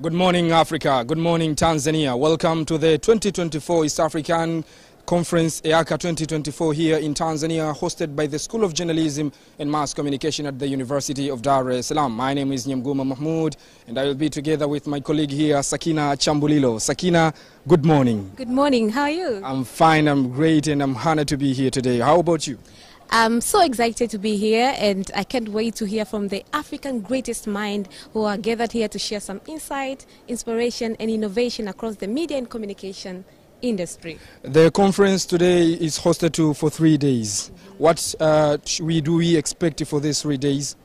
Good morning, Africa. Good morning, Tanzania. Welcome to the 2024 East African Conference, EACA 2024, here in Tanzania, hosted by the School of Journalism and Mass Communication at the University of Dar es Salaam. My name is Nyamguma Mahmoud, and I will be together with my colleague here, Sakina Chambulilo. Sakina, good morning. Good morning. How are you? I'm fine, I'm great, and I'm honored to be here today. How about you? I'm so excited to be here, and I can't wait to hear from the African greatest mind who are gathered here to share some insight, inspiration, and innovation across the media and communication industry. The conference today is hosted for 3 days. What do we expect for these 3 days?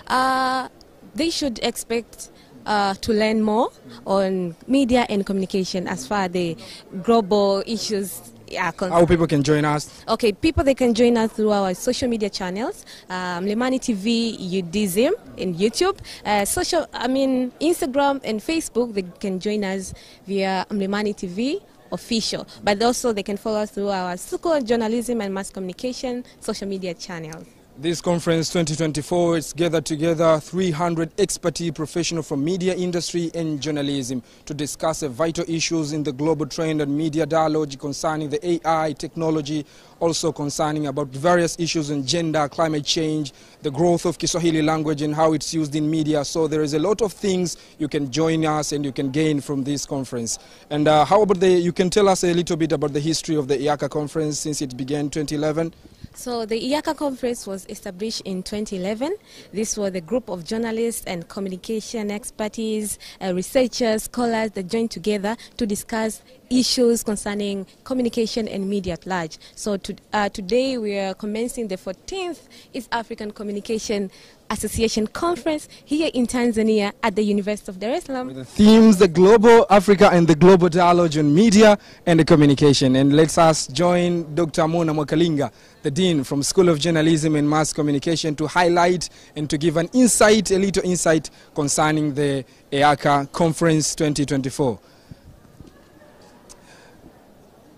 They should expect to learn more on media and communication as far as the global issues. How people can join us? Okay, they can join us through our social media channels, Mlimani TV, UDism, and YouTube. Instagram and Facebook, they can join us via Mlimani TV official. But also they can follow us through our School of Journalism and Mass Communication social media channels. This conference 2024 is gathered together 300 expertise professionals from media industry and journalism to discuss vital issues in the global trend and media dialogue concerning the AI technology, also concerning about various issues in gender, climate change, the growth of Kiswahili language and how it's used in media. So there is a lot of things you can join us and you can gain from this conference. And how about you can tell us a little bit about the history of the EACA conference since it began 2011? So the EACA conference was established in 2011. This was a group of journalists and communication expertise, researchers, scholars that joined together to discuss issues concerning communication and media at large. So today we are commencing the 14th East African Communication Association Conference here in Tanzania at the University of Dar es Salaam. The themes, the global Africa and the global dialogue on media and the communication. And let's us join Dr. Mona Mwakalinga, the Dean from School of Journalism and Mass Communication, to highlight and to give a little insight concerning the EACA Conference 2024.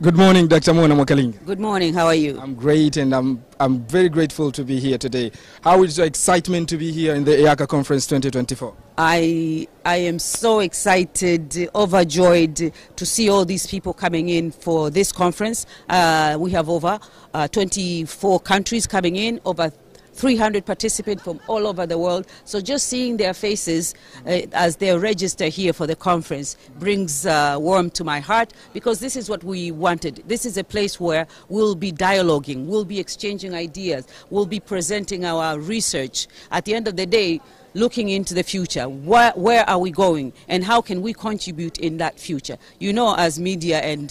Good morning, Dr. Mona Mwakalinga. Good morning. How are you? I'm great, and I'm very grateful to be here today. How is your excitement to be here in the EACA Conference 2024? I am so excited, overjoyed to see all these people coming in for this conference. We have over 24 countries coming in, over 300 participants from all over the world. So just seeing their faces as they register here for the conference brings warmth to my heart, because this is what we wanted. This is a place where we'll be dialoguing, we'll be exchanging ideas, we'll be presenting our research. At the end of the day, looking into the future, where are we going and how can we contribute in that future? You know, as media and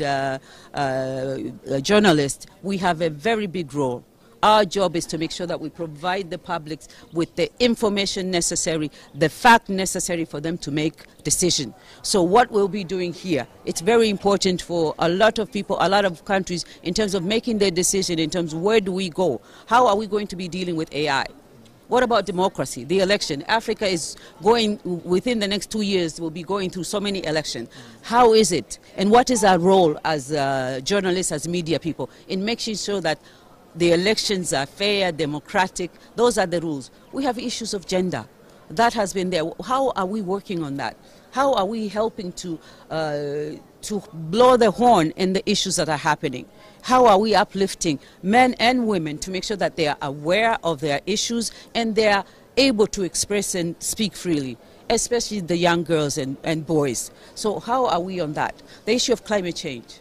journalists, we have a very big role. Our job is to make sure that we provide the public with the information necessary, the fact necessary for them to make decisions. So what we'll be doing here, it's very important for a lot of people, a lot of countries, in terms of making their decision, in terms of where do we go? How are we going to be dealing with AI? What about democracy, the election? Africa is going, within the next 2 years, we'll be going through so many elections. How is it? And what is our role as journalists, as media people, in making sure that the elections are fair, democratic? Those are the rules. We have issues of gender. That has been there. How are we working on that? How are we helping to blow the horn in the issues that are happening? How are we uplifting men and women to make sure that they are aware of their issues and they are able to express and speak freely, especially the young girls and boys? So how are we on that? The issue of climate change.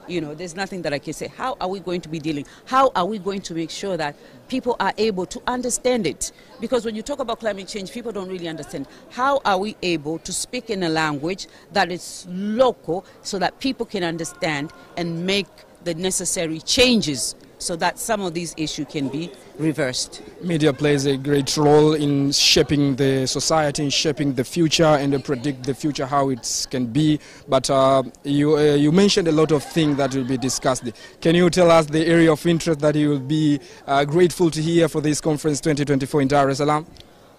You know, there's nothing that I can say. How are we going to be dealing? How are we going to make sure that people are able to understand it? Because when you talk about climate change, people don't really understand. How are we able to speak in a language that is local so that people can understand and make the necessary changes so that some of these issues can be reversed? Media plays a great role in shaping the society, in shaping the future, and to predict the future, how it can be. But you mentioned a lot of things that will be discussed. Can you tell us the area of interest that you will be grateful to hear for this conference 2024 in Dar es Salaam?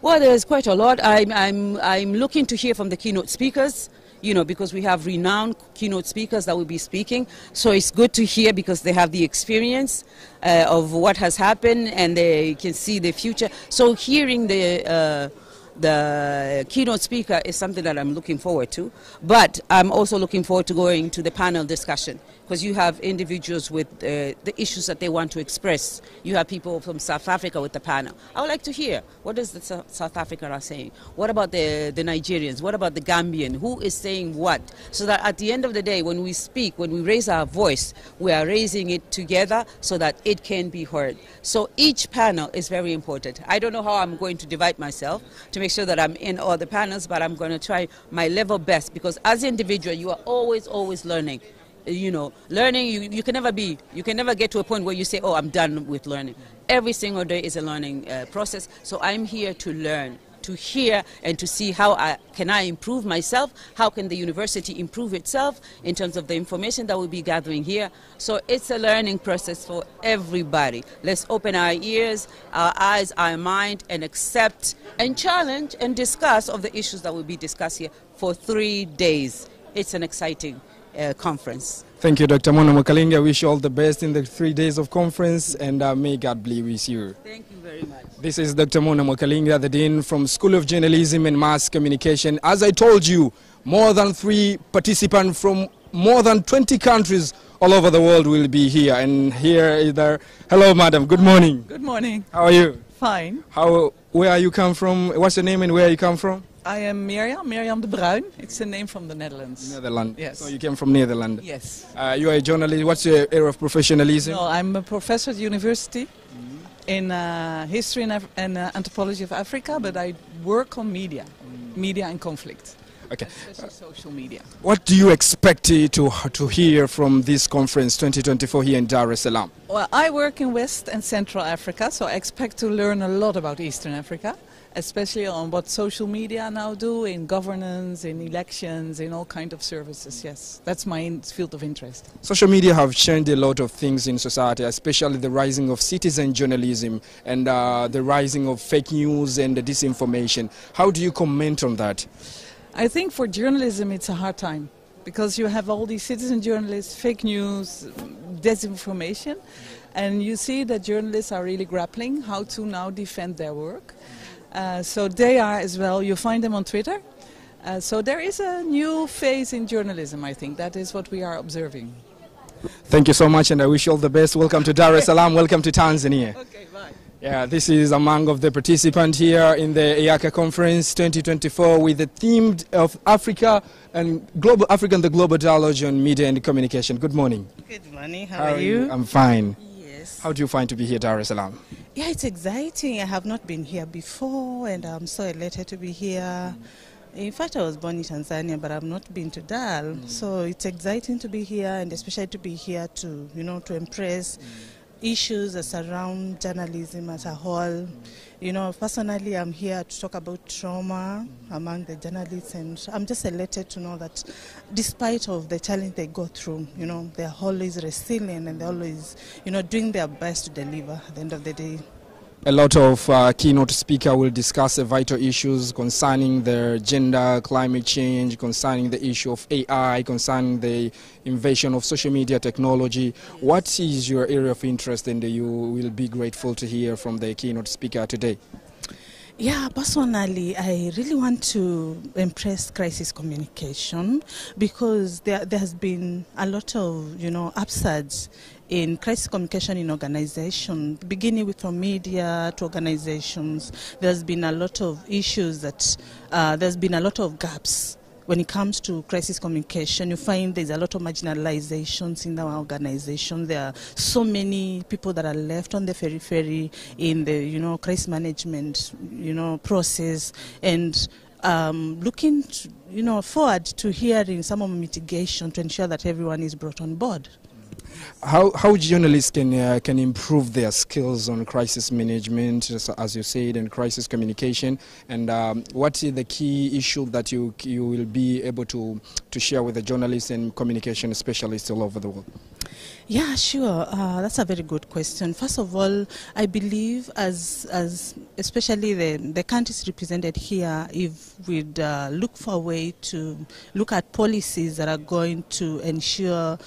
Well, there is quite a lot. I'm looking to hear from the keynote speakers. You know, because we have renowned keynote speakers that will be speaking. So it's good to hear because they have the experience of what has happened and they can see the future. So hearing the the keynote speaker is something that I'm looking forward to, but I'm also looking forward to going to the panel discussion, because you have individuals with the issues that they want to express. You have people from South Africa with the panel. I would like to hear, what is the South Africa are saying? What about the Nigerians? What about the Gambian? Who is saying what? So that at the end of the day, when we speak, when we raise our voice, we are raising it together so that it can be heard. So each panel is very important. I don't know how I'm going to divide myself to make sure that I'm in all the panels, but I'm going to try my level best, because as an individual, you are always learning. You know, learning, you can never get to a point where you say, oh, I'm done with learning. Every single day is a learning process. So I'm here to learn, to hear, and to see how can I improve myself, how can the university improve itself in terms of the information that we'll be gathering here. So it's a learning process for everybody. Let's open our ears, our eyes, our mind, and accept and challenge and discuss of the issues that will be discussed here for 3 days. It's an exciting conference. Thank you, Dr. Mona Mwakalinga. I wish you all the best in the 3 days of conference, and may God be with you. Thank you very much. This is Dr. Mona Mwakalinga, the Dean from School of Journalism and Mass Communication. As I told you, more than 3 participants from more than 20 countries all over the world will be here. And here is there. Hello, madam. Good morning. Good morning. How are you? Fine. Where you come from? What's your name and where you come from? I am Mirjam de Bruin. It's a name from the Netherlands. Netherlands. Yes. So you came from Netherlands. Yes. You are a journalist. What's your area of professionalism? No, I'm a professor at university in history and anthropology of Africa, but I work on media and conflict. Okay. Especially social media. What do you expect to hear from this conference 2024 here in Dar es Salaam? Well, I work in West and Central Africa, so I expect to learn a lot about Eastern Africa, especially on what social media now do in governance, in elections, in all kinds of services. Yes, that's my field of interest. Social media have changed a lot of things in society, especially the rising of citizen journalism and the rising of fake news and the disinformation. How do you comment on that? I think for journalism it's a hard time, because you have all these citizen journalists, fake news, disinformation, and you see that journalists are really grappling how to now defend their work. So they are as well, you find them on Twitter. So there is a new phase in journalism, I think. That is what we are observing. Thank you so much, and I wish you all the best. Welcome to Dar es Salaam, welcome to Tanzania. Okay, bye. Yeah, this is among of the participants here in the EACA conference 2024 with the theme of Africa and the global dialogue on media and communication. Good morning. Good morning. How are you? I'm fine. Yes. How do you find to be here, Dar es Salaam? Yeah, it's exciting. I have not been here before, and I'm so elated to be here. In fact, I was born in Tanzania, but I've not been to Dar. So it's exciting to be here, and especially to be here to, to impress issues that surround journalism as a whole. Personally, I'm here to talk about trauma among the journalists, and I'm just elated to know that despite of the challenge they go through, they're always resilient, and they're always, doing their best to deliver at the end of the day. A lot of keynote speakers will discuss vital issues concerning the gender, climate change, concerning the issue of AI, concerning the invasion of social media technology. What is your area of interest, and you will be grateful to hear from the keynote speaker today? Yeah, personally, I really want to impress crisis communication, because there has been a lot of, upsides in crisis communication in organizations, beginning with from media to organizations. There's been a lot of issues that, there's been a lot of gaps when it comes to crisis communication. You find there's a lot of marginalizations in our organization. There are so many people that are left on the periphery in the, crisis management, process, and looking, forward to hearing some of the mitigation to ensure that everyone is brought on board. How journalists can improve their skills on crisis management, as you said, and crisis communication, and what is the key issue that you will be able to share with the journalists and communication specialists all over the world? Yeah, sure. That's a very good question. First of all, I believe as especially the countries represented here, if we'd look for a way to look at policies that are going to ensure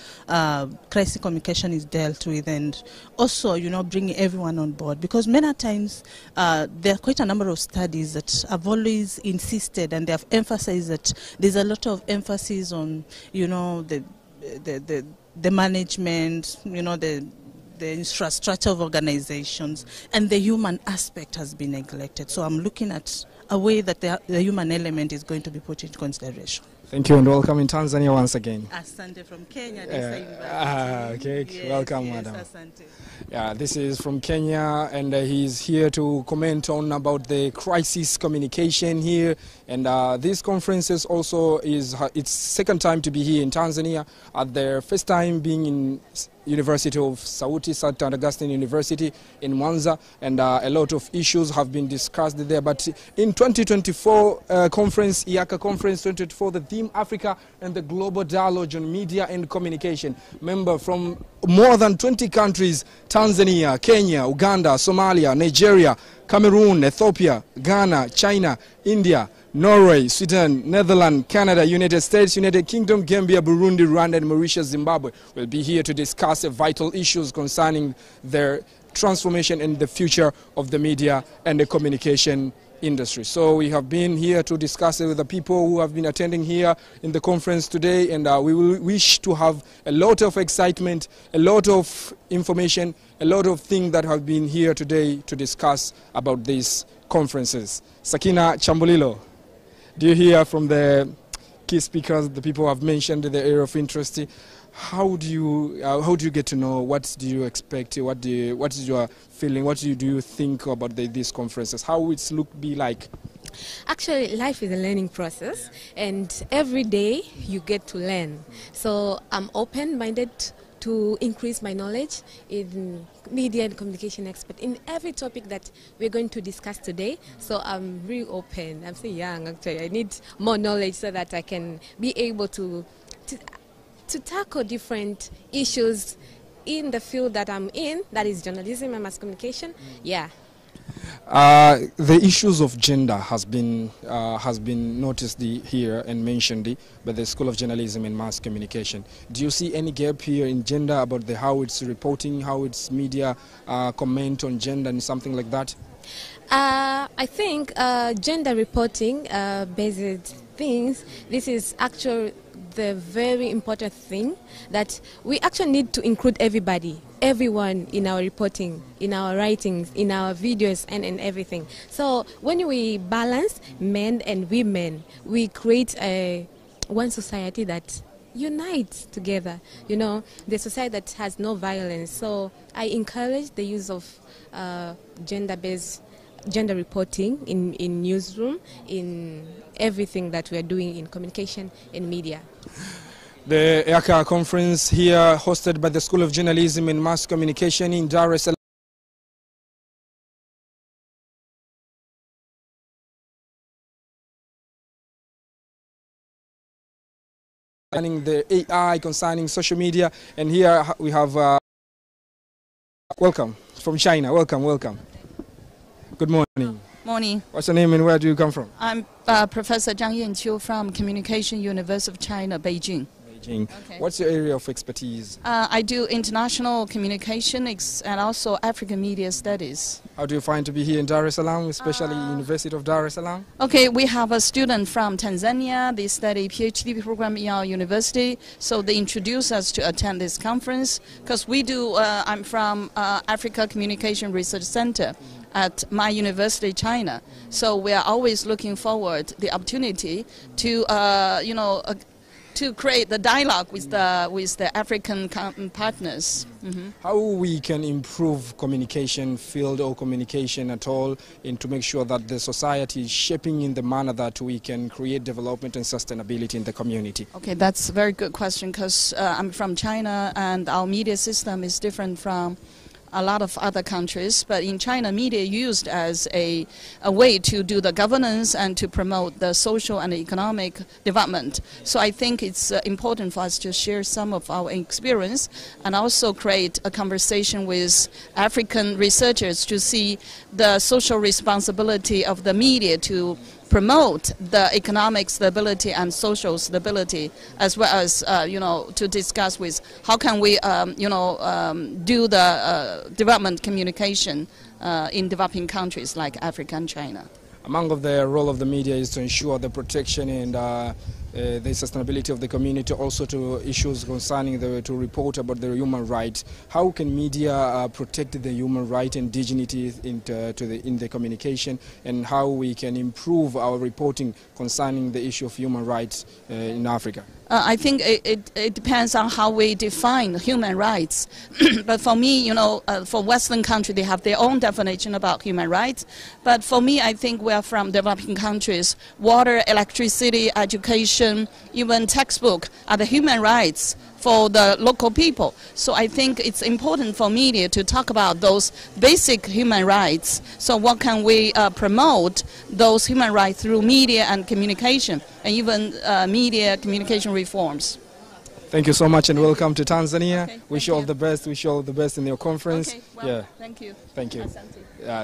crisis communication is dealt with, and also, bringing everyone on board, because many times there are quite a number of studies that have always insisted and they have emphasized that there's a lot of emphasis on, the management, the infrastructure of organizations, and the human aspect has been neglected. So I'm looking at a way that the human element is going to be put into consideration. Thank you and welcome in Tanzania once again. Asante from Kenya. Okay, yes, welcome, yes, madam. Asante. Yeah, this is from Kenya, and he's here to comment on about the crisis communication here. And this conference is also its second time to be here in Tanzania. At their first time being in University of Sauti, St. Augustine University in Mwanza, and a lot of issues have been discussed there. But in 2024 conference, EACA conference 2024, the theme Africa and the Global Dialogue on Media and Communication. Member from more than 20 countries: Tanzania, Kenya, Uganda, Somalia, Nigeria, Cameroon, Ethiopia, Ghana, China, India, Norway, Sweden, Netherlands, Canada, United States, United Kingdom, Gambia, Burundi, Rwanda, and Mauritius, Zimbabwe will be here to discuss vital issues concerning their transformation and the future of the media and the communication industry. So we have been here to discuss it with the people who have been attending here in the conference today, and we will wish to have a lot of excitement, a lot of information, a lot of things that have been here today to discuss about these conferences. Sakina Chambulilo, do you hear from the key speakers, the people who have mentioned the area of interest? How do you get to know? What do you expect? What is your feeling? What do you think about these conferences? How will it be like? Actually, life is a learning process, and every day you get to learn. So I'm open-minded to increase my knowledge in media and communication expert in every topic that we're going to discuss today. So I'm really open. I'm still young, actually. I need more knowledge so that I can be able to tackle different issues in the field that I'm in, that is journalism and mass communication. Yeah. The issues of gender has been noticed here and mentioned by the School of Journalism and Mass Communication. Do you see any gap here in gender about how it's reporting, how it's media comment on gender and something like that? I think gender reporting based things, this is actually the very important thing that we actually need to include everyone in our reporting, in our writings, in our videos, and everything. So when we balance men and women, we create one society that unites together, the society that has no violence. So I encourage the use of gender reporting in newsroom, in everything that we are doing in communication and media. The EACA conference here, hosted by the School of Journalism and Mass Communication in Dar es Salaam. Concerning the AI, concerning social media, and here we have welcome from China. Welcome. Good morning. Morning. What's your name and where do you come from? I'm Professor Zhang Yanqiu from Communication University of China, Beijing. Okay. What's your area of expertise? I do international communication and also African media studies. How do you find to be here in Dar es Salaam, especially University of Dar es Salaam? Okay, we have a student from Tanzania. They study PhD program in our university, so they introduced us to attend this conference because we do. I'm from Africa Communication Research Center at my university, China. So we are always looking forward the opportunity to to create the dialogue with the African partners. How we can improve communication field or communication at all, and to make sure that the society is shaping in the manner that we can create development and sustainability in the community? Okay, that's a very good question because I'm from China and our media system is different from a lot of other countries, but in China, media used as a way to do the governance and to promote the social and economic development. So I think it's important for us to share some of our experience and also create a conversation with African researchers to see the social responsibility of the media to promote the economic stability and social stability, as well as to discuss with how can we do the development communication in developing countries like Africa and China. Among of the role of the media is to ensure the protection and the sustainability of the community, also to issues concerning to report about the human rights. How can media protect the human right and dignity in the communication, and how we can improve our reporting concerning the issue of human rights in Africa? I think it depends on how we define human rights. But for me, for Western countries, they have their own definition about human rights. But for me, I think we are from developing countries. Water, electricity, education, even textbook are the human rights for the local people. So I think it's important for media to talk about those basic human rights. So what can we promote those human rights through media and communication, and even media communication reforms. Thank you so much and welcome to Tanzania. Okay, wish you all the best. Wish you all the best in your conference. Okay, well, yeah. Thank you. Thank you.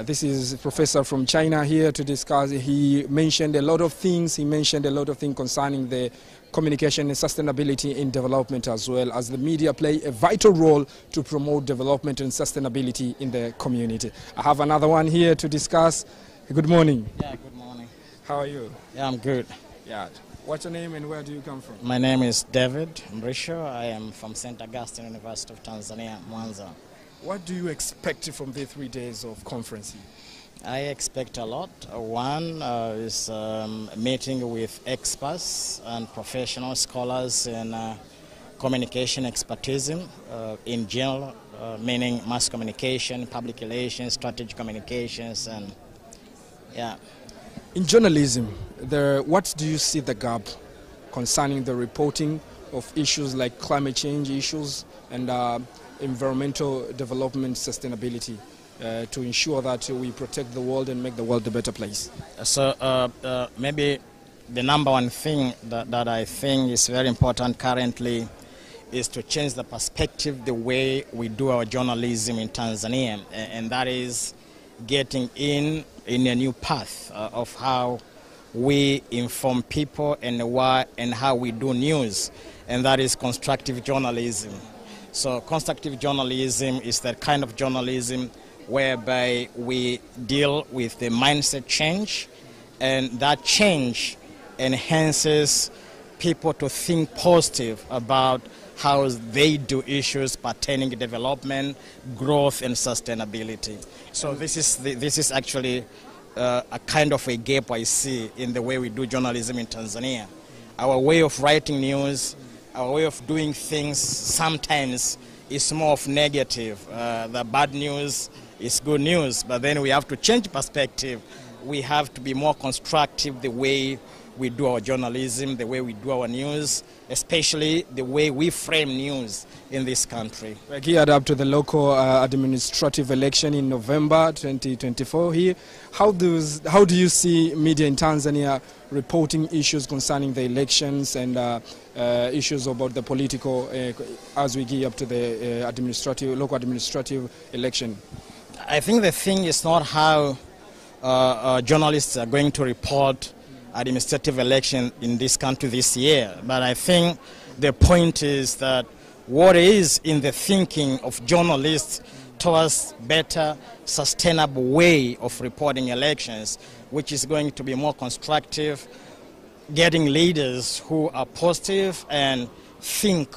This is a professor from China here to discuss. He mentioned a lot of things. He mentioned a lot of things concerning the communication and sustainability in development, as well as the media play a vital role to promote development and sustainability in the community. I have another one here to discuss. Good morning. Yeah, good morning. How are you? Yeah, I'm good. Yeah. What's your name and where do you come from? My name is David Mrisho. I am from St. Augustine University of Tanzania, Mwanza. What do you expect from the 3 days of conference? I expect a lot. One is meeting with experts and professional scholars in communication expertise in general, meaning mass communication, public relations, strategic communications, and yeah. In journalism, what do you see the gap concerning the reporting of issues like climate change issues and environmental development sustainability to ensure that we protect the world and make the world a better place? So maybe the number one thing that I think is very important currently is to change the perspective, the way we do our journalism in Tanzania, and that is getting in a new path of how we inform people and how we do news, and that is constructive journalism. So constructive journalism is that kind of journalism whereby we deal with the mindset change, and that change enhances people to think positive about how they do issues pertaining to development, growth, and sustainability. So this is actually a kind of a gap I see in the way we do journalism in Tanzania. Our way of writing news, our way of doing things sometimes is more of negative. The bad news is good news, but then we have to change perspective. We have to be more constructive the way we do our journalism, the way we do our news, especially the way we frame news in this country. We're geared up to the local administrative election in November 2024 here. How do you see media in Tanzania reporting issues concerning the elections and issues about the political as we gear up to the local administrative election? I think the thing is not how journalists are going to report administrative election in this country this year, but I think the point is that what is in the thinking of journalists towards better, sustainable way of reporting elections, which is going to be more constructive, getting leaders who are positive and think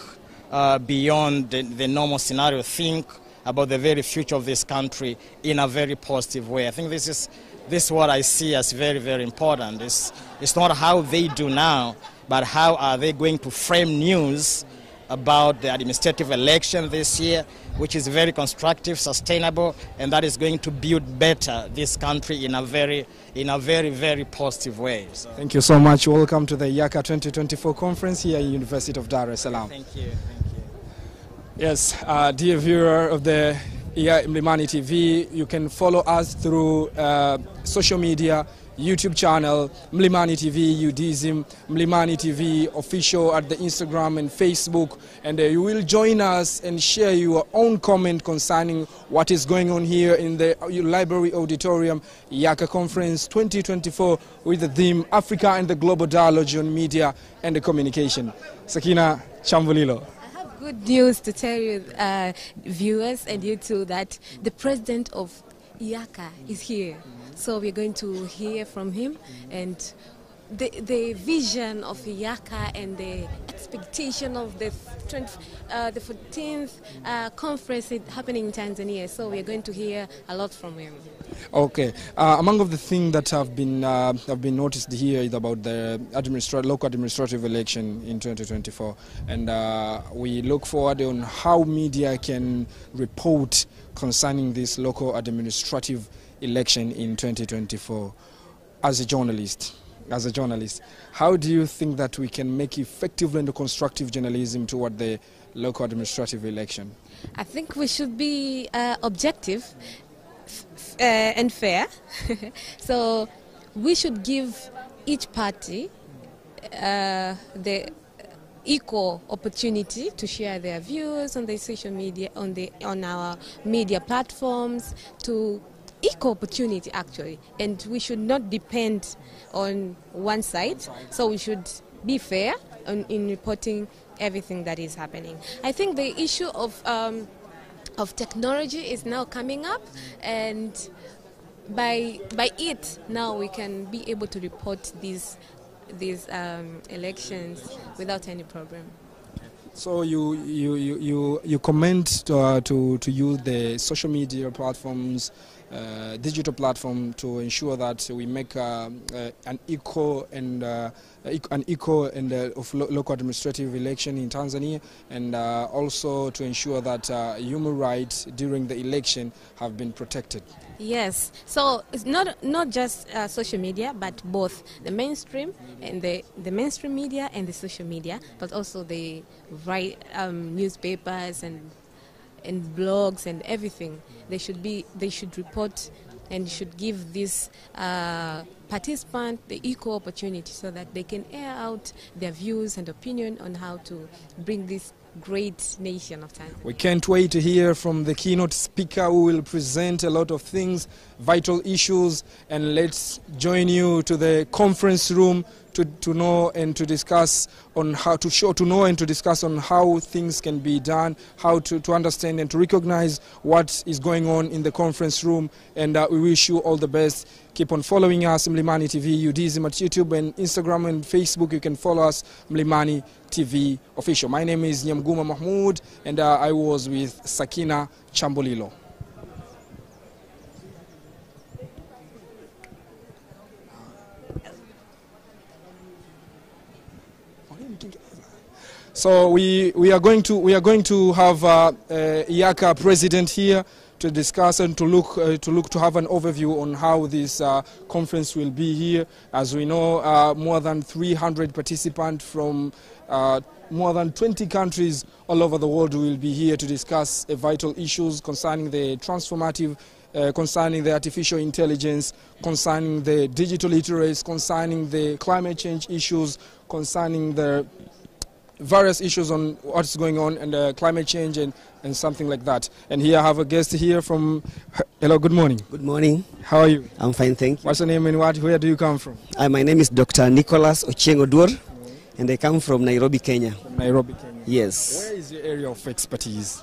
beyond the normal scenario, think about the very future of this country in a very positive way. I think this is what I see as very, very important. It's not how they do now, but how are they going to frame news about the administrative election this year, which is very constructive, sustainable, and that is going to build better this country in a very, very positive way. So. Thank you so much. Welcome to the EACA 2024 conference here at University of Dar es Salaam. Thank you. Yes, dear viewer of the here Mlimani TV. You can follow us through social media, YouTube channel, Mlimani TV UDism, Mlimani TV official at the Instagram and Facebook, and you will join us and share your own comment concerning what is going on here in the Library Auditorium EACA Conference 2024 with the theme Africa and the Global Dialogue on Media and the Communication. Sakina Chambulilo. Good news to tell you, viewers and you too, that the president of EACA is here. So we're going to hear from him and the vision of EACA and the expectation of the 14th conference happening in Tanzania. So we're going to hear a lot from him. Okay. Among of the things that have been noticed here is about the local administrative election in 2024, and we look forward on how media can report concerning this local administrative election in 2024. As a journalist, how do you think that we can make effective and constructive journalism toward the local administrative election? I think we should be objective and fair. So we should give each party the equal opportunity to share their views on the social media, on our media platforms, to equal opportunity actually, and we should not depend on one side. So we should be fair in reporting everything that is happening. I think the issue of technology is now coming up, and by it now we can be able to report these elections without any problem. So you comment to use the social media platforms, digital platform, to ensure that we make an equal and of local administrative election in Tanzania, and also to ensure that human rights during the election have been protected. Yes, so it's not just social media, but both the mainstream and the mainstream media and the social media, but also the newspapers and blogs and everything. They should report and should give this participant the equal opportunity so that they can air out their views and opinion on how to bring this great nation of Tanzania. We can't wait to hear from the keynote speaker who will present a lot of things, vital issues, and let's join you to the conference room to know and to discuss on how to discuss on how things can be done, how to understand and to recognize what is going on in the conference room. And we wish you all the best. Keep on following us, Mlimani TV UDism, at YouTube and Instagram and Facebook. You can follow us, Mlimani TV official. My name is Nyamguma Mahmoud, and I was with Sakina Chambulilo. So we are going to have EACA president here to discuss and to have an overview on how this conference will be here. As we know, more than 300 participants from more than 20 countries all over the world will be here to discuss vital issues concerning the transformative, concerning the artificial intelligence, concerning the digital literacy, concerning the climate change issues, concerning the various issues on what's going on and climate change and something like that. And here I have a guest here from... Hello, good morning. Good morning. How are you? I'm fine, thank you. What's your name and where do you come from? My name is Dr. Nicholas Ochieng Oduor, and I come from Nairobi, Kenya. From Nairobi, Kenya. Yes. Where is your area of expertise?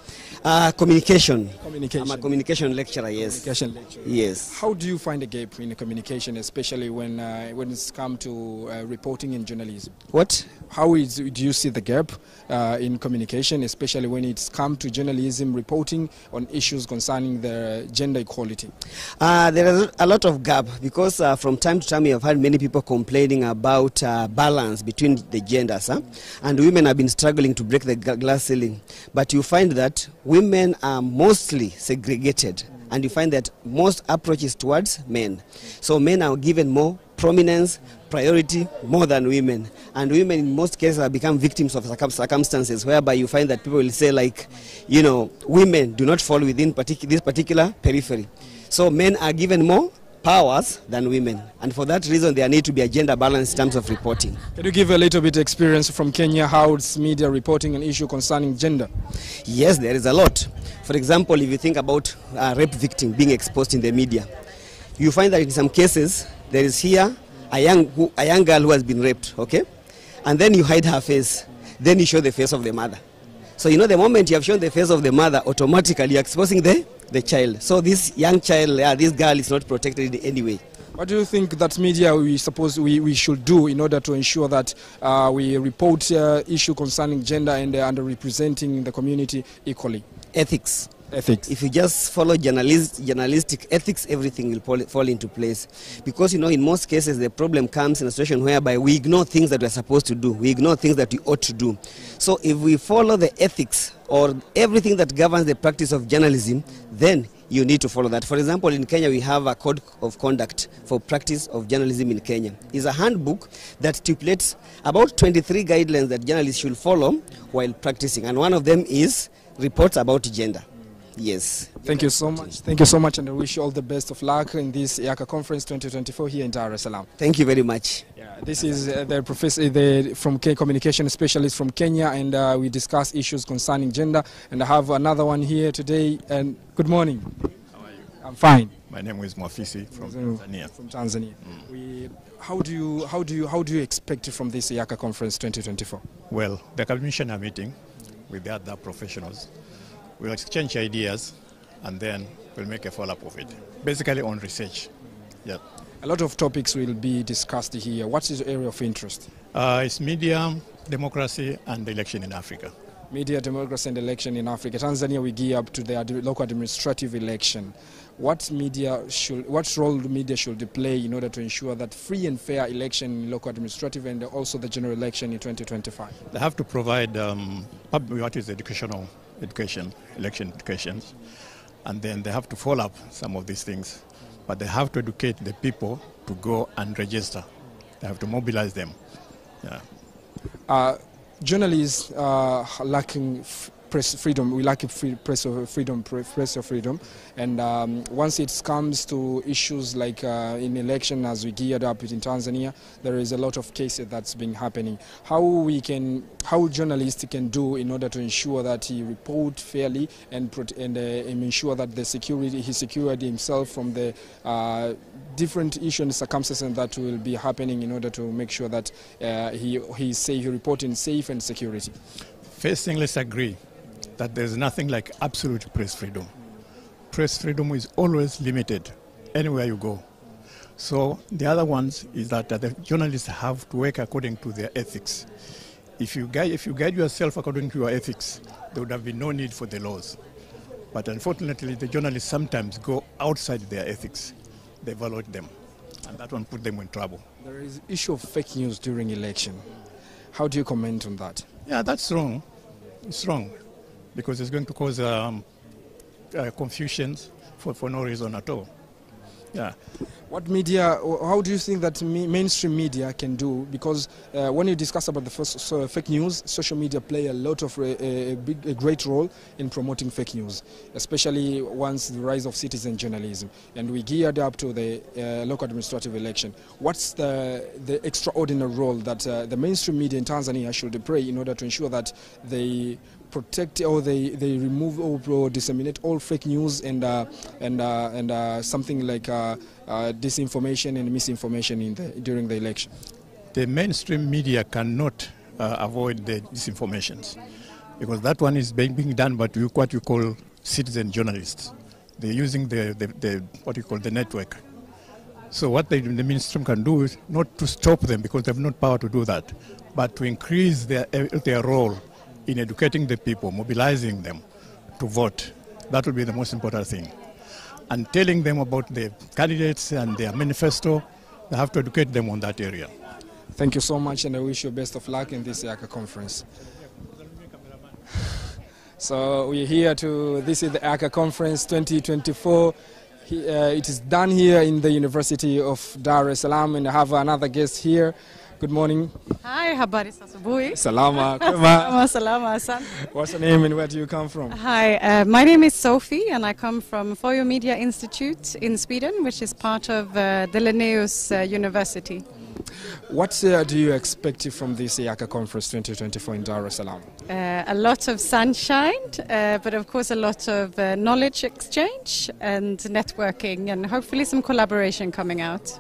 Communication. Communication. I'm a communication lecturer, yes. Communication lecturer. Yes. How do you find a gap in communication, especially when it's come to reporting and journalism? What? How do you see the gap in communication, especially when it's come to journalism reporting on issues concerning the gender equality? There is a lot of gap because from time to time we have had many people complaining about balance between the genders, and women have been struggling to break the glass ceiling. But you find that women are mostly segregated and you find that most approaches towards men. So men are given more prominence, priority, more than women. And women in most cases have become victims of circumstances whereby you find that people will say like, you know, women do not fall within this particular periphery. So men are given more powers than women, and for that reason there need to be a gender balance in terms of reporting. Can you give a little bit experience from Kenya how it's media reporting an issue concerning gender? Yes, there is a lot. For example, if you think about a rape victim being exposed in the media, you find that in some cases there is here a young girl who has been raped, okay, and then you hide her face, then you show the face of the mother. So you know, the moment you have shown the face of the mother, automatically you're exposing the child. So this young child, this girl is not protected in any way. What do you think that media we should do in order to ensure that we report issue concerning gender and underrepresenting the community equally? Ethics. Ethics. If you just follow journalistic ethics, everything will fall into place. Because, you know, in most cases, the problem comes in a situation whereby we ignore things that we're supposed to do. We ignore things that we ought to do. So if we follow the ethics or everything that governs the practice of journalism, then you need to follow that. For example, in Kenya, we have a code of conduct for practice of journalism in Kenya. It's a handbook that stipulates about 23 guidelines that journalists should follow while practicing. And one of them is reports about gender. Yes. Thank you so much. Thank you so much, and I wish you all the best of luck in this EACA conference 2024 here in Dar es Salaam. Thank you very much. Yeah, this is the professor, from communication specialist from Kenya, and we discuss issues concerning gender. And I have another one here today. And good morning. How are you? I'm fine. My name is Mwafisi from Tanzania. From Tanzania. How do you expect from this EACA conference 2024? Well, the commissioner meeting with the other professionals. We'll exchange ideas and then we'll make a follow-up of it. Basically on research. Yeah. A lot of topics will be discussed here. What is your area of interest? It's media, democracy and election in Africa. Media, democracy and election in Africa. Tanzania, we gear up to the local administrative election. What role the media should play in order to ensure that free and fair election in local administrative and also the general election in 2025? They have to provide what is election education, and then they have to follow up some of these things. But they have to educate the people to go and register. They have to mobilize them. Yeah. Journalists are lacking press freedom. We lack press freedom, and once it comes to issues like in election, as we geared up in Tanzania, there is a lot of cases that's been happening. How journalists can do in order to ensure that he report fairly and ensure that he secured himself from the different issues and circumstances that will be happening in order to make sure that he report in safe and security. First thing, let's agree that there's nothing like absolute press freedom. Press freedom is always limited anywhere you go. So the other ones is that the journalists have to work according to their ethics. If you guide yourself according to your ethics, there would have been no need for the laws. But unfortunately, the journalists sometimes go outside their ethics. They violate them, and that one put them in trouble. There is issue of fake news during election. How do you comment on that? Yeah, that's wrong. It's wrong because it's going to cause confusions for no reason at all. Yeah. What media, how do you think that mainstream media can do? Because when you discuss about the fake news, social media play a great role in promoting fake news, especially once the rise of citizen journalism. And we geared up to the local administrative election. What's the extraordinary role that the mainstream media in Tanzania should play in order to ensure that they protect or they remove or disseminate all fake news and something like disinformation and misinformation during the election? The mainstream media cannot avoid the disinformations because that one is being done by what you call citizen journalists. They're using what you call the network. So what the mainstream can do is not to stop them because they have no power to do that, but to increase their role in educating the people, mobilizing them to vote. That will be the most important thing. And telling them about the candidates and their manifesto, they have to educate them on that area. Thank you so much, and I wish you best of luck in this EACA conference. So we're here this is the EACA Conference 2024. It is done here in the University of Dar es Salaam, and I have another guest here. Good morning. Hi, habari asubuhi. Salama. Kwema. Salama, asante. What's your name and where do you come from? Hi, my name is Sophie and I come from Foyo Media Institute in Sweden, which is part of the Linnaeus University. What do you expect from this EACA Conference 2024 in Dar es Salaam? A lot of sunshine, but of course a lot of knowledge exchange and networking, and hopefully some collaboration coming out.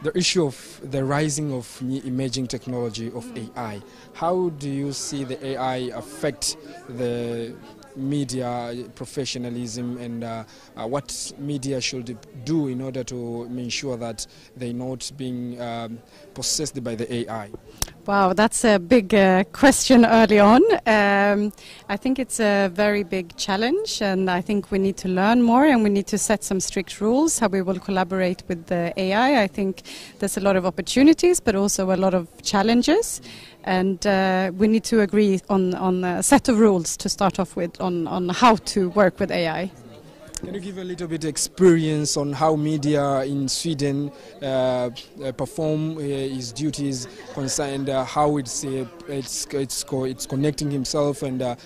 The issue of the rising of emerging technology of AI, how do you see the AI affect the media professionalism, and what media should do in order to ensure that they're not being possessed by the AI? Wow, that's a big question early on. I think it's a very big challenge, and I think we need to learn more and we need to set some strict rules how we will collaborate with the AI. I think there's a lot of opportunities but also a lot of challenges, and we need to agree on a set of rules to start off with on how to work with AI. Can you give a little bit experience on how media in Sweden perform his duties, concerned how it's connecting himself, and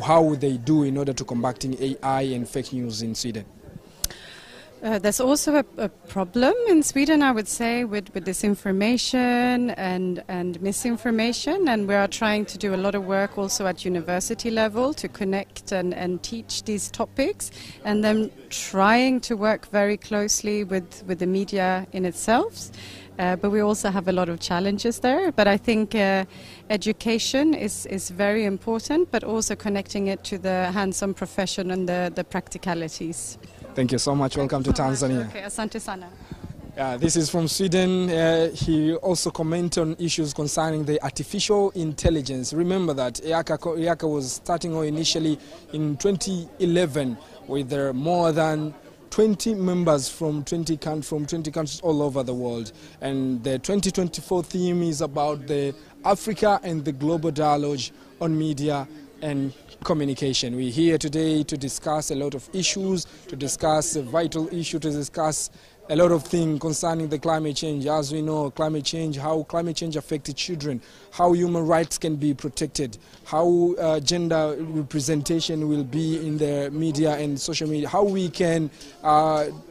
how they do in order to combating AI and fake news in Sweden? There's also a problem in Sweden, I would say, with disinformation and misinformation, and we are trying to do a lot of work also at university level to connect and teach these topics, and then trying to work very closely with the media in itself. But we also have a lot of challenges there. But I think education is very important, but also connecting it to the hands-on profession and the practicalities. Thank you so much. Welcome to Tanzania. Okay, asante sana. This is from Sweden. He also commented on issues concerning the artificial intelligence. Remember that EACA was starting initially in 2011 with more than 20 members from 20 countries all over the world. And the 2024 theme is about the Africa and the global dialogue on media and communication. We're here today to discuss a lot of issues, to discuss a vital issue, to discuss a lot of things concerning the climate change. As we know, climate change, how climate change affects children, how human rights can be protected, how gender representation will be in the media and social media, how we can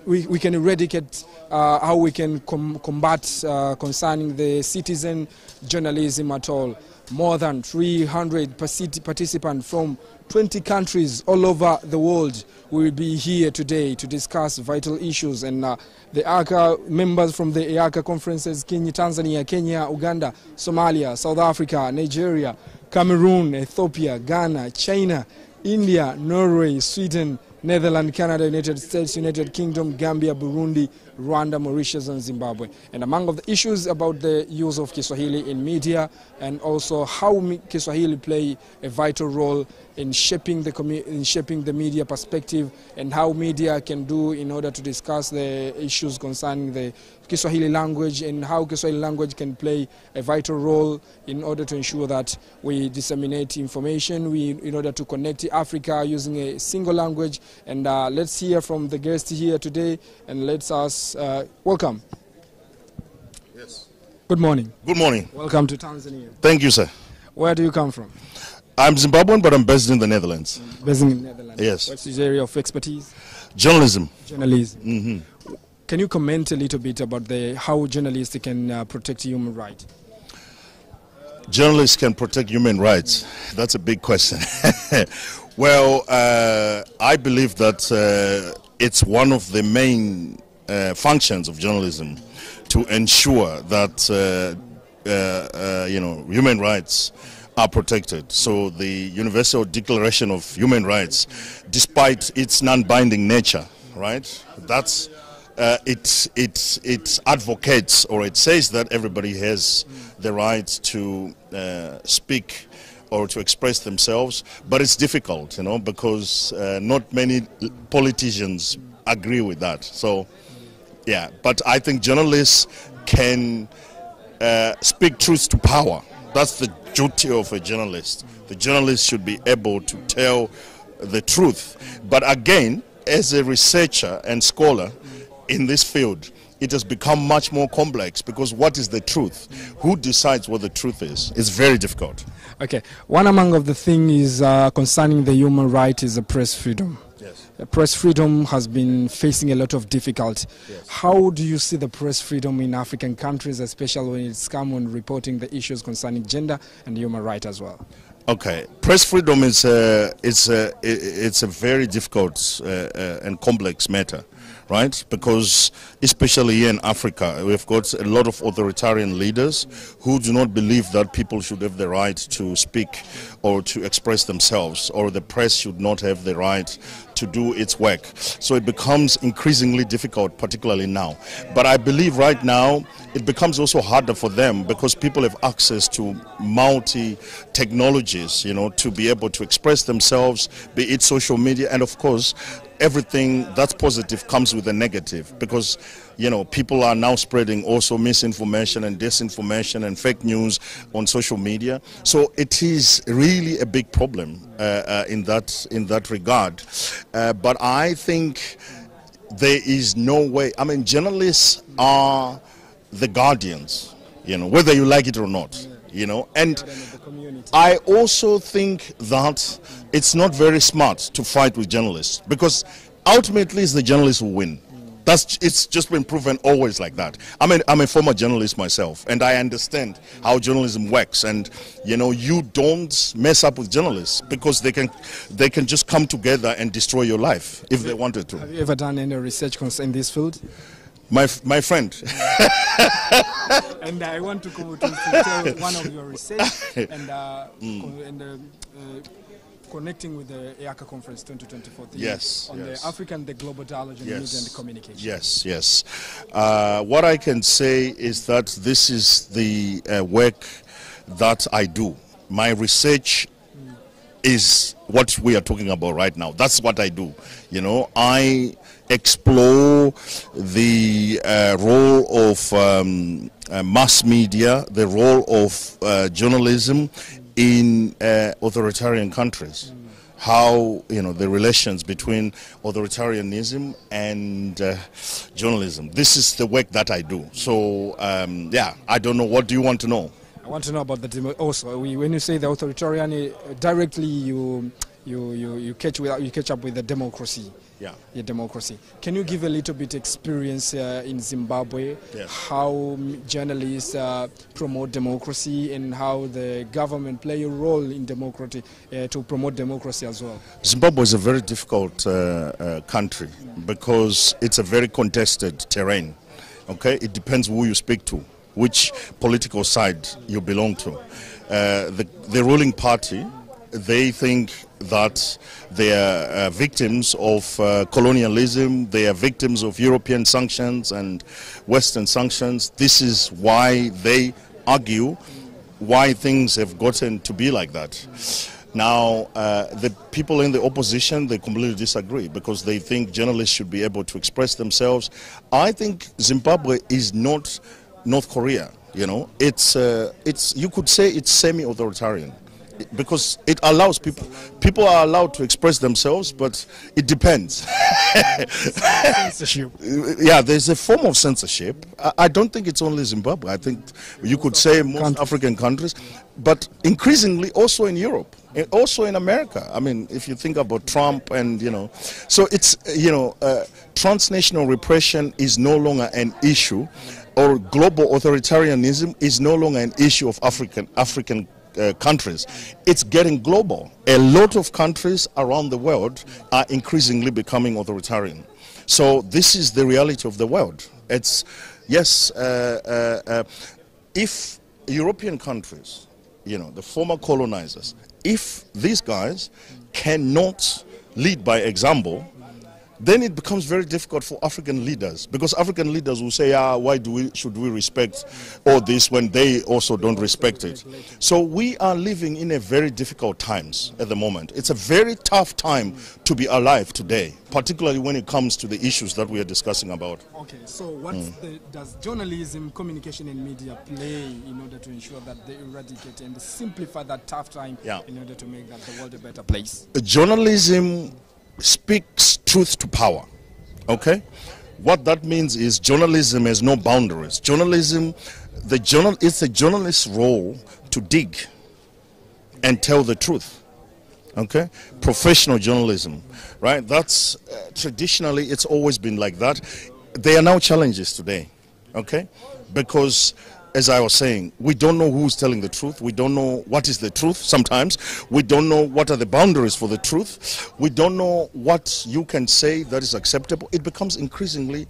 eradicate, how we can combat concerning the citizen journalism at all. More than 300 participants from 20 countries all over the world will be here today to discuss vital issues, and the EACA members from the EACA conferences, Tanzania, Kenya, Uganda, Somalia, South Africa, Nigeria, Cameroon, Ethiopia, Ghana, China, India, Norway, Sweden, Netherlands, Canada, United States, United Kingdom, Gambia, Burundi, Rwanda, Mauritius and Zimbabwe. And among the issues about the use of Kiswahili in media, and also how Kiswahili play a vital role in shaping the media perspective, and how media can do in order to discuss the issues concerning the Kiswahili language, and how Kiswahili language can play a vital role in order to ensure that we disseminate information, in order to connect Africa using a single language. And let's hear from the guest here today, and let's ask, welcome. Yes. Good morning. Good morning. Welcome to Tanzania. Thank you, sir. Where do you come from? I'm Zimbabwean, but I'm based in the Netherlands. Based in the Netherlands. Yes. What's your area of expertise? Journalism. Journalism. Mm-hmm. Can you comment a little bit about how journalists can protect human rights? Journalists can protect human rights. That's a big question. Well, I believe that it's one of the main functions of journalism to ensure that human rights are protected. So the Universal Declaration of Human Rights, despite its non-binding nature, right? That's it advocates, or it says that everybody has the right to speak or to express themselves, but it's difficult, because not many politicians agree with that. So, yeah, but I think journalists can speak truth to power. That's the duty of a journalist. The journalist should be able to tell the truth. But again, as a researcher and scholar in this field, it has become much more complex, because what is the truth? Who decides what the truth is? It's very difficult. Okay, one among of the thing is concerning the human right is the press freedom. Yes. Press freedom has been facing a lot of difficulty. Yes. How do you see the press freedom in African countries, especially when it's come on reporting the issues concerning gender and human right as well? Okay, press freedom is it's a very difficult and complex matter, right? Because especially here in Africa, we've got a lot of authoritarian leaders who do not believe that people should have the right to speak or to express themselves, or the press should not have the right to do its work. So it becomes increasingly difficult, particularly now. But I believe right now it becomes also harder for them, because people have access to multi-technologies, you know, to be able to express themselves, be it social media, and of course everything that's positive comes with a negative, because, you know, people are now spreading also misinformation and disinformation and fake news on social media. So it is really a big problem in that regard. But I think there is no way. I mean, journalists are the guardians, you know, whether you like it or not, you know. And I also think that it's not very smart to fight with journalists, because ultimately it's the journalists who win. It's just been proven always like that. I mean, I'm a former journalist myself, and I understand how journalism works. And you know, you don't mess up with journalists, because they can just come together and destroy your life if they wanted to. Have you ever done any research in this field? My friend. And I want to tell one of your research and connecting with the EACA conference 2024 theme, yes, on yes. the African, the global dialogue in media and communication. Yes, yes. What I can say is that this is the work that I do. My research is what we are talking about right now. That's what I do. You know, I explore the role of mass media, the role of journalism in authoritarian countries. How, you know, the relations between authoritarianism and journalism. This is the work that I do. So yeah, I don't know, what do you want to know? I want to know about the also. When you say the authoritarian, directly you catch up with the democracy. Yeah. The democracy. Can you give a little bit experience in Zimbabwe? Yes. How journalists promote democracy, and how the government play a role in democracy to promote democracy as well? Zimbabwe is a very difficult country, because it's a very contested terrain. Okay, it depends who you speak to, which political side you belong to. The ruling party, they think that they are victims of colonialism, they are victims of European sanctions and Western sanctions. This is why they argue why things have gotten to be like that. Now, the people in the opposition, they completely disagree, because they think journalists should be able to express themselves. I think Zimbabwe is not North Korea, you know. It's you could say it's semi-authoritarian, because it allows people are allowed to express themselves, but it depends. Censorship. Yeah, there's a form of censorship. I don't think it's only Zimbabwe. I think you could say most African countries, but increasingly also in Europe, and also in America. I mean, if you think about Trump, and you know, so it's, you know, transnational repression is no longer an issue, or global authoritarianism is no longer an issue of African countries. It's getting global. A lot of countries around the world are increasingly becoming authoritarian. So this is the reality of the world. It's, yes, if European countries, you know, the former colonizers, if these guys cannot lead by example, then it becomes very difficult for African leaders, because African leaders will say, why should we respect all this when they also don't respect it? So we are living in a very difficult times at the moment. It's a very tough time to be alive today, particularly when it comes to the issues that we are discussing about. Okay, so what does journalism, communication and media play in order to ensure that they eradicate and simplify that tough time in order to make that the world a better place? Journalism speaks truth to power. Okay, what that means is journalism has no boundaries. Journalism, it's a journalist's role to dig and tell the truth. Okay, professional journalism, right? That's traditionally it's always been like that. There are now challenges today, okay, because as I was saying, we don't know who's telling the truth. We don't know what is the truth sometimes. We don't know what are the boundaries for the truth. We don't know what you can say that is acceptable. It becomes increasingly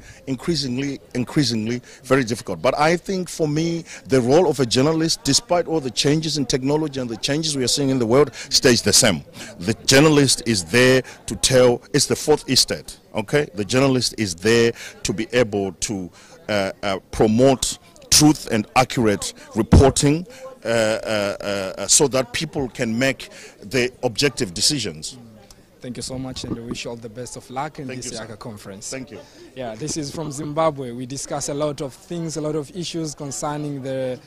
very difficult. But I think for me, the role of a journalist, despite all the changes in technology and the changes we are seeing in the world, stays the same. The journalist is there to tell, it's the fourth estate, okay? The journalist is there to be able to promote truth and accurate reporting so that people can make the objective decisions. Thank you so much, and we wish you all the best of luck in this EACA conference. Thank you. Yeah, this is from Zimbabwe. We discuss a lot of things, a lot of issues concerning the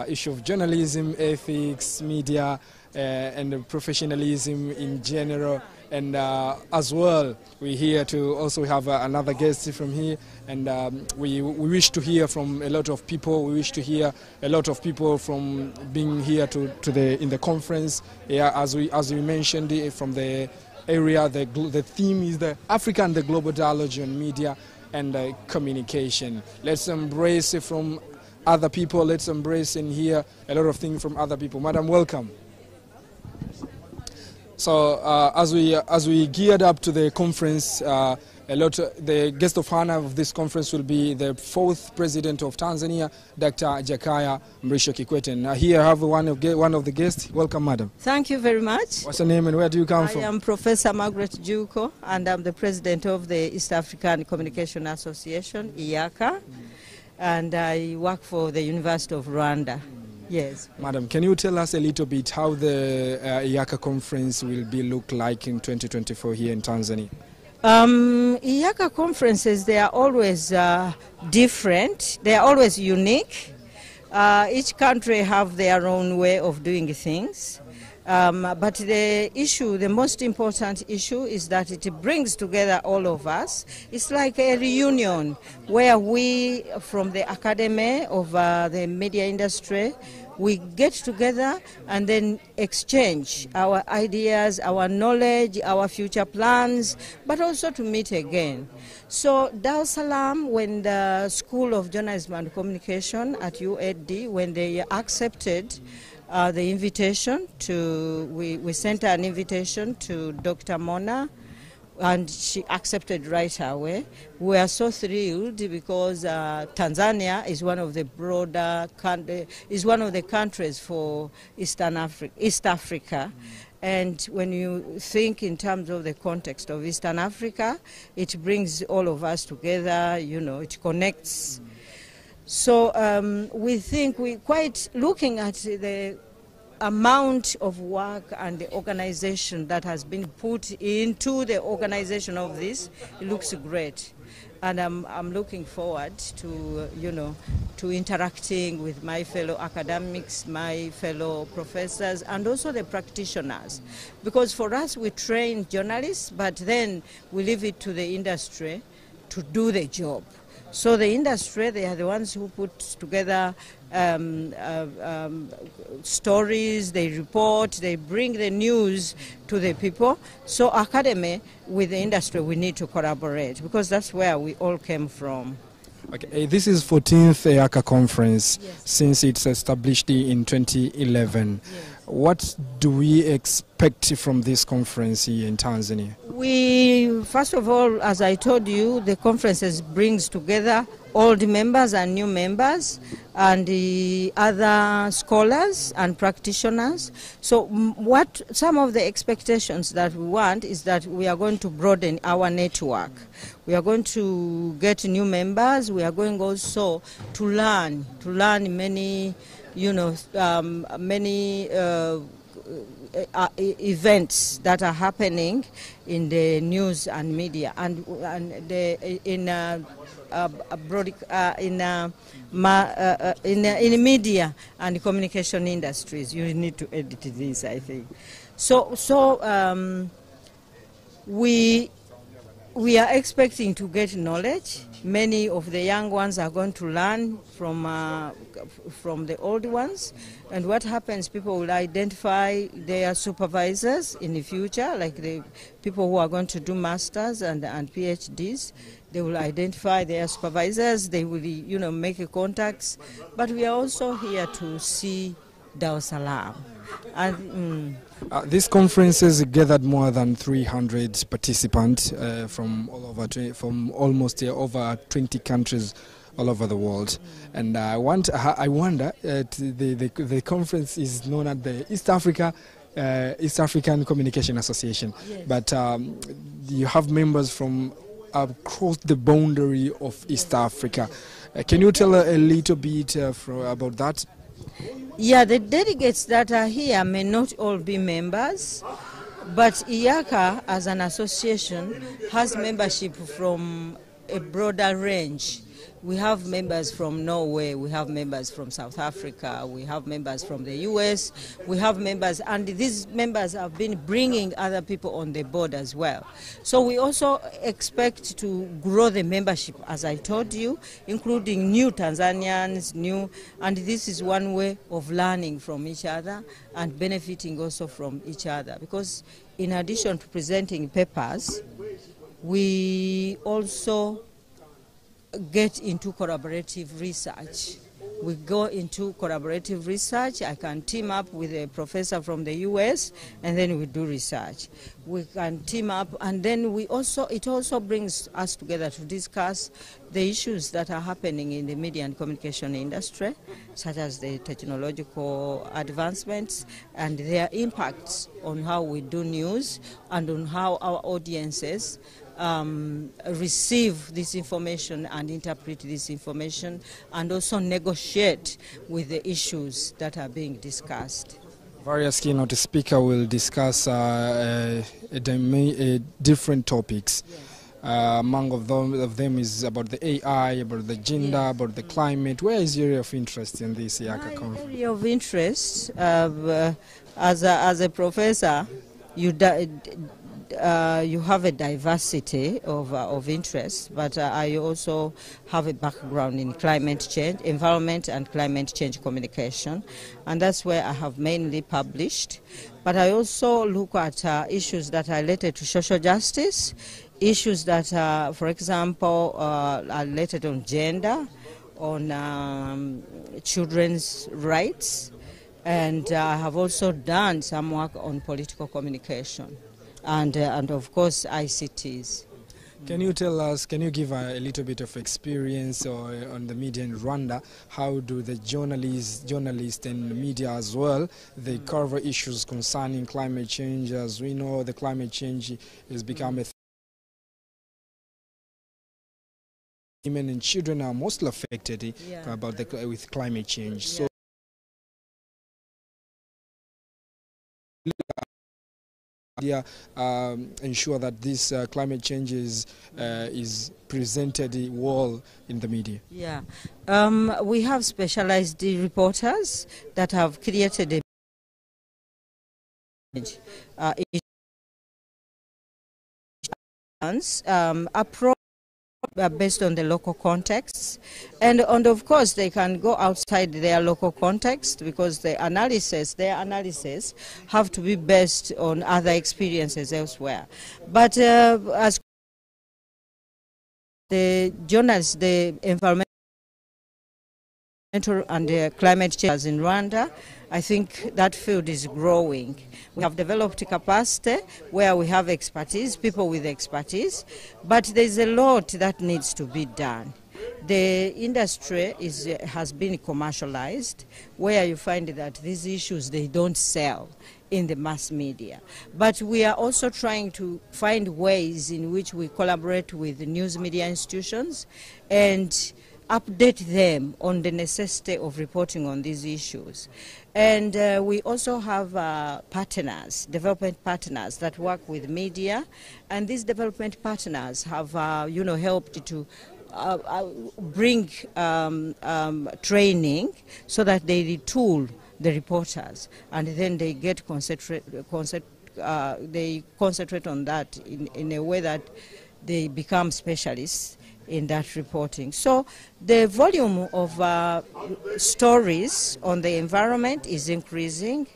issue of journalism, ethics, media, and professionalism in general. And as well, we're here to also have another guest from here, and we wish to hear from a lot of people. We wish to hear a lot of people from being here in the conference. Yeah, as we mentioned from the area, the theme is the Africa and the global dialogue on media and communication. Let's embrace it from other people. Let's embrace and hear a lot of things from other people. Madam, welcome. So as we geared up to the conference, the guest of honor of this conference will be the 4th President of Tanzania, Dr. Jakaya Mrisho Kikwete. And here I have one of the guests. Welcome, madam. Thank you very much. What's your name and where do you come from? I am Professor Margaret Juko, and I'm the President of the East African Communication Association, EACA, and I work for the University of Rwanda. Yes. Madam, can you tell us a little bit how the EACA conference will look like in 2024 here in Tanzania? EACA conferences, they are always different. They are always unique. Each country have their own way of doing things. But the most important issue is that it brings together all of us. It's like a reunion where we, from the academy of the media industry, we get together and then exchange our ideas, our knowledge, our future plans, but also to meet again. So Dar es Salaam, when the School of Journalism and Communication at UAD, when they accepted the invitation we sent an invitation to Dr. Mona, and she accepted right away. We are so thrilled because Tanzania is one of the countries for East Africa. And when you think in terms of the context of Eastern Africa, it brings all of us together, it connects. So we think looking at the amount of work and the organization that has been put into the organization of this, it looks great. And I'm looking forward to, to interacting with my fellow academics, my fellow professors, and also the practitioners. Because for us, we train journalists, but then we leave it to the industry to do the job. So the industry, they are the ones who put together stories, they report, they bring the news to the people. So academy with the industry, we need to collaborate because that's where we all came from. Okay, this is 14th EACA conference since it's established in 2011. Yes. What do we expect from this conference here in Tanzania? First of all, as I told you, the conferences brings together old members and new members, and the other scholars and practitioners. So what some of the expectations that we want is that we are going to broaden our network. We are going to get new members. We are going also to learn many, events that are happening in the news and media and in media and communication industries. You need to edit this, I think. We are expecting to get knowledge. Many of the young ones are going to learn from the old ones. And what happens, people will identify their supervisors in the future, like the people who are going to do masters and PhDs. They will identify their supervisors. They will, make contacts. But we are also here to see Dar es Salaam. And this conference has gathered more than 300 participants from almost over 20 countries all over the world. And I wonder, the conference is known as the East African Communication Association. Yes. But you have members from across the boundary of East Africa. Can you tell a little bit about that? Yeah, the delegates that are here may not all be members, but EACA as an association has membership from a broader range. We have members from Norway, we have members from South Africa, we have members from the US, we have members, and these members have been bringing other people on the board as well. So we also expect to grow the membership, as I told you, including new Tanzanians, and this is one way of learning from each other and benefiting also from each other. Because in addition to presenting papers, we also get into collaborative research. We go into collaborative research. I can team up with a professor from the US, and then we do research. We can team up, and then it also brings us together to discuss the issues that are happening in the media and communication industry, such as the technological advancements and their impacts on how we do news and on how our audiences receive this information and interpret this information, and also negotiate with the issues that are being discussed. Various keynote speakers will discuss different topics. Yes. Among of them is about the AI, about the gender, yes, about the climate. Where is your area of interest in this EACA conference? My area of interest, as a professor, you have a diversity of interests, but I also have a background in climate change, environment and climate change communication, and that's where I have mainly published. But I also look at issues that are related to social justice, issues that, for example, are related on gender, on children's rights, and I have also done some work on political communication. And of course ICTs. Can you tell us, can you give a little bit of experience on the media in Rwanda? How do the journalists and media as well, they cover issues concerning climate change? As we know, the climate change has become a thing. Women and children are mostly affected with climate change. Yeah. So ensure that this climate change is presented well in the media. Yeah, we have specialized reporters that have created a approach based on the local contexts, and of course they can go outside their local context, because their analysis have to be based on other experiences elsewhere. But as the journalists, the environmental and climate change in Rwanda, I think that field is growing. We have developed capacity where we have expertise, people with expertise, but there's a lot that needs to be done. The industry has been commercialized, where you find that these issues, they don't sell in the mass media. But we are also trying to find ways in which we collaborate with the news media institutions and update them on the necessity of reporting on these issues. And we also have partners, development partners that work with media, and these development partners have helped to bring training so that they retool the reporters, and then they get they concentrate on that in a way that they become specialists in that reporting. So the volume of stories on the environment is increasing,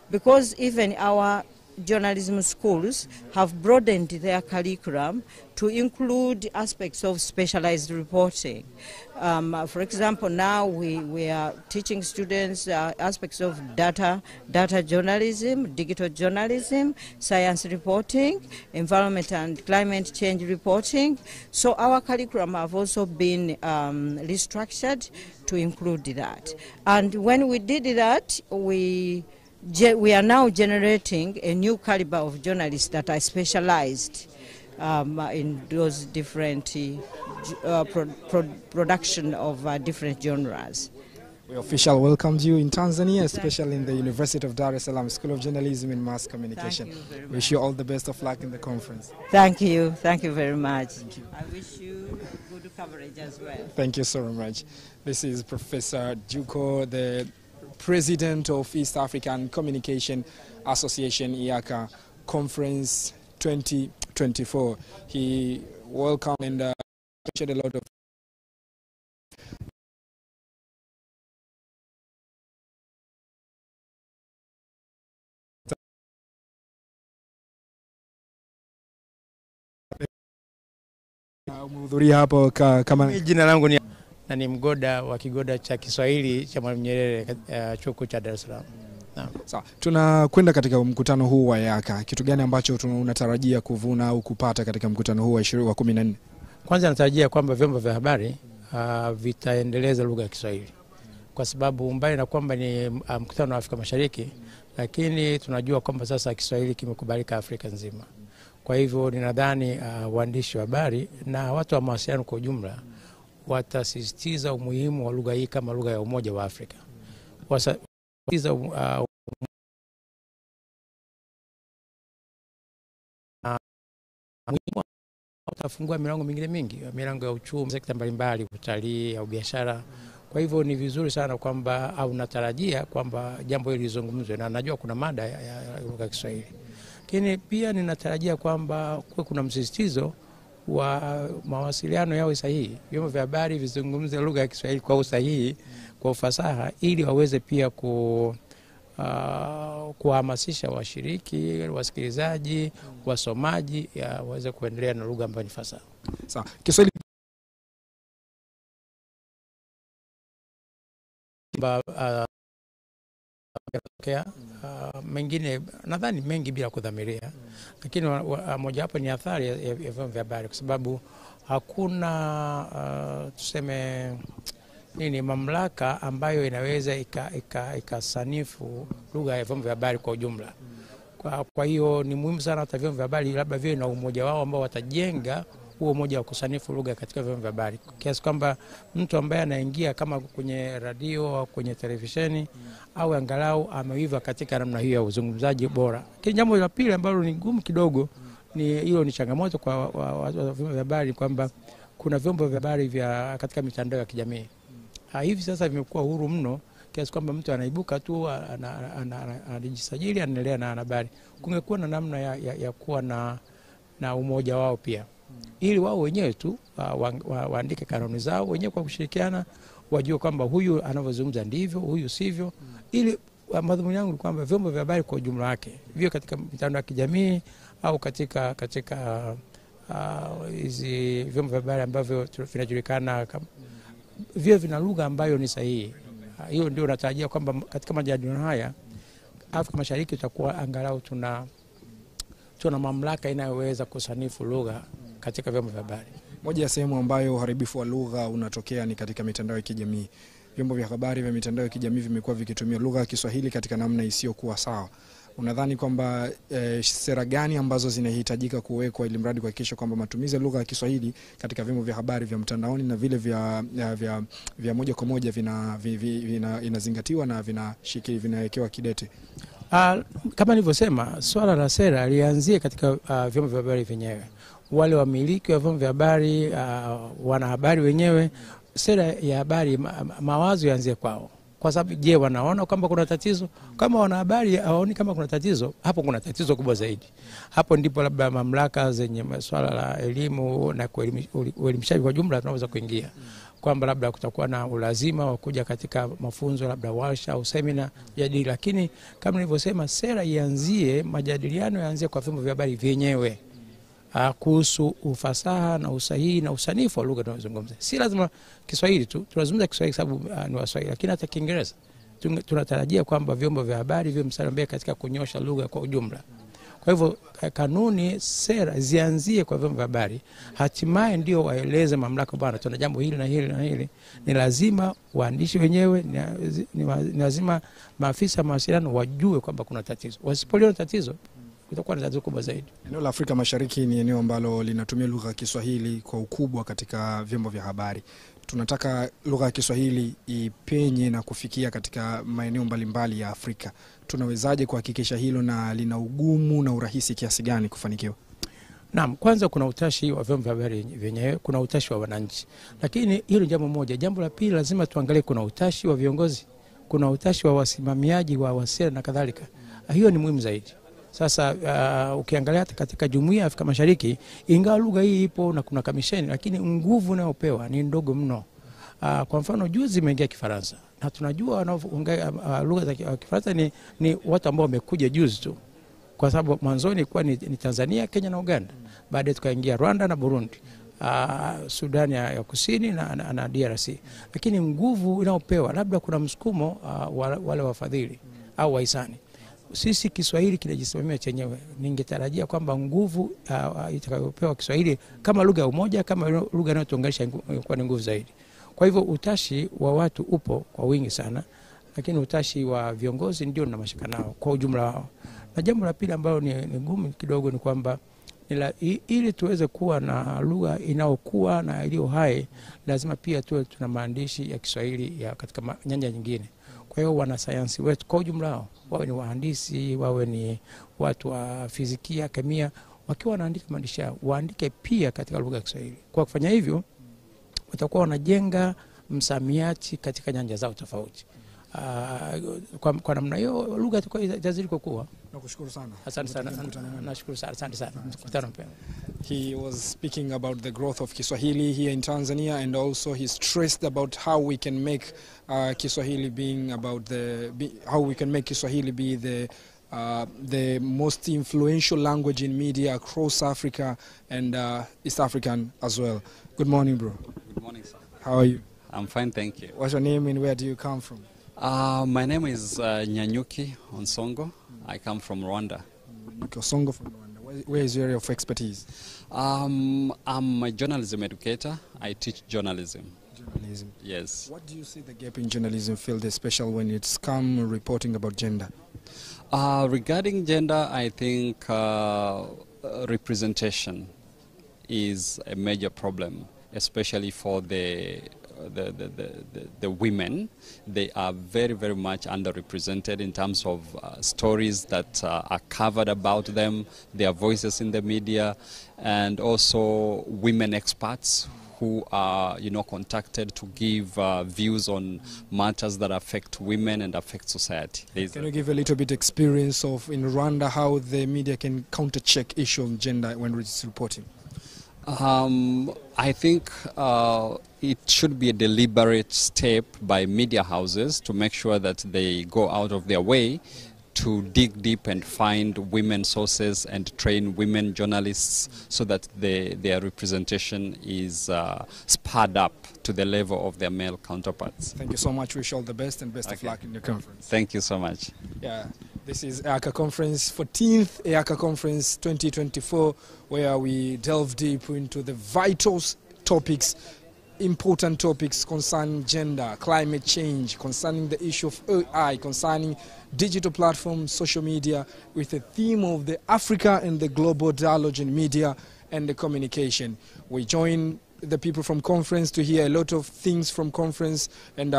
because even our journalism schools have broadened their curriculum to include aspects of specialized reporting. For example, now we are teaching students aspects of data journalism, digital journalism, science reporting, environment and climate change reporting. So our curriculum have also been restructured to include that. And when we did that, we are now generating a new caliber of journalists that are specialized in those different production of different genres. We officially welcomed you in Tanzania, especially in the University of Dar es Salaam School of Journalism and Mass Communication. Wish you all the best of luck in the conference. Thank you very much. I wish you good coverage as well. Thank you so much. This is Professor Juko, the President of East African Communication Association, EACA Conference 2024. He welcomed and shared a lot of umehudhuria hapo kama jina langu ni mgoda wa kigoda cha Kiswahili cha Mwalimu Nyerere chuo kikuu cha Dar es Salaam. Sawa, tunakwenda katika mkutano huu wa EACA. Kitu gani ambacho unatarajia kuvuna au kupata katika mkutano huu wa 14? Kwanza natarajia kwamba vyombo vya habari vitaendeleza lugha ya Kiswahili, kwa sababu mbali na kwamba ni mkutano wa Afrika Mashariki, lakini tunajua kwamba sasa Kiswahili kimekubalika Afrika nzima. Kwa hivyo ninadhani waandishi wa habari na watu wa mawasiliano kwa ujumla watasisitiza umuhimu wa lugha hii kama lugha ya umoja wa Afrika. Wasisitiza utafungua milango mingine mingi, milango ya uchumi, sekta mbalimbali, utalii au biashara. Kwa hivyo ni vizuri sana kwamba au natarajia kwamba jambo hili lizungumzwe, na najua kuna mada ya lugha ya Kiswahili. Lakini pia ninatarajia kwamba kuna msisitizo wa mawasiliano yao sahihi. Vyombo vya habari vizungumze lugha ya Kiswahili kwa usahihi, kwa ufasaha, ili waweze pia kuhamasisha washiriki, wasikilizaji, wasomaji waweze kuendelea na lugha ambayo ni fasaha. Sawa. Kiswahili mengine nadhani mengi bila kudhamiria, lakini moja hapo ni athari ya vyombo vya habari, kwa sababu hakuna tuseme mamlaka ambayo inaweza ikasanifu lugha ya vyombo vya habari kwa ujumla. Kwa hiyo ni muhimu sana hata vyombo vya habari labda viwe na umoja wao ambao watajenga huo umoja wa kusanifu lugha katika vyombo vya habari, kiasi kwamba mtu ambaye anaingia kama kwenye radio au kwenye televisheni au angalau ameiva katika namna hiyo ya uzungumzaji bora. Lakini jambo la pili ambalo ni gumu kidogo, ni changamoto kwa vyombo vya habari, kwamba kuna vyombo vya habari vya katika mitandao ya kijamii. Hivi sasa vimekuwa huru mno, kiasi kwamba mtu anaibuka tu anajisajili anaendelea na habari. Kungekuwa na namna ya kuwa na umoja wao pia, ili wao wenyewe tu waandike kanuni zao wenyewe kwa kushirikiana, wajue kwamba huyu anavyozungumza ndivyo, huyu sivyo. Ili madhumuni yangu ni kwamba vyombo vya habari kwa ujumla wake, vio katika mitandao ya kijamii au katika hizi vyombo vya habari ambavyo vinajulikana, vio vina lugha ambayo ni sahihi. Hiyo ndio natarajia kwamba katika majadiliano haya Afrika Mashariki tutakuwa angalau tuna mamlaka inayoweza kusanifu lugha katika vyombo vya habari. Moja ya sehemu ambayo uharibifu wa lugha unatokea ni katika mitandao ya kijamii. Vyombo vya habari vya mitandao ya kijamii vimekuwa vikitumia lugha ya Kiswahili katika namna isiyokuwa sawa. Unadhani kwamba sera gani ambazo zinahitajika kuwekwa ili mradi kuhakikisha kwamba matumizi ya lugha ya Kiswahili katika vyombo vya habari vya mtandaoni na vile vya moja kwa moja inazingatiwa na vinawekewa kidete? Kama nilivyosema, swala la sera lianzie katika vyombo vya habari vyenyewe. Wale wamiliki wa vyombo vya habari, wanahabari wenyewe, sera ya habari, mawazo yaanzie kwao. Kwa sababu je, wanaona kwamba kuna tatizo? Kama wanahabari hawaoni kama kuna tatizo, hapo kuna tatizo kubwa zaidi. Hapo ndipo labda mamlaka zenye swala la elimu na uelimishaji kwa jumla tunaweza kuingia. Kwamba labda kutakuwa na ulazima wa kuja katika mafunzo, labda warsha au semina jadili. Lakini kama nilivyosema, sera ianzie, majadiliano yaanzie kwa vyombo vya habari vyenyewe kuhusu ufasaha na usahihi na usanifu wa lugha tunazozungumza. Si lazima Kiswahili tu, tunazungumza Kiswahili sababu ni Waswahili, lakini hata Kiingereza. Tunatarajia kwamba vyombo vya habari viwe mstari wa mbele katika kunyosha lugha kwa ujumla. Kwa hivyo kanuni, sera zianzie kwa vyombo vya habari, hatimaye ndio waeleze mamlaka, bwana tuna jambo hili na hili na hili. Ni lazima waandishi wenyewe, ni lazima maafisa mawasiliano wajue kwamba kuna tatizo. Wasipoliona tatizo, kutakuwa na tatizo kubwa zaidi. Eneo la Afrika Mashariki ni eneo ambalo linatumia lugha ya Kiswahili kwa ukubwa katika vyombo vya habari. Tunataka lugha ya Kiswahili ipenye na kufikia katika maeneo mbalimbali ya Afrika. Tunawezaje kuhakikisha hilo, na lina ugumu na urahisi kiasi gani kufanikiwa? Naam, kwanza kuna utashi wa vyombo vya habari vyenyewe, kuna utashi wa wananchi. Lakini hilo jambo moja. Jambo la pili, lazima tuangalie kuna utashi wa viongozi, kuna utashi wa wasimamiaji wa sera na kadhalika. Hiyo ni muhimu zaidi. Sasa ukiangalia hata katika Jumuiya ya Afrika Mashariki, ingawa lugha hii ipo na kuna kamisheni, lakini nguvu inayopewa ni ndogo mno. Kwa mfano juzi imeingia Kifaransa, na tunajua wanaoongea lugha za Kifaransa ni watu ambao wamekuja juzi tu. Kwa sababu mwanzoni ilikuwa ni Tanzania, Kenya na Uganda. Baadaye tukaingia Rwanda na Burundi, Sudan ya Kusini na DRC. Lakini nguvu inayopewa, labda kuna msukumo wale wafadhili au wahisani. Sisi Kiswahili kinajisimamia chenyewe. Ningetarajia kwamba nguvu itakayopewa Kiswahili kama lugha ya umoja, kama lugha inayotuunganisha kwa nguvu zaidi. Kwa hivyo utashi wa watu upo kwa wingi sana, lakini utashi wa viongozi ndio na mashaka nao kwa ujumla wao. Na jambo la pili ambalo ni gumu kidogo ni kwamba ili tuweze kuwa na lugha inayokuwa na iliyo hai, lazima pia tuwe tuna maandishi ya Kiswahili katika nyanja nyingine. Kwa hiyo wanasayansi wetu kwa ujumla wao, wawe ni wahandisi, wawe ni watu wa fizikia, kemia, wakiwa wanaandika maandishi yao, waandike pia katika lugha ya Kiswahili. Kwa kufanya hivyo, watakuwa wanajenga msamiati katika nyanja zao tofauti. Kwa namna hiyo lugha itazidi kukua. Nakushukuru sana. Asante sana. Nashukuru sana. Asante sana. Mkutano mpema. He was speaking about the growth of Kiswahili here in Tanzania, and also he stressed about how we can make Kiswahili be the most influential language in media across Africa and East African as well. Good morning, bro. Good morning, sir. How are you? I'm fine, thank you. What's your name and where do you come from? My name is Nyanyuki Onsongo. I come from Rwanda. Onsongo from Rwanda. Where is your area of expertise? I'm a journalism educator. I teach journalism. Journalism. Yes. What do you see the gap in journalism field, especially when it's come reporting about gender? Regarding gender, I think representation is a major problem, especially for the women. They are very, very much underrepresented in terms of stories that are covered about them, their voices in the media, and also women experts who are, contacted to give views on matters that affect women and affect society. Can you give a little bit experience of in Rwanda how the media can counter-check issue of gender when it's reporting? I think it should be a deliberate step by media houses to make sure that they go out of their way to dig deep and find women sources and train women journalists so that their representation is spurred up to the level of their male counterparts. Thank you so much. Wish you all the best and best of luck in your conference. Thank you so much. Yeah, this is EACA Conference, 14th EACA Conference 2024, where we delve deep into the vital topics, important topics concerning gender, climate change, concerning the issue of AI, concerning digital platforms, social media, with the theme of the Africa and the global dialogue in media and the communication. We join the people from conference to hear a lot of things from conference, and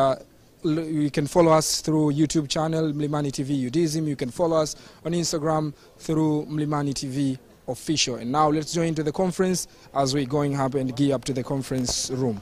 you can follow us through YouTube channel Mlimani TV UDism. You can follow us on Instagram through Mlimani TV Official. And now let's join to the conference as we're going up and gear up to the conference room.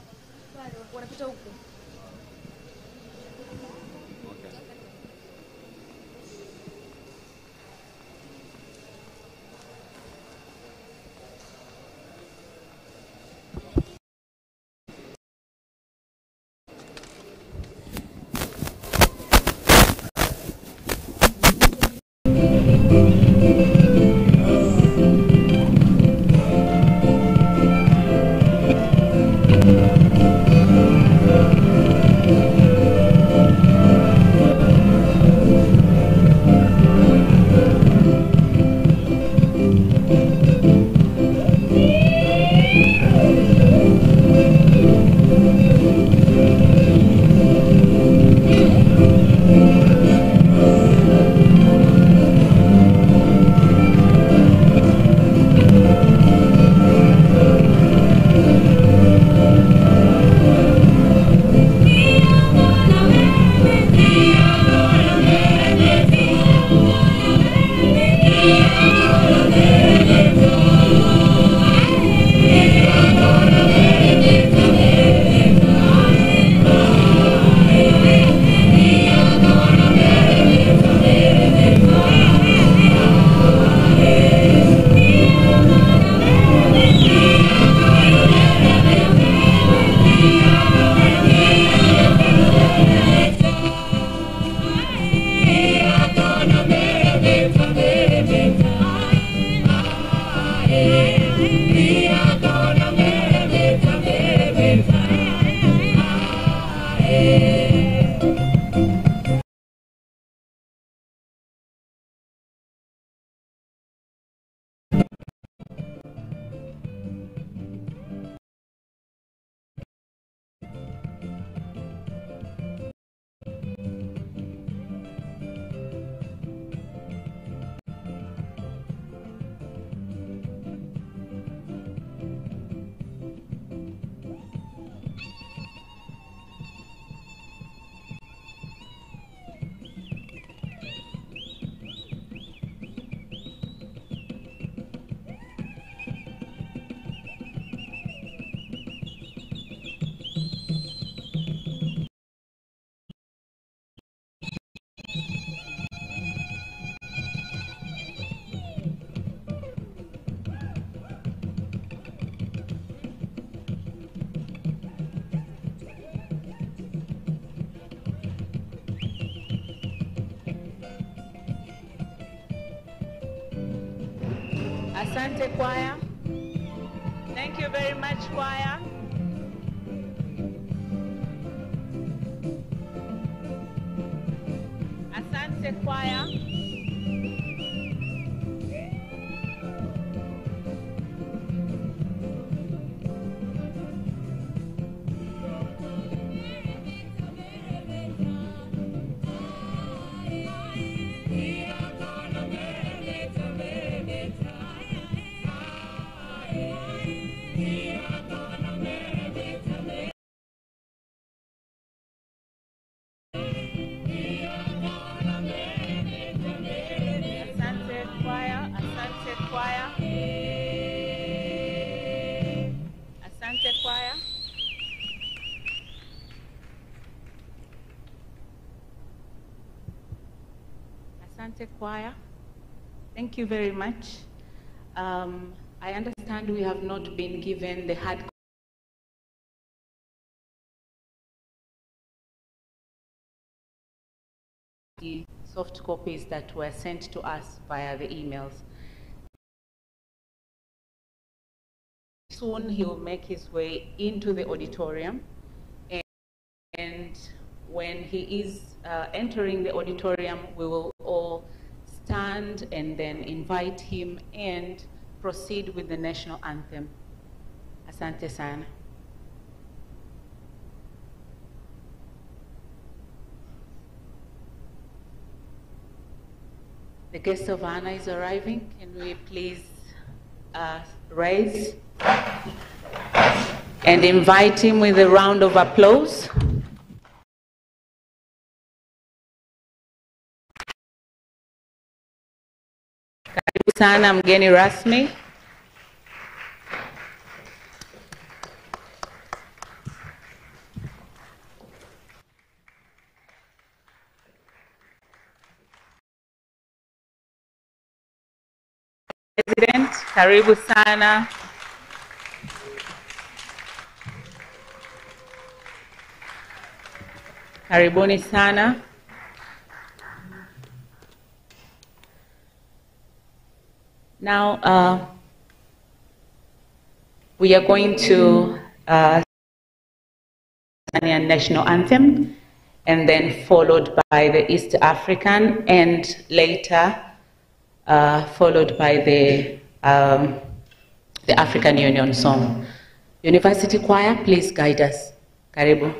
Asante choir. Thank you very much, choir. Asante choir. Asante choir. Thank you very much. I understand we have not been given the hard soft copies that were sent to us via the emails. Soon he will make his way into the auditorium, and when he is entering the auditorium, we will all stand and then invite him and proceed with the national anthem. Asante sana. The guest of honor is arriving. Can we please rise and invite him with a round of applause? Karibu sana mgeni rasmi. President, karibu sana. Karibuni sana. Now, we are going to Tanzanian national anthem, and then followed by the East African, and later followed by the African Union song. University Choir, please guide us. Karibu.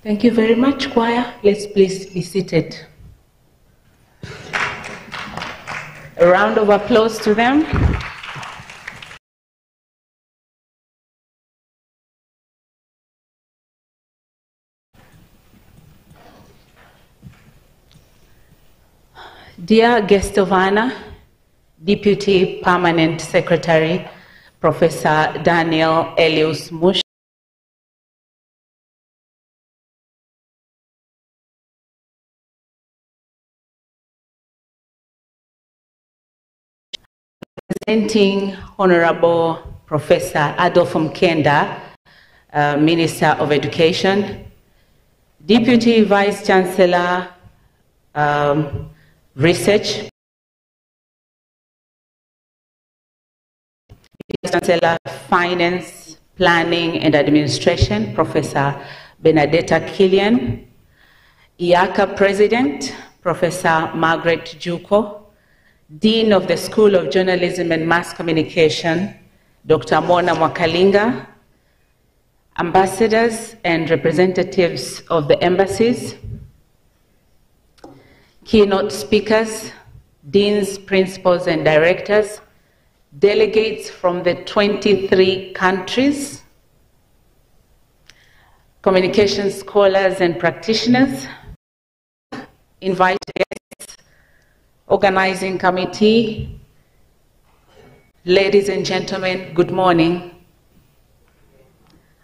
Thank you very much, choir. Let's please be seated. A round of applause to them. Dear guest of honor, Deputy Permanent Secretary, Professor Daniel Elius Mush, representing Honorable Professor Adolfo Mkenda, Minister of Education, Deputy Vice Chancellor, Research, Vice Chancellor, Finance, Planning and Administration, Professor Benedetta Killian, EACA President, Professor Margaret Juko, Dean of the School of Journalism and Mass Communication, Dr. Mona Mwakalinga, ambassadors and representatives of the embassies, keynote speakers, deans, principals, and directors, delegates from the 23 countries, communication scholars and practitioners, invited guests, organizing committee, ladies and gentlemen, good morning.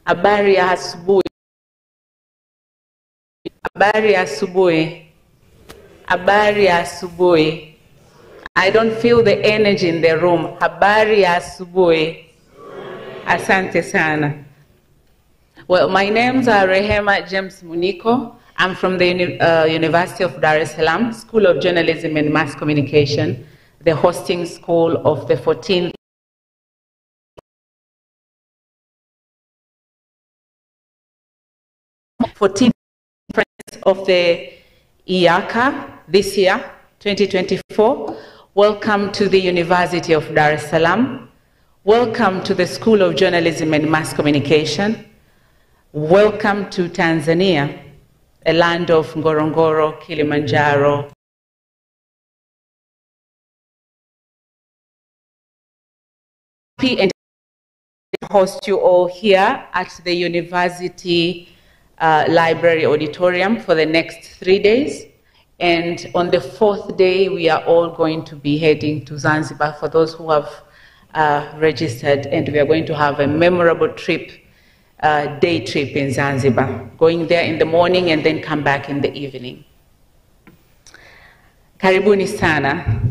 Habari ya asubuhi. Habari ya asubuhi. Habari ya asubuhi. I don't feel the energy in the room. Habari ya asubuhi. Asante sana. Well, my names are Rehema James Muniko. I'm from the University of Dar es Salaam, School of Journalism and Mass Communication, the hosting school of the 14th conference of the EACA this year, 2024. Welcome to the University of Dar es Salaam. Welcome to the School of Journalism and Mass Communication. Welcome to Tanzania, a land of Ngorongoro, Kilimanjaro, and host you all here at the University Library Auditorium for the next 3 days. And on the 4th day, we are all going to be heading to Zanzibar for those who have registered, and we are going to have a memorable trip, day trip in Zanzibar, going there in the morning and then come back in the evening. Karibuni sana.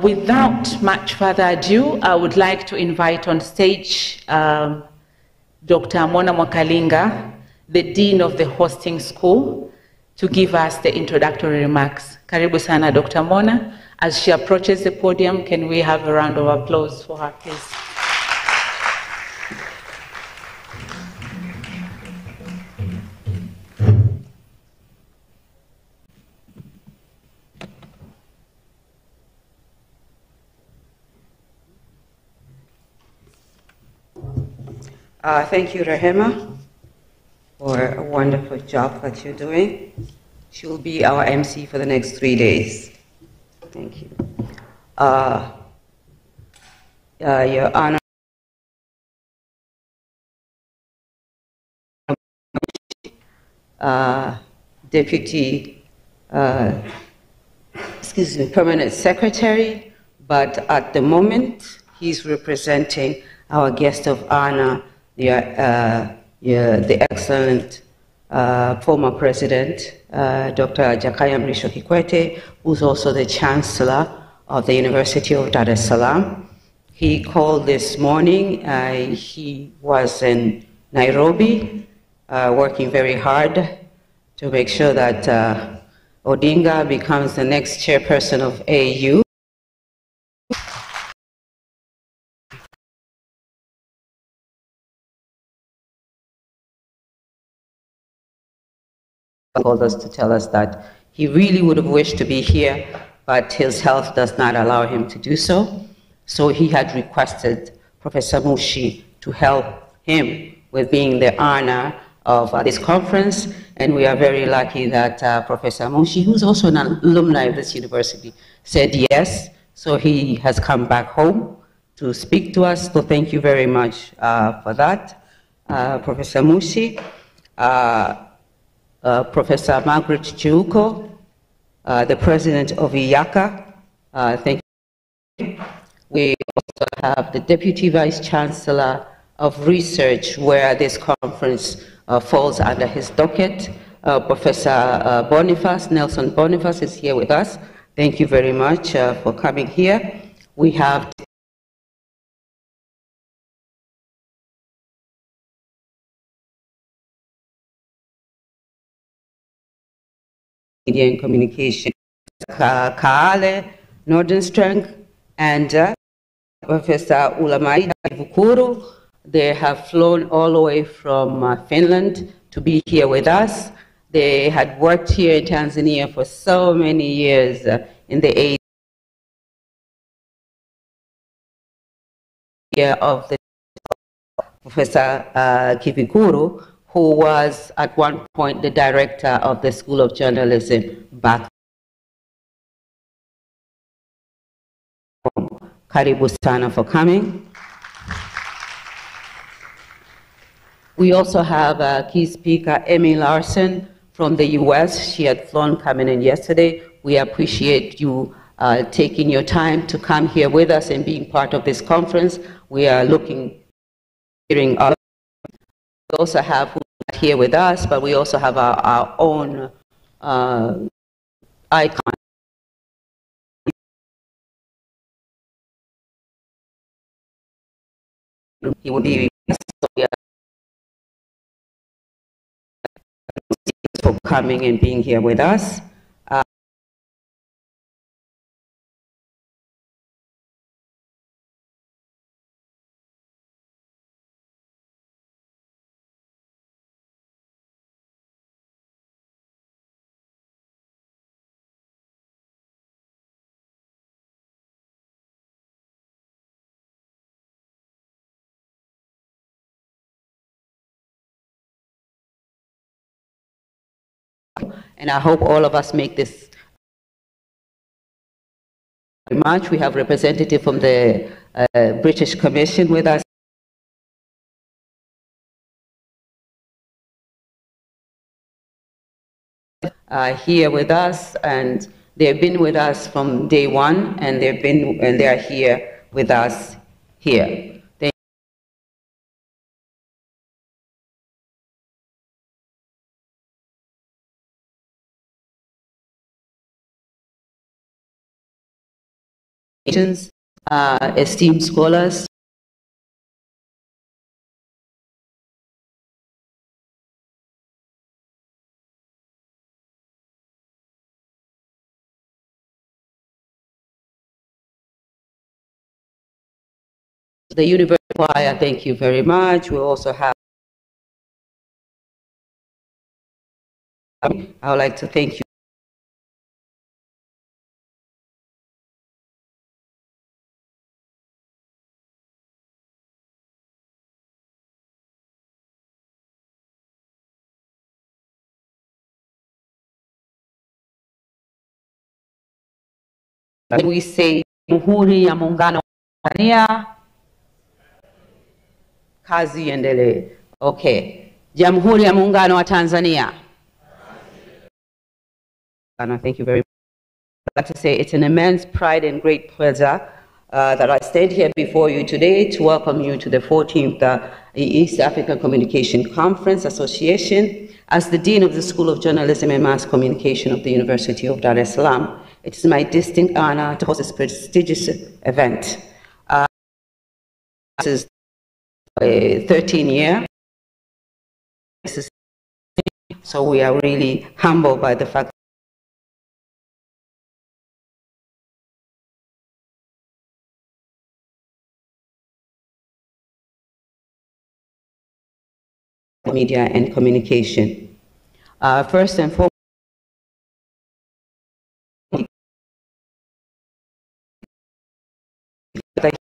Without much further ado, I would like to invite on stage Dr. Mona Mwakalinga, the Dean of the Hosting School, to give us the introductory remarks. Karibu sana, Dr. Mona. As she approaches the podium, can we have a round of applause for her, please? Thank you, Rehema, for a wonderful job that you're doing. She will be our MC for the next 3 days. Thank you. Your Honor, Deputy, Permanent Secretary, but at the moment, he's representing our guest of honor, the excellent former President, Dr. Jakaya Mrisho Kikwete, who's also the Chancellor of the University of Dar es Salaam. He called this morning. He was in Nairobi, working very hard to make sure that Odinga becomes the next chairperson of AU. Called us to tell us that he really would have wished to be here, but his health does not allow him to do so. So he had requested Professor Mushi to help him with being the honor of this conference, and we are very lucky that Professor Mushi, who's also an alumni of this university, said yes, so he has come back home to speak to us, so thank you very much for that, Professor Mushi. Professor Margaret Chiuko, the president of EACA, thank you. We also have the Deputy Vice Chancellor of Research, where this conference falls under his docket. Professor Boniface, Nelson Boniface, is here with us. Thank you very much for coming here. We have Media and Communication, Kaale Nordenstrand, and Professor Ulamai Vukuru. They have flown all the way from Finland to be here with us. They had worked here in Tanzania for so many years in the 80s. Of the Professor Kivikuru, who was at one point the director of the School of Journalism back home. Karibu sana for coming. We also have a key speaker, Amy Larson, from the US. She had flown coming in yesterday. We appreciate you taking your time to come here with us and being part of this conference. We are hearing others. We also have who are here with us, but we also have our own icon. He will be for coming and being here with us. And I hope all of us make this much. We have a representative from the British Commission with us. Here with us, and they've been with us from day one, and they are here with us here. Esteemed scholars, the University Choir, thank you very much. We also have, I would like to thank you. We say Jamhuri ya Muungano wa Tanzania, kazi iendelee. Okay. Jamhuri ya Muungano wa Tanzania. Thank you very much. I'd like to say it's an immense pride and great pleasure that I stand here before you today to welcome you to the 14th East African Communication Conference Association. As the Dean of the School of Journalism and Mass Communication of the University of Dar es Salaam, it is my distinct honor to host this prestigious event. This is a 13-year, so we are really humbled by the fact media and communication. First and foremost,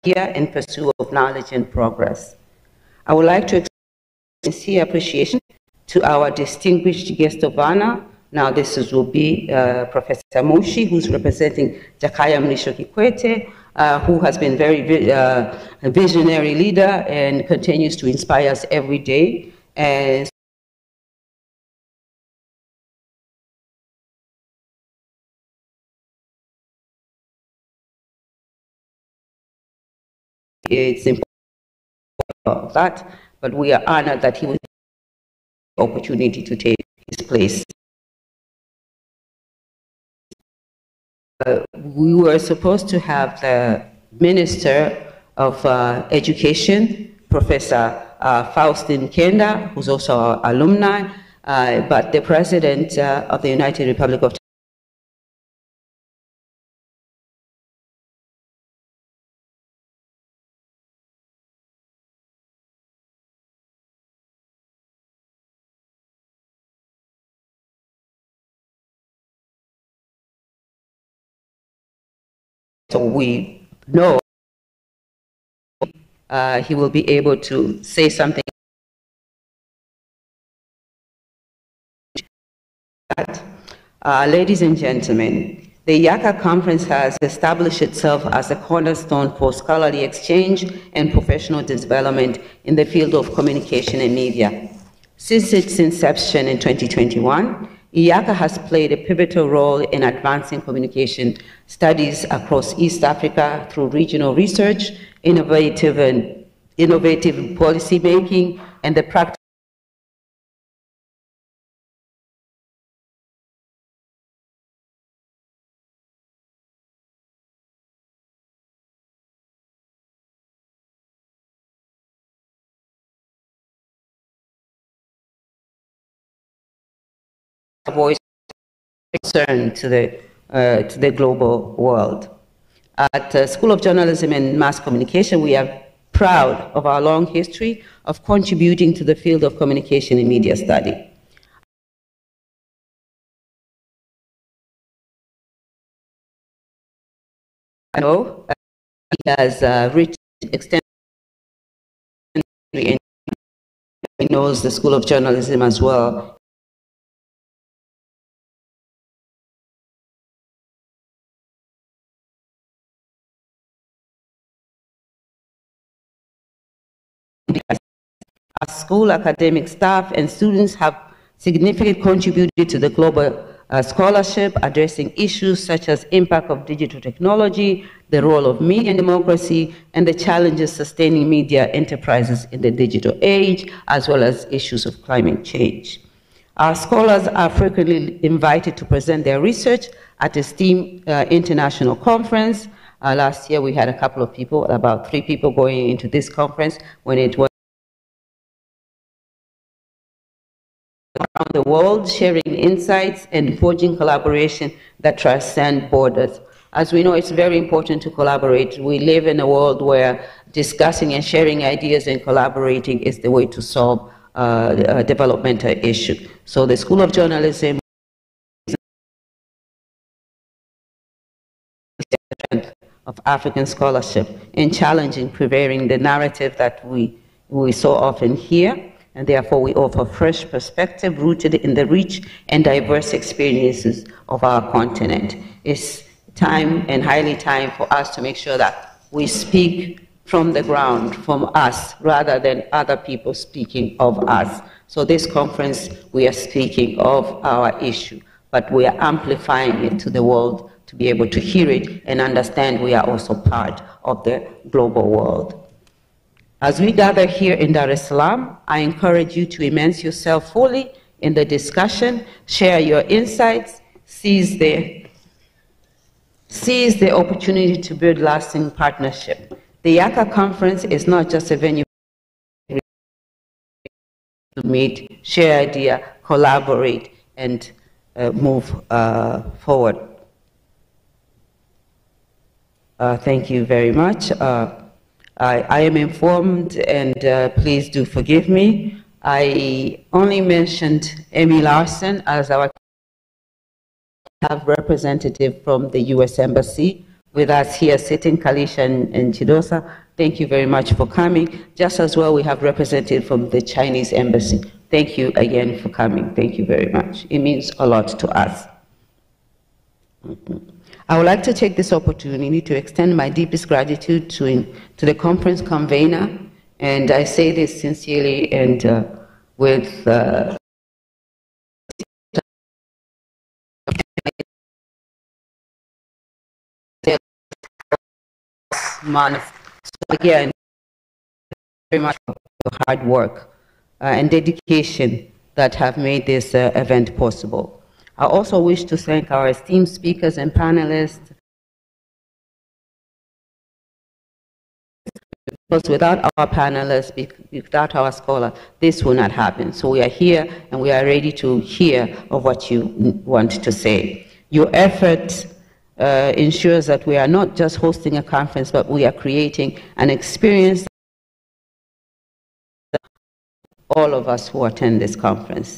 here in pursuit of knowledge and progress. I would like to express sincere appreciation To our distinguished guest of honor, now will be Professor Moshi, who's representing Jakaya Mrisho Kikwete, who has been a visionary leader and continues to inspire us every day. And it's important that, but we are honored that he was the opportunity to take his place. We were supposed to have the Minister of Education, Professor Faustin Kenda, who's also our alumni, but the President of the United Republic of So we know he will be able to say something. Ladies and gentlemen, the EACA conference has established itself as a cornerstone for scholarly exchange and professional development in the field of communication and media. Since its inception in 2021, EACA has played a pivotal role in advancing communication studies across East Africa through regional research, innovative policy making, and the practice voice concern to the global world. At the School of Journalism and Mass Communication, we are proud of our long history of contributing to the field of communication and media study. I know he has written extensively and he knows the School of Journalism as well. Our school academic staff and students have significantly contributed to the global scholarship, addressing issues such as impact of digital technology, the role of media and democracy, and the challenges sustaining media enterprises in the digital age, as well as issues of climate change. Our scholars are frequently invited to present their research at esteemed international conference. Last year we had a couple of people, about 3 people going into this conference when it was around the world, sharing insights and forging collaboration that transcend borders. As we know, it's very important to collaborate. We live in a world where discussing and sharing ideas and collaborating is the way to solve developmental issues. So the School of Journalism of African scholarship in challenging, prevailing the narrative that we so often hear, and therefore we offer fresh perspective rooted in the rich and diverse experiences of our continent. It's time and highly time for us to make sure that we speak from the ground, from us, rather than other people speaking of us. So this conference, we are speaking of our issue, but we are amplifying it to the world to be able to hear it and understand we are also part of the global world. As we gather here in Dar es Salaam, I encourage you to immerse yourself fully in the discussion, share your insights, seize the opportunity to build lasting partnership. The EACA conference is not just a venue to meet, share ideas, collaborate, and move forward. Thank you very much. I am informed, and please do forgive me, I only mentioned Amy Larson as our representative from the U.S. Embassy with us here sitting, Kalisha and Chidosa. Thank you very much for coming. Just as well, we have representative from the Chinese Embassy. Thank you again for coming. Thank you very much. It means a lot to us. I would like to take this opportunity to extend my deepest gratitude to the conference convener, and I say this sincerely and with month. So again, very much for your hard work and dedication that have made this event possible. I also wish to thank our esteemed speakers and panelists, because without our panelists, without our scholar, this will not happen. So we are here and we are ready to hear of what you want to say. Your effort ensures that we are not just hosting a conference, but we are creating an experience that all of us who attend this conference.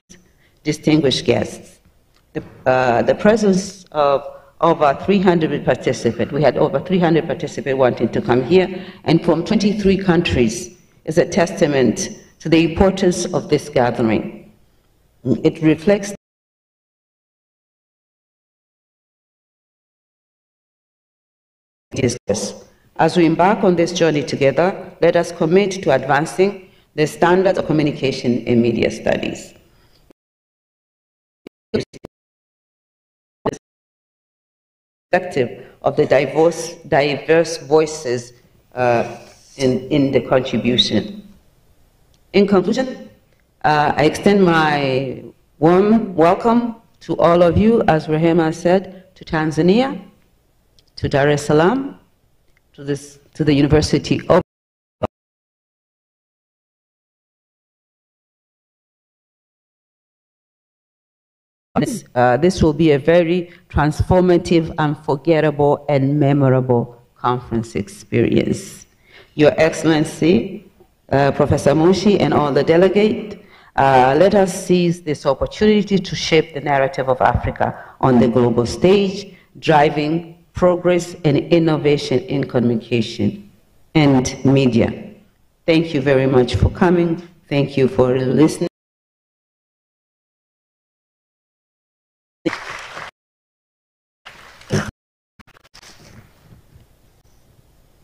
Distinguished guests, the presence of over 300 participants, we had over 300 participants wanting to come here, and from 23 countries is a testament to the importance of this gathering. It reflects as we embark on this journey together, let us commit to advancing the standards of communication in media studies. Perspective of the diverse voices in the contribution. In conclusion, I extend my warm welcome to all of you, as Rehema said, to Tanzania, to Dar es Salaam, to the University of this will be a very transformative, unforgettable, and memorable conference experience. Your Excellency, Professor Mushi, and all the delegates, let us seize this opportunity to shape the narrative of Africa on the global stage, driving progress and innovation in communication and media. Thank you very much for coming. Thank you for listening.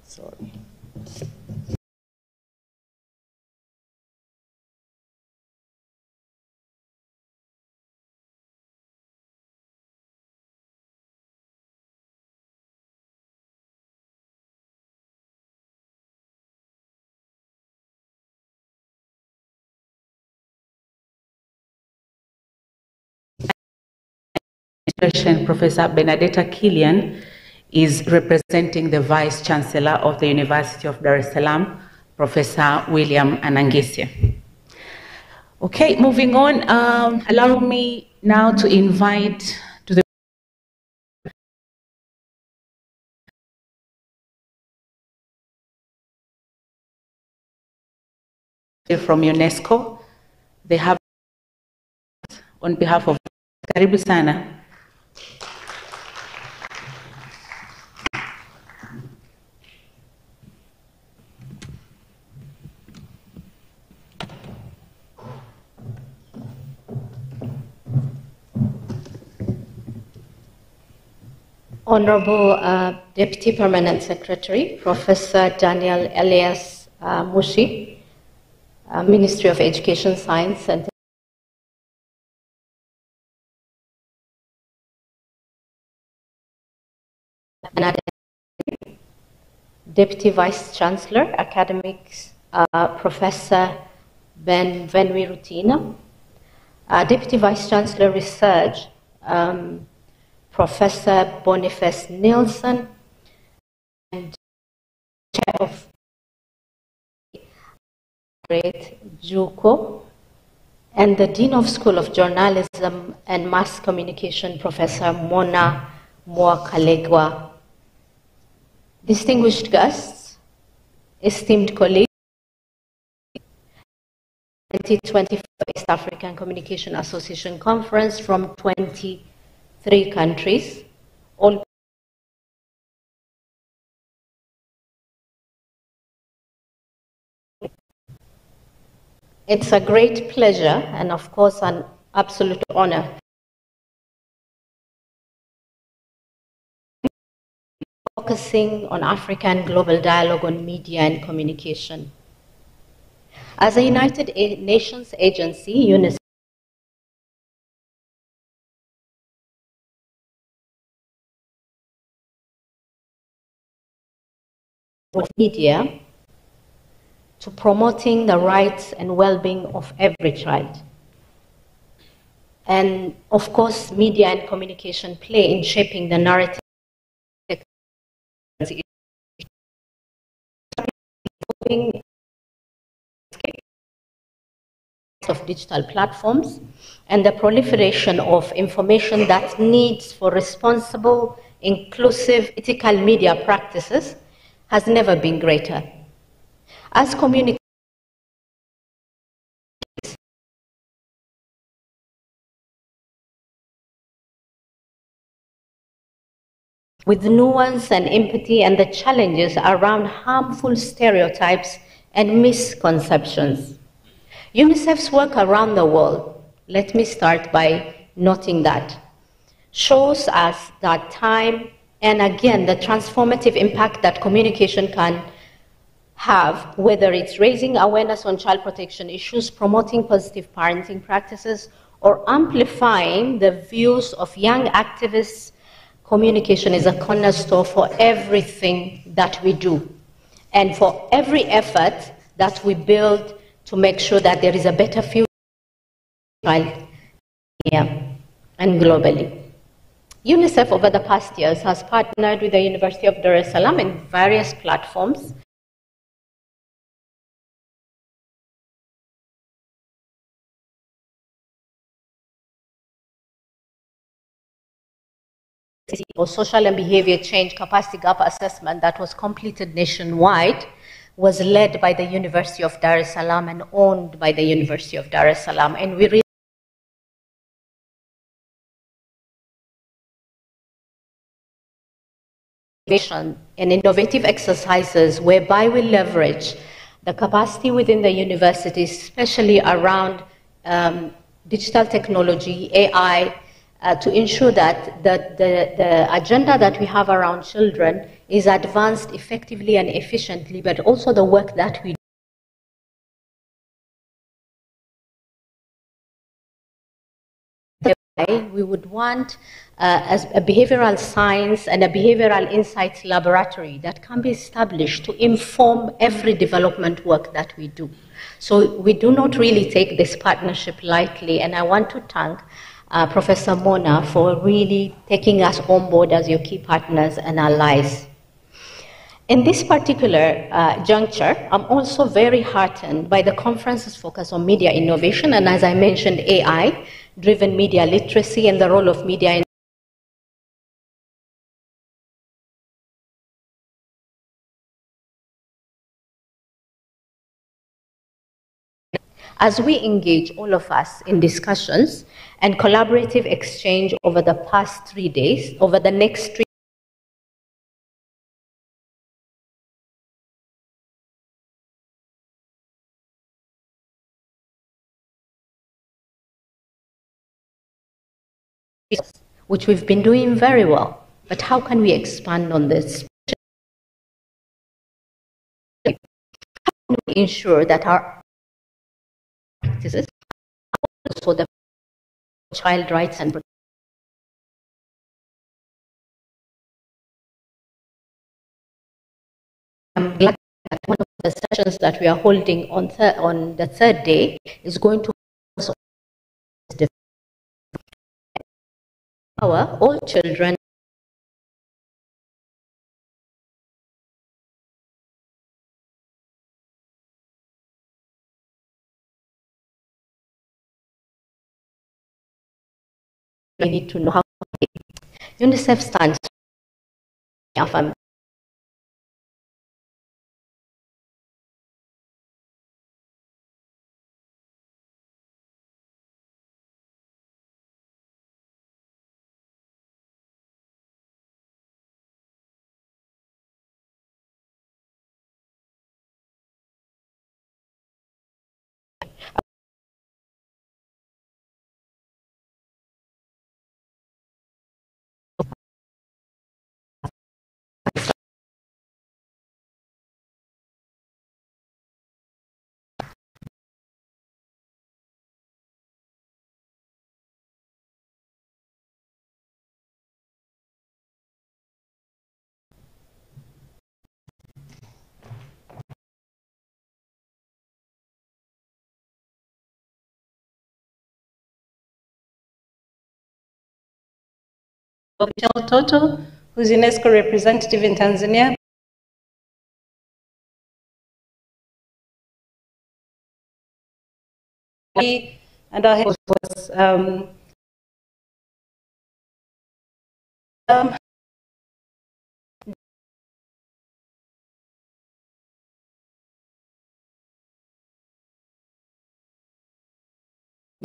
Sorry. Professor Benedetta Killian is representing the Vice Chancellor of the University of Dar es Salaam, Professor William Anangesya. Okay, moving on, allow me now to invite to the from UNESCO. They have on behalf of Karibu Sana. Honorable Deputy Permanent Secretary, Professor Daniel Elias Mushi, Ministry of Education, Science and Deputy Vice Chancellor, Academics, Professor Ben Venwi Rutina, Deputy Vice Chancellor, Research, Professor Boniface Nielsen, and Chair of Great Juko, and the Dean of School of Journalism and Mass Communication, Professor Mona Mwakalegwa. Distinguished guests, esteemed colleagues, 2024 East African Communication Association Conference from 23 countries, all It's a great pleasure and, of course, an absolute honor focusing on African global dialogue on media and communication. As a United Nations agency, UNICEF media to promoting the rights and well-being of every child. And of course, media and communication play in shaping the narrative of digital platforms and the proliferation of information that needs for responsible, inclusive, ethical media practices has never been greater. As communicators, with nuance and empathy and the challenges around harmful stereotypes and misconceptions. UNICEF's work around the world, let me start by noting that, shows us that time and again the transformative impact that communication can have, whether it's raising awareness on child protection issues, promoting positive parenting practices, or amplifying the views of young activists. Communication is a cornerstone for everything that we do and for every effort that we build to make sure that there is a better future here and globally. UNICEF over the past years has partnered with the University of Dar es Salaam in various platforms or social and behavior change capacity gap assessment that was completed nationwide was led by the University of Dar es Salaam and owned by the University of Dar es Salaam. And we really and innovative exercises whereby we leverage the capacity within the universities, especially around digital technology, AI, to ensure that the agenda that we have around children is advanced effectively and efficiently, but also the work that we do. We would want as a behavioral science and a behavioral insights laboratory that can be established to inform every development work that we do. So we do not really take this partnership lightly, and I want to thank Professor Mona for really taking us on board as your key partners and allies. In this particular juncture, I'm also very heartened by the conference's focus on media innovation and, as I mentioned, AI-driven media literacy and the role of media in as we engage, all of us, in discussions and collaborative exchange over the past 3 days, over the next 3 which we've been doing very well. But how can we expand on this? How can we ensure that our practices are also the child rights and I'm glad that one of the sessions that we are holding on the third day is going to also empower all children need to know how UNICEF stands for Michelle Toto, who's UNESCO representative in Tanzania. And our head was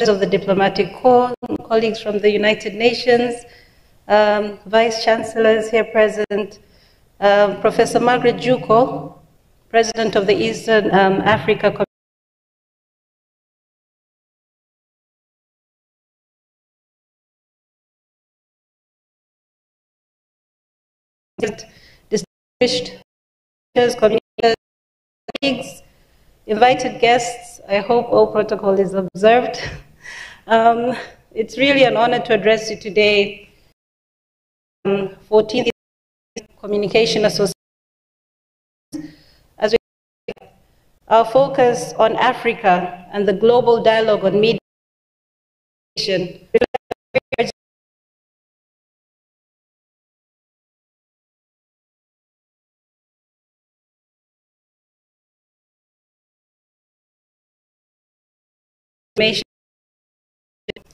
of the diplomatic corps, colleagues from the United Nations, vice chancellors here present, Professor Margaret Juko, president of the Eastern Africa distinguished colleagues, invited guests. I hope all protocol is observed. It's really an honor to address you today. 14th Communication Association. As we our focus on Africa and the global dialogue on media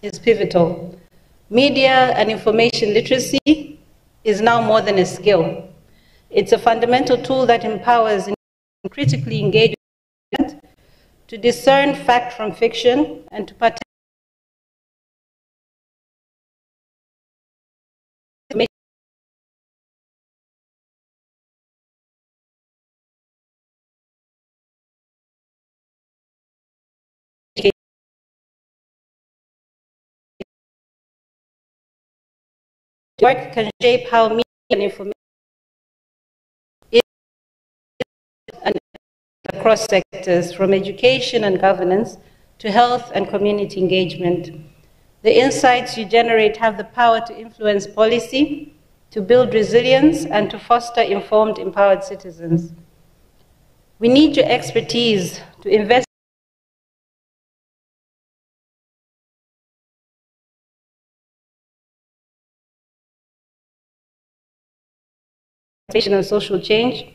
is pivotal. Media and information literacy is now more than a skill. It's a fundamental tool that empowers and critically engage to discern fact from fiction and to participate work can shape how media and information is across sectors, from education and governance to health and community engagement. The insights you generate have the power to influence policy, to build resilience, and to foster informed, empowered citizens. We need your expertise to invest and social change,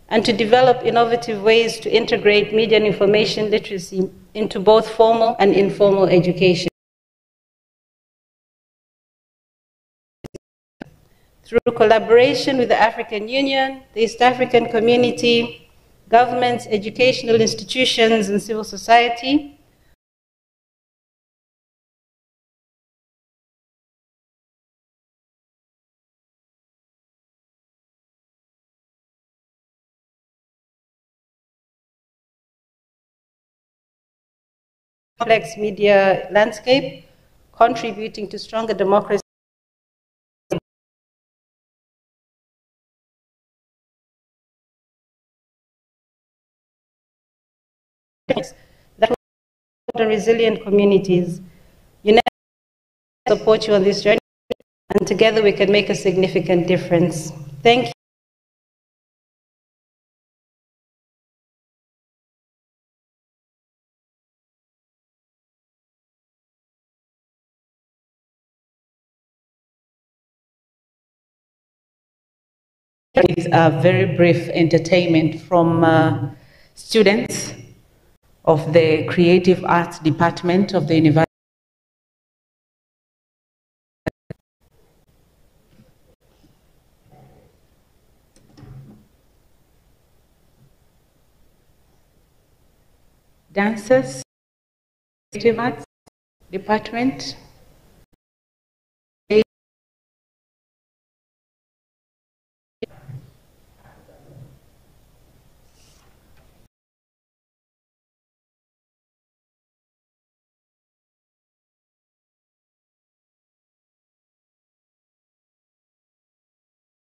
and to develop innovative ways to integrate media and information literacy into both formal and informal education. Through collaboration with the African Union, the East African Community, governments, educational institutions, and civil society, complex media landscape, contributing to stronger democracy that and resilient communities. UNESCO support you on this journey, and together we can make a significant difference. Thank you. It's a very brief entertainment from students of the Creative Arts Department of the University. Dancers, Creative Arts Department.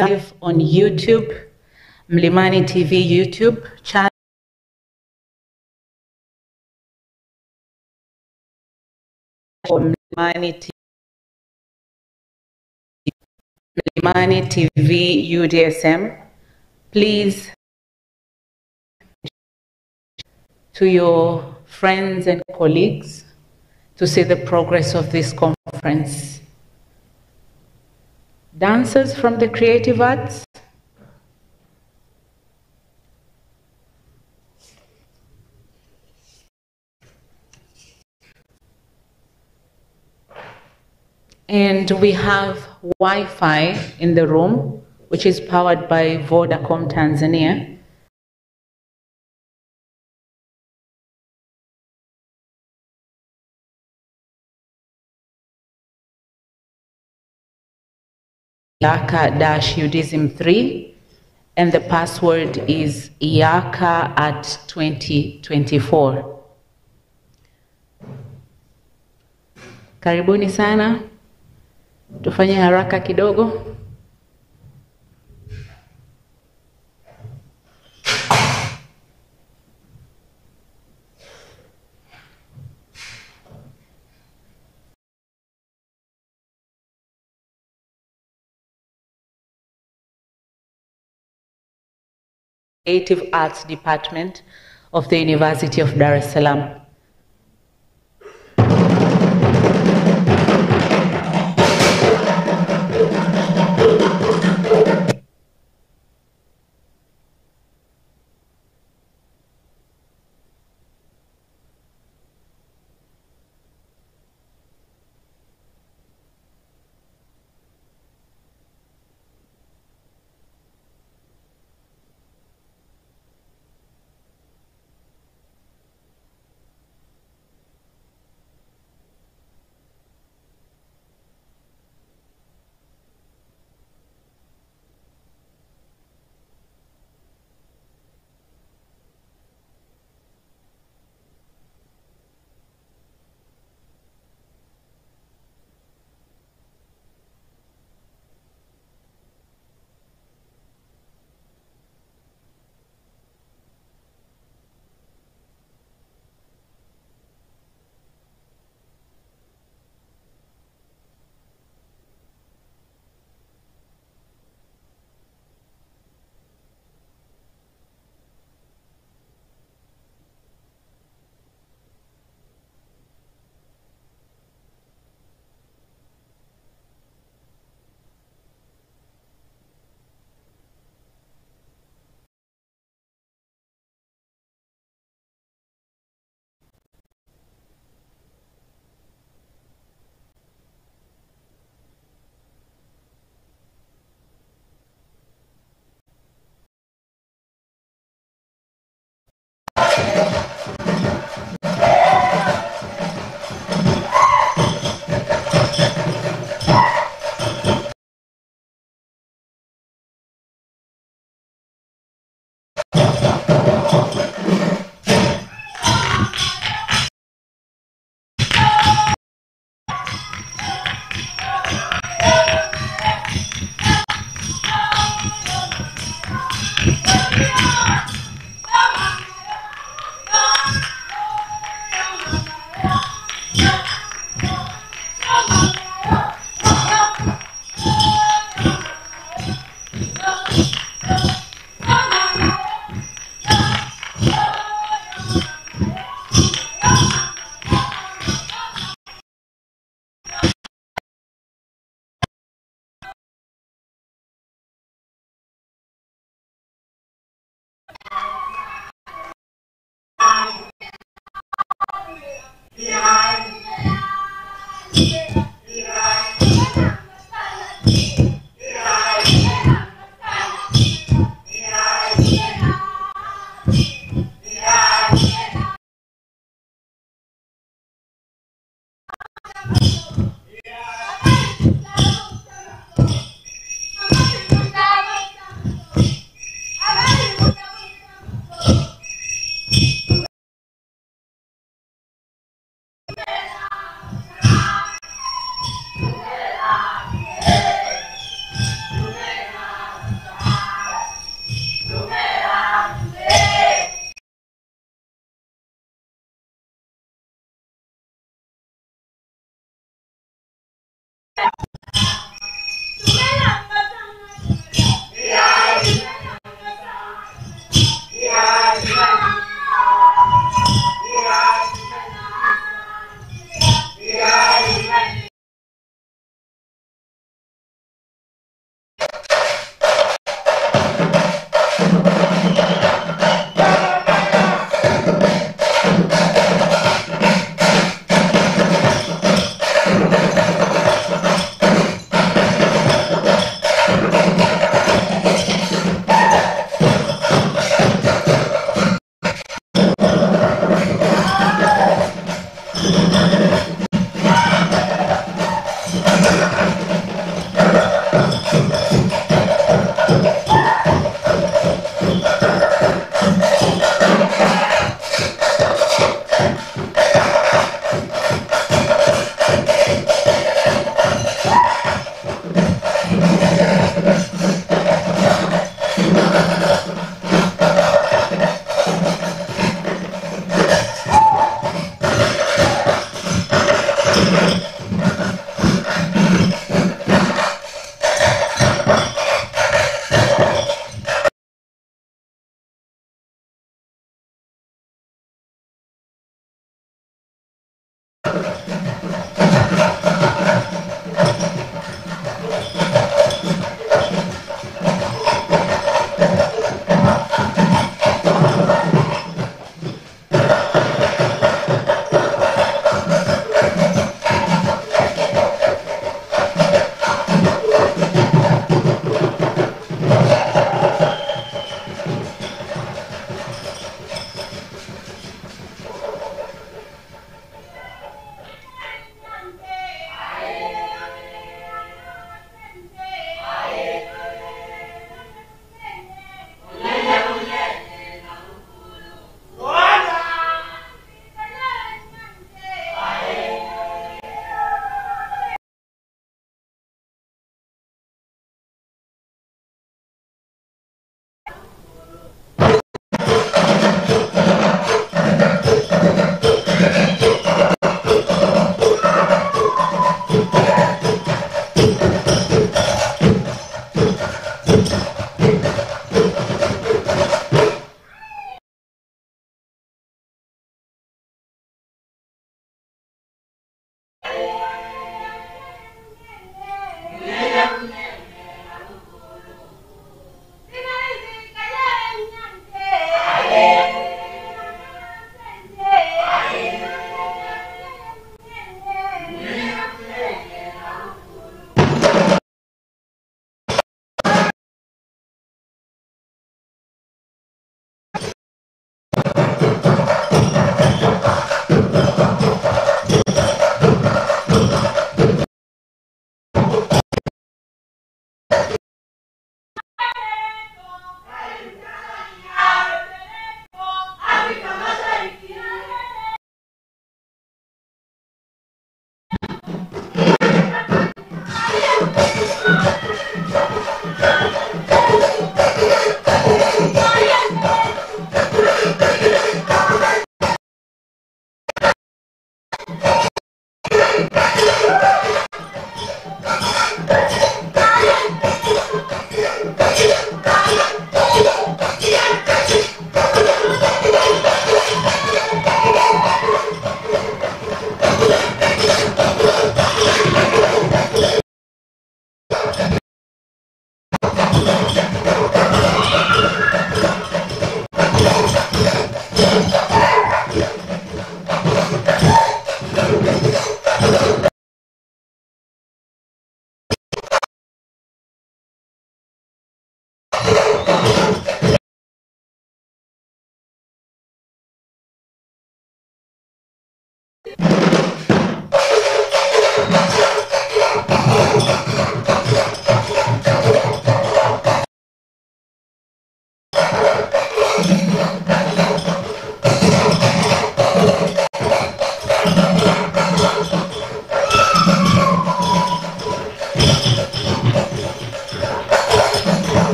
Live on YouTube, Mlimani TV YouTube channel. Mlimani TV UDSM. Please, to your friends and colleagues, to see the progress of this conference. Dancers from the creative arts. And we have Wi-Fi in the room, which is powered by Vodacom Tanzania. EACA-UDISM3, and the password is EACA at 2024. Karibuni sana, tufanye haraka kidogo. Creative Arts Department of the University of Dar es Salaam.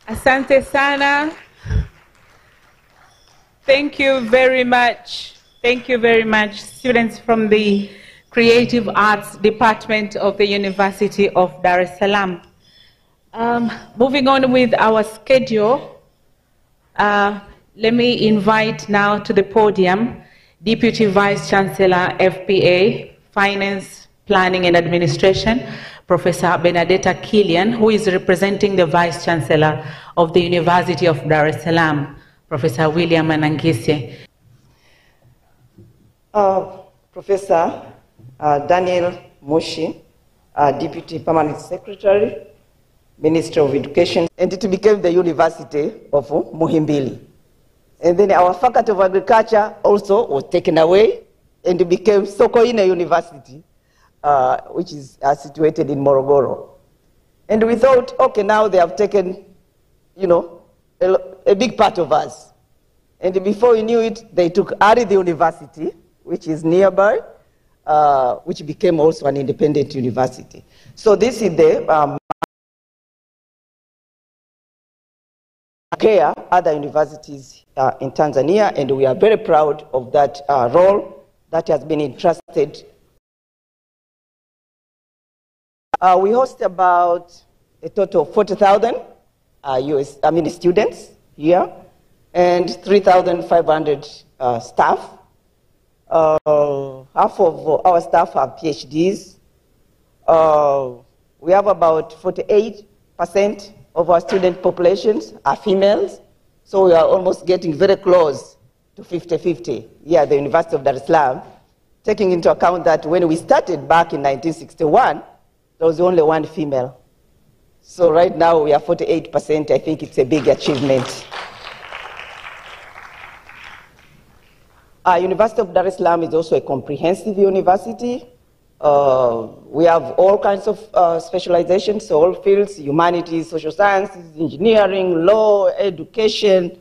Asante sana. Thank you very much. Thank you very much, students from the Creative Arts Department of the University of Dar es Salaam. Moving on with our schedule, Let me invite now to the podium Deputy Vice Chancellor, FPA, Finance, Planning and Administration, Professor Benedetta Killian, who is representing the Vice Chancellor of the University of Dar es Salaam, Professor William Anangise. Professor Daniel Moshi, Deputy Permanent Secretary, Minister of Education, and it became the University of Muhimbili. And then our Faculty of Agriculture also was taken away and it became Sokoine University, which is situated in Morogoro. And we thought, okay, now they have taken, a big part of us. And before we knew it, they took Aridi University, which is nearby, which became also an independent university. So this is the care other universities in Tanzania, and we are very proud of that role that has been entrusted. We host about a total of 40,000 students here, and 3,500 staff. Half of our staff are PhDs. We have about 48% of our student populations are females, so we are almost getting very close to 50-50 here at the University of Dar es Salaam, taking into account that when we started back in 1961, there was only one female. So right now we are 48%. I think it's a big achievement. University of Dar es Salaam is also a comprehensive university. We have all kinds of specializations, so all fields: humanities, social sciences, engineering, law, education,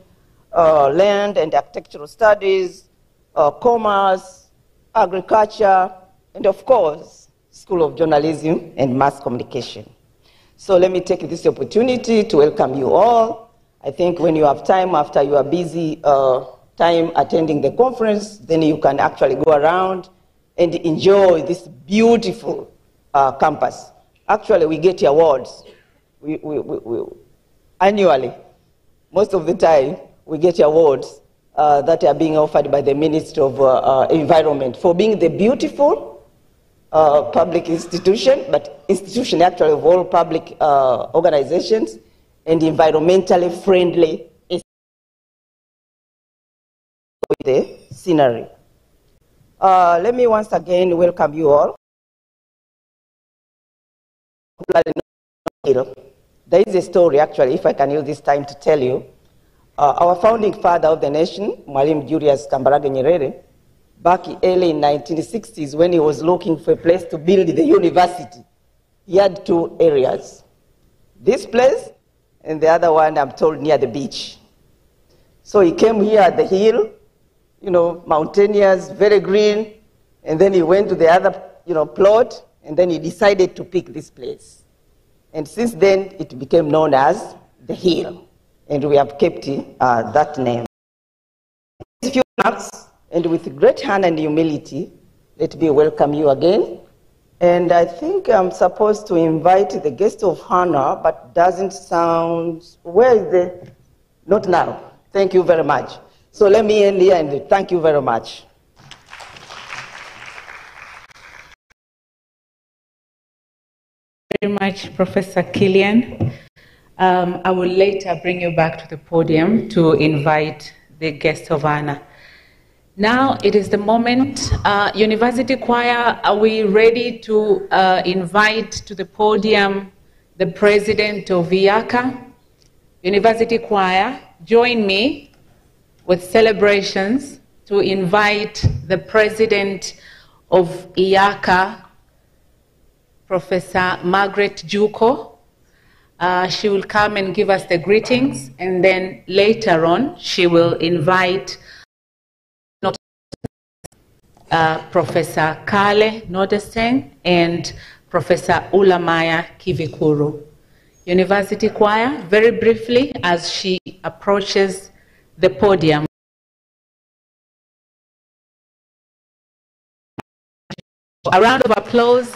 land and architectural studies, commerce, agriculture, and of course, School of Journalism and Mass Communication. So let me take this opportunity to welcome you all. I think when you have time after you are busy time attending the conference, then you can actually go around and enjoy this beautiful campus. Actually, we get awards we annually. Most of the time, we get awards that are being offered by the Ministry of Environment for being the beautiful public institution, but institution actually of all public organizations, and environmentally friendly the scenery. Let me once again welcome you all. There is a story, actually, if I can use this time to tell you. Our founding father of the nation, Mwalimu Julius Kambarage Nyerere, back early in 1960s, when he was looking for a place to build the university, he had two areas. This place, and the other one, I'm told, near the beach. So he came here at the hill, mountainous, very green, and then he went to the other, plot, and then he decided to pick this place. And since then, it became known as the Hill, and we have kept that name. A few remarks, and with great honor and humility, let me welcome you again. And I think I'm supposed to invite the guest of honor, but doesn't sound, where is the, not now. Thank you very much. So let me end here and thank you very much. Very much, Professor Killian. I will later bring you back to the podium to invite the guest of honor. Now it is the moment. University Choir, are we ready to invite to the podium the president of EACA? University Choir, join me with celebrations to invite the president of EACA, Professor Margaret Juko. She will come and give us the greetings, and then later on she will invite Professor Kale Nodesteng and Professor Ulamaya Kivikuru. University Choir, very briefly, as she approaches the podium. A round of applause.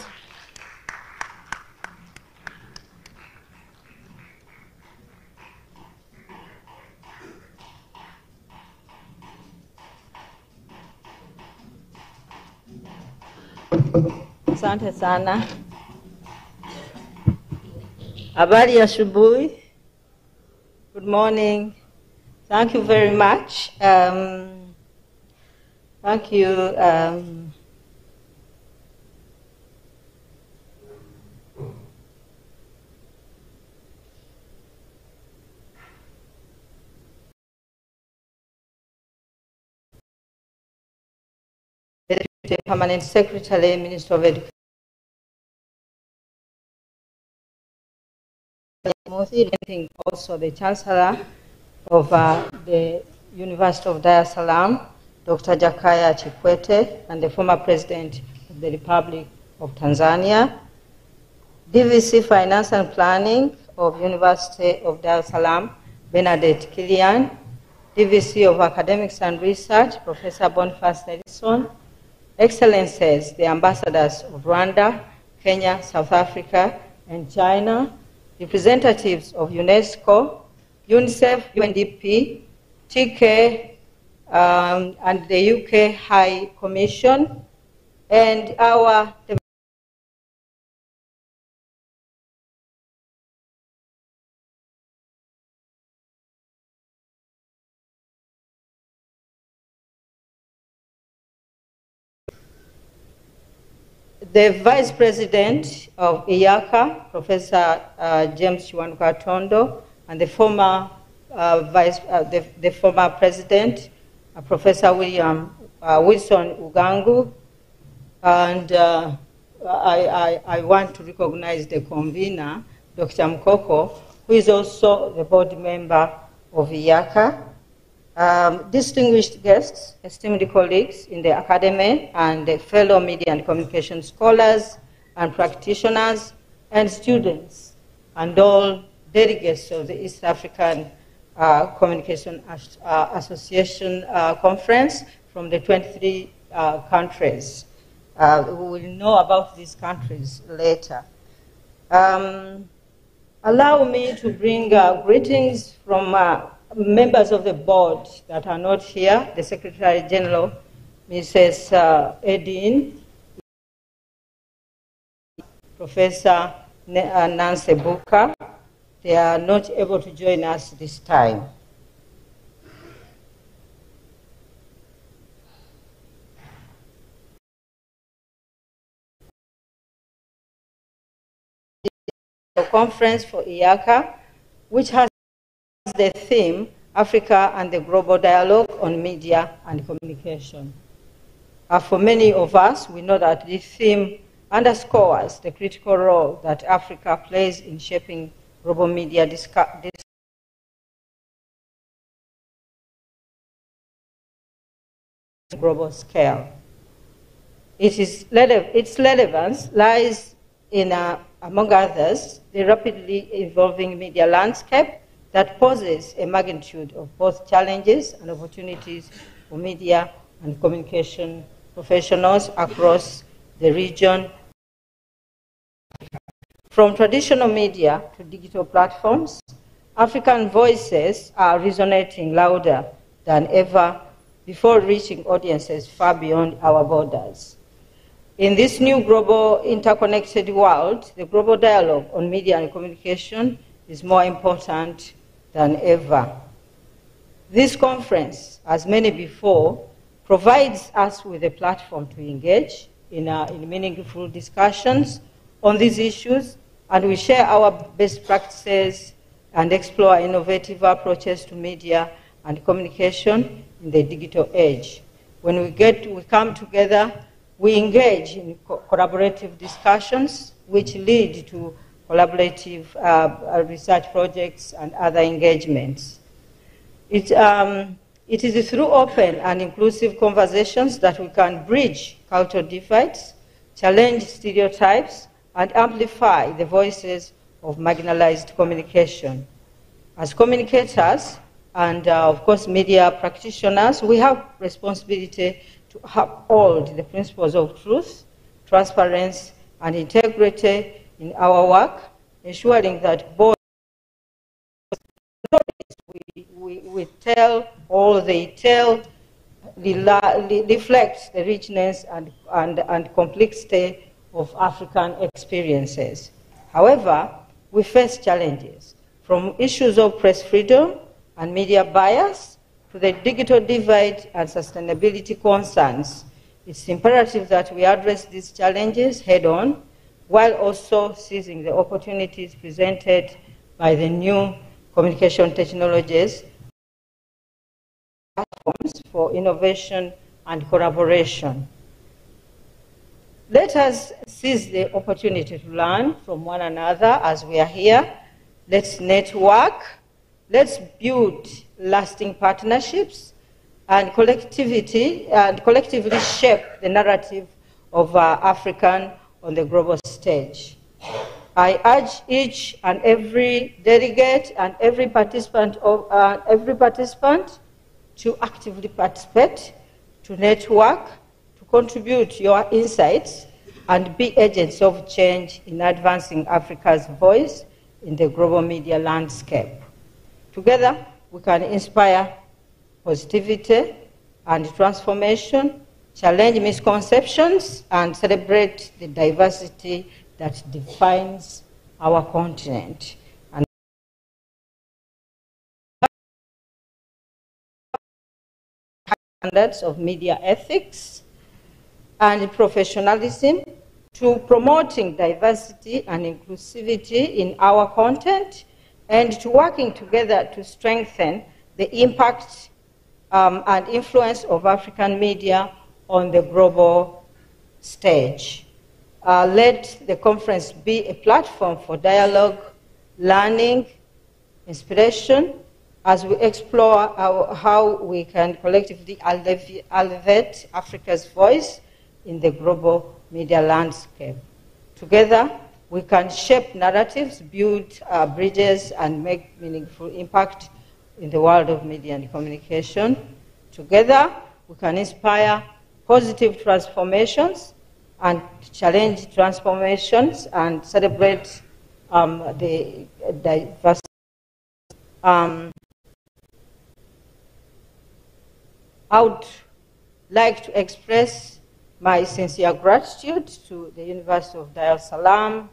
Asante sana. Habari ya asubuhi. Good morning. Thank you very much. Thank you. The Permanent Secretary, Minister of Education. Also the Chancellor of the University of Dar es Salaam, Dr. Jakaya Kikwete, and the former President of the Republic of Tanzania, DVC Finance and Planning of University of Dar es Salaam, Bernadette Kilian, DVC of Academics and Research, Professor Boniface Nelson, Excellencies, the ambassadors of Rwanda, Kenya, South Africa, and China, representatives of UNESCO, UNICEF, UNDP, TK, and the UK High Commission, and our the Vice President of EACA, Professor James Chiwanuka Tondo, and the former the former President, Professor Wilson Ugangu, and I want to recognize the convener, Dr. Mkoko, who is also the board member of EACA. Distinguished guests, esteemed colleagues in the academy, and the fellow media and communication scholars and practitioners and students, and all delegates of the East African Communication Association Conference from the 23 countries. We will know about these countries later. Allow me to bring greetings from members of the board that are not here, the Secretary General, Mrs. Edin, Professor Nancy Buka. They are not able to join us this time. The conference for EACA, which has the theme, Africa and the Global Dialogue on Media and Communication. For many of us, we know that this theme underscores the critical role that Africa plays in shaping global media global scale. Its relevance lies in, among others, the rapidly evolving media landscape that poses a magnitude of both challenges and opportunities for media and communication professionals across the region. From traditional media to digital platforms, African voices are resonating louder than ever before, reaching audiences far beyond our borders. In this new global interconnected world, the global dialogue on media and communication is more important than ever. This conference, as many before, provides us with a platform to engage in meaningful discussions on these issues, and we share our best practices and explore innovative approaches to media and communication in the digital age. When we come together, we engage in collaborative discussions which lead to collaborative research projects and other engagements. It is through open and inclusive conversations that we can bridge cultural divides, challenge stereotypes, and amplify the voices of marginalized communication. As communicators and, of course, media practitioners, we have responsibility to uphold the principles of truth, transparency, and integrity in our work, ensuring that both we tell all they tell, reflect the richness and complexity of African experiences. However, we face challenges, from issues of press freedom and media bias to the digital divide and sustainability concerns. It's imperative that we address these challenges head-on, while also seizing the opportunities presented by the new communication technologies, platforms for innovation and collaboration. Let us seize the opportunity to learn from one another as we are here. Let's network. Let's build lasting partnerships and collectively shape the narrative of African on the global stage. I urge each and every delegate and every participant to actively participate, to network, to contribute your insights, and be agents of change in advancing Africa's voice in the global media landscape. Together, we can inspire positivity and transformation, challenge misconceptions, and celebrate the diversity that defines our continent. And standards of media ethics and professionalism to promoting diversity and inclusivity in our content, and to working together to strengthen the impact and influence of African media on the global stage. Let the conference be a platform for dialogue, learning, inspiration, as we explore how we can collectively elevate Africa's voice in the global media landscape. Together, we can shape narratives, build bridges, and make meaningful impact in the world of media and communication. Together, we can inspire positive transformations and challenge transformations and celebrate the diversity. I would like to express my sincere gratitude to the University of Dar es Salaam,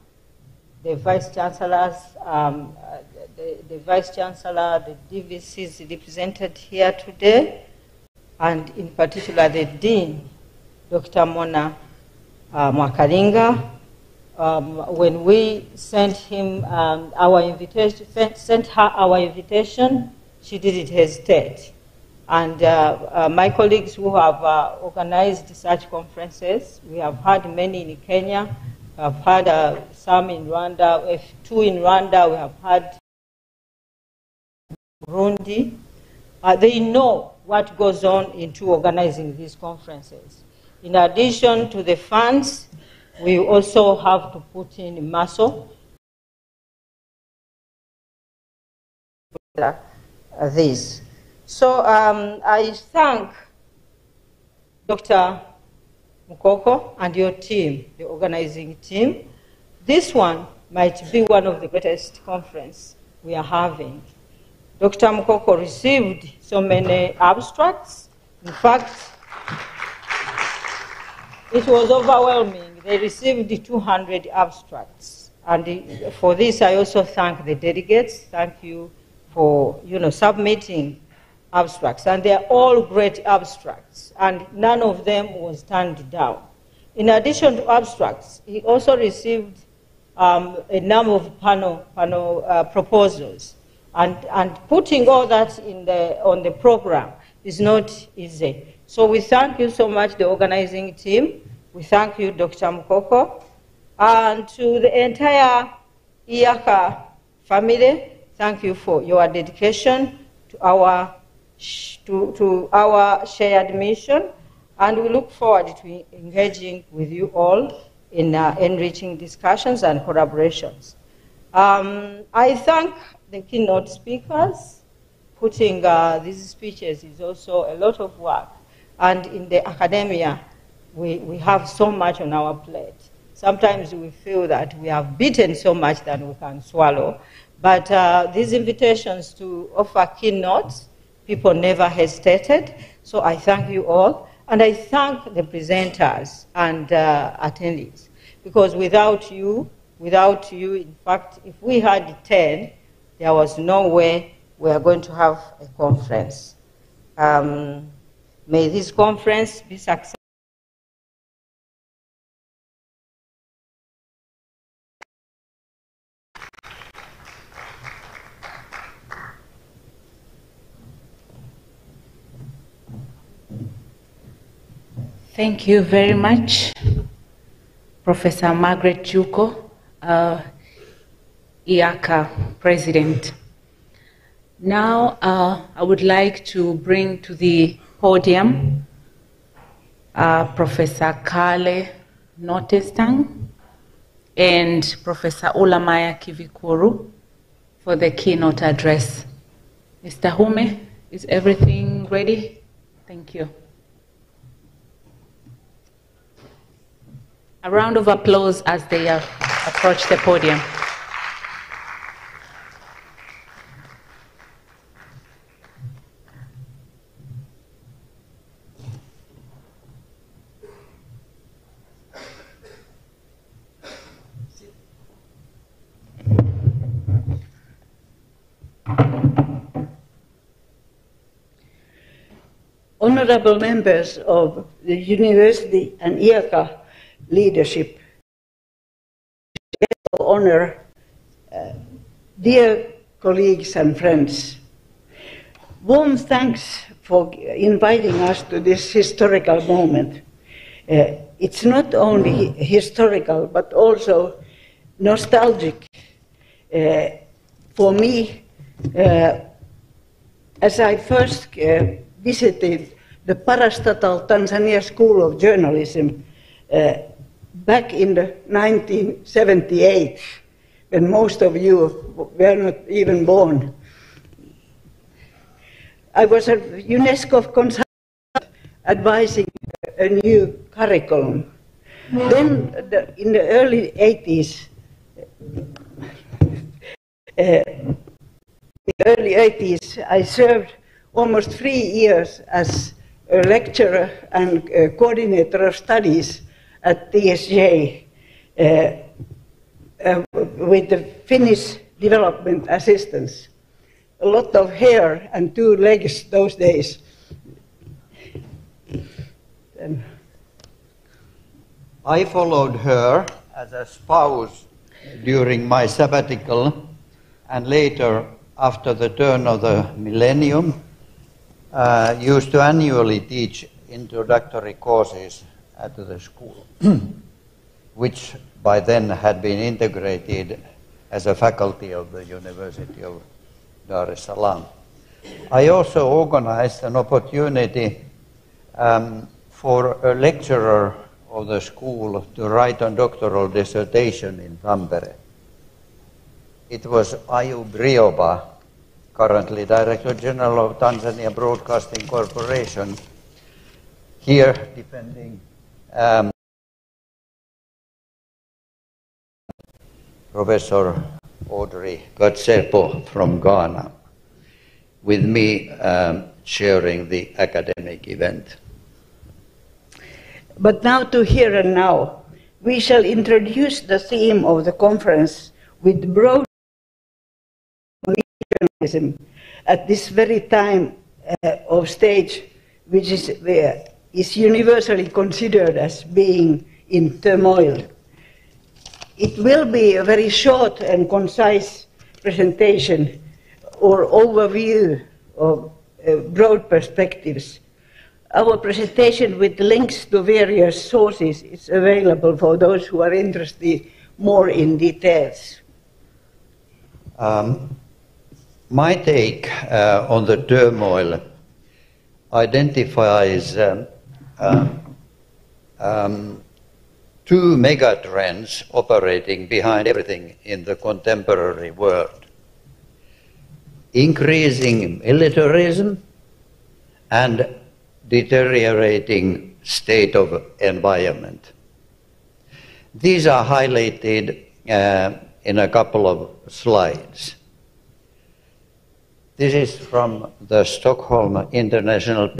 the Vice Chancellors, the Vice Chancellor, the DVCs represented here today, and in particular the Dean, Dr. Mona Mwakalinga. When we sent him our invitation, sent her our invitation, she didn't hesitate. And my colleagues who have organized such conferences, we have had many in Kenya, we have had some in Rwanda, 2 in Rwanda, we have had Burundi. They know what goes on into organizing these conferences. In addition to the funds, we also have to put in muscle. This. So I thank Dr. Mukoko and your team, the organizing team. This one might be one of the greatest conferences we are having. Dr. Mukoko received so many abstracts. In fact, it was overwhelming. They received 200 abstracts. And for this, I also thank the delegates. Thank you for submitting abstracts. And they're all great abstracts. And none of them was turned down. In addition to abstracts, he also received a number of panel proposals. And putting all that on the program is not easy. So we thank you so much, the organizing team. We thank you, Dr. Mukoko. And to the entire EACA family, thank you for your dedication to our shared mission. And we look forward to engaging with you all in enriching discussions and collaborations. I thank the keynote speakers. Putting these speeches is also a lot of work. And in the academia, we have so much on our plate. Sometimes we feel that we have beaten so much that we can swallow. But these invitations to offer keynotes, people never hesitated. So I thank you all, and I thank the presenters and attendees, because without you, in fact, if we had 10, there was no way we are going to have a conference. May this conference be successful. Thank you very much, Professor Margaret Chuko, EACA President. Now, I would like to bring to the podium Professor Kale Notestang and Professor Olamaya Kivikuru for the keynote address. Mr. Hume, is everything ready? Thank you. A round of applause as they approach the podium. Honorable members of the university and EACA leadership, honor, dear colleagues and friends, warm thanks for inviting us to this historical moment. It's not only historical, but also nostalgic for me, as I first visited the Parastatal Tanzania School of Journalism back in 1978, when most of you were not even born. I was a UNESCO consultant advising a new curriculum. Then in the early 80s, I served almost 3 years as a lecturer and coordinator of studies at TSJ with the Finnish development assistance. A lot of hair and 2 legs those days. I followed her as a spouse during my sabbatical, and later, after the turn of the millennium, used to annually teach introductory courses at the school, which by then had been integrated as a faculty of the University of Dar es Salaam. I also organized an opportunity for a lecturer of the school to write a doctoral dissertation in Tampere. It was Ayub Rioba, currently Director General of Tanzania Broadcasting Corporation, here defending Professor Audrey Gatsepo from Ghana, with me sharing the academic event. But now to here and now, we shall introduce the theme of the conference with broad journalism at this very time of stage, which is universally considered as being in turmoil. It will be a very short and concise presentation or overview of broad perspectives. Our presentation with links to various sources is available for those who are interested more in details. My take on the turmoil identifies 2 megatrends operating behind everything in the contemporary world: increasing militarism and deteriorating state of environment. These are highlighted in a couple of slides. This is from the Stockholm International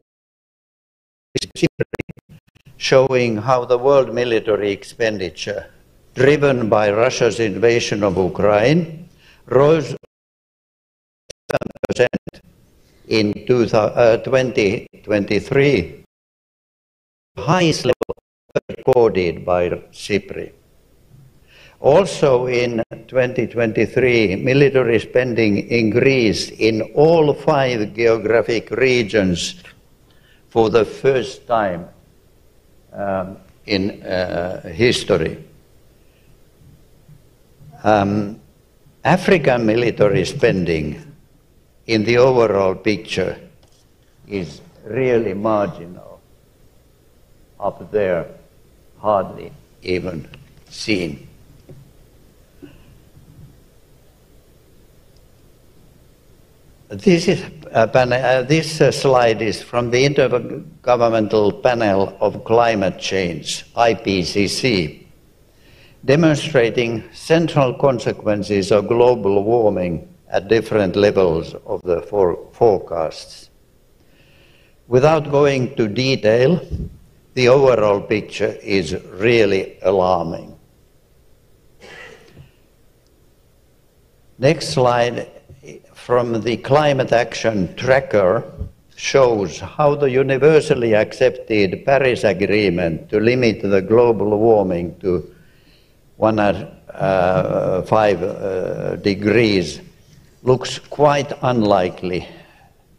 showing how the world military expenditure, driven by Russia's invasion of Ukraine, rose 7% in 2023, highest level recorded by CIPRI. Also in 2023, military spending increased in all 5 geographic regions for the first time in history. African military spending in the overall picture is really marginal, up there, hardly even seen. This slide is from the Intergovernmental Panel of Climate Change, IPCC, demonstrating central consequences of global warming at different levels of the forecasts. Without going to detail, the overall picture is really alarming. Next slide from the Climate Action Tracker shows how the universally accepted Paris Agreement to limit the global warming to 1.5 degrees looks quite unlikely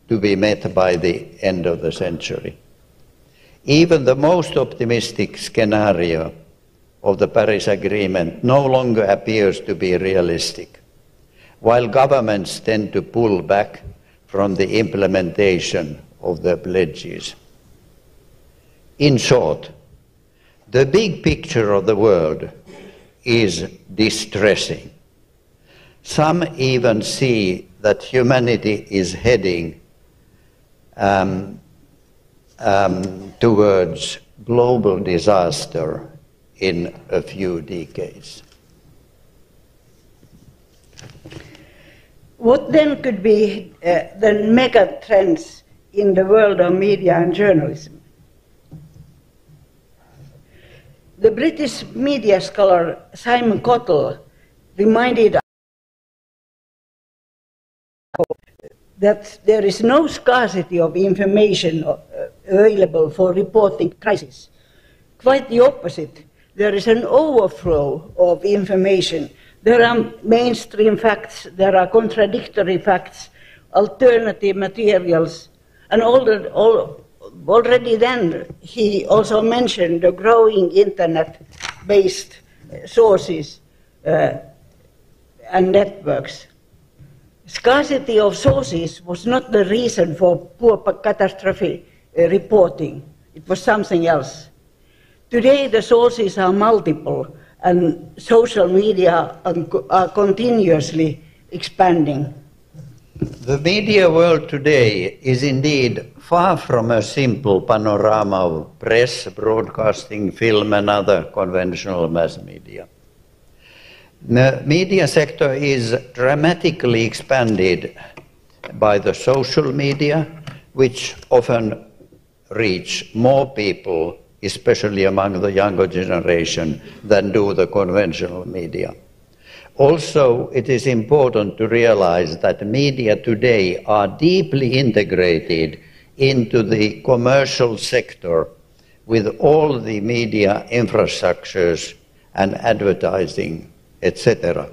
to be met by the end of the century. Even the most optimistic scenario of the Paris Agreement no longer appears to be realistic, while governments tend to pull back from the implementation of their pledges. In short, the big picture of the world is distressing. Some even see that humanity is heading towards global disaster in a few decades. What then could be the mega trends in the world of media and journalism? The British media scholar Simon Cottle reminded us that there is no scarcity of information available for reporting crisis. Quite the opposite. There is an overflow of information. There are mainstream facts, there are contradictory facts, alternative materials, and already then he also mentioned the growing internet-based sources and networks. Scarcity of sources was not the reason for poor catastrophe reporting. It was something else. Today the sources are multiple, and social media are continuously expanding. The media world today is indeed far from a simple panorama of press, broadcasting, film, and other conventional mass media. The media sector is dramatically expanded by the social media, which often reach more people, especially among the younger generation, than do the conventional media. Also, it is important to realize that media today are deeply integrated into the commercial sector with all the media infrastructures and advertising, etc.,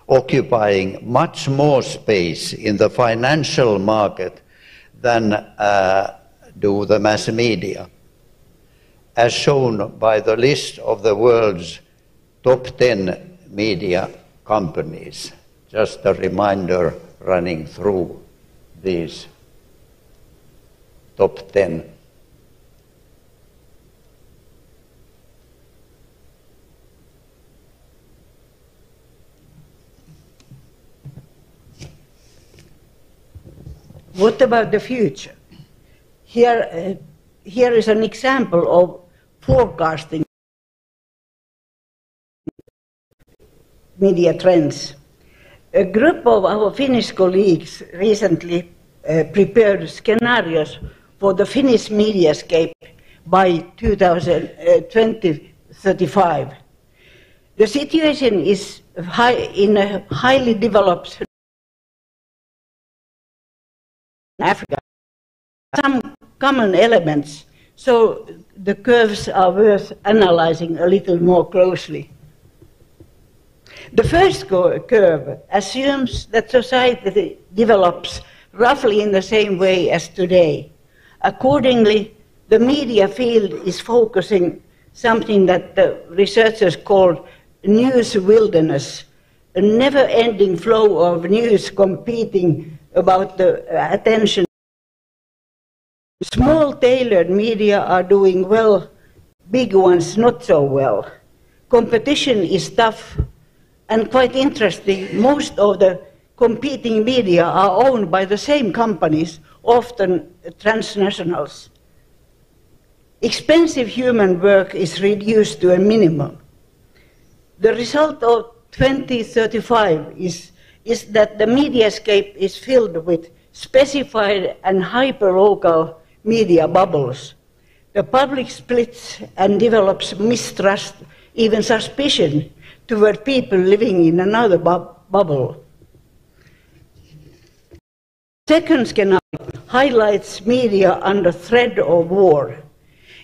occupying much more space in the financial market than do the mass media, as shown by the list of the world's top 10 media companies. Just a reminder running through these top 10. What about the future? Here is an example of forecasting media trends. A group of our Finnish colleagues recently prepared scenarios for the Finnish mediascape by 2035. The situation is in a highly developed Africa. Some common elements, so the curves are worth analyzing a little more closely. The first curve assumes that society develops roughly in the same way as today. Accordingly, the media field is focusing something that the researchers call news wilderness, a never-ending flow of news competing about the attention. Small tailored media are doing well, big ones not so well. Competition is tough and quite interesting. Most of the competing media are owned by the same companies, often transnationals. Expensive human work is reduced to a minimum. The result of 2035 is that the mediascape is filled with specified and hyperlocal media bubbles. The public splits and develops mistrust, even suspicion, toward people living in another bubble. Second scenario highlights media under threat of war.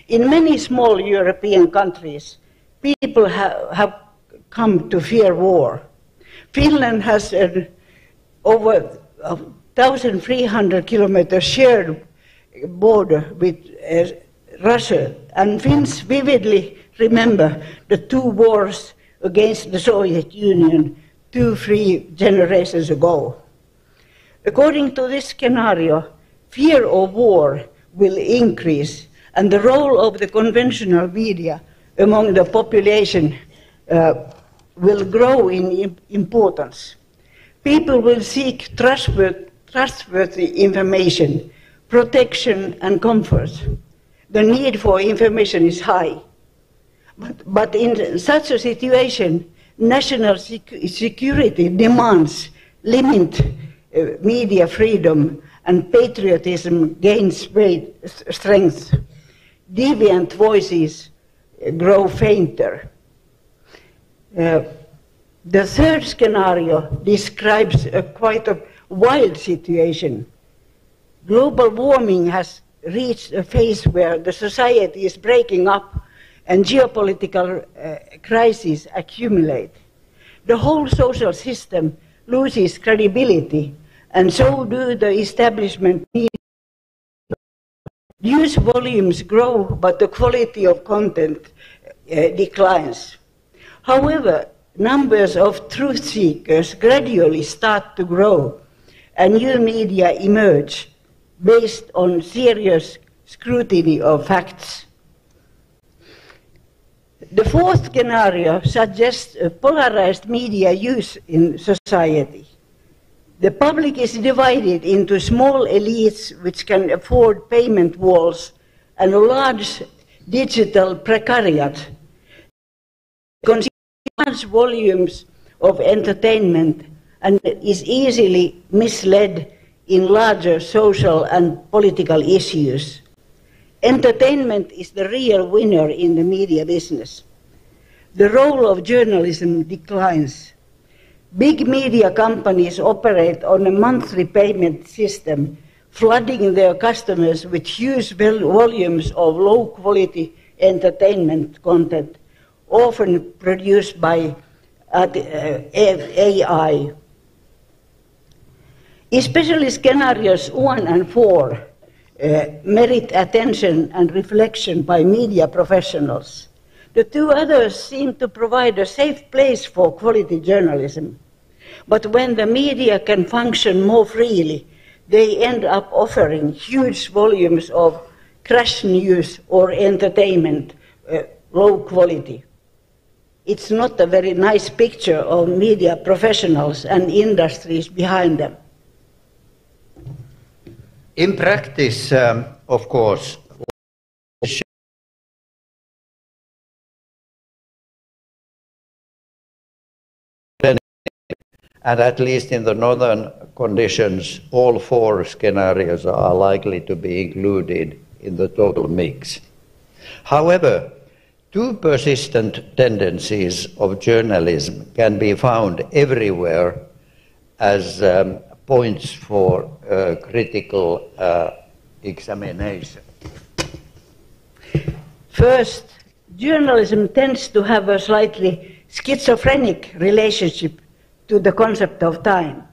In many small European countries, people have come to fear war. Finland has an over 1,300 kilometer shared border with Russia, and Finns vividly remember the two wars against the Soviet Union 2-3 generations ago. According to this scenario, fear of war will increase, and the role of the conventional media among the population will grow in importance. People will seek trustworthy information, protection, and comfort. The need for information is high. But in such a situation, national security demands limit media freedom, and patriotism gains strength. Deviant voices grow fainter. The third scenario describes quite a wild situation. Global warming has reached a phase where the society is breaking up and geopolitical crises accumulate. The whole social system loses credibility, and so do the establishment needs. News volumes grow, but the quality of content declines. However, numbers of truth seekers gradually start to grow, and new media emerge based on serious scrutiny of facts. The fourth scenario suggests a polarized media use in society. The public is divided into small elites which can afford payment walls and a large digital precariat. Consumes large volumes of entertainment and is easily misled in larger social and political issues. Entertainment is the real winner in the media business. The role of journalism declines. Big media companies operate on a monthly payment system, flooding their customers with huge volumes of low-quality entertainment content, often produced by AI. Especially scenarios 1 and 4 merit attention and reflection by media professionals. The two others seem to provide a safe place for quality journalism. But when the media can function more freely, they end up offering huge volumes of crash news or entertainment, low quality. It's not a very nice picture of media professionals and industries behind them. In practice, of course, and at least in the northern conditions, all four scenarios are likely to be included in the total mix. However, two persistent tendencies of journalism can be found everywhere as points for critical examination. First, journalism tends to have a slightly schizophrenic relationship to the concept of time.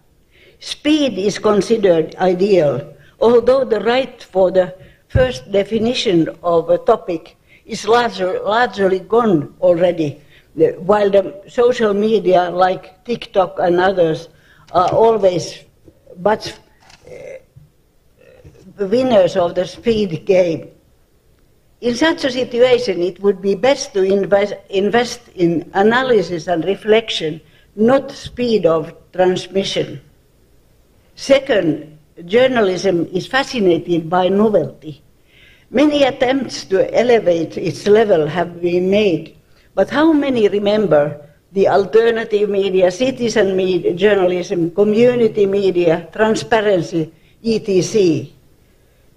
Speed is considered ideal, although the right for the first definition of a topic is largely gone already, while the social media like TikTok and others are always but the winners of the speed game. In such a situation, it would be best to invest in analysis and reflection, not speed of transmission. Second, journalism is fascinated by novelty. Many attempts to elevate its level have been made, but how many remember the alternative media, citizen media, journalism, community media, transparency, etc.?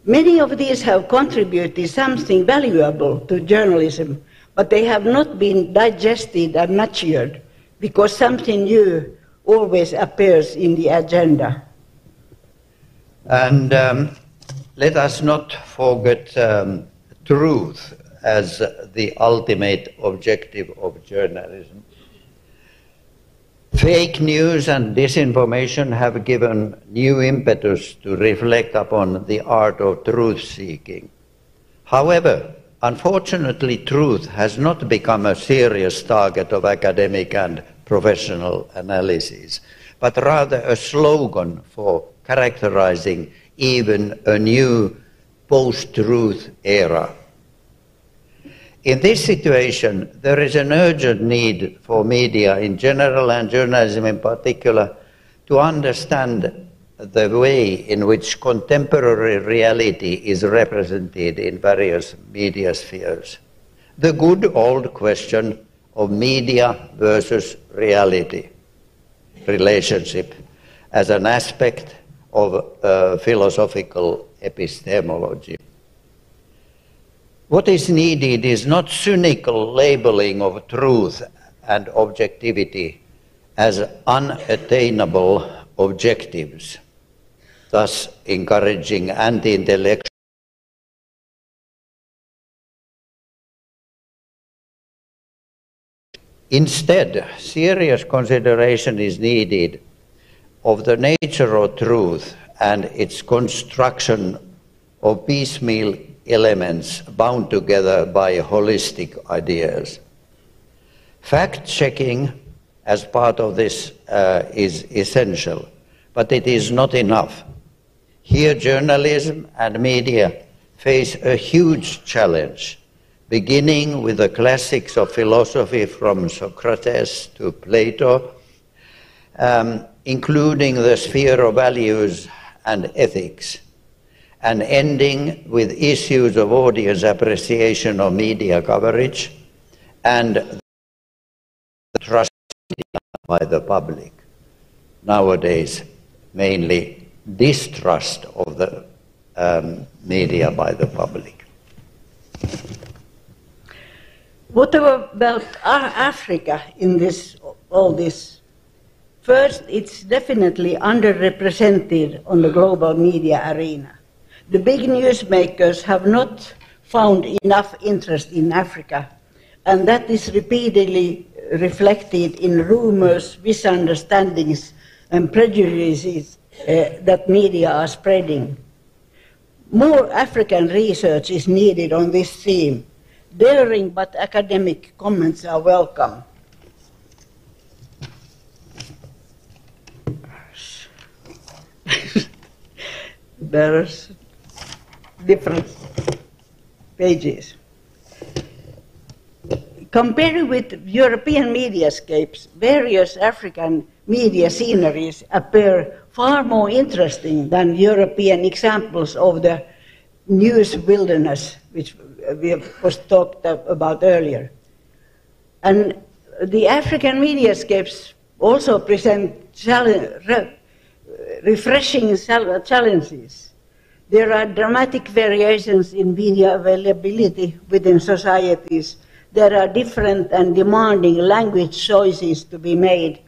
Many of these have contributed something valuable to journalism, but they have not been digested and matured because something new always appears in the agenda. And let us not forget truth as the ultimate objective of journalism. Fake news and disinformation have given new impetus to reflect upon the art of truth-seeking. However, unfortunately, truth has not become a serious target of academic and professional analysis, but rather a slogan for characterizing even a new post-truth era. In this situation, there is an urgent need for media in general and journalism in particular to understand the way in which contemporary reality is represented in various media spheres. The good old question of media versus reality relationship as an aspect of philosophical epistemology. What is needed is not cynical labeling of truth and objectivity as unattainable objectives, thus encouraging anti-intellectual. Instead, serious consideration is needed of the nature of truth and its construction of piecemeal elements bound together by holistic ideas. Fact-checking as part of this is essential, but it is not enough. Here, journalism and media face a huge challenge, beginning with the classics of philosophy from Socrates to Plato, including the sphere of values and ethics, and ending with issues of audience appreciation of media coverage and trust by the public. Nowadays, mainly distrust of the media by the public. What about Africa in all this? First, it's definitely underrepresented on the global media arena. The big newsmakers have not found enough interest in Africa, and that is repeatedly reflected in rumors, misunderstandings, and prejudices that media are spreading. More African research is needed on this theme. Daring but academic comments are welcome. There's different pages. Compared with European mediascapes, various African media sceneries appear far more interesting than European examples of the news wilderness, which was talked about earlier. And the African mediascapes also present refreshing challenges. There are dramatic variations in media availability within societies. There are different and demanding language choices to be made.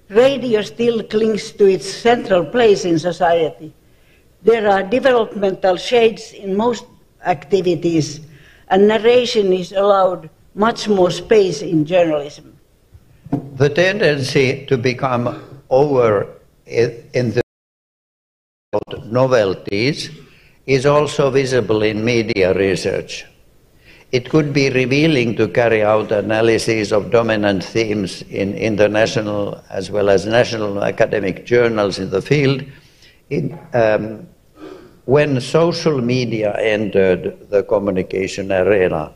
Radio still clings to its central place in society. There are developmental shades in most activities, and narration is allowed much more space in journalism. The tendency to become over in the novelties is also visible in media research. It could be revealing to carry out analyses of dominant themes in international as well as national academic journals in the field. When social media entered the communication arena,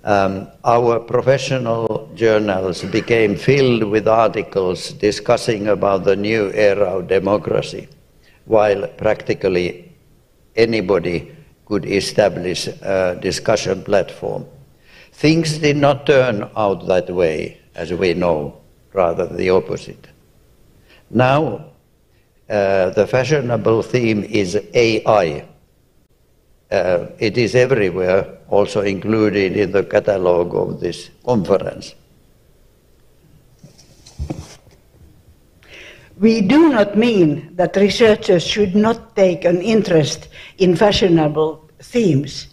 our professional journals became filled with articles discussing about the new era of democracy, while practically anybody could establish a discussion platform. Things did not turn out that way, as we know, rather the opposite. Now, the fashionable theme is AI. It is everywhere, also included in the catalogue of this conference. We do not mean that researchers should not take an interest in fashionable themes.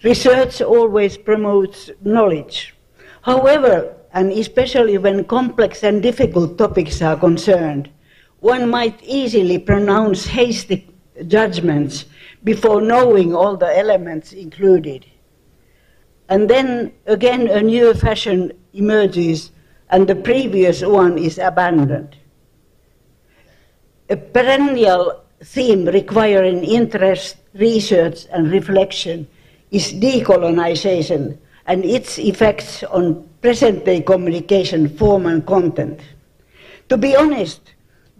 Research always promotes knowledge. However, and especially when complex and difficult topics are concerned, one might easily pronounce hasty judgments before knowing all the elements included. And then again a new fashion emerges and the previous one is abandoned. A perennial theme requiring interest, research and reflection is decolonization and its effects on present-day communication form and content. To be honest,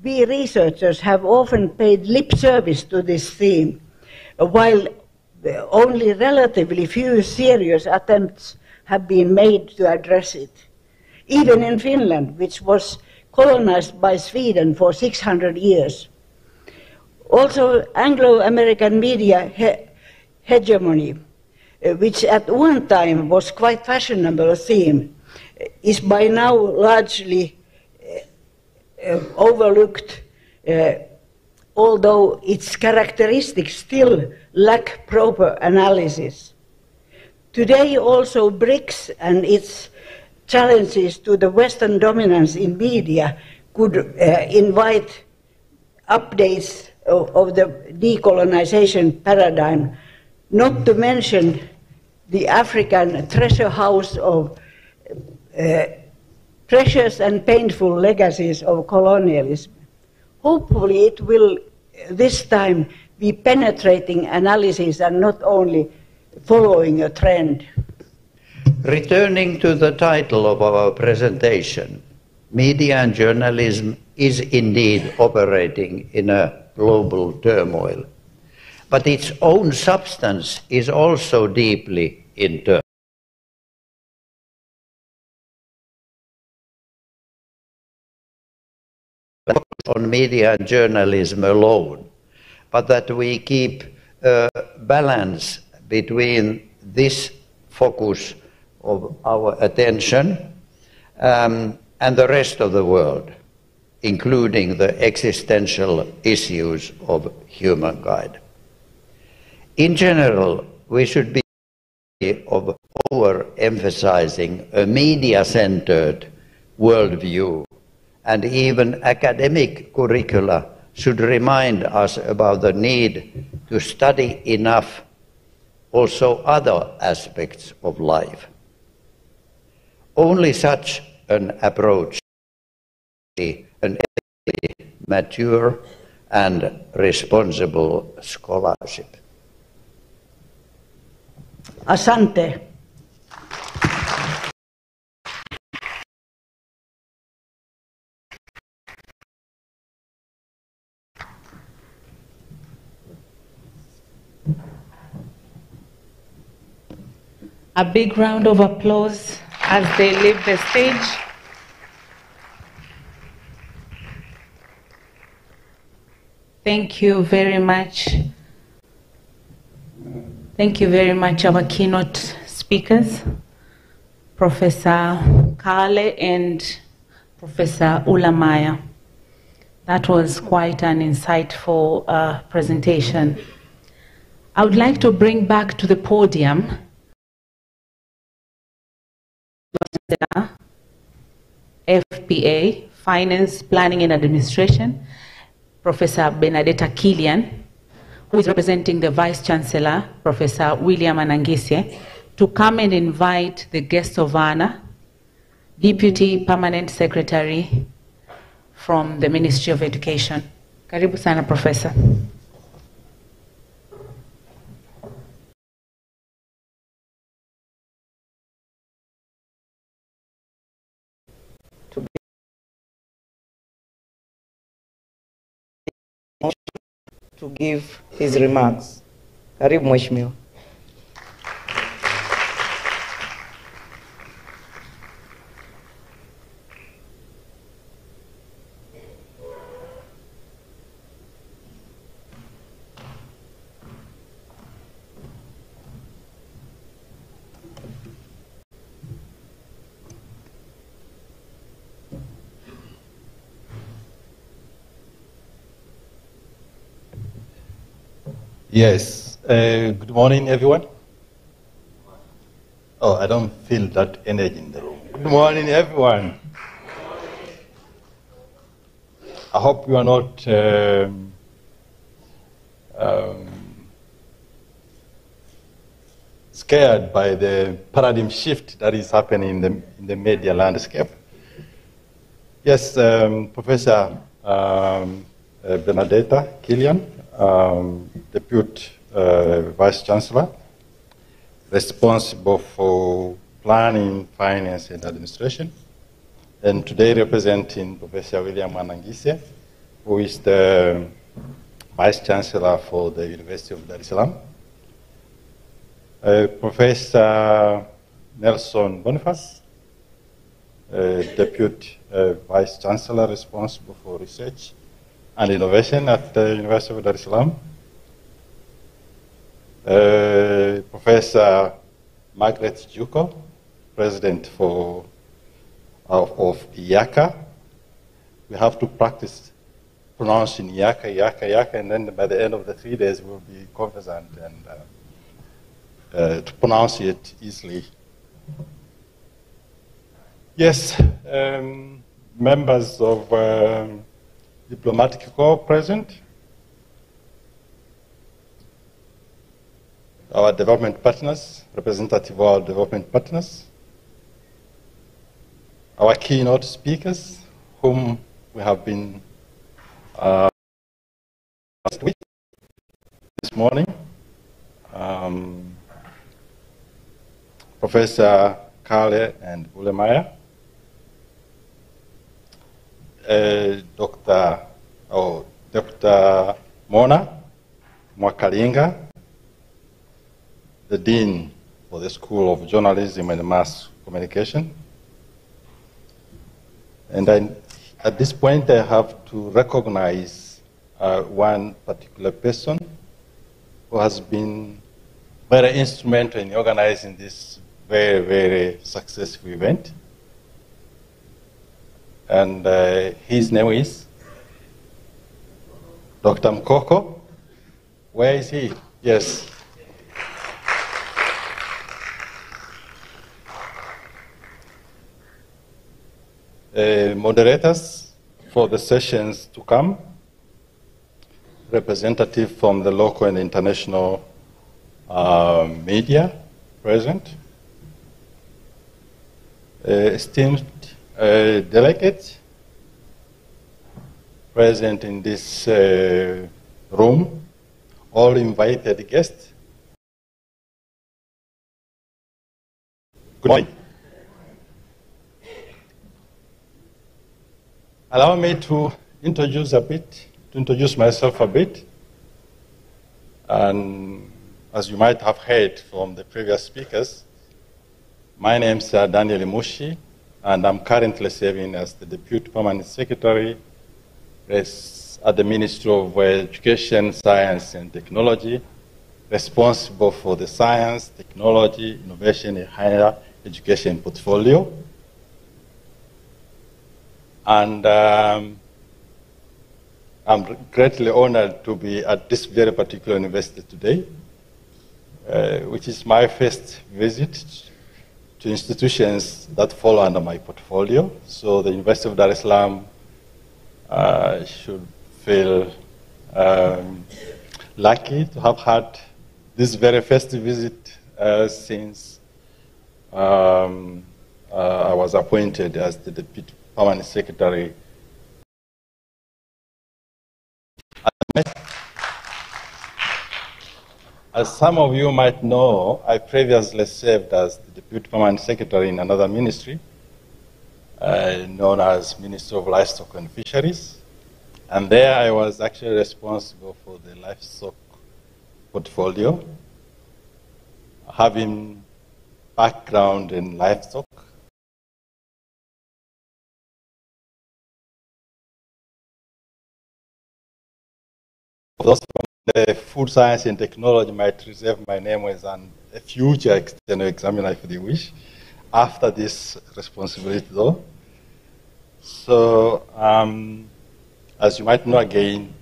we researchers have often paid lip service to this theme, while only relatively few serious attempts have been made to address it. Even in Finland, which was colonized by Sweden for 600 years. Also, Anglo-American media hegemony, which at one time was quite fashionable theme, is by now largely overlooked, although its characteristics still lack proper analysis. Today also BRICS and its challenges to the Western dominance in media could invite updates of the decolonization paradigm, not to mention the African treasure house of precious and painful legacies of colonialism. Hopefully it will this time be penetrating analysis and not only following a trend. Returning to the title of our presentation, media and journalism is indeed operating in a global turmoil, but its own substance is also deeply in turmoil. On media and journalism alone, but that we keep a balance between this focus of our attention and the rest of the world, including the existential issues of humankind. In general, we should be of overemphasizing a media-centered worldview, and even academic curricula should remind us about the need to study enough also other aspects of life. Only such an approach is an ethically mature and responsible scholarship. Asante. A big round of applause as they leave the stage. Thank you very much Thank you very much, our keynote speakers, Professor Kale and Professor Ulamaya. That was quite an insightful presentation. I would like to bring back to the podium FPA, Finance, Planning and Administration, Professor Benedetta Killian, who is representing the Vice Chancellor, Professor William Anangisye, to come and invite the guest of honor, Deputy Permanent Secretary from the Ministry of Education. Karibu sana, Professor. To give his remarks. Karibu Mheshimiwa. Yes. Good morning, everyone. Oh, I don't feel that energy in the room. Good morning, everyone. I hope you are not scared by the paradigm shift that is happening in the media landscape. Yes, Professor Benedetta Killian, Deputy Vice Chancellor, responsible for planning, finance, and administration, and today representing Professor William Anangisye, who is the Vice Chancellor for the University of Dar es Salaam, Professor Nelson Boniface, Deputy Vice Chancellor responsible for research and innovation at the University of Dar es Salaam, Professor Margaret Juko, President of EACA. We have to practice pronouncing EACA, and then by the end of the 3 days we'll be conversant and to pronounce it easily. Yes, members of diplomatic corps present, our development partners, representative of our development partners, our keynote speakers, whom we have been last week, this morning, Professor Kale and Ulemaya, Dr. Mona Mwakalinga, the Dean for the School of Journalism and Mass Communication. And at this point, I have to recognize one particular person who has been very instrumental in organizing this very, very successful event. And his name is Dr. Mkoko. Where is he? Yes. Moderators for the sessions to come, representative from the local and international media present, esteemed delegates present in this room, all invited guests. Good morning. Allow me to introduce myself a bit. And as you might have heard from the previous speakers, my name is Daniel Imushi, and I'm currently serving as the Deputy Permanent Secretary at the Ministry of Education, Science and Technology, responsible for the science, technology, innovation, and higher education portfolio. And I'm greatly honored to be at this very particular university today, which is my first visit to institutions that fall under my portfolio. So the University of Dar es Salaam should feel lucky to have had this very first visit since I was appointed as the Deputy Permanent Secretary. As some of you might know, I previously served as the Deputy Permanent Secretary in another ministry, known as Ministry of Livestock and Fisheries. And there I was actually responsible for the livestock portfolio, having background in livestock. Those from the food science and technology might reserve my name as a future external examiner if they wish, after this responsibility though. So, as you might know again,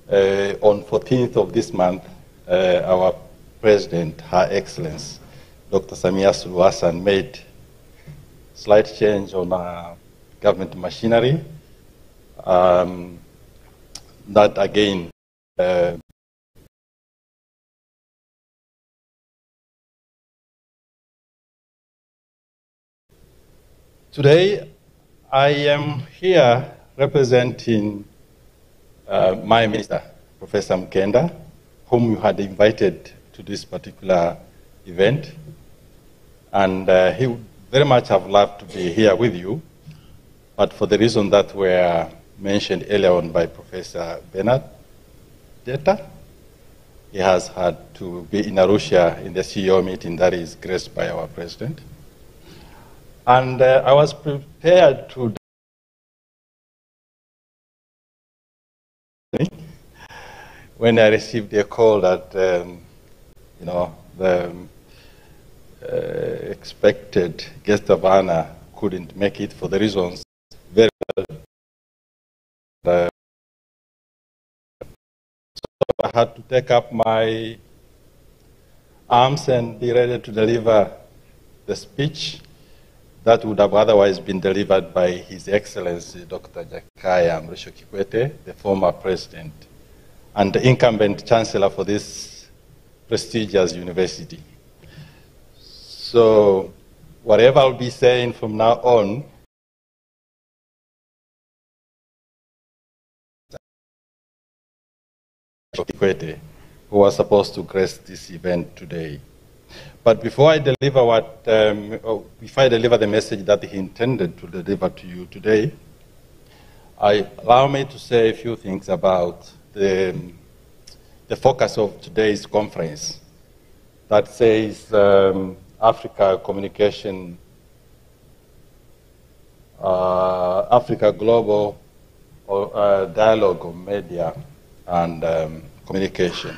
on 14th of this month, our President, Her Excellency, Dr. Samia Suluhu Hassan, made slight change on our government machinery. That again, today, I am here representing my minister, Professor Mkenda, whom you had invited to this particular event. And he would very much have loved to be here with you, but for the reason that were mentioned earlier on by Professor Bernard Deta, he has had to be in Arusha in the CEO meeting that is graced by our president. And I was prepared to when I received a call that the expected guest of honor couldn't make it for the reasons very well. So I had to take up my arms and be ready to deliver the speech that would have otherwise been delivered by His Excellency Dr. Jakaya Mrisho Kikwete, the former president and the incumbent chancellor for this prestigious university. So whatever I'll be saying from now on, Kikwete, who was supposed to grace this event today. But before I deliver the message that he intended to deliver to you today, allow me to say a few things about the focus of today's conference that says Africa Communication, Africa Global Dialogue of Media and Communication.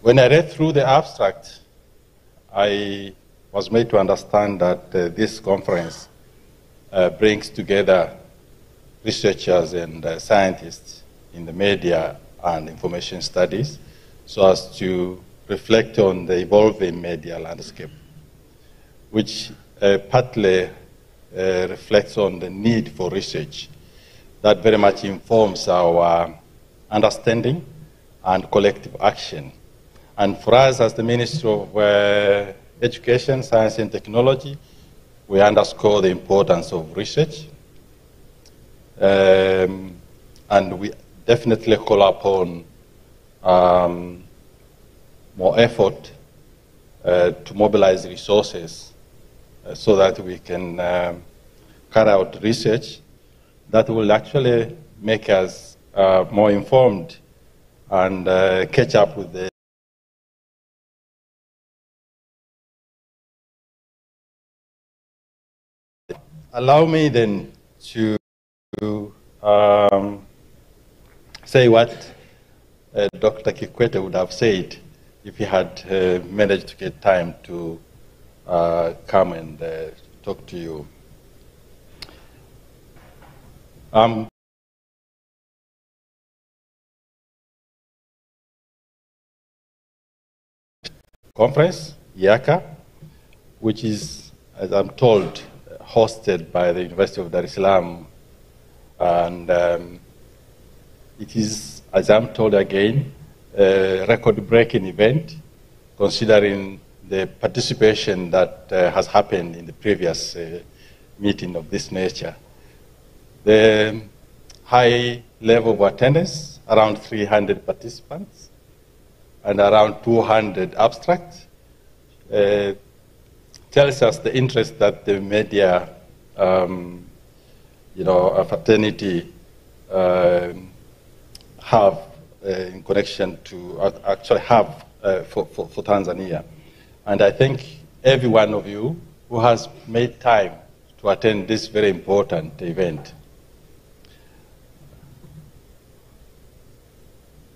When I read through the abstract, I was made to understand that this conference brings together researchers and scientists in the media and information studies so as to reflect on the evolving media landscape, which partly reflects on the need for research that very much informs our understanding and collective action. And for us as the Ministry of Education, Science and Technology, we underscore the importance of research. And we definitely call upon more effort to mobilize resources so that we can carry out research that will actually make us more informed and catch up with the Allow me then to say what Dr. Kikwete would have said if he had managed to get time to come and talk to you. Conference, EACA, which is, as I'm told, hosted by the University of Dar es Salaam. And it is, as I'm told again, a record-breaking event, considering the participation that has happened in the previous meeting of this nature. The high level of attendance, around 300 participants, and around 200 abstracts, tells us the interest that the media, fraternity have in connection to actually have for Tanzania. And I think every one of you who has made time to attend this very important event.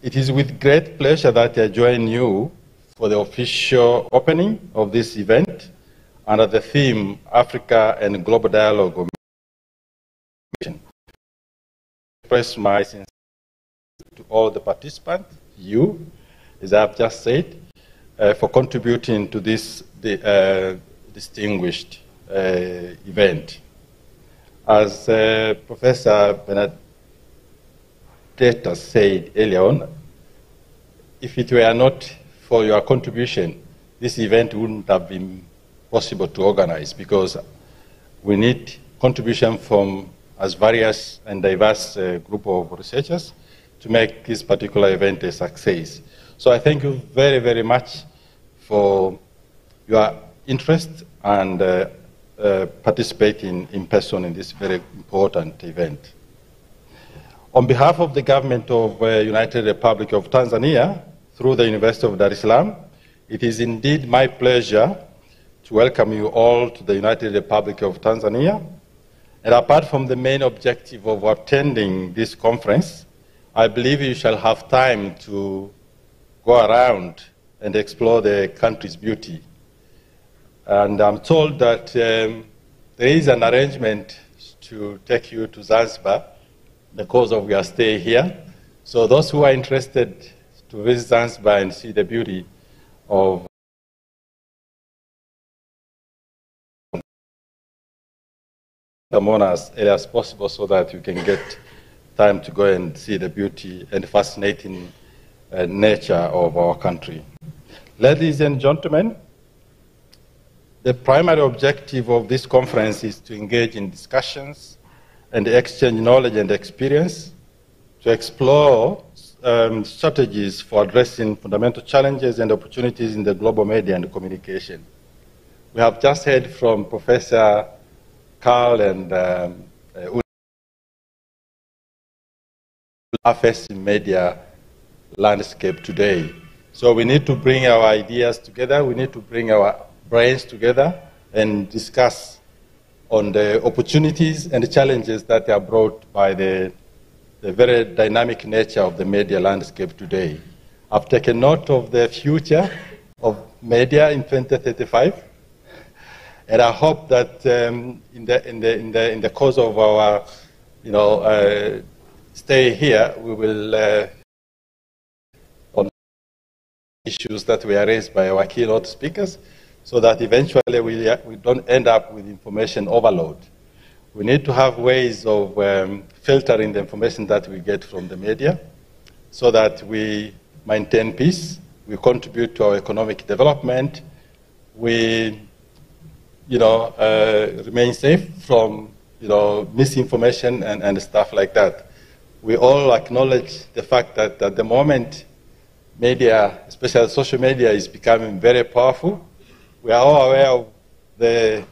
It is with great pleasure that I join you for the official opening of this event under the theme Africa and Global Dialogue. I express my sincerity to all the participants, you, as I've just said, for contributing to this distinguished event. As Professor Benedetta said earlier on, if it were not for your contribution, this event wouldn't have been possible to organize, because we need contribution from as various and diverse group of researchers to make this particular event a success. So I thank you very, very much for your interest and participating in person in this very important event. On behalf of the government of United Republic of Tanzania, through the University of Dar es Salaam, it is indeed my pleasure to welcome you all to the United Republic of Tanzania. And apart from the main objective of attending this conference, I believe you shall have time to go around and explore the country's beauty. And I'm told that there is an arrangement to take you to Zanzibar because of your stay here. So those who are interested to visit Zanzibar and see the beauty of come on as early as possible so that you can get time to go and see the beauty and fascinating nature of our country. Ladies and gentlemen, the primary objective of this conference is to engage in discussions and exchange knowledge and experience to explore strategies for addressing fundamental challenges and opportunities in the global media and communication. We have just heard from Professor Carl and our facing media landscape today. So we need to bring our ideas together, we need to bring our brains together and discuss on the opportunities and the challenges that are brought by the very dynamic nature of the media landscape today. I've taken note of the future of media in 2035, and I hope that in the course of our stay here, we will on issues that were raised by our keynote speakers, so that eventually we don't end up with information overload. We need to have ways of filtering the information that we get from the media so that we maintain peace, we contribute to our economic development, we remain safe from misinformation and stuff like that. We all acknowledge the fact that at the moment media, especially social media, is becoming very powerful. We are all aware of the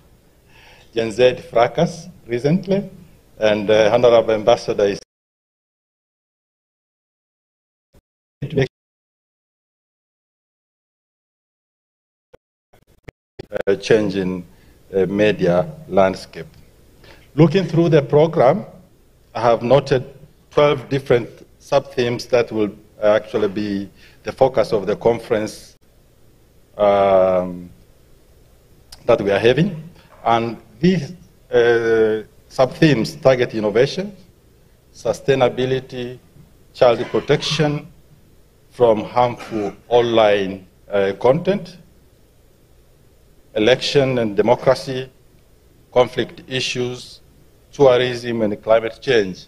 Gen Z fracas recently, and Honorable Ambassador is to make a change in media landscape. Looking through the program, I have noted 12 different sub-themes that will actually be the focus of the conference that we are having. And these sub-themes target innovation, sustainability, child protection from harmful online content, election and democracy, conflict issues, tourism and climate change,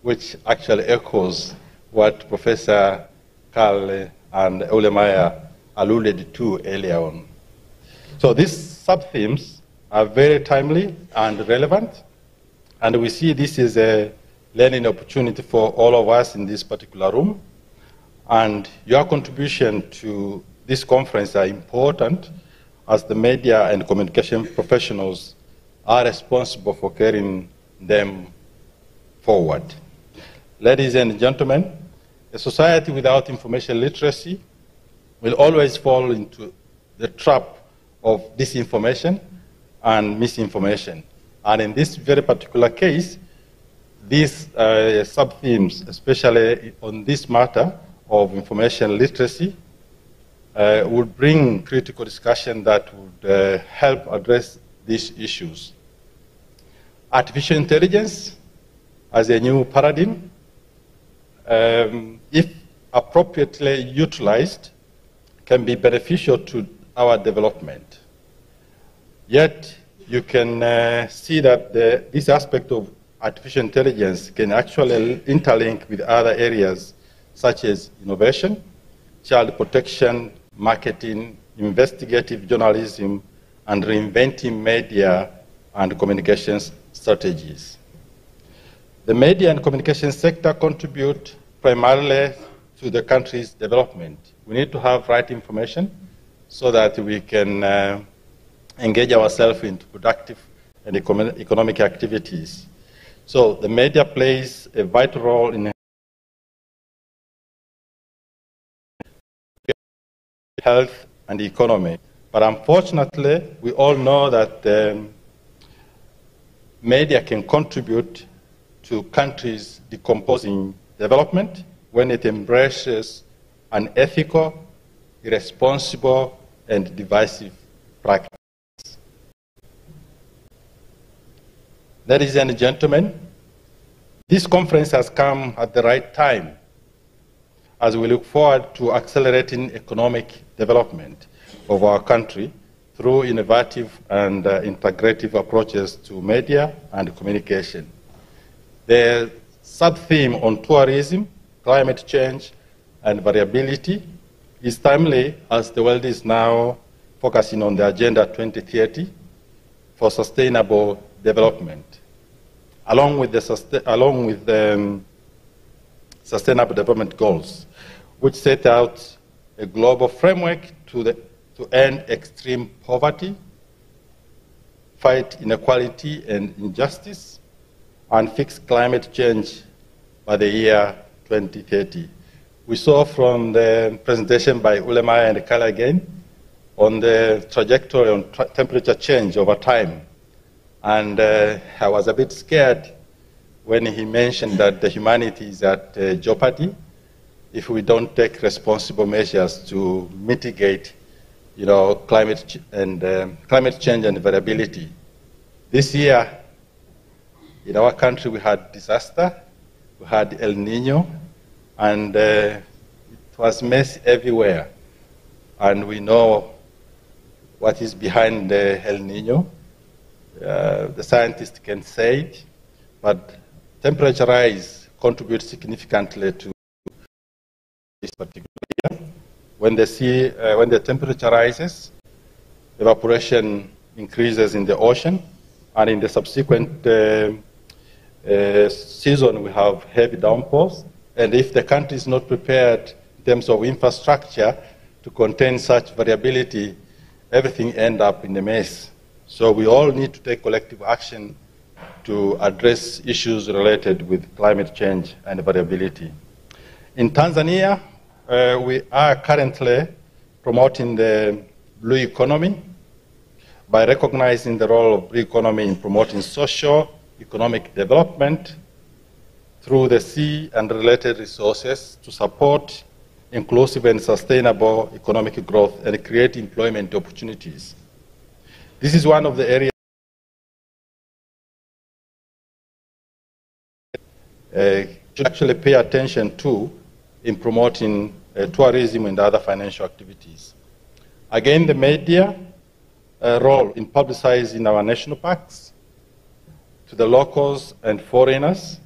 which actually echoes what Professor Karl and Ulemaya alluded to earlier on. So these sub-themes are very timely and relevant, and we see this is a learning opportunity for all of us in this particular room. And your contribution to this conference are important, as the media and communication professionals are responsible for carrying them forward. Ladies and gentlemen, a society without information literacy will always fall into the trap of disinformation and misinformation. And in this very particular case, these sub-themes, especially on this matter of information literacy, would bring critical discussion that would help address these issues. Artificial intelligence as a new paradigm, if appropriately utilized, can be beneficial to our development. Yet, you can see that this aspect of artificial intelligence can actually interlink with other areas such as innovation, child protection, marketing, investigative journalism, and reinventing media and communications strategies. The media and communication sector contribute primarily to the country's development. We need to have right information so that we can engage ourselves in productive and economic activities. So the media plays a vital role in health and economy. But unfortunately, we all know that media can contribute to countries' decomposing development when it embraces unethical, irresponsible, and divisive practice. Ladies and gentlemen, this conference has come at the right time as we look forward to accelerating economic development of our country through innovative and integrative approaches to media and communication. The sub-theme on tourism, climate change, and variability is timely as the world is now focusing on the Agenda 2030 for sustainable development, along with the Sustainable Development Goals, which set out a global framework to end extreme poverty, fight inequality and injustice, and fix climate change by the year 2030. We saw from the presentation by Ulemaya and Kala again on the trajectory on temperature change over time. And I was a bit scared when he mentioned that the humanity is at jeopardy if we don't take responsible measures to mitigate, climate change and variability. This year, in our country, we had disaster, we had El Nino, and it was mess everywhere. And we know what is behind the El Nino. The scientists can say it, but temperature rise contributes significantly to this particular year. When the temperature rises, evaporation increases in the ocean, and in the subsequent season we have heavy downpours. And if the country is not prepared in terms of infrastructure to contain such variability, everything ends up in a mess. So we all need to take collective action to address issues related with climate change and variability. In Tanzania, we are currently promoting the blue economy by recognizing the role of blue economy in promoting social, economic development through the sea and related resources to support inclusive and sustainable economic growth and create employment opportunities. This is one of the areas should actually pay attention to in promoting tourism and other financial activities. Again, the media role in publicizing our national parks to the locals and foreigners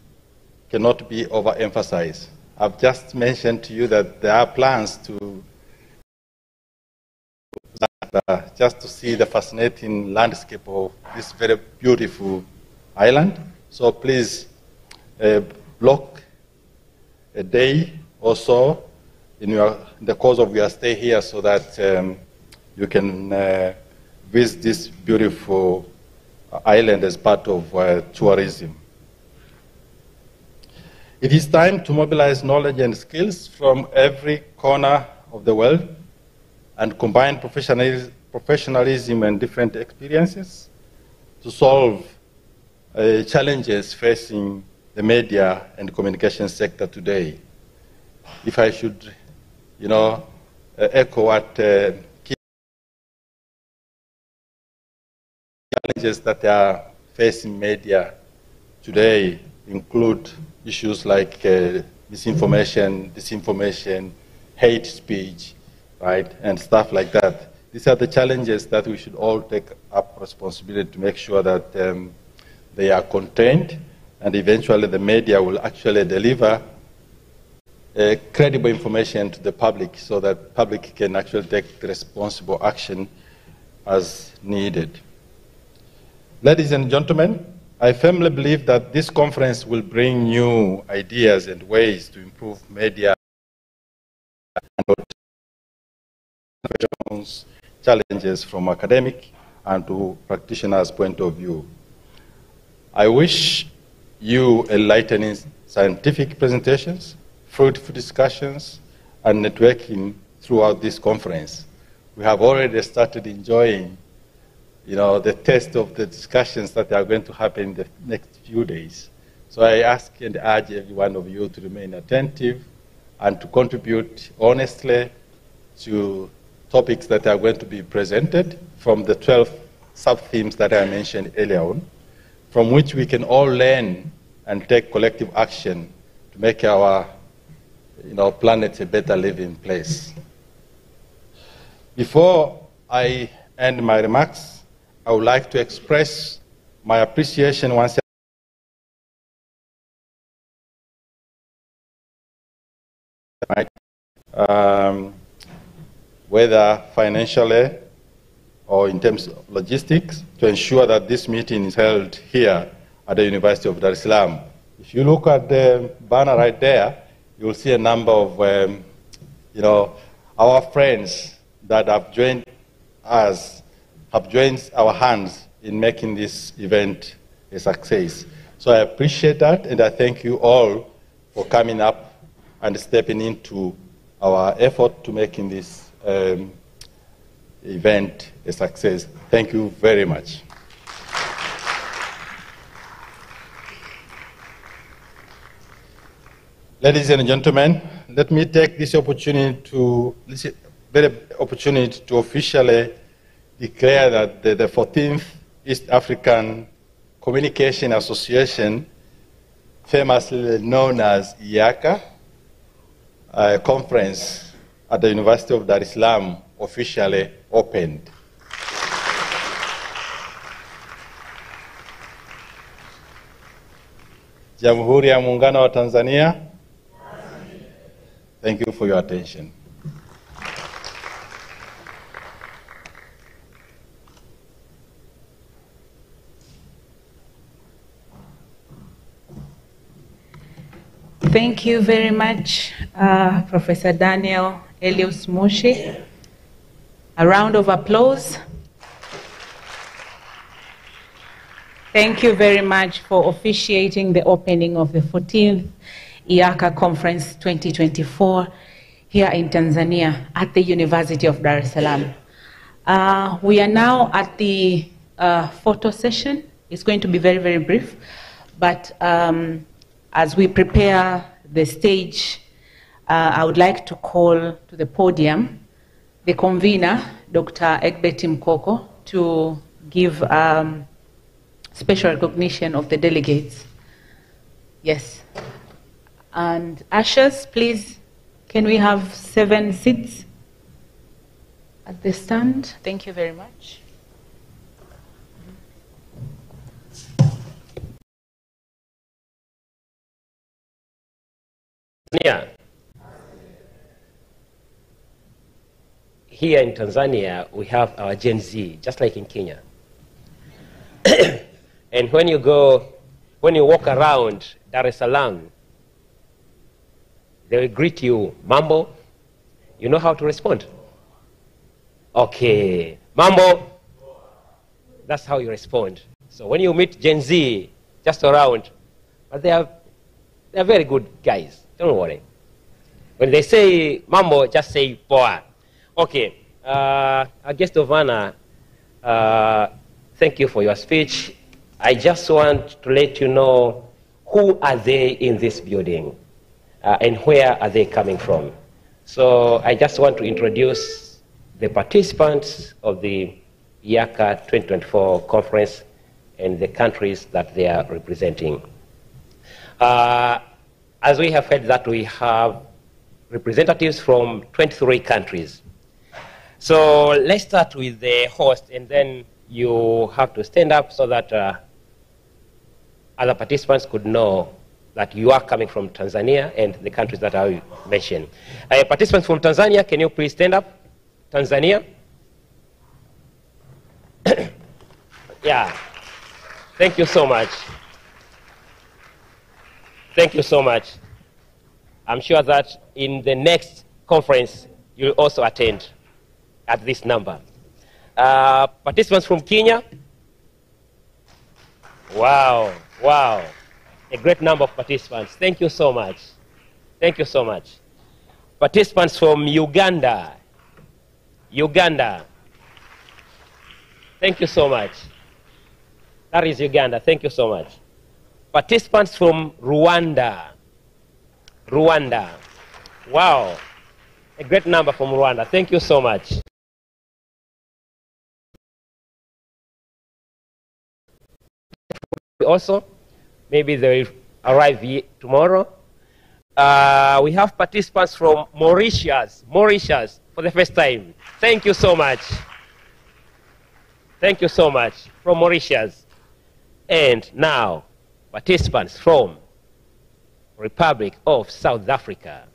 cannot be overemphasized. I've just mentioned to you that there are plans to just to see the fascinating landscape of this very beautiful island. So please block a day or so in the course of your stay here so that you can visit this beautiful island as part of tourism. It is time to mobilize knowledge and skills from every corner of the world and combine professionalism and different experiences to solve challenges facing the media and communication sector today. If I should, echo what key challenges that are facing media today include issues like misinformation, disinformation, hate speech, right, and stuff like that. These are the challenges that we should all take up responsibility to make sure that they are contained, and eventually the media will actually deliver credible information to the public so that the public can actually take responsible action as needed. Ladies and gentlemen, I firmly believe that this conference will bring new ideas and ways to improve media and challenges from academic and to practitioners' point of view. I wish you enlightening scientific presentations, fruitful discussions, and networking throughout this conference. We have already started enjoying the taste of the discussions that are going to happen in the next few days. So I ask and urge every one of you to remain attentive and to contribute honestly to topics that are going to be presented from the 12 sub-themes that I mentioned earlier on, from which we can all learn and take collective action to make our planet a better living place. Before I end my remarks, I would like to express my appreciation once again, whether financially or in terms of logistics, to ensure that this meeting is held here at the University of Dar es Salaam. If you look at the banner right there, you will see a number of our friends that have joined us, have joined our hands in making this event a success. So I appreciate that, and I thank you all for coming up and stepping into our effort to making this event a success. Thank you very much. Ladies and gentlemen, let me take this opportunity to officially declare that the 14th East African Communication Association, famously known as EACA, conference at the University of Dar es Salaam officially opened. Jamhuri ya Muungano wa Tanzania. Thank you for your attention. Thank you very much, Professor Daniel Elius Moshi. A round of applause. Thank you very much for officiating the opening of the 14th EACA Conference 2024 here in Tanzania at the University of Dar es Salaam. We are now at the photo session. It's going to be very, very brief, but as we prepare the stage I would like to call to the podium the convener, Dr. Egbert Mkoko, to give special recognition of the delegates. Yes. And ushers, please, can we have 7 seats at the stand? Thank you very much. Yeah. Here in Tanzania, we have our Gen Z, just like in Kenya. And when you walk around Dar es Salaam, they will greet you, Mambo. You know how to respond? Okay, Mambo. That's how you respond. So when you meet Gen Z just around, but they're very good guys. Don't worry. When they say Mambo, just say Poa. Okay, our guest of honor, thank you for your speech. I just want to let you know who are they in this building and where are they coming from. So I just want to introduce the participants of the EACA 2024 conference and the countries that they are representing. As we have heard that we have representatives from 23 countries. So let's start with the host, and then you have to stand up so that other participants could know that you are coming from Tanzania and the countries that I mentioned. Participants from Tanzania, can you please stand up? Tanzania? Yeah. Thank you so much. Thank you so much. I'm sure that in the next conference, you'll also attend at this number. Participants from Kenya? Wow, wow. A great number of participants. Thank you so much. Thank you so much. Participants from Uganda? Uganda. Thank you so much. That is Uganda. Thank you so much. Participants from Rwanda? Rwanda. Wow. A great number from Rwanda. Thank you so much. Also, maybe they will arrive tomorrow. We have participants from Mauritius. Mauritius for the first time. Thank you so much. Thank you so much from Mauritius. And now, participants from Republic of South Africa.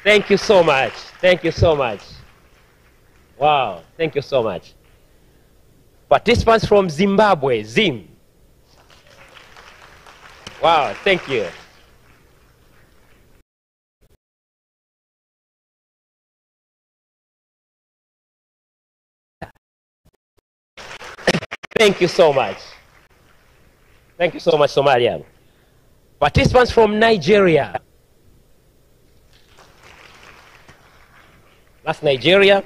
Thank you so much. Thank you so much. Wow, thank you so much. Participants from Zimbabwe, Zim. Wow, thank you. Thank you so much. Thank you so much, Somalia. Participants from Nigeria. That's Nigeria.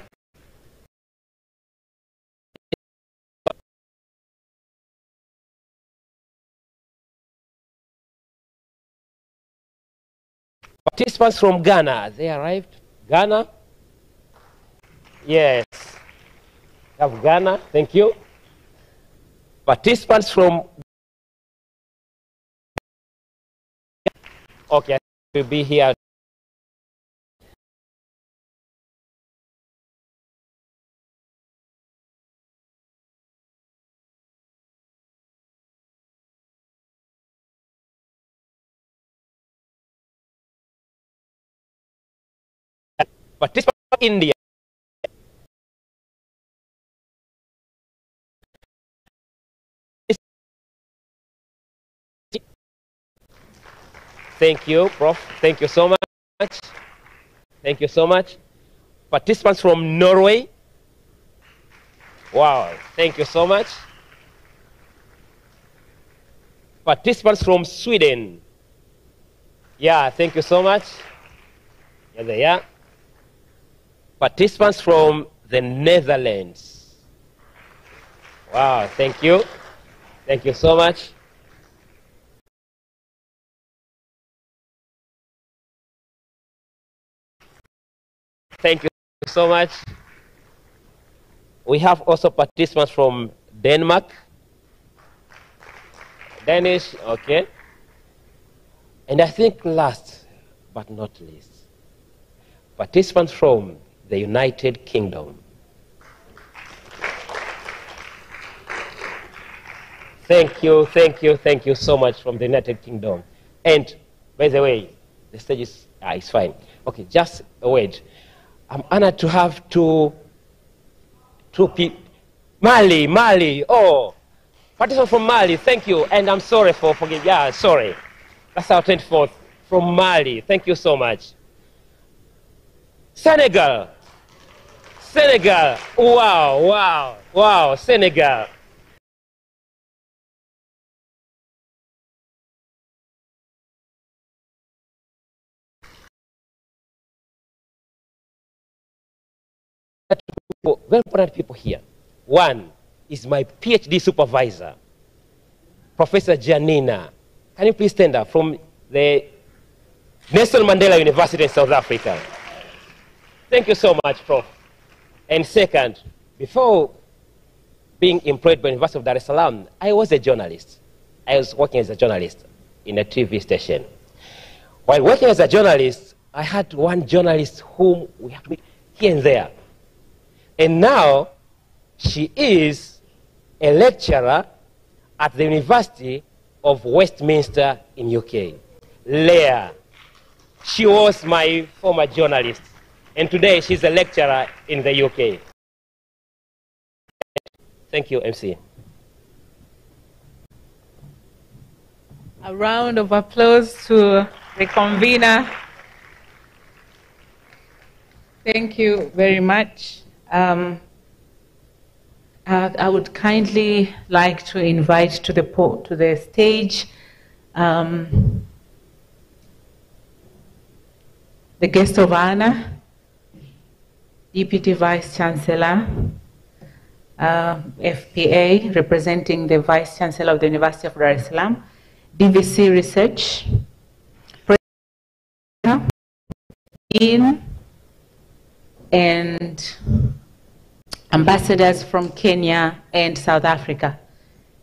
Participants from Ghana, they arrived. Ghana? Yes. We have Ghana, thank you. Participants from... Okay, will be here. Participants from India. Thank you, Prof. Thank you so much. Thank you so much. Participants from Norway. Wow, thank you so much. Participants from Sweden. Yeah, thank you so much. Here they are. Participants from the Netherlands. Wow, thank you. Thank you so much. Thank you so much. We have also participants from Denmark. Danish, okay. And I think last but not least, participants from the United Kingdom. Thank you, thank you, thank you so much from the United Kingdom. And by the way, the stage is it's fine. Okay, just wait. I'm honored to have two people. Mali, oh, participant from Mali, thank you. And I'm sorry for forgetting, yeah, sorry. That's our 24th from Mali, thank you so much. Senegal, wow, Senegal. Very important people here. One is my PhD supervisor, Professor Janina. Can you please stand up, from the Nelson Mandela University in South Africa. Thank you so much, Prof. And second, before being employed by the University of Dar es Salaam, I was a journalist. I was working as a journalist in a TV station. While working as a journalist, I had one journalist whom we had to meet here and there. And now, she is a lecturer at the University of Westminster in UK. Leah. She was my former journalist, and today she's a lecturer in the UK. Thank you, MC. A round of applause to the convener. Thank you very much. I would kindly like to invite to the stage the guest of honor, Deputy Vice Chancellor, FPA, representing the Vice Chancellor of the University of Dar es Salaam, DVC Research, Dean, and ambassadors from Kenya and South Africa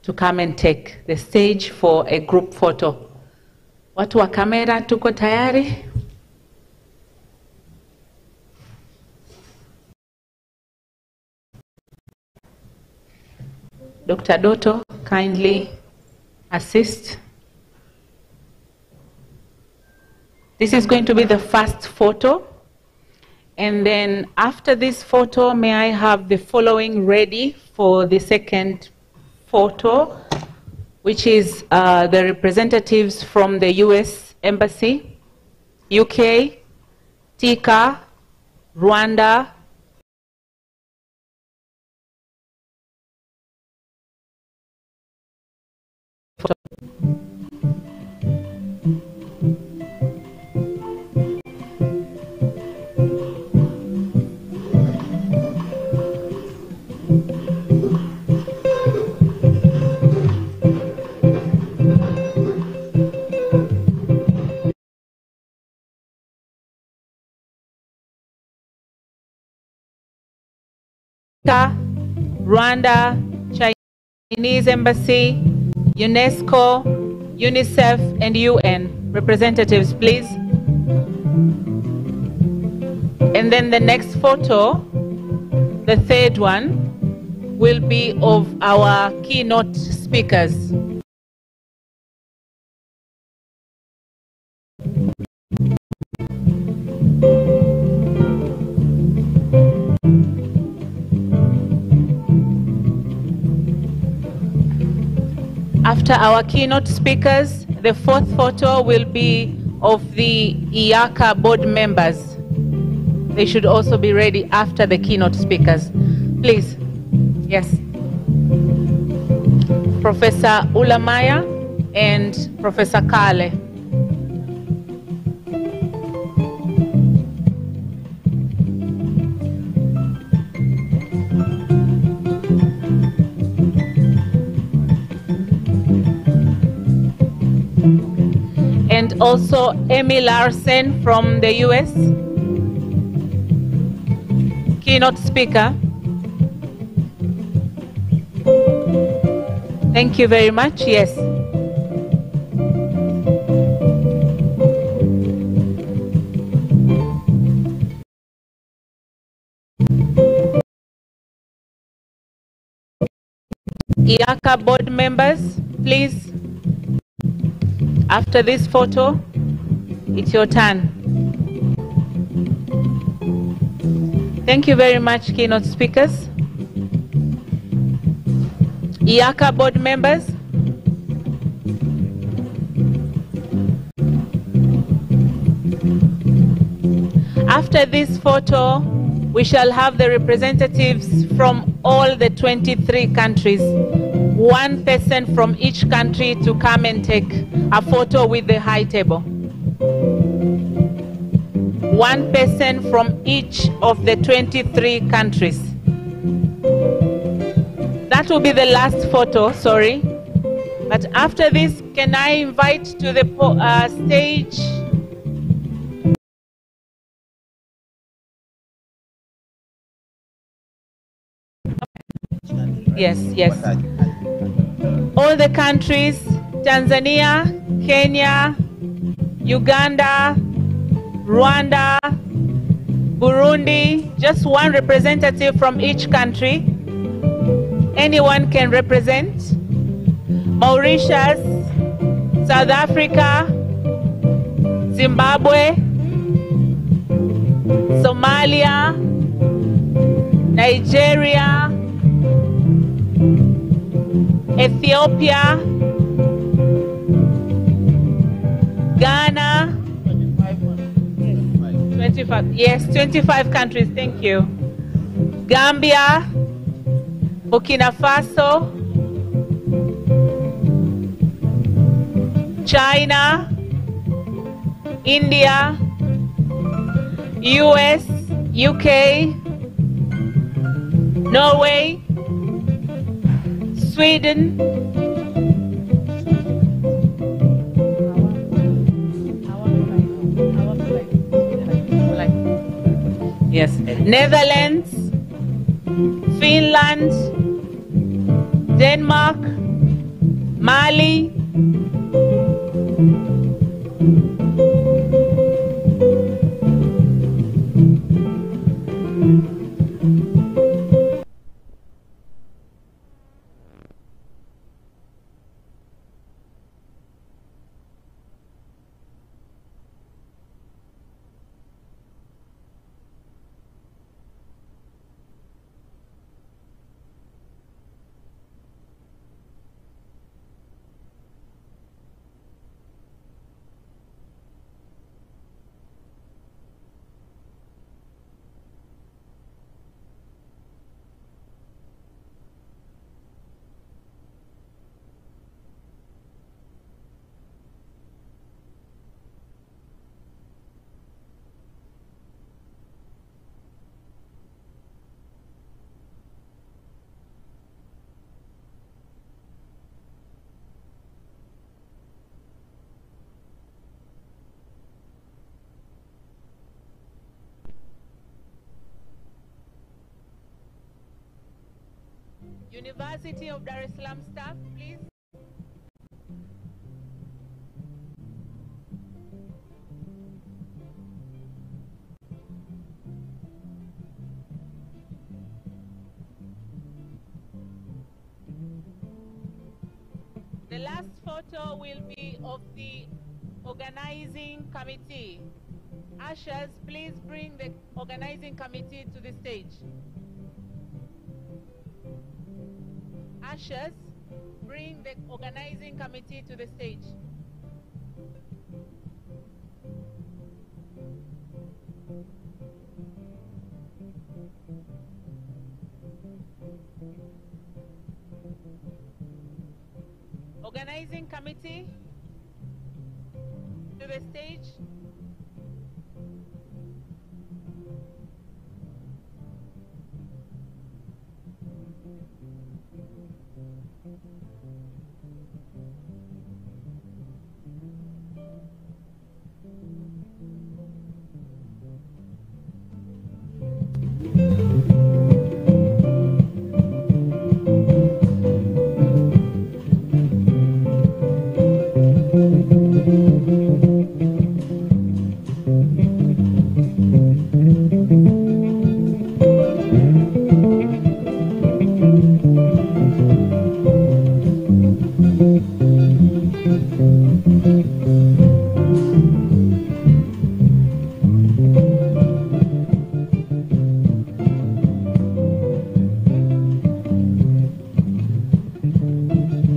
to come and take the stage for a group photo. Watu wa kamera, tuko tayari? Dr. Doto, kindly assist. This is going to be the first photo. And then after this photo, may I have the following ready for the second photo, which is the representatives from the US Embassy, UK, EACA, Rwanda, Rwanda, Chinese Embassy, UNESCO, UNICEF, and UN representatives, please. And then the next photo, the third one, will be of our keynote speakers. After our keynote speakers, the fourth photo will be of the EACA board members. They should also be ready after the keynote speakers. Please. Yes. Professor Ulamaya and Professor Kale. And also Amy Larson from the US. Keynote speaker. Thank you very much. Yes. EACA board members, please. After this photo, it's your turn. Thank you very much, keynote speakers. EACA board members. After this photo, we shall have the representatives from all the 23 countries. One person from each country to come and take a photo with the high table. One person from each of the 23 countries. That will be the last photo, sorry. But after this, can I invite to the stage Yes, yes. All the countries, Tanzania, Kenya, Uganda, Rwanda, Burundi, just one representative from each country. Anyone can represent. Mauritius, South Africa, Zimbabwe, Somalia, Nigeria, Ethiopia, Ghana, 25, yes, 25 countries, thank you. Gambia, Burkina Faso, China, India, US, UK, Norway, Sweden, yes, Netherlands, Finland, Denmark, Mali, University of Dar es Salaam staff, please. The last photo will be of the organizing committee. Ushers, please bring the organizing committee to the stage. Ushers, bring the organizing committee to the stage. Organizing committee to the stage.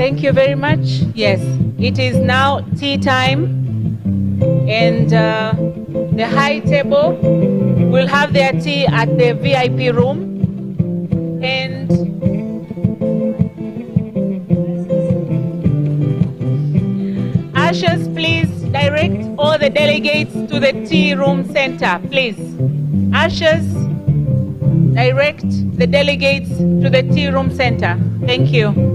Thank you very much. Yes, it is now tea time, and the high table will have their tea at the VIP room. And ushers, please direct all the delegates to the tea room center, please. Ushers, direct the delegates to the tea room center. Thank you.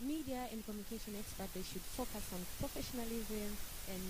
Media and communication experts, they should focus on professionalism and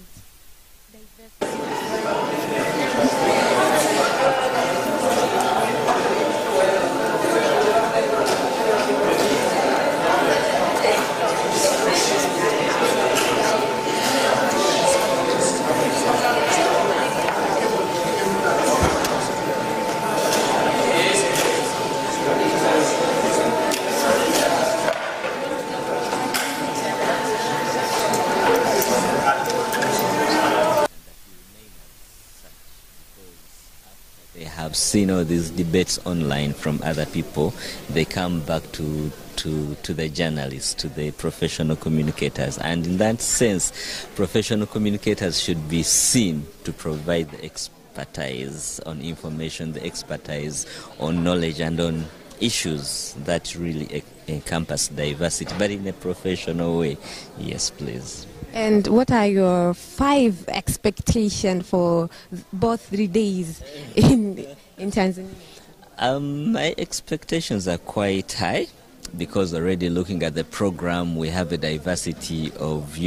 have seen all these debates online from other people, they come back to the journalists, to the professional communicators. And in that sense, professional communicators should be seen to provide the expertise on information, the expertise on knowledge and on issues that really encompass diversity, but in a professional way. Yes, please. And what are your 5 expectations for both 3 days in Tanzania? My expectations are quite high because already looking at the program, we have a diversity of,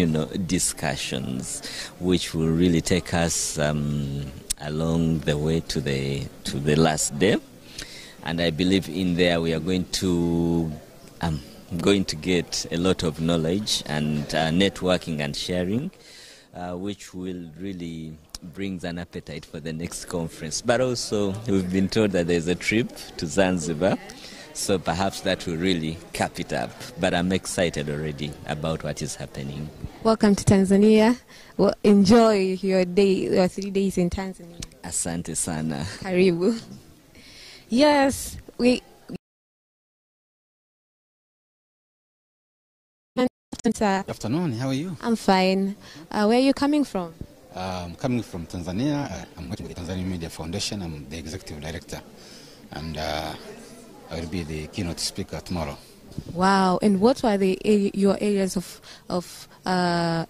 discussions which will really take us along the way to the last day. And I believe in there we are going to get a lot of knowledge and networking and sharing, which will really bring an appetite for the next conference. But also, we've been told that there's a trip to Zanzibar, so perhaps that will really cap it up. But I'm excited already about what is happening. Welcome to Tanzania. Well, enjoy your 3 days in Tanzania. Asante sana. Karibu. Yes, Good afternoon, how are you? I'm fine. Where are you coming from? I'm coming from Tanzania. I'm working with the Tanzania Media Foundation. I'm the executive director. And I will be the keynote speaker tomorrow. Wow. And what are your areas of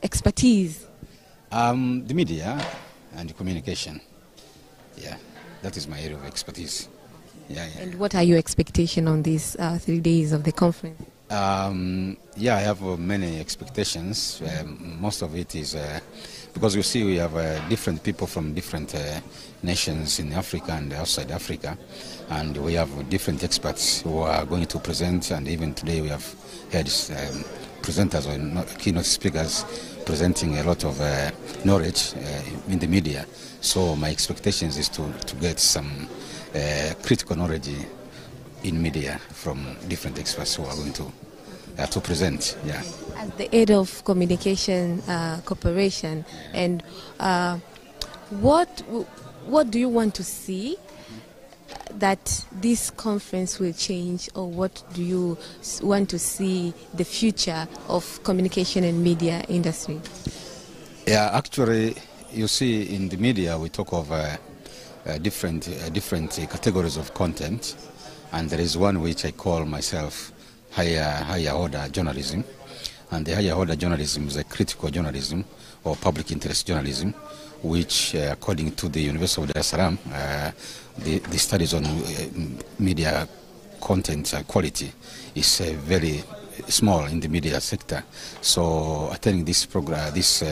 expertise? The media, and communication. Yeah, that is my area of expertise. Yeah. And what are your expectations on these 3 days of the conference? Yeah, I have many expectations. Most of it is because you see we have different people from different nations in Africa and outside Africa, and we have different experts who are going to present, and even today we have had presenters or keynote speakers presenting a lot of knowledge in the media. So my expectations is to get some critical knowledge in media from different experts who are going to present. Yeah. As the head of communication corporation, and what do you want to see that this conference will change, or what do you want to see the future of communication and media industry? Yeah, actually, you see in the media we talk of different categories of content, and there is one which I call myself higher order journalism, and the higher order journalism is a critical journalism or public interest journalism, which according to the University of Dar es Salaam, the studies on media content quality is very small in the media sector. So attending this program, this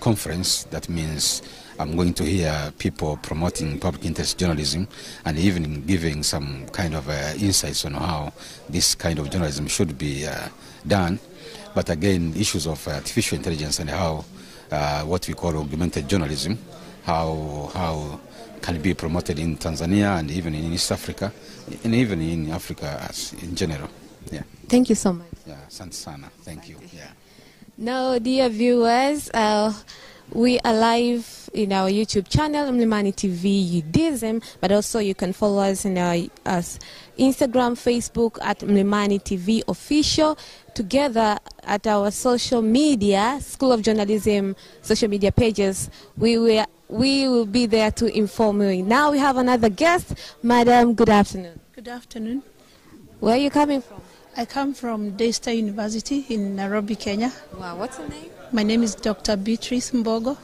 conference, that means I'm going to hear people promoting public interest journalism and even giving some kind of insights on how this kind of journalism should be done. But again, issues of artificial intelligence and how what we call augmented journalism, how can it be promoted in Tanzania and even in East Africa, and even in Africa as in general. Yeah. Thank you so much. Yeah, asante sana. Thank you. Yeah. Now, dear viewers, we are live in our YouTube channel, Mlimani TV UDism, but also you can follow us in our Instagram, Facebook at Mlimani TV Official, together at our social media, School of Journalism social media pages. We will be there to inform you. Now we have another guest. Madam, good afternoon. Good afternoon. Where are you coming from? I come from Daystar University in Nairobi, Kenya. Wow, what's your name? My name is Dr. Beatrice Mbogo.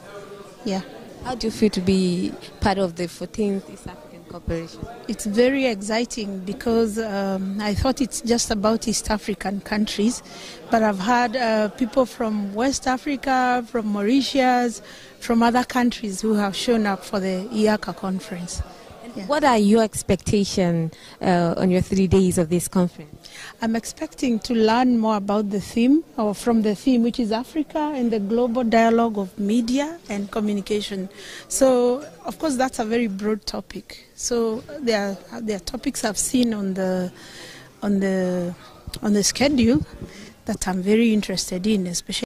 Yeah. How do you feel to be part of the 14th East African Cooperation? It's very exciting because I thought it's just about East African countries, but I've had people from West Africa, from Mauritius, from other countries who have shown up for the EACA conference. Yeah. What are your expectations on your 3 days of this conference? I'm expecting to learn more about the theme, or from the theme, which is Africa and the global dialogue of media and communication. So, of course, that's a very broad topic. So there are topics I've seen on the schedule that I'm very interested in, especially.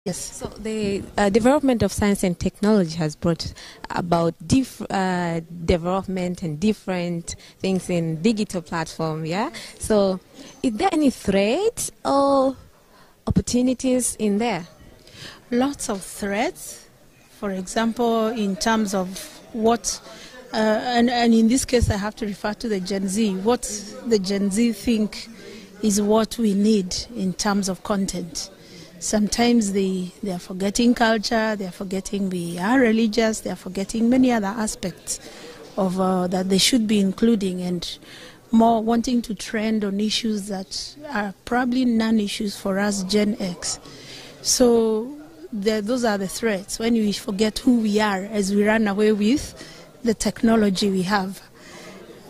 Yes. So the development of science and technology has brought about development and different things in digital platform, yeah? So is there any threats or opportunities in there? Lots of threats. For example, in terms of what, and in this case I have to refer to the Gen Z, what the Gen Z think is what we need in terms of content. Sometimes they are forgetting culture, they are forgetting we are religious, they are forgetting many other aspects of that they should be including, and more wanting to trend on issues that are probably non-issues for us Gen X. So those are the threats, when we forget who we are as we run away with the technology we have.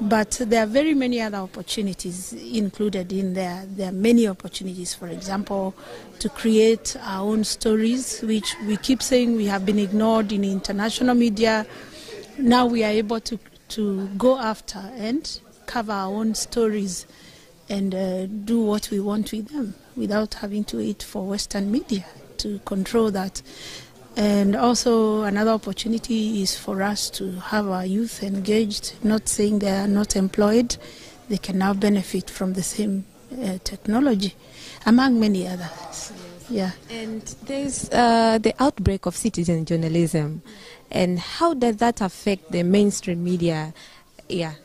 But there are very many other opportunities included in there. There are many opportunities, for example, to create our own stories, which we keep saying we have been ignored in international media. Now we are able to go after and cover our own stories and do what we want with them without having to wait for Western media to control that. And also another opportunity is for us to have our youth engaged, not saying they are not employed, they can now benefit from the same technology, among many others. Yeah. And there's the outbreak of citizen journalism, and how does that affect the mainstream media? Yeah.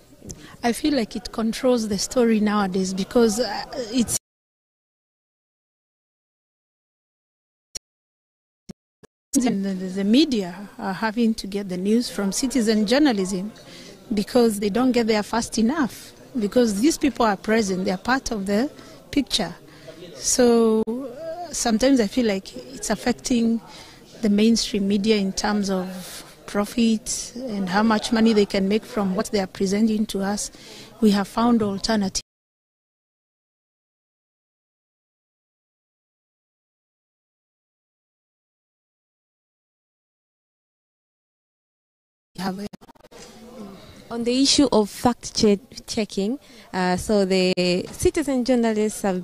I feel like it controls the story nowadays because it's The media are having to get the news from citizen journalism because they don't get there fast enough, because these people are present, they are part of the picture. So sometimes I feel like it's affecting the mainstream media in terms of profit and how much money they can make from what they are presenting to us. We have found alternatives. On the issue of fact-checking, so the citizen journalists are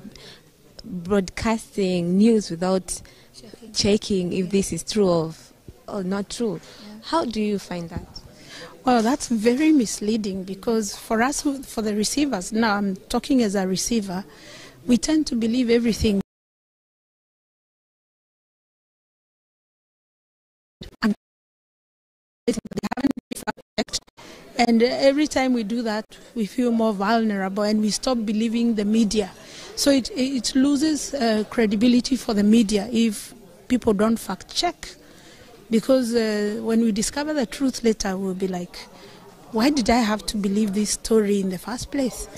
broadcasting news without checking if this is true or not true. How do you find that? Well, that's very misleading, because for us, for the receivers, now I'm talking as a receiver, we tend to believe everything. And they haven't been fact-checked. And every time we do that, we feel more vulnerable and we stop believing the media. So it loses credibility for the media if people don't fact-check. Because when we discover the truth later, we'll be like, why did I have to believe this story in the first place?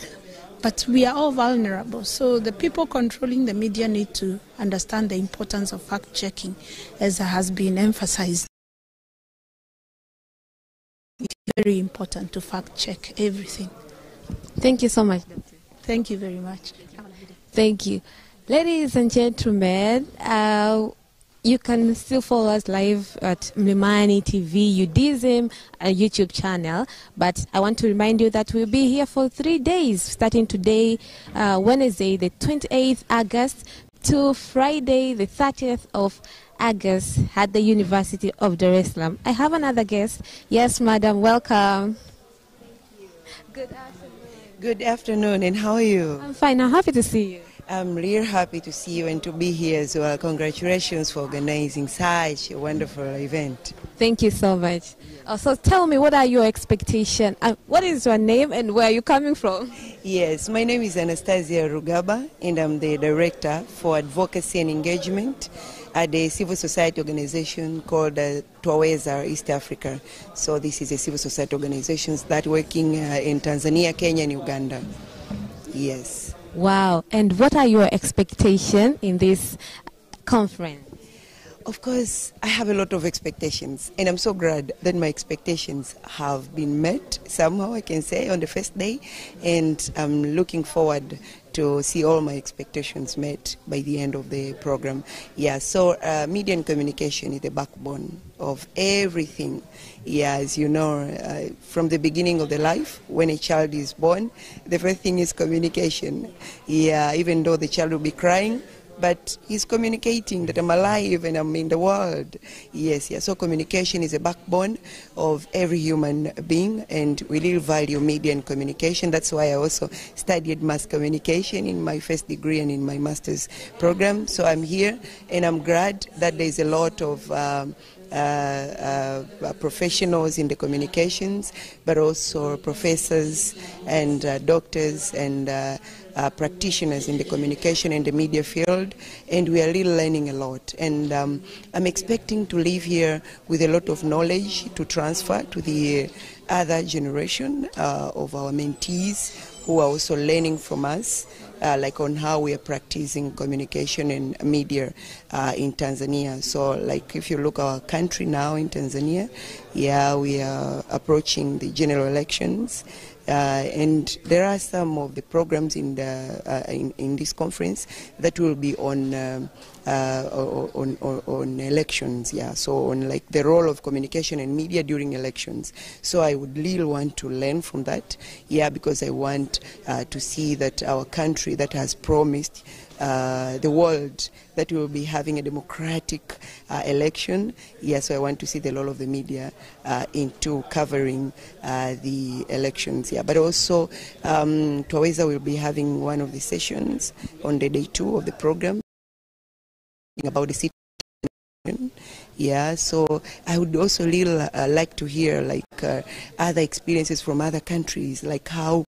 But we are all vulnerable. So the people controlling the media need to understand the importance of fact-checking, as has been emphasized. It's very important to fact-check everything. Thank you so much, Doctor. Thank you very much. Thank you. Ladies and gentlemen, you can still follow us live at Mlimani TV, UDism, YouTube channel. But I want to remind you that we'll be here for 3 days, starting today, Wednesday, the 28th August, to Friday, the 30th of August, at the University of Dar es Salaam. I have another guest. Yes, madam, welcome. Good afternoon. Good afternoon, and how are you? I'm fine. I'm happy to see you. I'm really happy to see you and to be here as well. Congratulations for organizing such a wonderful event. Thank you so much. So tell me, what are your expectations? What is your name and where are you coming from? Yes, my name is Anastasia Rugaba, and I'm the Director for Advocacy and Engagement at a civil society organization called Twaweza East Africa. So this is a civil society organization that's working in Tanzania, Kenya, and Uganda. Yes. Wow. And what are your expectations in this conference? Of course, I have a lot of expectations, and I'm so glad that my expectations have been met somehow, I can say, on the first day, and I'm looking forward to see all my expectations met by the end of the program. Yeah, so media and communication is the backbone of everything. Yeah, as you know, from the beginning of the life, when a child is born, the first thing is communication. Yeah, even though the child will be crying, but he's communicating that I'm alive and I'm in the world. Yes, yes. So communication is a backbone of every human being, and we really value media and communication. That's why I also studied mass communication in my first degree and in my master's program. So I'm here, and I'm glad that there's a lot of professionals in the communications, but also professors and doctors and practitioners in the communication and the media field, and we are really learning a lot. And I'm expecting to leave here with a lot of knowledge to transfer to the other generation of our mentees who are also learning from us, like on how we are practicing communication and media in Tanzania. So like if you look at our country now in Tanzania, yeah, we are approaching the general elections. And there are some of the programs in this conference that will be on elections, yeah. So on like the role of communication and media during elections. So I would really want to learn from that, yeah, because I want to see that our country that has promised the world that we will be having a democratic election. Yes, so I want to see the role of the media into covering the elections. Yeah, but also Twaweza will be having one of the sessions on the day 2 of the program about the citizen. Yeah, so I would also really like to hear like other experiences from other countries, like how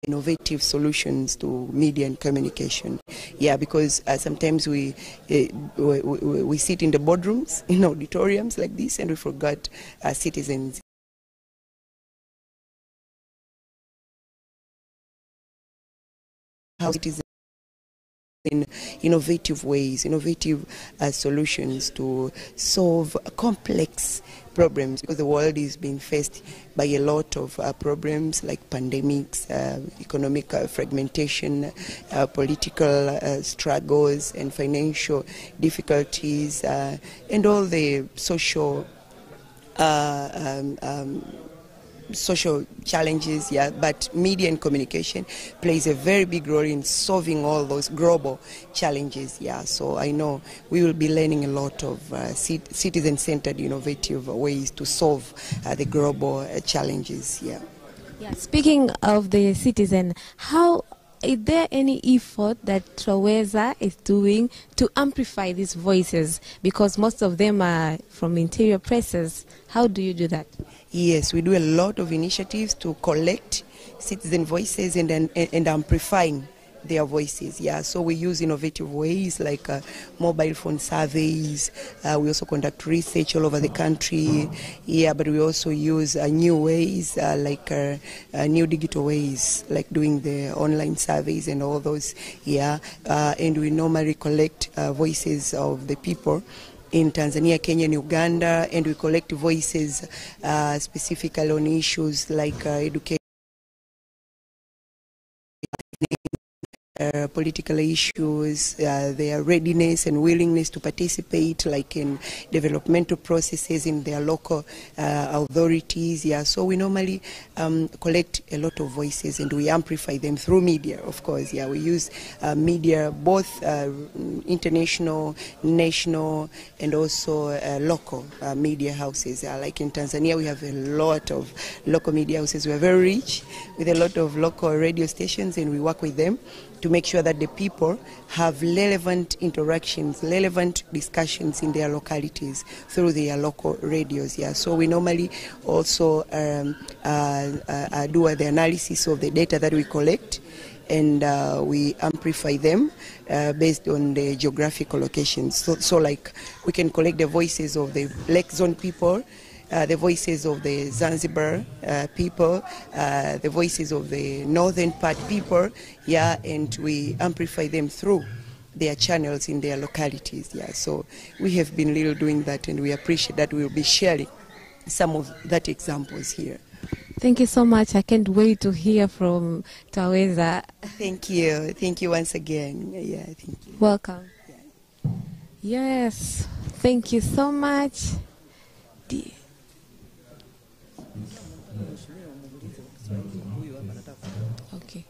innovative solutions to media and communication. Yeah, because sometimes we sit in the boardrooms, in auditoriums like this, and we forgot citizens. How citizens in innovative ways, innovative solutions to solve complex problems, because the world is being faced by a lot of problems like pandemics, economic fragmentation, political struggles and financial difficulties, and all the social challenges, yeah, but media and communication plays a very big role in solving all those global challenges, yeah. So I know we will be learning a lot of citizen-centered innovative ways to solve the global challenges, yeah. Yeah, speaking of the citizen, is there any effort that Traweza is doing to amplify these voices? Because most of them are from interior presses. How do you do that? Yes, we do a lot of initiatives to collect citizen voices and amplifying their voices. Yeah, so we use innovative ways like mobile phone surveys. We also conduct research all over the country. Yeah, but we also use new ways like new digital ways, like doing the online surveys and all those. Yeah, and we normally collect voices of the people in Tanzania, Kenya, and Uganda, and we collect voices specifically on issues like education, political issues, their readiness and willingness to participate, like in developmental processes in their local authorities. Yeah, so we normally collect a lot of voices and we amplify them through media, of course. Yeah, we use media, both international, national, and also local media houses. Like in Tanzania, we have a lot of local media houses. We are very rich with a lot of local radio stations, and we work with them to make sure that the people have relevant interactions, relevant discussions in their localities through their local radios. Yeah, so we normally also do the analysis of the data that we collect, and we amplify them based on the geographical locations. So like we can collect the voices of the Lake Zone people, the voices of the Zanzibar people, the voices of the northern part people, yeah, and we amplify them through their channels in their localities, yeah. So we have been really doing that, and we appreciate that. We will be sharing some of that examples here. Thank you so much. I can't wait to hear from Traweza. Thank you once again. Yeah, thank you. Welcome. Yeah. Yes, thank you so much. Okay.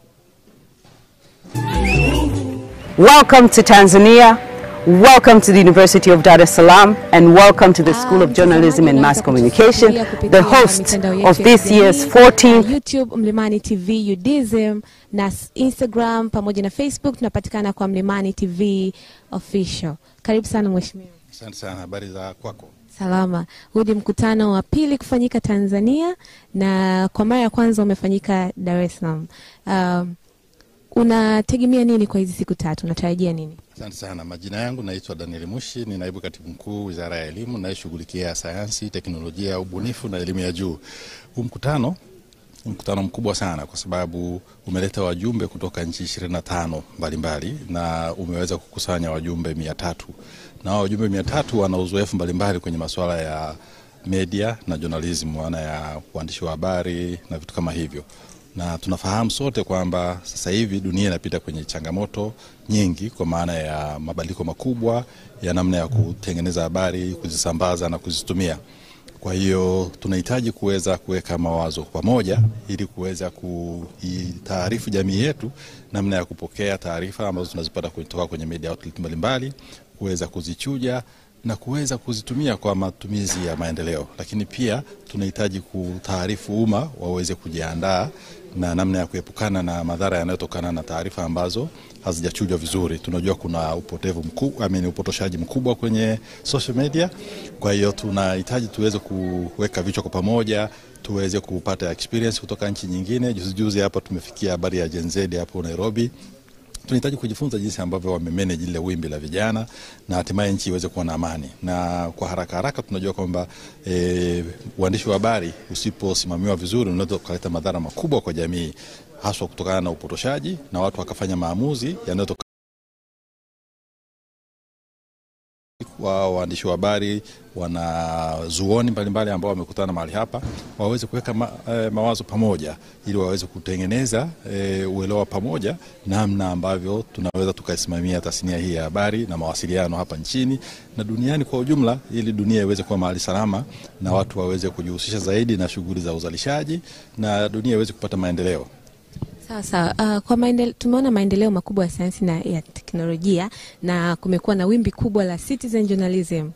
Welcome to Tanzania, welcome to the University of Dar es Salaam, and welcome to the School of Journalism and Mass Communication, the host of this year's 14th YouTube Mlimani TV UDSM, na Instagram pamoja na Facebook tunapatikana kwa Mlimani TV Official. Karibu sana mheshimiwa. Asante sana, habari za kwako? Salama. Huu ni mkutano wa pili kufanyika Tanzania, na kwa mara ya kwanza umefanyika Dar es Salaam. Unategemea nini kwa hizi siku tatu? Unatarajia nini? Asante sana. Majina yangu naitwa Daniel Mushi, ni naibu katibu mkuu Wizara ya Elimu nayeshughulikia sayansi, teknolojia, ubunifu na elimu ya juu. Huu mkutano mkubwa sana kwa sababu umeleta wajumbe kutoka nchi 25 mbalimbali na umeweza kukusanya wajumbe 300. Na wajumbe 300 wana uzoefu mbalimbali kwenye masuala ya media na journalism, maana ya uandishi wa habari na vitu kama hivyo. Na tunafahamu sote kwamba sasa hivi dunia inapita kwenye changamoto nyingi kwa maana ya mabadiliko makubwa ya namna ya kutengeneza habari, kuzisambaza na kuzitumia. Kwa hiyo tunahitaji kuweza kuweka mawazo pamoja ili kuweza kuitaarifu jamii yetu namna ya kupokea taarifa ambazo tunazipata kutoka kwenye media outlet mbalimbali, kuweza kuzichuja na kuweza kuzitumia kwa matumizi ya maendeleo, lakini pia tunahitaji kutaarifu umma waweze kujiandaa na namna ya kuepukana na madhara yanayotokana na taarifa ambazo hazijachujwa vizuri. Tunajua kuna upotevu mkubwa, upotoshaji mkubwa kwenye social media. Kwa hiyo tunahitaji tuweze kuweka vichwa kwa pamoja, tuweze kupata experience kutoka nchi nyingine. Juzi hapa tumefikia habari ya Gen Z hapo Nairobi. Tunahitaji kujifunza jinsi ambavyo wamemanage ile wimbi la vijana na hatimaye nchi iweze kuwa na amani. Na kwa haraka tunajua kwamba uandishi wa habari usiposimamiwa vizuri unaweza kuleta madhara makubwa kwa jamii, haswa kutokana na upotoshaji na watu wakafanya maamuzi yanayotokana waandishi wa habari, wanazuoni mbalimbali ambao wamekutana mahali hapa waweze kuweka mawazo pamoja ili waweze kutengeneza uelewa pamoja namna ambavyo tunaweza tukaisimamia tasnia hii ya habari na mawasiliano hapa nchini na duniani kwa ujumla, ili dunia iweze kuwa mahali salama na watu waweze kujihusisha zaidi na shughuli za uzalishaji na dunia iweze kupata maendeleo. Sasa tumeona maendeleo makubwa ya sayansi na ya teknolojia na kumekuwa na wimbi kubwa la citizen journalism.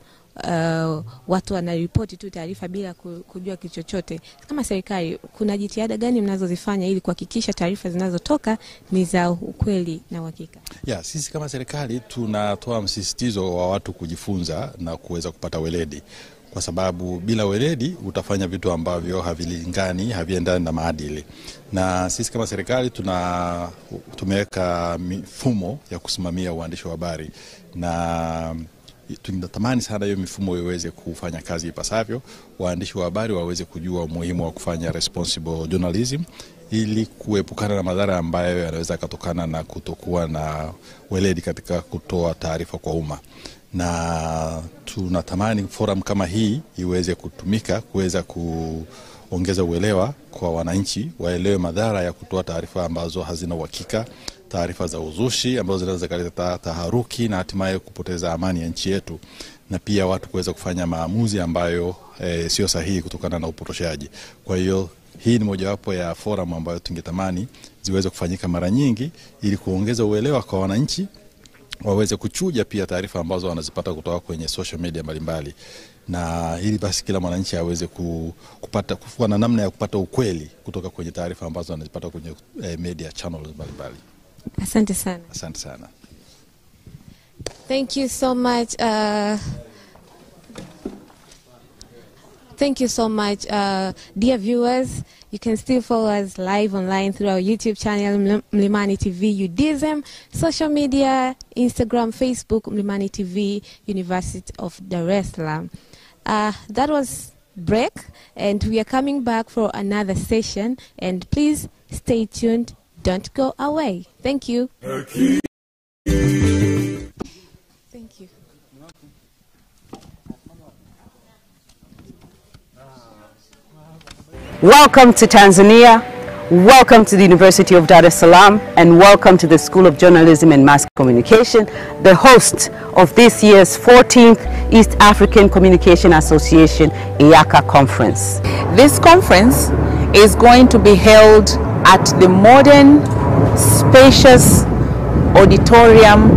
Watu wanaripoti tu taarifa bila kujua kitu chochote. Kama serikali, kuna jitihada gani mnazozifanya ili kuhakikisha taarifa zinazotoka ni za ukweli na uhakika? Sisi kama serikali tunatoa msisitizo wa watu kujifunza na kuweza kupata weledi. Kwa sababu bila weledi utafanya vitu ambavyo havilingani, haviendani na maadili. Na sisi kama serikali tumeweka mifumo ya kusimamia uandishi wa habari na tunatamani sana hiyo mifumo iweze kufanya kazi ipasavyo. Waandishi wa habari waweze kujua umuhimu wa kufanya responsible journalism ili kuepukana na madhara ambayo yanaweza kutokana na kutokuwa na weledi katika kutoa taarifa kwa umma. Na tunatamani forum kama hii iweze kutumika kuweza kuongeza uelewa kwa wananchi, waelewe madhara ya kutoa taarifa ambazo hazina uhakika, taarifa za uzushi ambazo zinaweza kuleta taharuki na hatimaye kupoteza amani ya nchi yetu, na pia watu kuweza kufanya maamuzi ambayo sio sahihi kutokana na upotoshaji. Kwa hiyo hii ni mojawapo ya forum ambayo tungetamani ziweze kufanyika mara nyingi ili kuongeza uelewa kwa wananchi, waweze kuchuja pia taarifa ambazo wanazipata kutoka kwenye social media mbalimbali, na ili basi kila mwananchi aweze kupata kuwa na namna ya kupata ukweli kutoka kwenye taarifa ambazo wanazipata kwenye media channels mbalimbali. Asante sana. Asante sana. Thank you so much. Thank you so much, dear viewers. You can still follow us live online through our YouTube channel, Mlimani TV UDSM, social media, Instagram, Facebook, Mlimani TV, University of Dar es Salaam. That was break, and we are coming back for another session. And please stay tuned. Don't go away. Thank you. Thank you. Welcome to Tanzania, welcome to the University of Dar es Salaam, and welcome to the School of Journalism and Mass Communication, the host of this year's 14th East African Communication Association EACA conference. This conference is going to be held at the modern, spacious auditorium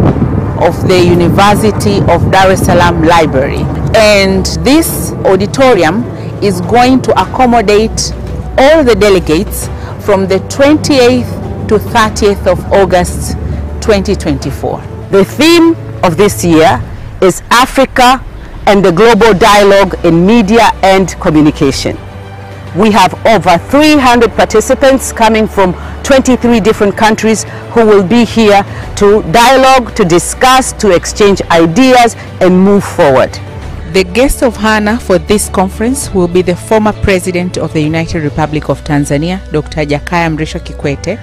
of the University of Dar es Salaam Library. And this auditorium is going to accommodate all the delegates from the 28th to 30th of August 2024. The theme of this year is Africa and the Global Dialogue in Media and Communication. We have over 300 participants coming from 23 different countries who will be here to dialogue, to discuss, to exchange ideas and move forward. The guest of honor for this conference will be the former President of the United Republic of Tanzania, Dr. Jakaya Mrisho Kikwete,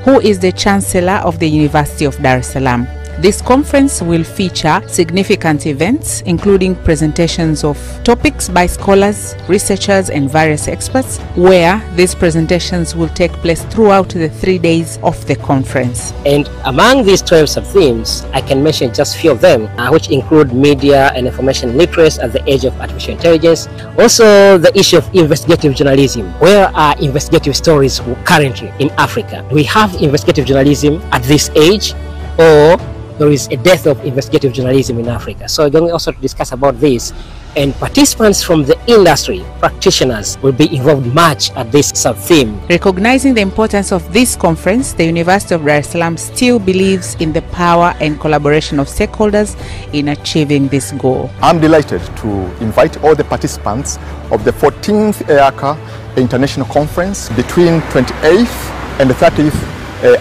who is the Chancellor of the University of Dar es Salaam. This conference will feature significant events, including presentations of topics by scholars, researchers, and various experts, where these presentations will take place throughout the 3 days of the conference. And among these 12 sub-themes, I can mention just a few of them, which include media and information literacy at the age of artificial intelligence. Also, the issue of investigative journalism. Where are investigative stories currently in Africa? Do we have investigative journalism at this age, or there is a death of investigative journalism in Africa. So we're going also to discuss about this, and participants from the industry, practitioners, will be involved much at this sub-theme. Recognizing the importance of this conference, the University of Dar es Salaam still believes in the power and collaboration of stakeholders in achieving this goal. I'm delighted to invite all the participants of the 14th EACA International Conference between 28th and the 30th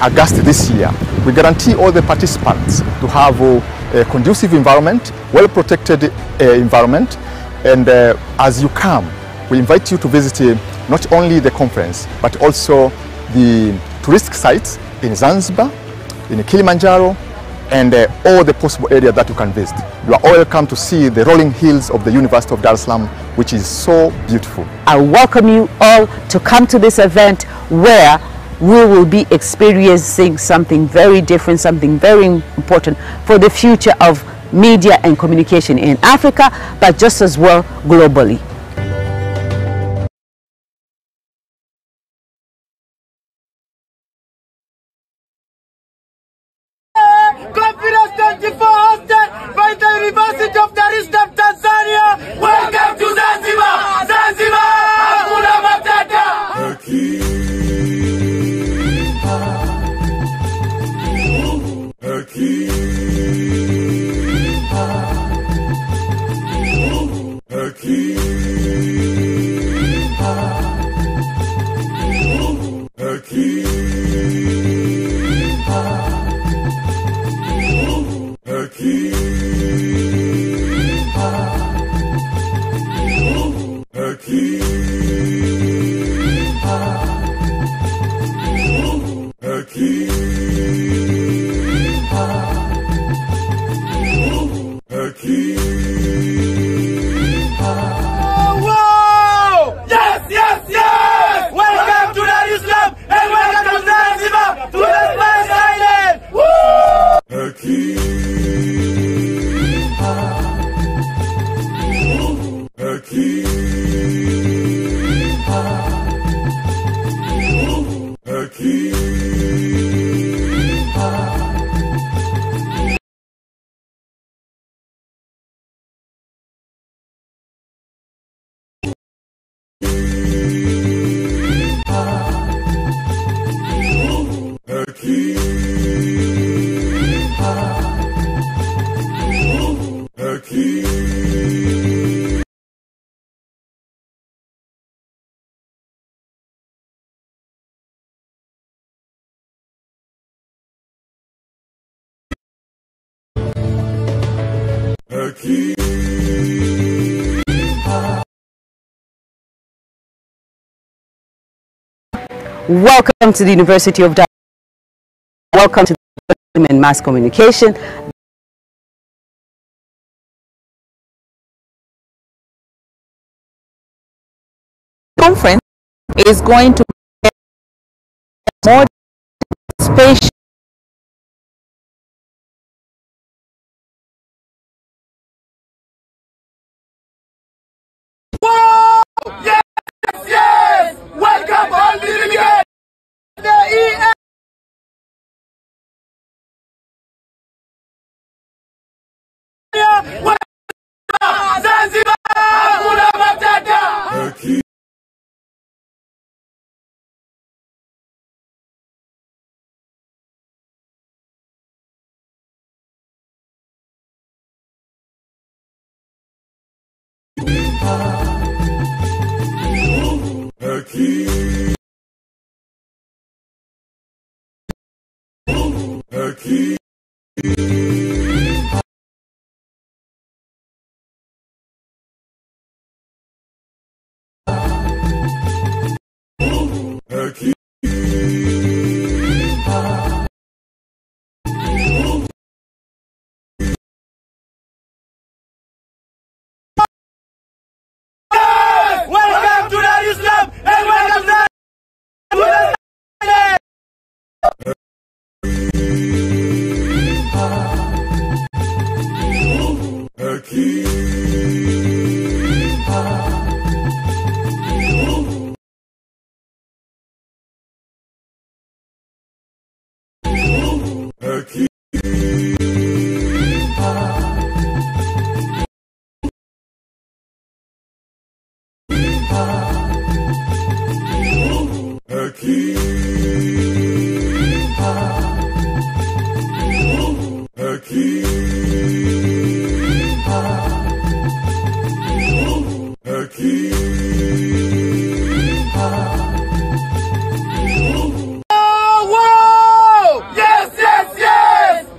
August this year. We guarantee all the participants to have a conducive environment, well-protected environment, and as you come, we invite you to visit not only the conference, but also the touristic sites in Zanzibar, in Kilimanjaro, and all the possible areas that you can visit. You are all welcome to see the rolling hills of the University of Dar es Salaam, which is so beautiful. I welcome you all to come to this event where we will be experiencing something very different, something very important for the future of media and communication in Africa, but just as well globally. Conference 24 hosted by the University of Dar es Salaam, Tanzania. Welcome to Zanzibar! Zanzibar! Hakuna Matata! Welcome to the University of Dar. Welcome to the Department of Mass Communication. Conference is going to be more spacious. Yes, yes! Welcome all the immigrants! The EACA! Zanzibar! Hakuna Matata! Welcome to Dar es Salaam and welcome to Turkey.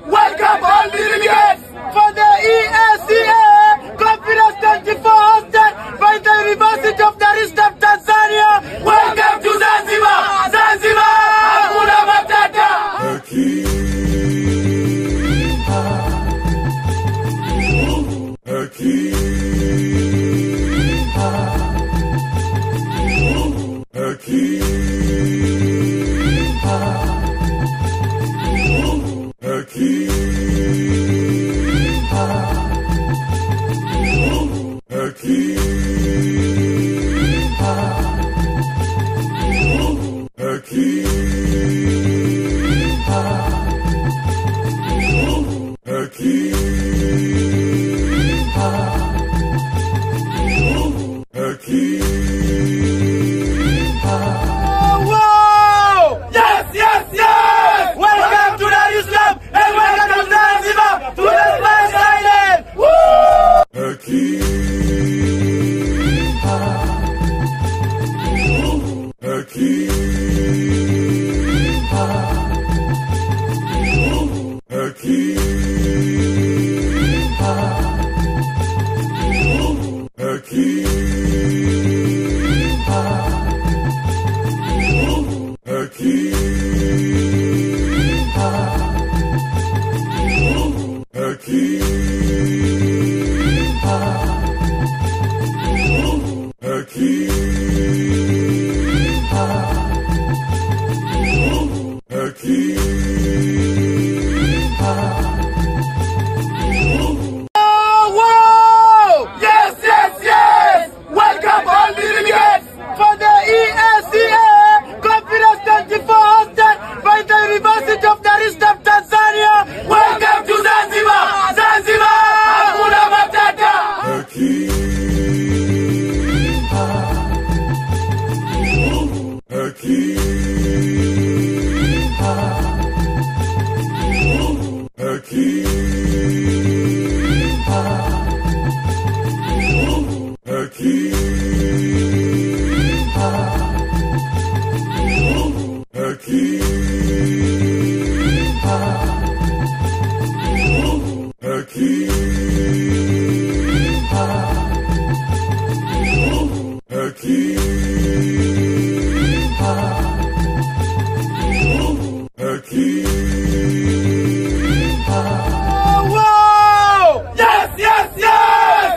Welcome all delegates for the EACA Conference 24 hosted by the University of Dar es Salaam, Tanzania. Welcome to Zanzibar! Zanzibar! Hakuna Matata! Welcome to Dar es Salaam and welcome to Zanzibar to the Spice Island! Welcome all delegates for the EACA Conference 24 hosted by the University of Dar es Salaam, Tanzania. Welcome to Zanzibar! Zanzibar! Hakuna Matata!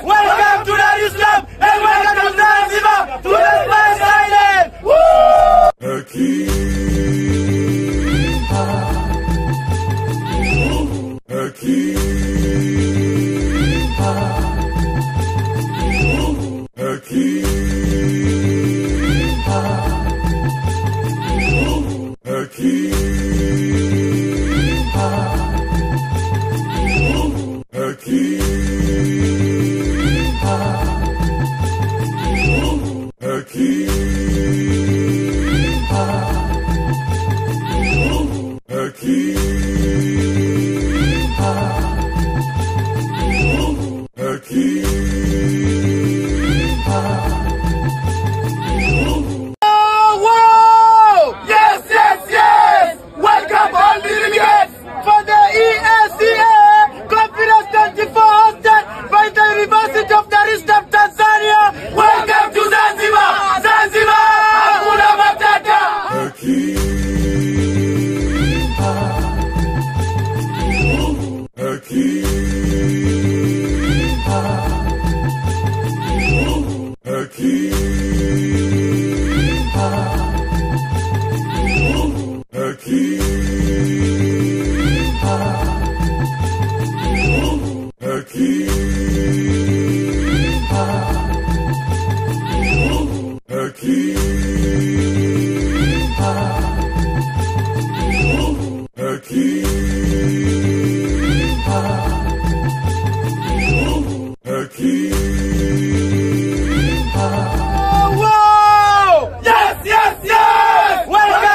Welcome to Dar es Salaam and welcome to Zanzibar to the Spice Island! Welcome all delegates for the EACA Conference 24 hosted by the University of Dar es Salaam, Tanzania. Welcome to Zanzibar! Zanzibar! Hakuna Matata! Welcome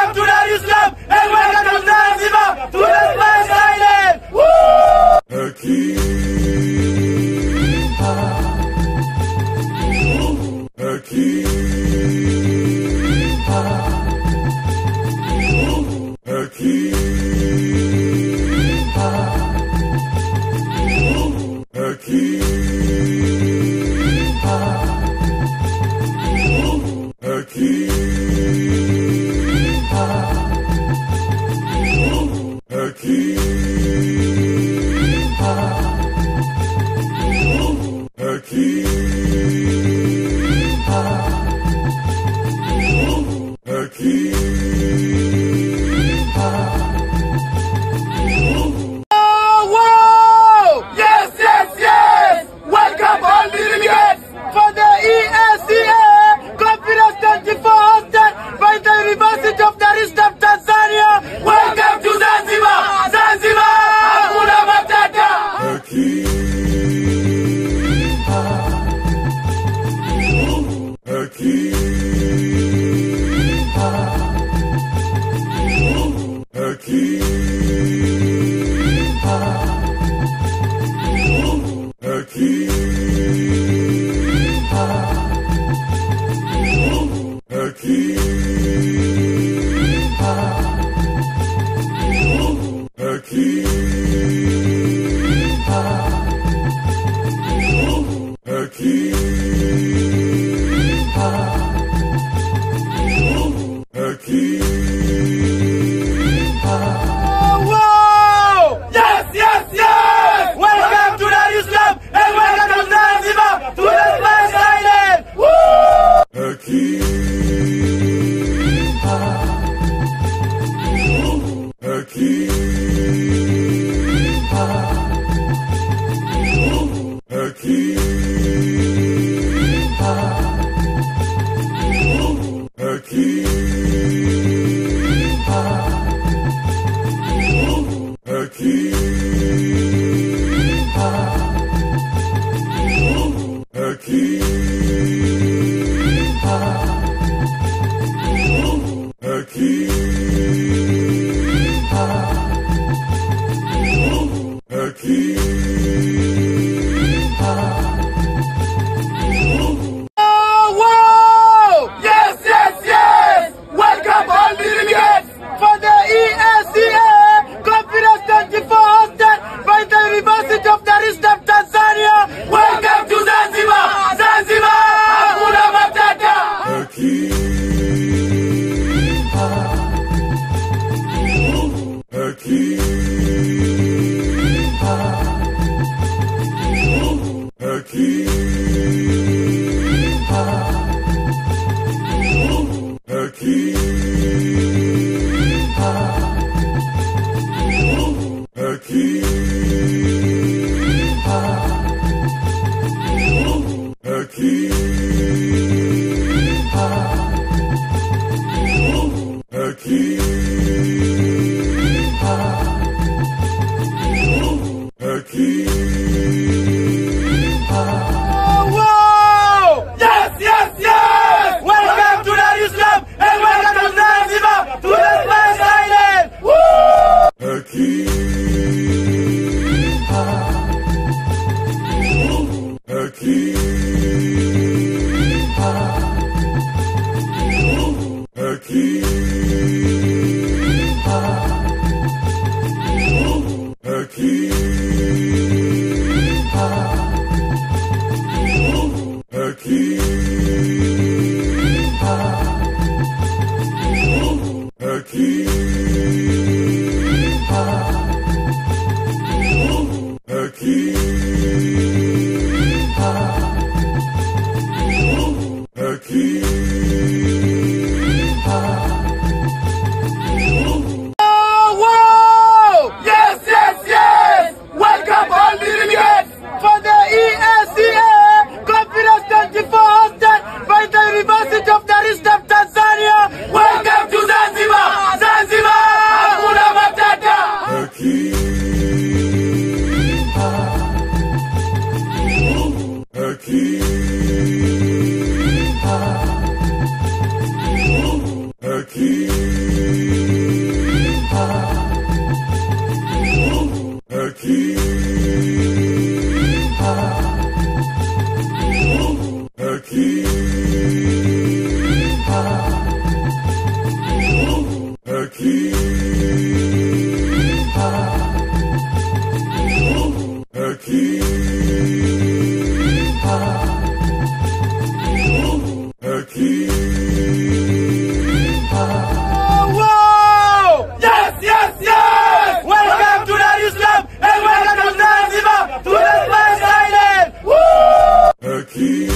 Welcome all delegates for the EACA Conference 24 hosted by the University of Dar es Salaam, Tanzania. Welcome to Zanzibar! Zanzibar! Hakuna Matata! Welcome to Dar es Salaam and welcome to Zanzibar to the Spice Island! Welcome all delegates for the EACA Conference 24 hosted by the University of Dar es Salaam, Tanzania. Welcome to Zanzibar! Zanzibar! Hakuna Matata! Welcome to Dar es Salaam and welcome to Zanzibar to the Spice Island! Aki.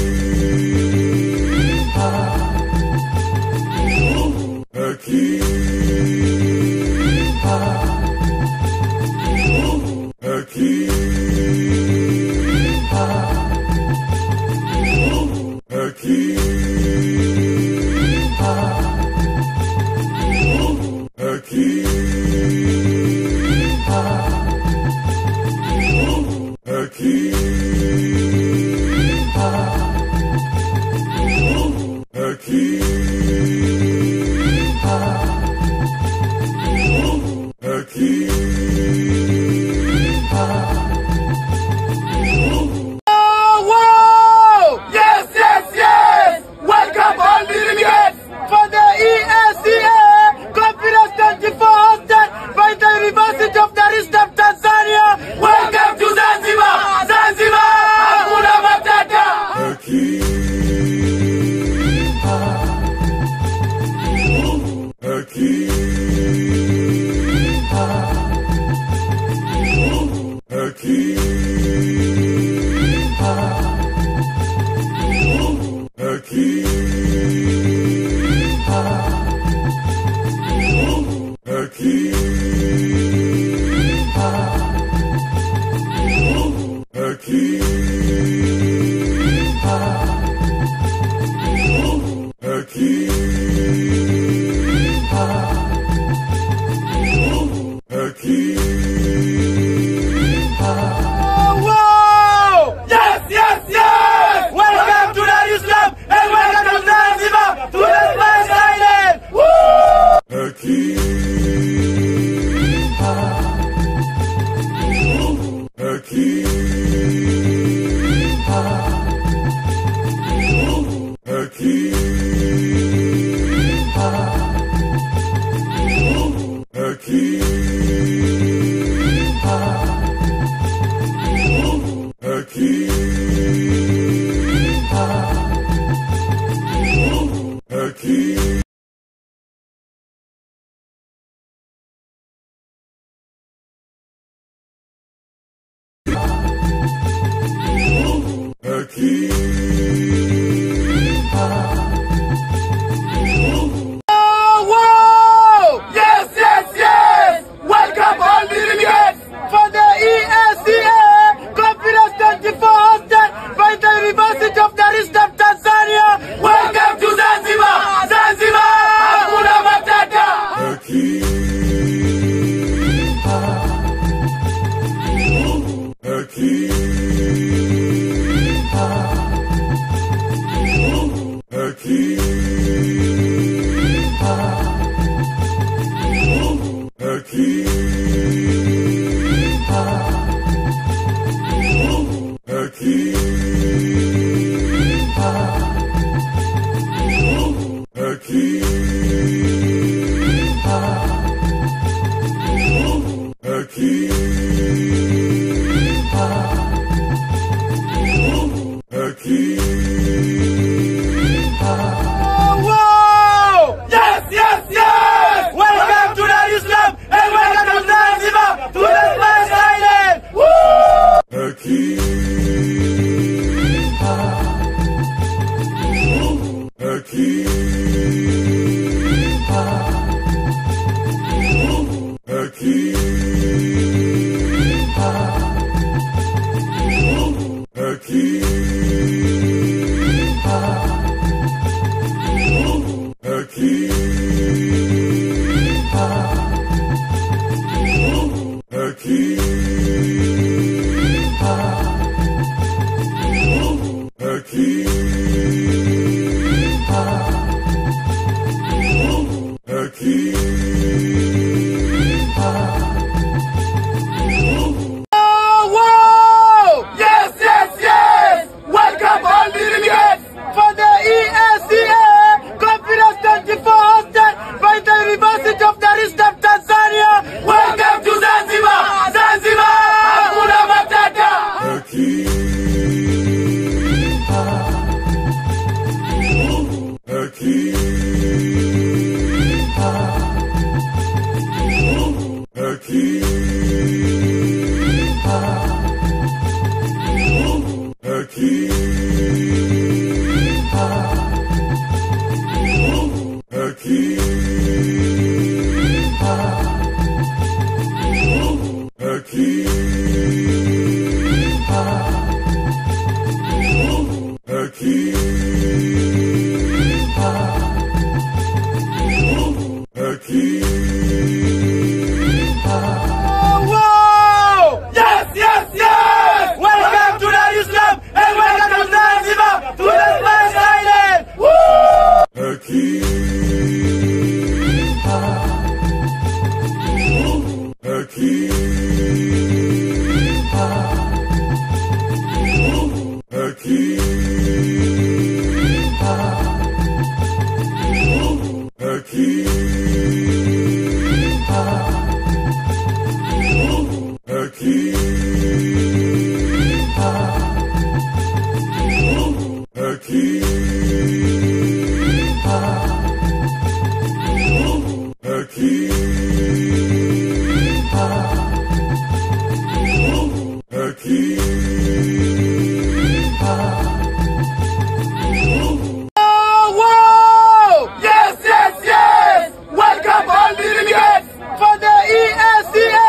Welcome all the delegates for the EACA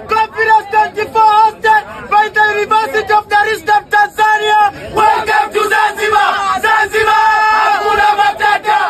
Conference 24 hosted by the University of Dar es Salaam, Tanzania. Welcome to Zanzibar! Zanzibar! Hakuna Matata!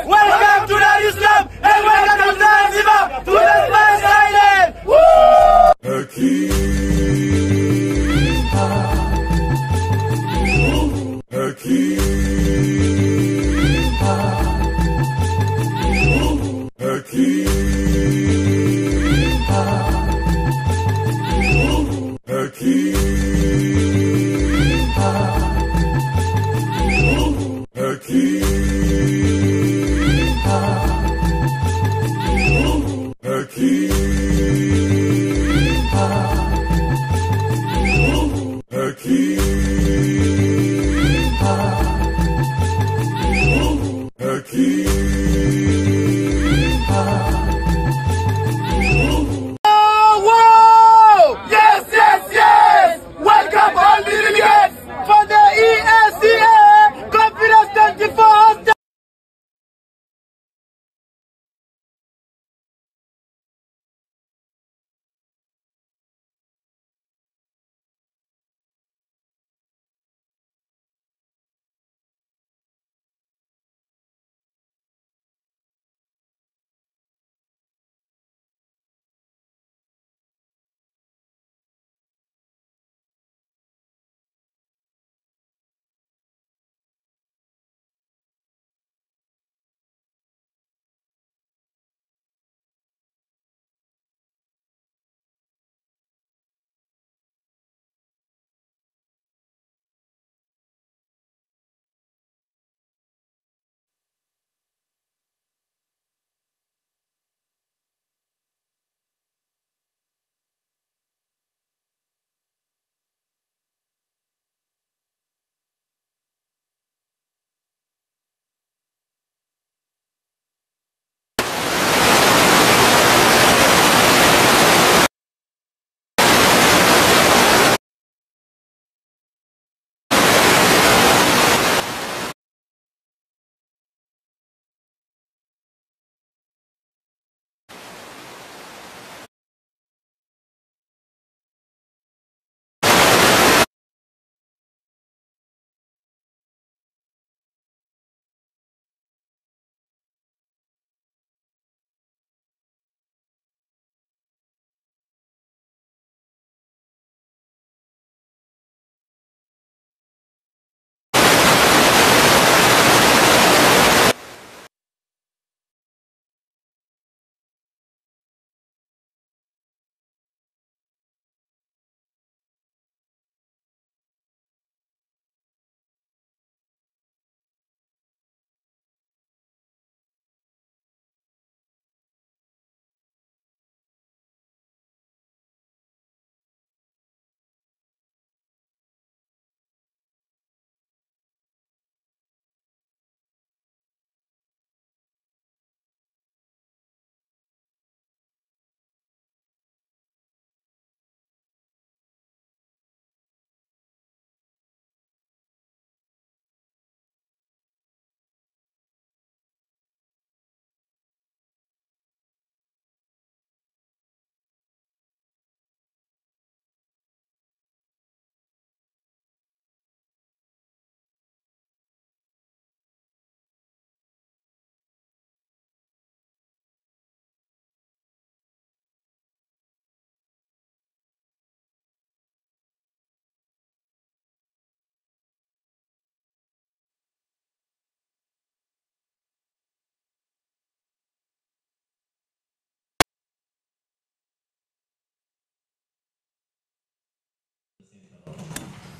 Welcome to Dar es Salaam and welcome to Zanzibar to the Spice Island! EACA.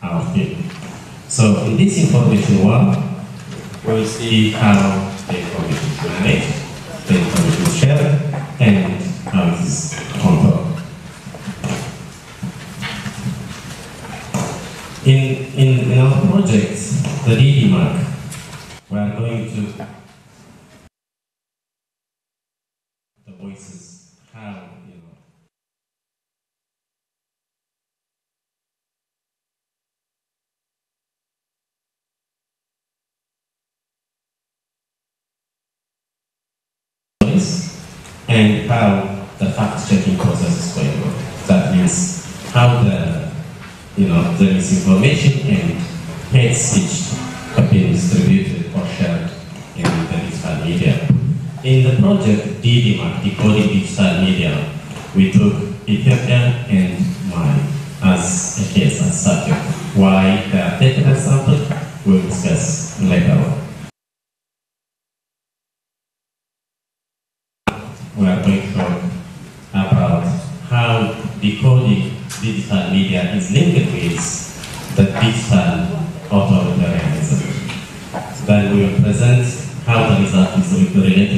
our field. So in this information work, we'll see how the information is managed, the information is shared, and how it is controlled. In our project, the DD mark, we are going to the voices, how, and how the fact-checking process is going on. That means how the misinformation and hate speech have been distributed or shared in the digital media. In the project DDMAC, Decoding Digital Media, we took Ethiopia and Mali as a case, as subject. Why they are taken as sample, we'll discuss later on. We are going to talk about how decoding digital media is linked with the digital authoritarianism. Then we will present how the result is related.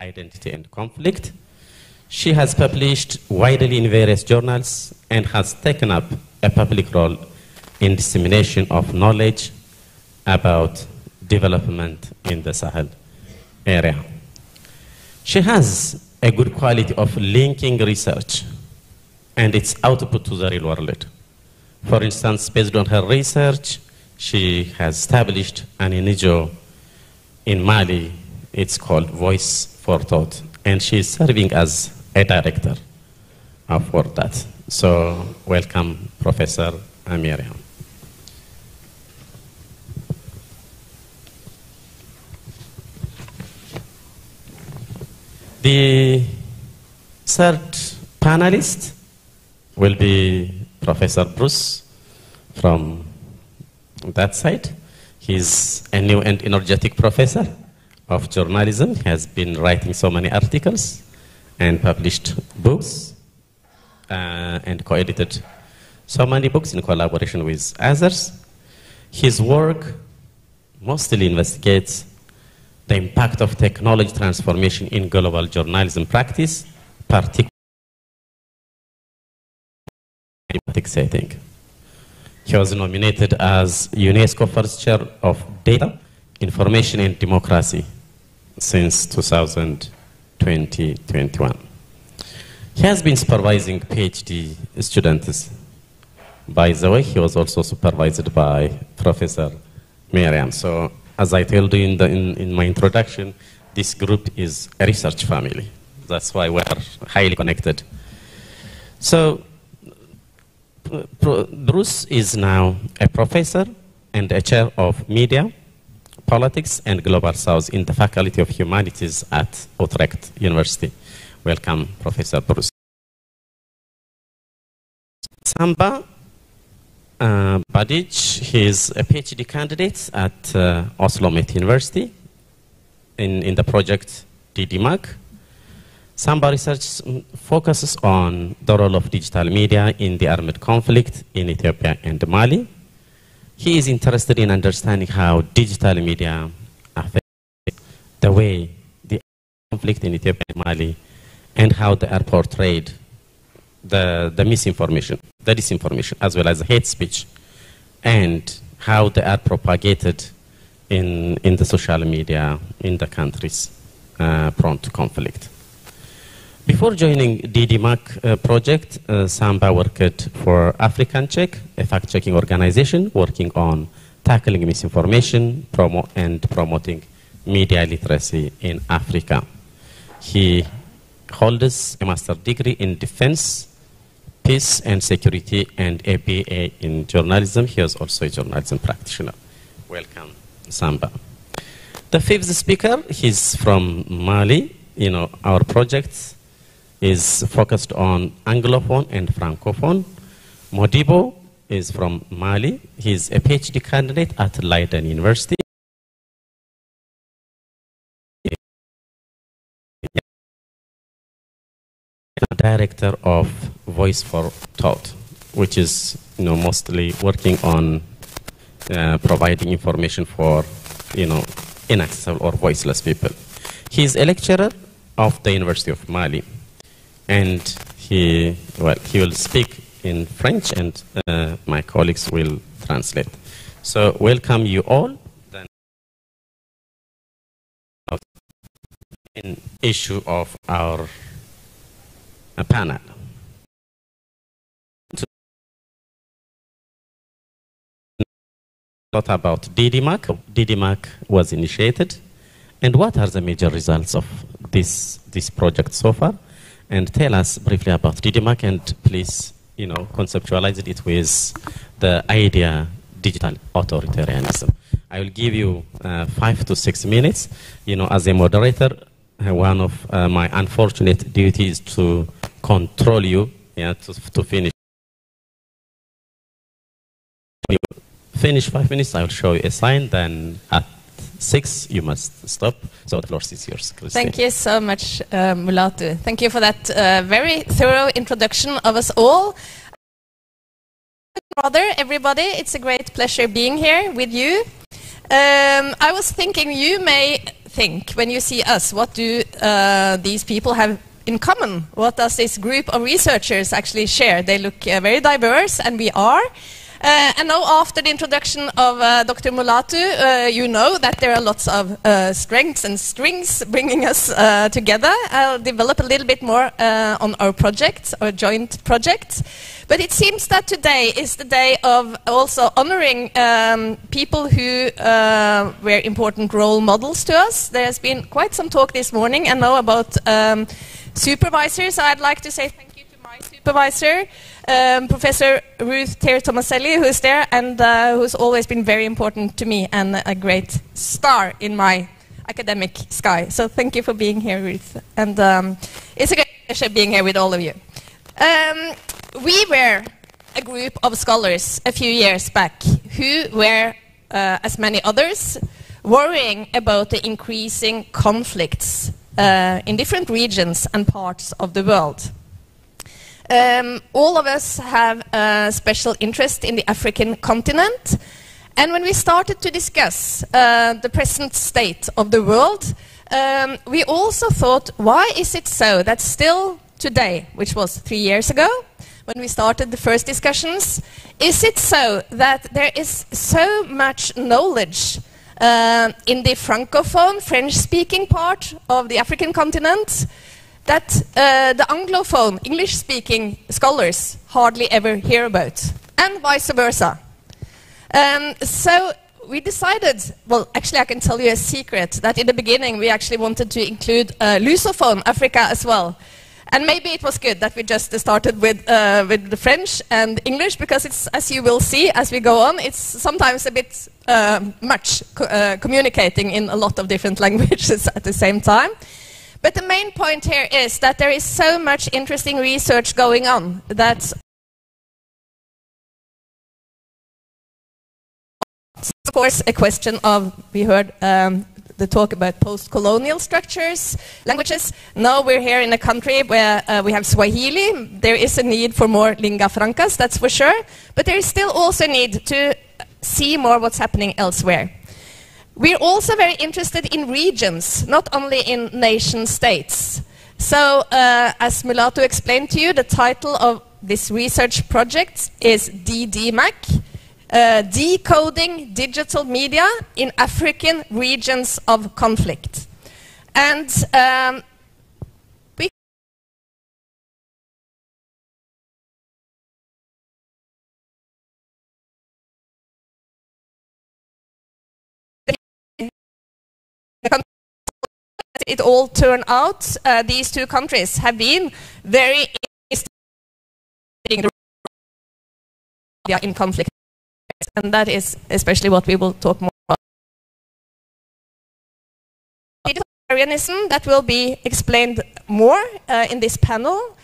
Identity and conflict. She has published widely in various journals and has taken up a public role in dissemination of knowledge about development in the Sahel area. She has a good quality of linking research and its output to the real world. For instance, based on her research, she has established an NGO in Mali. It's called Voice for Thought, and she's serving as a director for that. So welcome, Professor Miriam. The third panelist will be Professor Bruce from that side. He's a new and energetic professor of journalism. He has been writing so many articles and published books and co-edited so many books in collaboration with others. His work mostly investigates the impact of technology transformation in global journalism practice, particularly in a diplomatic setting. He was nominated as UNESCO First Chair of Data, Information and Democracy since 2021. He has been supervising PhD students. By the way, he was also supervised by Professor Miriam. So, as I told you in my introduction, this group is a research family. That's why we are highly connected. So, Bruce is now a professor and a chair of media, politics, and global south in the Faculty of Humanities at Utrecht University. Welcome, Professor Bruce. Samba Badic, he is a PhD candidate at Oslo Met University in the project DDMAC. Samba research focuses on the role of digital media in the armed conflict in Ethiopia and Mali. He is interested in understanding how digital media affect the way the conflict in Ethiopia and Mali and how they are portrayed, the misinformation, the disinformation, as well as hate speech, and how they are propagated in the social media in the countries prone to conflict. Before joining DDMAC project, Samba worked for African Check, a fact-checking organization working on tackling misinformation and promoting media literacy in Africa. He holds a master's degree in defense, peace and security, and a BA in journalism. He is also a journalism practitioner. Welcome, Samba. The fifth speaker, he's from Mali. You know, our project is focused on Anglophone and Francophone. Modibo is from Mali. He's a PhD candidate at Leiden University. Director of Voice for Thought, which is mostly working on providing information for inaccessible or voiceless people. He is a lecturer of the University of Mali, and he will speak in French, and my colleagues will translate. So welcome you all. Then an issue of our panel. A lot about DDMAC. DDMAC was initiated, and what are the major results of this project so far? And tell us briefly about DDMAC, and please, conceptualize it with the idea digital authoritarianism. I will give you 5 to 6 minutes. As a moderator, one of my unfortunate duties is to control you, to finish. When you finish 5 minutes, I will show you a sign. Then at 6, you must stop. So the floor is yours, Christine. Thank you so much, Mulatu. Thank you for that very thorough introduction of us all. Brother, everybody, it's a great pleasure being here with you. I was thinking, you may think, when you see us, what do these people have in common? What does this group of researchers actually share? They look very diverse, and we are. And now, after the introduction of Dr. Mulatu, you know that there are lots of strengths and strings bringing us together. I'll develop a little bit more on our projects, our joint projects. But it seems that today is the day of also honoring people who were important role models to us. There has been quite some talk this morning, and now about supervisors. I'd like to say thank you to my supervisor, Professor Ruth Tomaselli, who's there and who's always been very important to me and a great star in my academic sky. So thank you for being here, Ruth. And it's a great pleasure being here with all of you. We were a group of scholars a few years back who were, as many others, worrying about the increasing conflicts in different regions and parts of the world. All of us have a special interest in the African continent, and when we started to discuss the present state of the world, we also thought, why is it so that still today, which was 3 years ago, when we started the first discussions, is it so that there is so much knowledge in the Francophone, French-speaking part of the African continent that the Anglophone, English-speaking scholars hardly ever hear about, and vice versa. So we decided, well, actually I can tell you a secret, that in the beginning we actually wanted to include Lusophone Africa as well. And maybe it was good that we just started with the French and English, because it's, as you will see as we go on, it's sometimes a bit much communicating in a lot of different languages at the same time. But the main point here is that there is so much interesting research going on that of course a question of, we heard the talk about post-colonial structures, languages. Now we're here in a country where we have Swahili. There is a need for more lingua francas, that's for sure. But there is still also a need to see more what's happening elsewhere. We're also very interested in regions, not only in nation states. So, as Mulato explained to you, the title of this research project is DDMAC, Decoding Digital Media in African Regions of Conflict. And we it all turned out, these two countries have been very in conflict, and that is especially what we will talk more about. Vegetarianism, that will be explained more in this panel.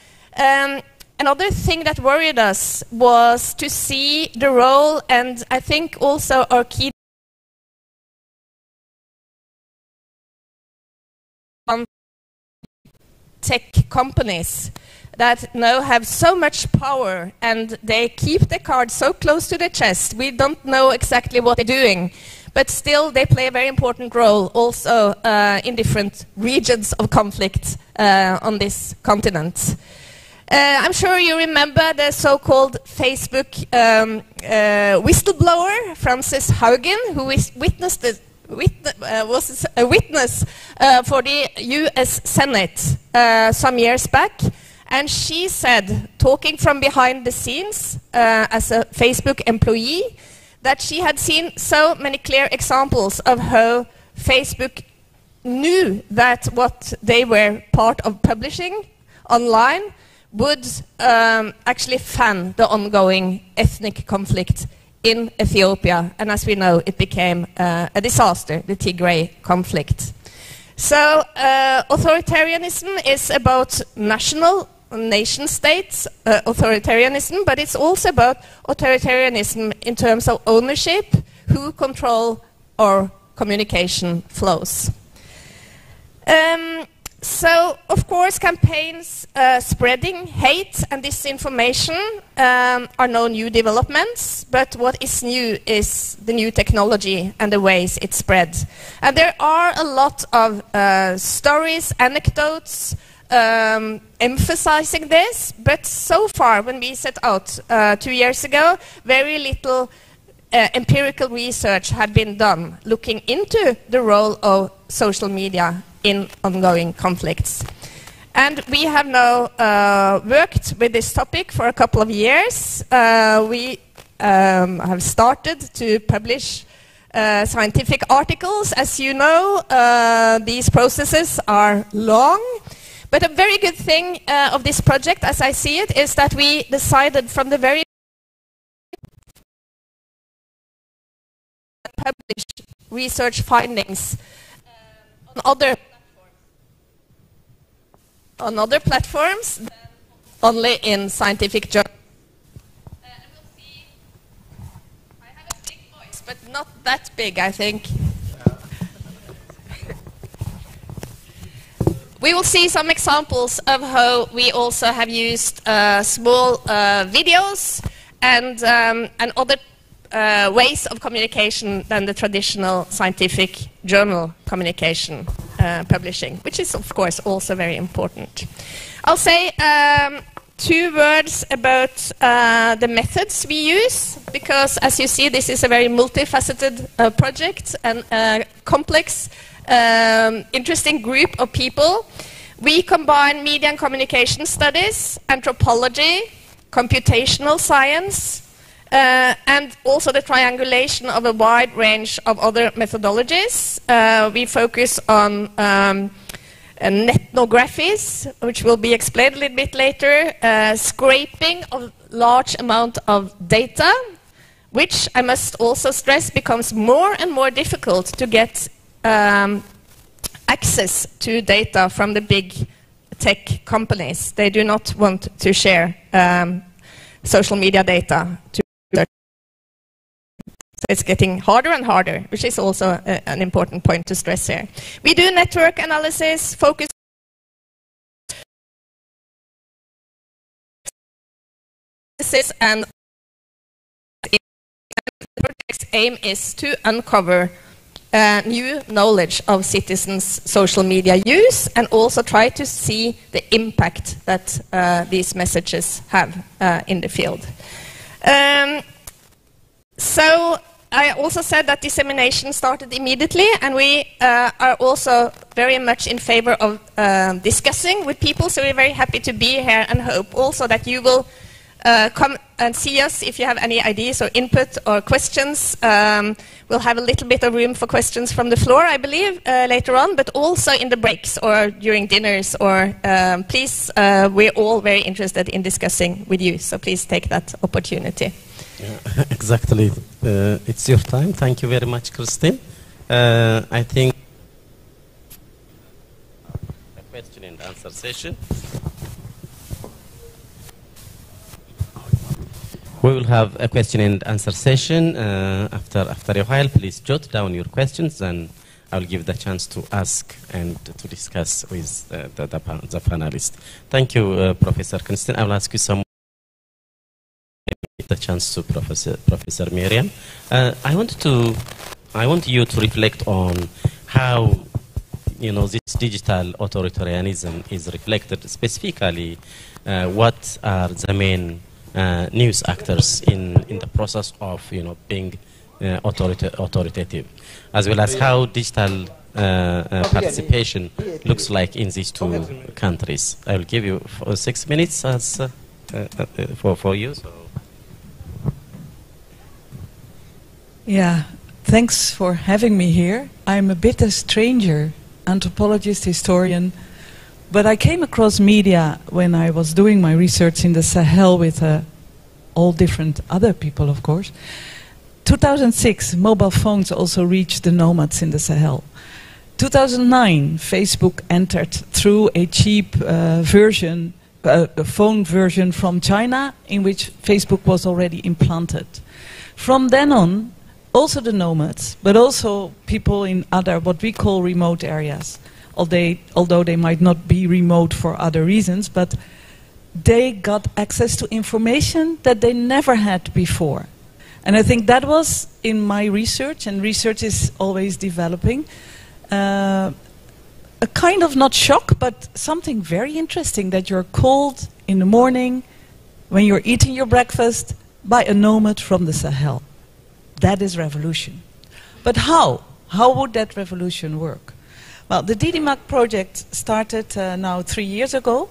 Another thing that worried us was to see the role, and I think also our key tech companies that now have so much power and they keep their cards so close to their chest. We don't know exactly what they're doing, but still they play a very important role also in different regions of conflict on this continent. I'm sure you remember the so-called Facebook whistleblower, Frances Haugen, who was a witness for the US Senate some years back. And she said, talking from behind the scenes as a Facebook employee, that she had seen so many clear examples of how Facebook knew that what they were part of publishing online would actually fan the ongoing ethnic conflict in Ethiopia. And as we know, it became a disaster, the Tigray conflict. So authoritarianism is about nation states authoritarianism, but it's also about authoritarianism in terms of ownership, who control our communication flows. So, of course, campaigns spreading hate and disinformation are no new developments, but what is new is the new technology and the ways it spreads. And there are a lot of stories, anecdotes, emphasizing this, but so far, when we set out 2 years ago, very little empirical research had been done looking into the role of social media in ongoing conflicts. And we have now worked with this topic for a couple of years. We have started to publish scientific articles. As you know, these processes are long. But a very good thing of this project, as I see it, is that we decided from the very publish research findings other platforms than only in scientific journals. We'll see. I have a big voice, but not that big, I think. We will see some examples of how we also have used small videos and other ways of communication than the traditional scientific journal communication publishing, which is, of course, also very important. I'll say 2 words about the methods we use, because, as you see, this is a very multifaceted project and complex, interesting group of people. We combine media and communication studies, anthropology, computational science, and also the triangulation of a wide range of other methodologies. We focus on ethnographies, which will be explained a little bit later, scraping of large amount of data, which I must also stress becomes more and more difficult to get access to data from the big tech companies. They do not want to share social media data. So it's getting harder and harder, which is also an important point to stress here. We do network analysis, focus and the project's aim is to uncover new knowledge of citizens' social media use and also try to see the impact that these messages have in the field. So I also said that dissemination started immediately, and we are also very much in favor of discussing with people, so we're very happy to be here and hope also that you will come and see us if you have any ideas or input or questions. We'll have a little bit of room for questions from the floor, I believe, later on, but also in the breaks or during dinners. Or please, we're all very interested in discussing with you, so please take that opportunity. Yeah, exactly. It's your time. Thank you very much, Christine. I think a question and answer session. We will have a question and answer session after a while. Please jot down your questions, and I'll give the chance to ask and to discuss with the panelists. Thank you, Professor Christine. I will ask you some. The chance to Professor Miriam. I want you to reflect on how this digital authoritarianism is reflected. Specifically, what are the main news actors in the process of being authoritative, as well as how digital participation looks like in these 2 countries. I will give you 6 minutes as for you. So. Yeah, thanks for having me here. I'm a bit a stranger, anthropologist, historian, but I came across media when I was doing my research in the Sahel with all different other people, of course. 2006, mobile phones also reached the nomads in the Sahel. 2009, Facebook entered through a cheap version, a phone version from China, in which Facebook was already implanted. From then on, also the nomads, but also people in other, what we call remote areas, although they might not be remote for other reasons, but they got access to information that they never had before. And I think that was in my research, and research is always developing, a kind of not shock, but something very interesting, that you're called in the morning when you're eating your breakfast by a nomad from the Sahel. That is revolution. But how? How would that revolution work? Well, the DDMAC project started now 3 years ago.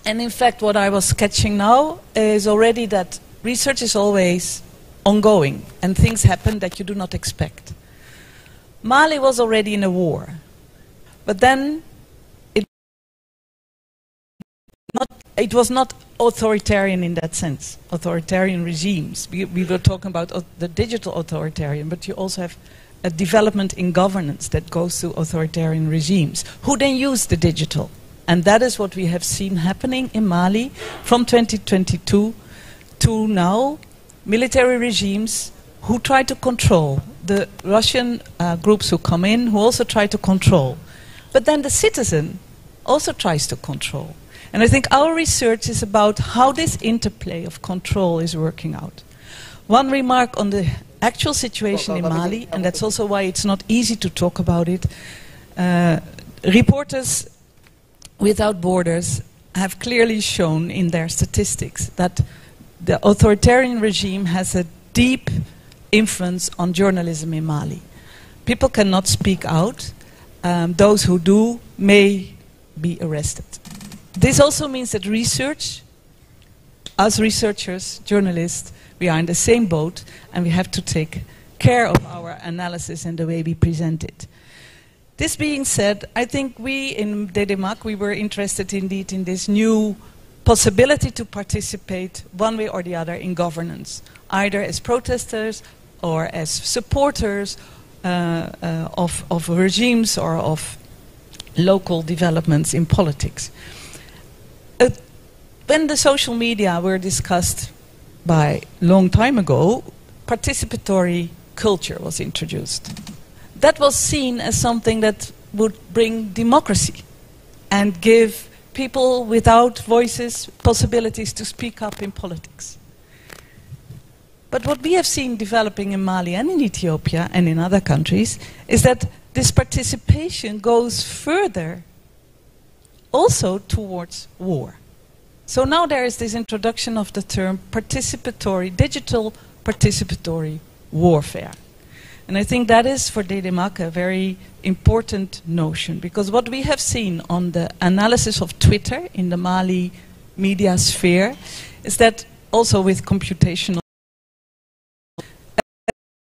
And in fact, what I was sketching now is already that research is always ongoing and things happen that you do not expect. Mali was already in a war. But then it was not authoritarian in that sense, authoritarian regimes. We were talking about the digital authoritarian, but you also have a development in governance that goes to authoritarian regimes, who then use the digital. And that is what we have seen happening in Mali from 2022 to now. Military regimes who try to control the Russian groups who come in, who also try to control. But then the citizen also tries to control. And I think our research is about how this interplay of control is working out. One remark on the actual situation in Mali, and that's also why it's not easy to talk about it. Reporters Without Borders have clearly shown in their statistics that the authoritarian regime has a deep influence on journalism in Mali. People cannot speak out. Those who do may be arrested. This also means that research, us researchers, journalists, we are in the same boat, and we have to take care of our analysis and the way we present it. This being said, I think we in DDMAC, we were interested indeed in this new possibility to participate one way or the other in governance, either as protesters or as supporters of regimes or of local developments in politics. When the social media were discussed by long time ago, participatory culture was introduced. That was seen as something that would bring democracy and give people without voices possibilities to speak up in politics. But what we have seen developing in Mali and in Ethiopia and in other countries is that this participation goes further also towards war. So now there is this introduction of the term participatory, digital participatory warfare. And I think that is for DDMAC a very important notion, because what we have seen on the analysis of Twitter in the Mali media sphere is that also with computational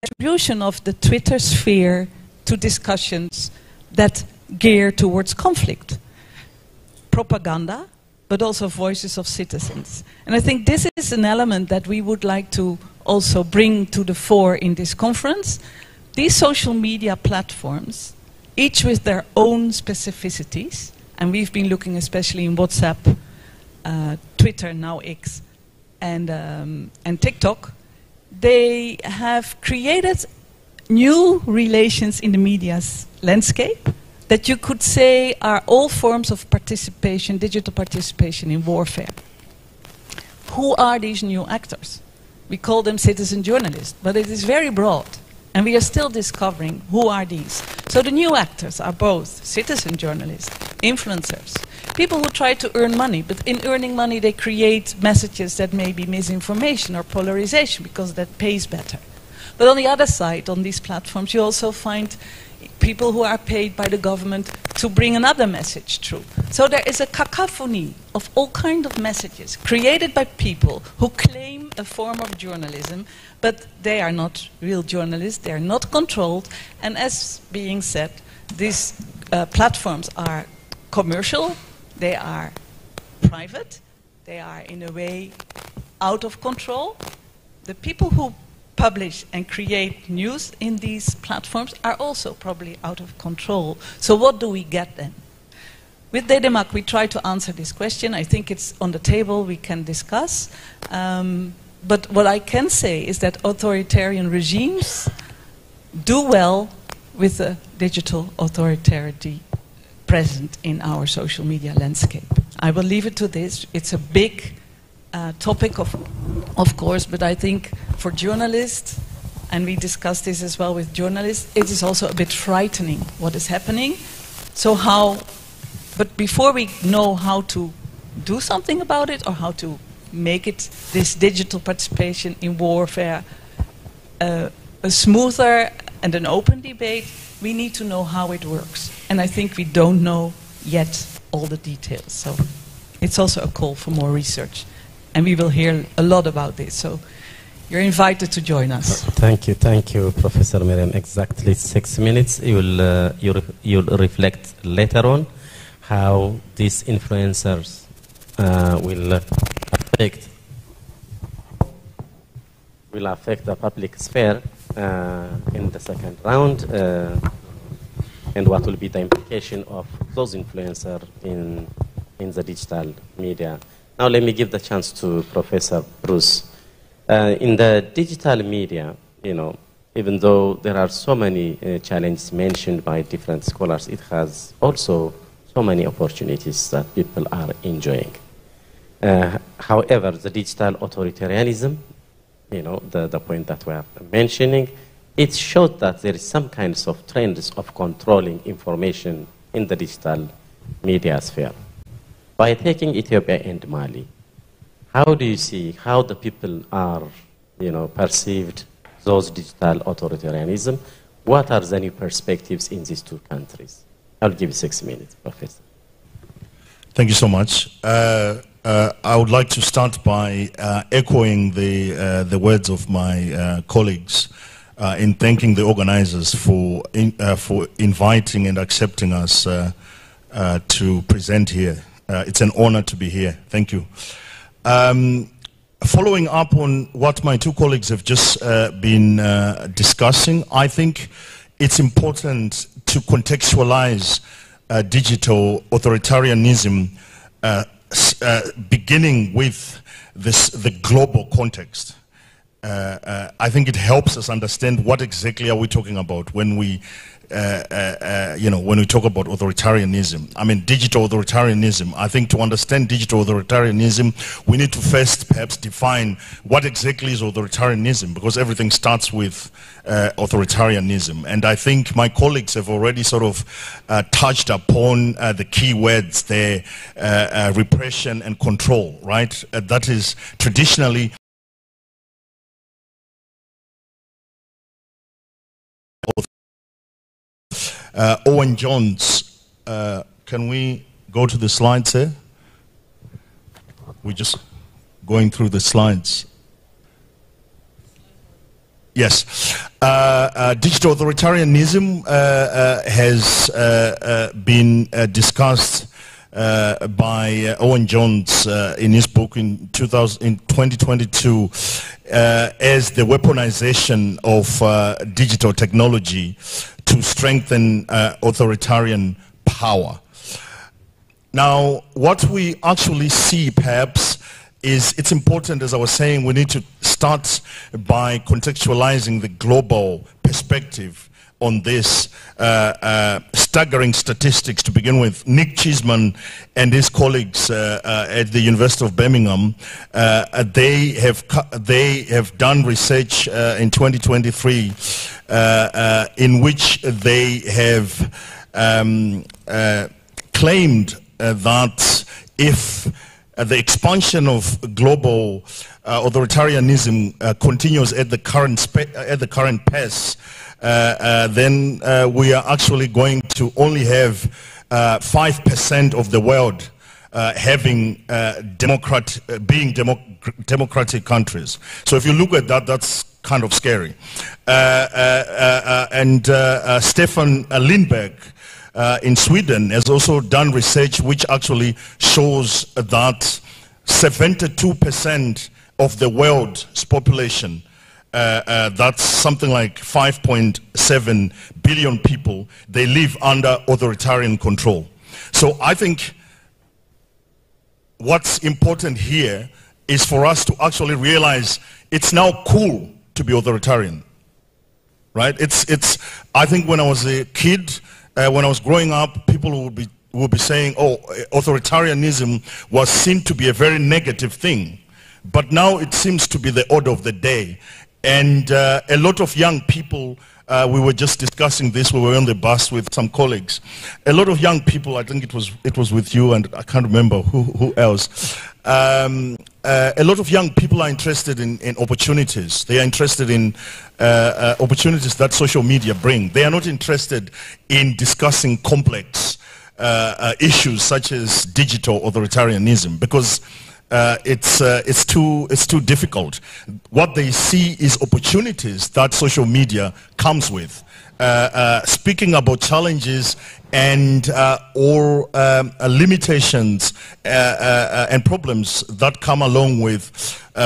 contribution of the Twitter sphere to discussions that gear towards conflict, propaganda, but also voices of citizens. And I think this is an element that we would like to also bring to the fore in this conference. These social media platforms, each with their own specificities, and we've been looking especially in WhatsApp, Twitter, now X, and TikTok, they have created new relations in the media's landscape that you could say are all forms of participation, digital participation in warfare. Who are these new actors? We call them citizen journalists, but it is very broad. And we are still discovering who are these. So the new actors are both citizen journalists, influencers, people who try to earn money, but in earning money they create messages that may be misinformation or polarization because that pays better. But on the other side, on these platforms, you also find people who are paid by the government to bring another message through. So there is a cacophony of all kinds of messages created by people who claim a form of journalism, but they are not real journalists, they are not controlled, and as being said, these platforms are commercial, they are private, they are in a way out of control. The people who publish and create news in these platforms are also probably out of control. So what do we get then? With DDMAC we try to answer this question. I think it's on the table, we can discuss. But what I can say is that authoritarian regimes do well with the digital authority present in our social media landscape. I will leave it to this. It's a big topic, of course, but I think for journalists, and we discussed this as well with journalists, it is also a bit frightening what is happening. So but before we know how to do something about it or how to make it, this digital participation in warfare, a smoother and an open debate, we need to know how it works. And I think we don't know yet all the details. So it's also a call for more research. And we will hear a lot about this. So you're invited to join us. Thank you, Professor Miriam. Exactly 6 minutes. You'll reflect later on how these influencers will affect the public sphere. in the second round, and what will be the implication of those influencers in the digital media. Now let me give the chance to Professor Bruce. In the digital media, even though there are so many challenges mentioned by different scholars, it has also so many opportunities that people are enjoying. However, the digital authoritarianism, the point that we are mentioning, it showed that there is some kinds of trends of controlling information in the digital media sphere. By taking Ethiopia and Mali, how do you see how the people are, perceived those digital authoritarianism? What are the new perspectives in these two countries? I'll give you 6 minutes, Professor. Thank you so much. I would like to start by echoing the words of my colleagues in thanking the organizers for inviting and accepting us to present here. It's an honor to be here. Thank you. Following up on what my two colleagues have just been discussing, I think it's important to contextualize digital authoritarianism beginning with the global context. I think it helps us understand what exactly are we talking about when we when we talk about authoritarianism. I mean, digital authoritarianism. I think to understand digital authoritarianism, we need to first perhaps define what exactly is authoritarianism, because everything starts with authoritarianism. And I think my colleagues have already sort of touched upon the key words there, repression and control, right? That is traditionally Owen Jones, can we go to the slides here? We're just going through the slides. Yes. Digital authoritarianism has been discussed by Owen Jones in his book in 2022 as the weaponization of digital technology to strengthen authoritarian power. Now, what we actually see perhaps is, it's important, as I was saying, we need to start by contextualizing the global perspective on this. Staggering statistics to begin with. Nick Cheeseman and his colleagues at the University of Birmingham, they have done research in 2023 in which they have claimed that if the expansion of global authoritarianism continues at the current pace, then we are actually going to only have 5% of the world having democratic countries. So if you look at that, that's kind of scary. Stefan Lindberg in Sweden has also done research which actually shows that 72% of the world's population, that's something like 5.7 billion people, they live under authoritarian control. So I think what's important here is for us to actually realize it's now cool to be authoritarian, right? I think when I was a kid, when I was growing up, people would be saying, oh, authoritarianism was seen to be a very negative thing. But now it seems to be the order of the day. And a lot of young people, we were just discussing this, we were on the bus with some colleagues. A lot of young people, I think it was with you, and I can't remember who else. A lot of young people are interested in opportunities. They are interested in opportunities that social media bring. They are not interested in discussing complex issues such as digital authoritarianism, because it's too difficult. What they see is opportunities that social media comes with. Speaking about challenges and or limitations and problems that come along with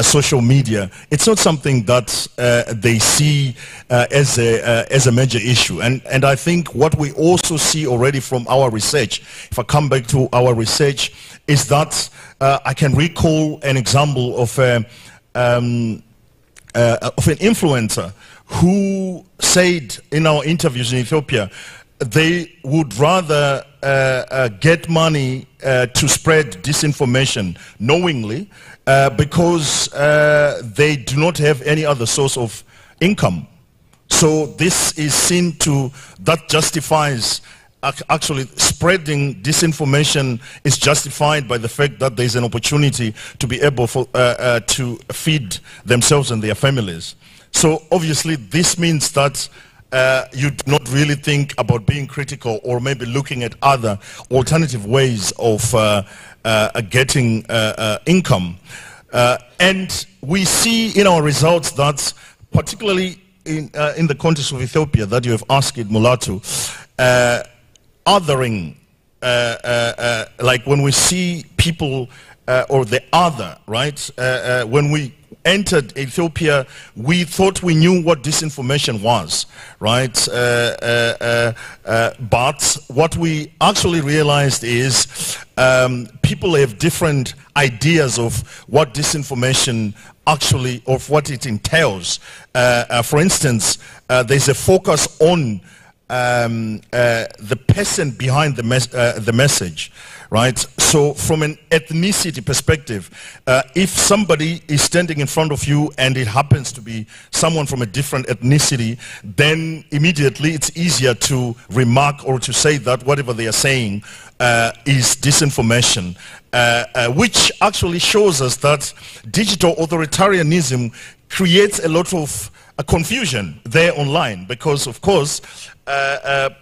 social media, it's not something that they see as a major issue. And I think what we also see already from our research, if I come back to our research, is that I can recall an example of an influencer who said in our interviews in Ethiopia, they would rather get money to spread disinformation knowingly because they do not have any other source of income. So this is seen to, that justifies actually spreading disinformation is justified by the fact that there is an opportunity to be able to feed themselves and their families. So obviously this means that you do not really think about being critical or maybe looking at other alternative ways of getting income. And we see in our results that particularly in the context of Ethiopia that you have asked it, Mulatu, othering, like when we see people or the other, right? When we entered Ethiopia, we thought we knew what disinformation was, right? But what we actually realized is people have different ideas of what disinformation actually, of what it entails. For instance, there's a focus on the person behind the message, right? So from an ethnicity perspective, if somebody is standing in front of you and it happens to be someone from a different ethnicity, then immediately it's easier to remark or to say that whatever they are saying is disinformation, which actually shows us that digital authoritarianism creates a lot of confusion there online, because of course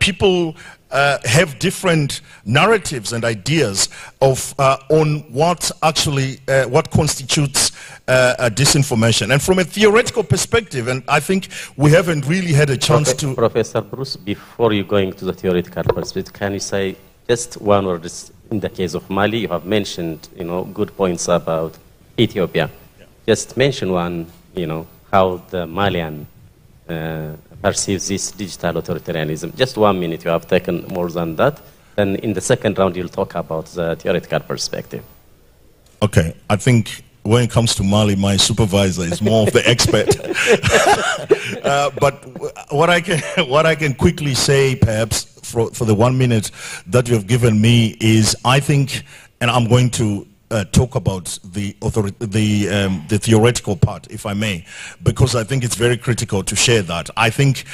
people have different narratives and ideas of on what actually what constitutes disinformation. And from a theoretical perspective, and I think we haven't really had a chance to... Professor Bruce, before you going to the theoretical perspective, can you say just one word? In the case of Mali, you have mentioned, good points about Ethiopia. Yeah. Just mention one, how the Malian perceives this digital authoritarianism. Just 1 minute, you have taken more than that. Then in the second round, you'll talk about the theoretical perspective. Okay, I think when it comes to Mali, my supervisor is more of the expert. But what I can quickly say, perhaps, for the 1 minute that you have given me is, I think, and I'm going to talk about the theoretical part, if I may, because I think it's very critical to share that. I think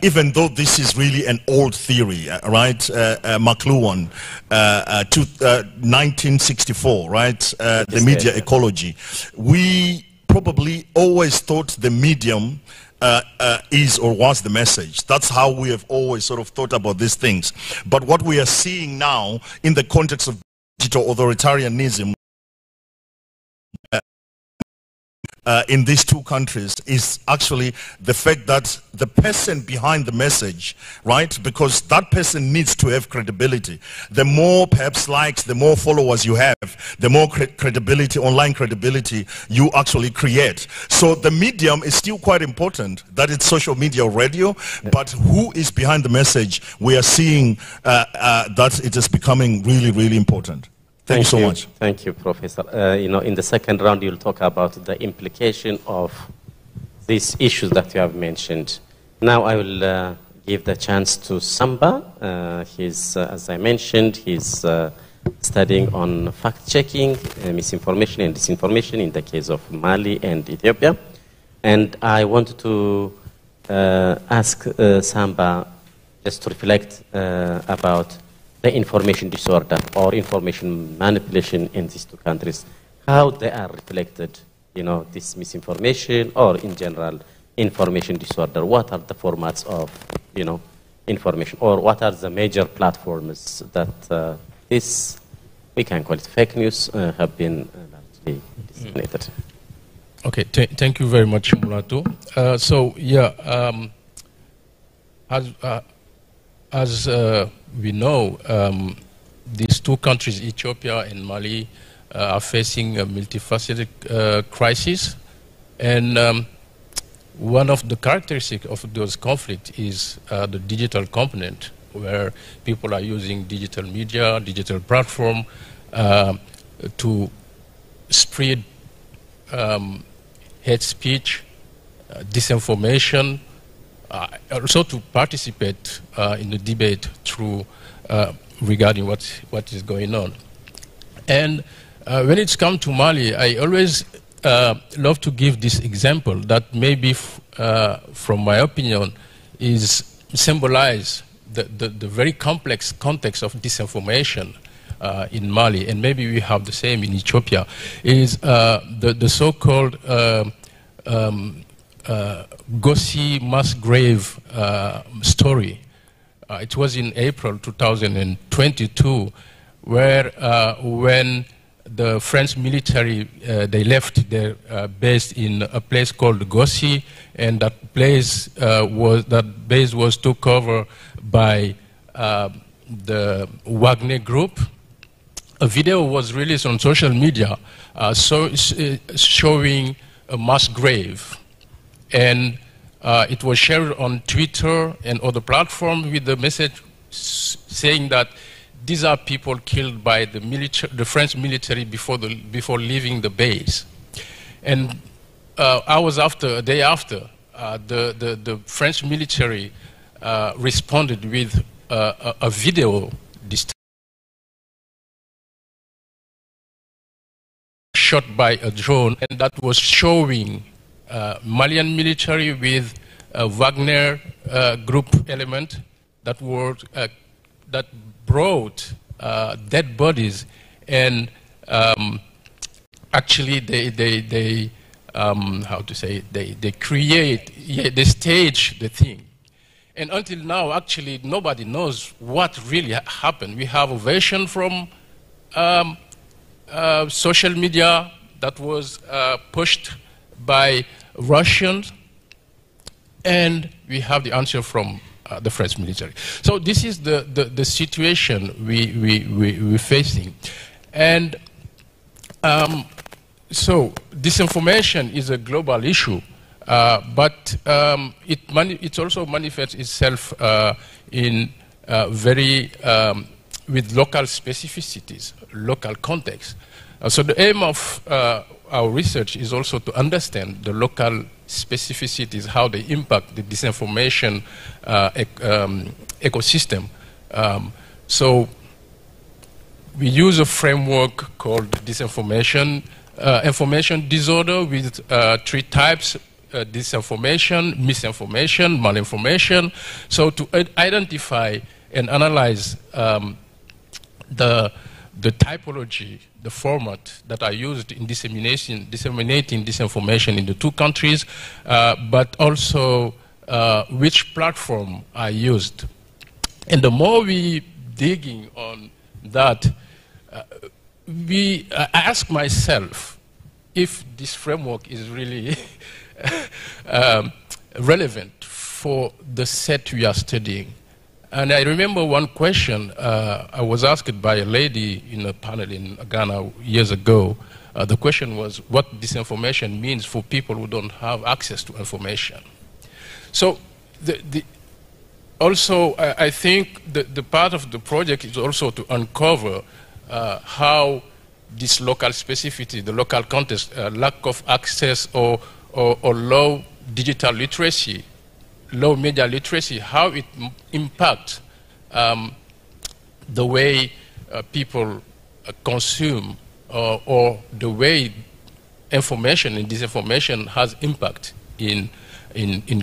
even though this is really an old theory, right, McLuhan, 1964, right, the media ecology, we probably always thought the medium is or was the message. That's how we have always sort of thought about these things. But what we are seeing now in the context of digital authoritarianism in these two countries is actually the fact that the person behind the message, right, because that person needs to have credibility. The more perhaps likes, the more followers you have, the more credibility, online credibility you actually create. So the medium is still quite important, that it's social media or radio, but who is behind the message, we are seeing that it is becoming really, really important. Thank you so much. Thank you, Professor. In the second round, you'll talk about the implication of these issues that you have mentioned. Now I will give the chance to Samba. He's, as I mentioned, he's studying on fact-checking, misinformation and disinformation in the case of Mali and Ethiopia. And I want to ask Samba just to reflect about the information disorder or information manipulation in these two countries, how they are reflected, this misinformation or in general information disorder. What are the formats of, information, or what are the major platforms that this, we can call it fake news, have been largely disseminated? Okay, thank you very much, Mulatu. As we know, these two countries, Ethiopia and Mali, are facing a multifaceted crisis. And one of the characteristics of those conflicts is the digital component, where people are using digital media, digital platform to spread hate speech, disinformation, also to participate in the debate through regarding what is going on. And when it's come to Mali, I always love to give this example that maybe, from my opinion, is symbolize the very complex context of disinformation in Mali, and maybe we have the same in Ethiopia, is the so-called Gossi mass grave story. It was in April 2022, where when the French military, they left their base in a place called Gossi, and that base was took over by the Wagner group. A video was released on social media showing a mass grave, and it was shared on Twitter and other platforms with the message saying that these are people killed by the French military before leaving the base. And hours after, a day after, the French military responded with a video shot by a drone, and that was showing Malian military with a Wagner group element that brought dead bodies, and actually they stage the thing. And until now, actually, nobody knows what really happened. We have a version from social media that was pushed by Russians, and we have the answer from the French military. So this is the situation we're facing. And so disinformation is a global issue, but it also manifests itself in with local specificities, local context. So the aim of our research is also to understand the local specificities, how they impact the disinformation ecosystem. So we use a framework called disinformation information disorder with 3 types: disinformation, misinformation, malinformation. So to identify and analyze the typology, the format that are used in disseminating disinformation in the 2 countries, but also which platform are used. And the more we digging on that, I ask myself if this framework is really relevant for the set we are studying. And I remember one question I was asked by a lady in a panel in Ghana years ago. The question was what disinformation means for people who don't have access to information. So also, I think the part of the project is also to uncover how this local specificity, the local context, lack of access or low digital literacy, low media literacy, how it impacts the way people consume or the way information and disinformation has impact in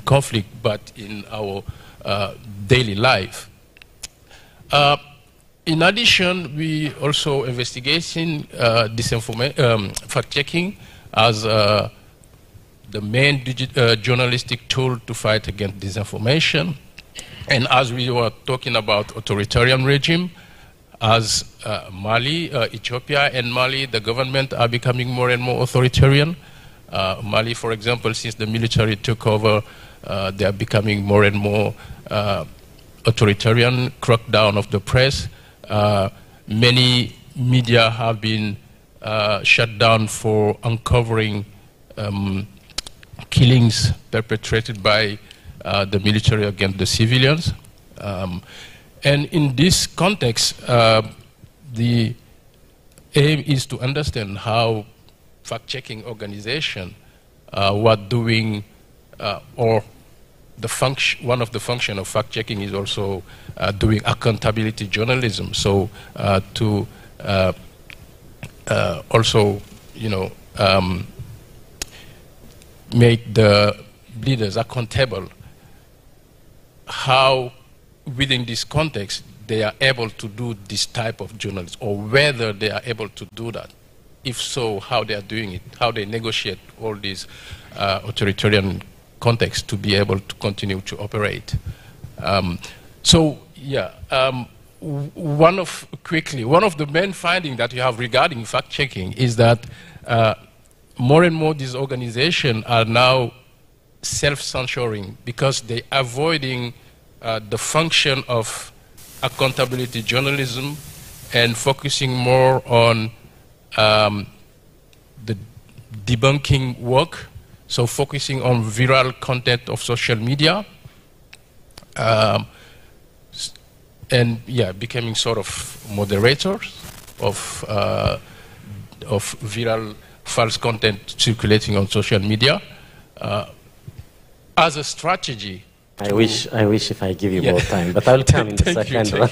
conflict, but in our daily life. In addition, we also investigating fact-checking as the main journalistic tool to fight against disinformation. And as we were talking about authoritarian regime, as Mali, Ethiopia and Mali, the government are becoming more and more authoritarian. Mali, for example, since the military took over, they are becoming more and more authoritarian, crackdown of the press. Many media have been shut down for uncovering killings perpetrated by the military against the civilians. And in this context, the aim is to understand how fact-checking organizations were doing, or one of the functions of fact-checking is also doing accountability journalism. So to also, make the leaders accountable, how within this context they are able to do this type of journalism, or whether they are able to do that. If so, how they are doing it, how they negotiate all these authoritarian contexts to be able to continue to operate. One of the main findings that you have regarding fact-checking is that more and more these organizations are now self-censoring because they're avoiding the function of accountability journalism and focusing more on the debunking work, so focusing on viral content of social media, and becoming sort of moderators of viral false content circulating on social media as a strategy. I wish if I give you more time, but I'll come in the second round.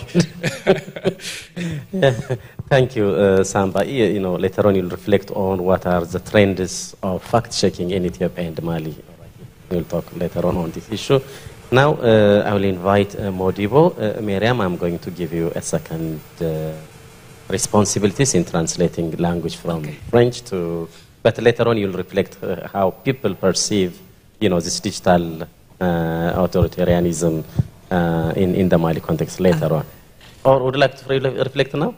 Thank you, Samba. Later on you'll reflect on what are the trends of fact-checking in Ethiopia and Mali. We'll talk later on this issue. Now I will invite Modibo. Miriam, I'm going to give you a second responsibilities in translating language from French to, but later on you'll reflect how people perceive, this digital authoritarianism in the Mali context later on. Or would you like to reflect now?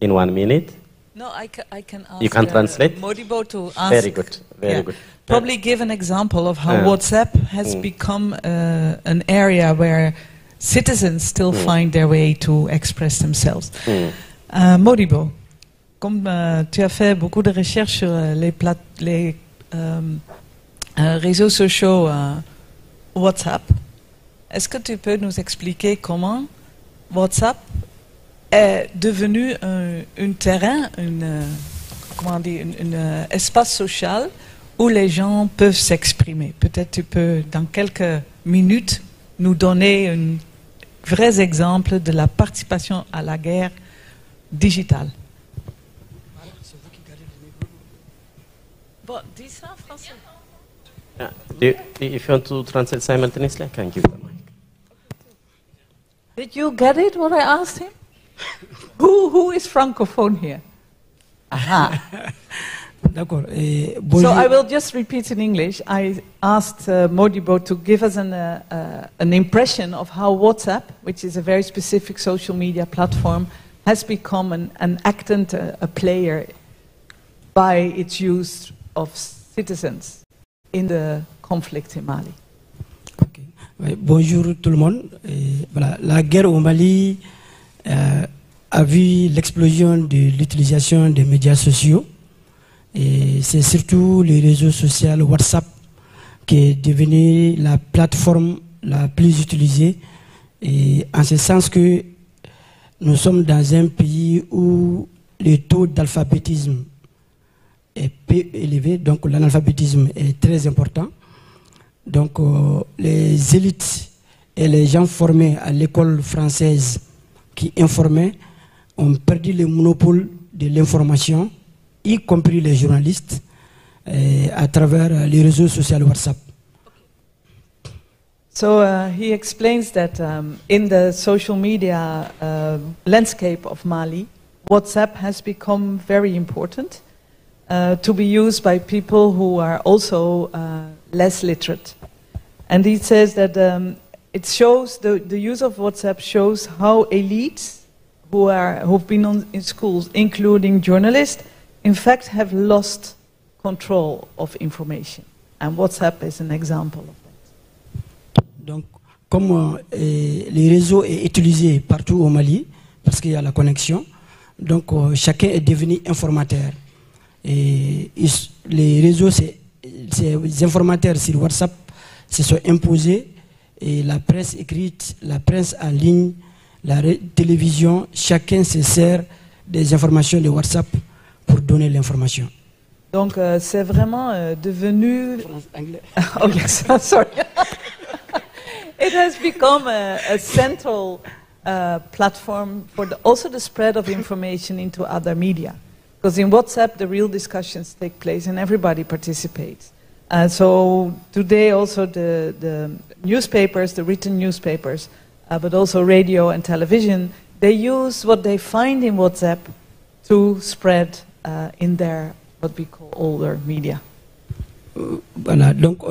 In 1 minute? No, I can ask. You can translate? Modibo to ask. Very good, very good. Probably give an example of how WhatsApp has become an area where citizens still find their way to express themselves. Modibo, comme tu as fait beaucoup de recherches sur les réseaux sociaux WhatsApp, est-ce que tu peux nous expliquer comment WhatsApp est devenu un terrain, un espace social où les gens peuvent s'exprimer? Peut-être tu peux, dans quelques minutes, nous donner un vrai exemple de la participation à la guerre digitale. Bon, dis ça en français. If you want to translate simultaneously, I can give you the mic. Did you get it, what I asked him? Who is francophone here? Aha. So I will just repeat in English. I asked Modibo to give us an impression of how WhatsApp, which is a very specific social media platform, has become an actant, a player by its use of citizens in the conflict in Mali. Okay. Bonjour tout le monde. Voilà, la guerre au Mali a vu l'explosion de l'utilisation des médias sociaux. Et c'est surtout les réseaux sociaux WhatsApp qui est devenu la plateforme la plus utilisée. Et en ce sens que nous sommes dans un pays où le taux d'alphabétisme est peu élevé, donc l'analphabétisme est très important. Donc les élites et les gens formés à l'école française qui informaient ont perdu le monopole de l'information, y compris les journalistes, à travers les réseaux sociaux WhatsApp. So he explains that in the social media landscape of Mali, WhatsApp has become very important to be used by people who are also less literate. And he says that it shows, the use of WhatsApp shows how elites who've been in schools, including journalists, in fact have lost control of information. And WhatsApp is an example of that. Donc, comme les réseaux est utilisé partout au Mali, parce qu'il y a la connexion, Donc chacun est devenu informateur. Et les réseaux, ces informateurs sur WhatsApp se sont imposés. Et la presse écrite, la presse en ligne, la télévision, chacun se sert des informations de WhatsApp pour donner l'information. Donc c'est vraiment devenu... Okay, sorry. It has become a central platform for also the spread of information into other media. Because in WhatsApp, the real discussions take place and everybody participates. So today also the newspapers, the written newspapers, but also radio and television, they use what they find in WhatsApp to spread in their, what we call older media. Voilà, donc,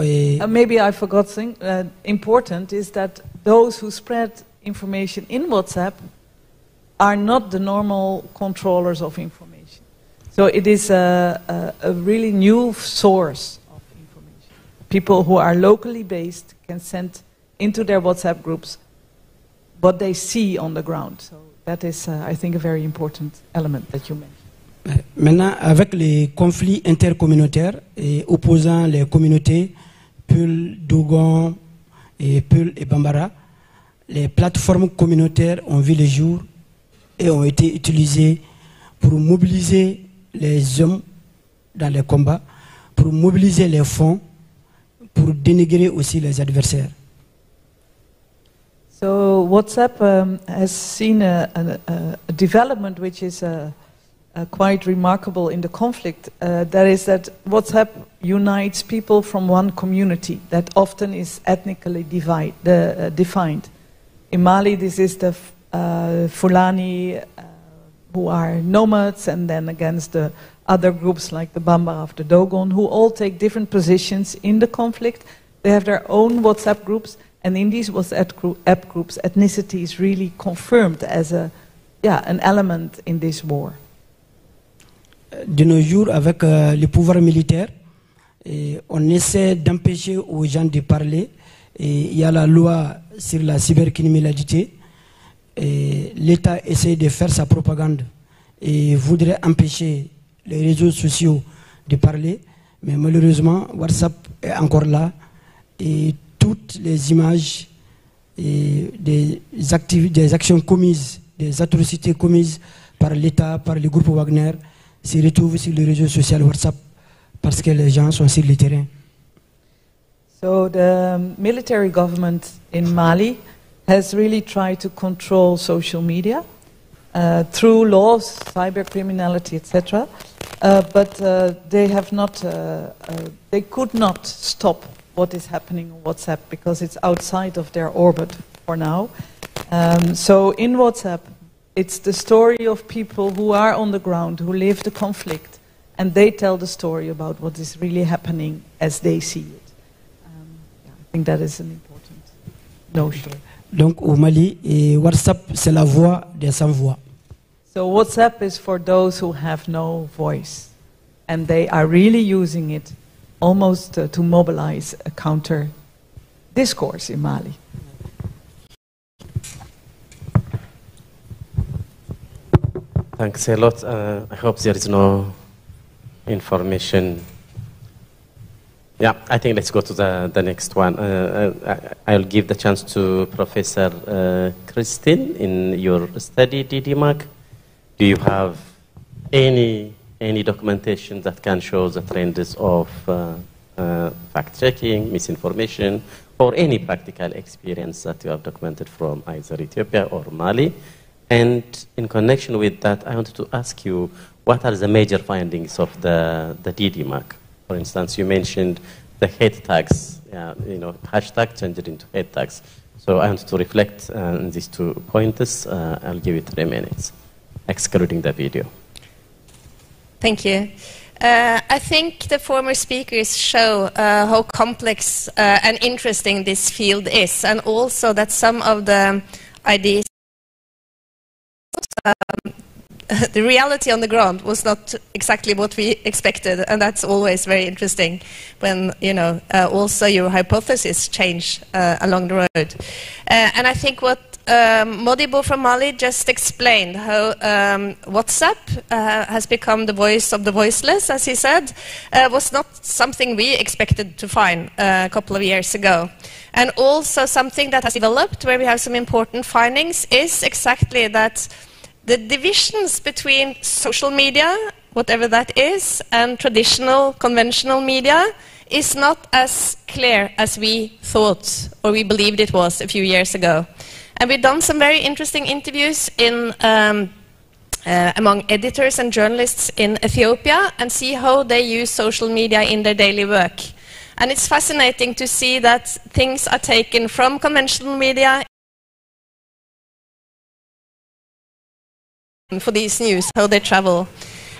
maybe I forgot something important is that those who spread information in WhatsApp are not the normal controllers of information. So it is a really new source of information. People who are locally based can send into their WhatsApp groups what they see on the ground. So that is, I think, a very important element that you mentioned. Maintenant, avec les conflits intercommunautaires et opposant les communautés Peul, Dogon, Peul et Bambara, les plateformes communautaires ont vu le jour et ont été utilisées pour mobiliser les hommes dans les combats, pour mobiliser les fonds, pour dénigrer aussi les adversaires. So WhatsApp has seen a development which is quite remarkable in the conflict. That is that WhatsApp unites people from one community that often is ethnically defined. In Mali, this is the Fulani who are nomads, and then against the other groups like the Bambara of the Dogon, who all take different positions in the conflict. They have their own WhatsApp groups, and in these WhatsApp groups, ethnicity is really confirmed as an element in this war. De nos jours, avec le pouvoir militaire, on essaie d'empêcher aux gens de parler. Il y a la loi sur la cybercriminalité. L'État essaie de faire sa propagande et voudrait empêcher les réseaux sociaux de parler. Mais malheureusement, WhatsApp est encore là. Et toutes les images et des actions commises, des atrocités commises par l'État, par le groupe Wagner, se retrouvent sur les réseaux sociaux WhatsApp parce que les gens sont sur le terrain. So the military government in Mali has really tried to control social media through laws, cybercriminality, etc. But they have not, they could not stop what is happening on WhatsApp because it's outside of their orbit for now. So in WhatsApp, it's the story of people who are on the ground, who live the conflict, and they tell the story about what is really happening as they see it. I think that is an important notion. Donc au Mali, WhatsApp c'est la voix des sans-voix. So WhatsApp is for those who have no voice, and they are really using it almost to mobilize a counter discourse in Mali. Thanks a lot. I hope there is no information. Yeah, I think let's go to the next one. I'll give the chance to Professor Christine. In your study, DDMAC, do you have any documentation that can show the trends of fact-checking, misinformation, or any practical experience that you have documented from either Ethiopia or Mali? And in connection with that, I wanted to ask you, what are the major findings of the DDMAC? For instance, you mentioned the hate tags, hashtag changed into hate tags. So I want to reflect on these 2 pointers. I'll give it 3 minutes, excluding the video. Thank you. I think the former speakers show how complex and interesting this field is, and also that some of the ideas the reality on the ground was not exactly what we expected, and that's always very interesting when, also your hypotheses change along the road. And I think what Modibo from Mali just explained how WhatsApp has become the voice of the voiceless, as he said, was not something we expected to find a couple of years ago. And also something that has developed, where we have some important findings, is exactly that the divisions between social media, whatever that is, and traditional, conventional media is not as clear as we thought or we believed it was a few years ago. And we've done some very interesting interviews among editors and journalists in Ethiopia and see how they use social media in their daily work. And it's fascinating to see that things are taken from conventional media for these news, how they travel.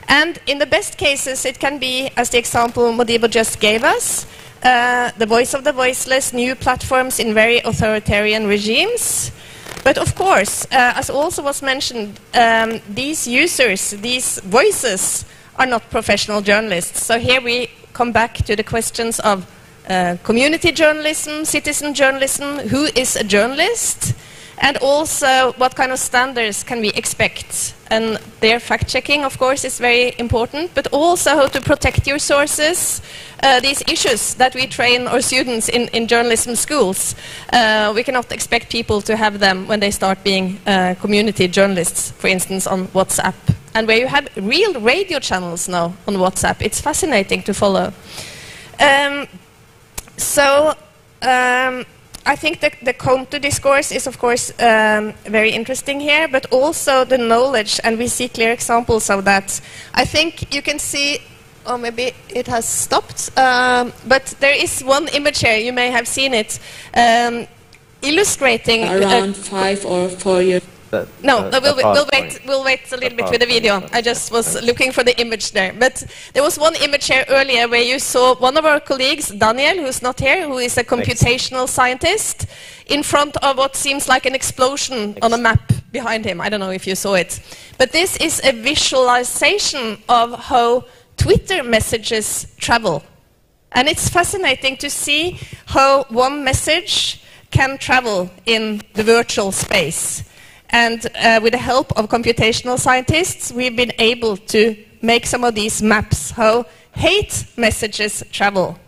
And in the best cases, it can be, as the example Modibo just gave us, the voice of the voiceless, new platforms in very authoritarian regimes. But of course, as also was mentioned, these users, these voices, are not professional journalists. So here we come back to the questions of community journalism, citizen journalism, who is a journalist, and also what kind of standards can we expect. And their fact-checking, of course, is very important, but also how to protect your sources, these issues that we train our students in journalism schools. We cannot expect people to have them when they start being community journalists, for instance, on WhatsApp. And where you have real radio channels now on WhatsApp, it's fascinating to follow. I think the counter-discourse is, of course, very interesting here, but also the knowledge, and we see clear examples of that. I think you can see, or maybe it has stopped, but there is one image here, you may have seen it, illustrating... Around 5 or 4 years. We'll wait a little bit with the video. I just was looking for the image there. But there was one image here earlier where you saw one of our colleagues, Daniel, who's not here, who is a computational scientist, in front of what seems like an explosion on a map behind him. I don't know if you saw it. But this is a visualization of how Twitter messages travel. And it's fascinating to see how one message can travel in the virtual space. And with the help of computational scientists, we've been able to make some of these maps, how hate messages travel.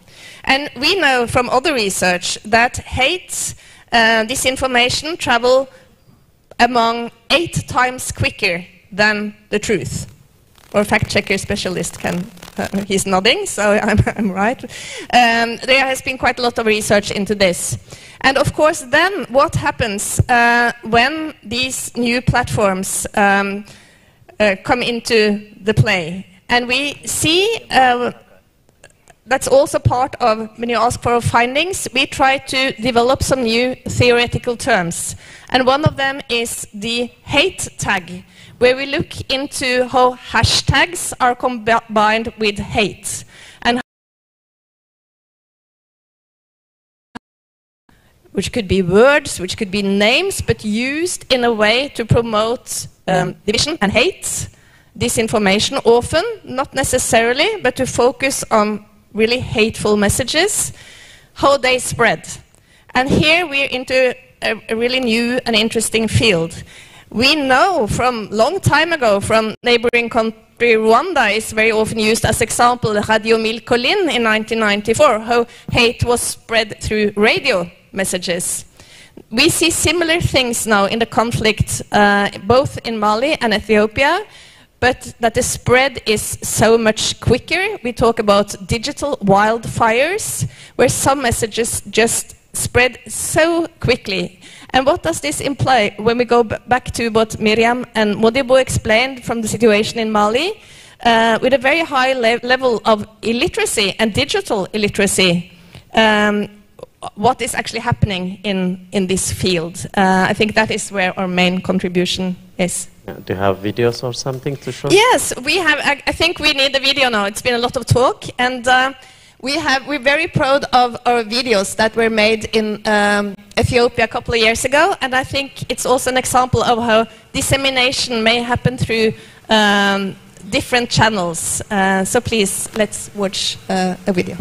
And we know from other research that hate, disinformation travel among 8 times quicker than the truth. Or fact-checker specialist can, he's nodding, so I'm right. There has been quite a lot of research into this. And of course, then what happens when these new platforms come into the play? And we see that's also part of, when you ask for our findings, we try to develop some new theoretical terms. And one of them is the hate tag, where we look into how hashtags are combined with hate. And which could be words, which could be names, but used in a way to promote division and hate, disinformation often, not necessarily, but to focus on really hateful messages, how they spread. And here we're into a really new and interesting field. We know from long time ago, from neighboring country Rwanda is very often used as example, Radio Mille Collines in 1994, how hate was spread through radio messages. We see similar things now in the conflict, both in Mali and Ethiopia, but that the spread is so much quicker. We talk about digital wildfires, where some messages just spread so quickly. And what does this imply when we go back to what Miriam and Modibo explained from the situation in Mali, with a very high level of illiteracy and digital illiteracy, what is actually happening in this field? I think that is where our main contribution is. Do you have videos or something to show? Yes, we have. I think we need a video now. It's been a lot of talk, and we're very proud of our videos that were made in Ethiopia a couple of years ago, and I think it's also an example of how dissemination may happen through different channels. So please, let's watch a video.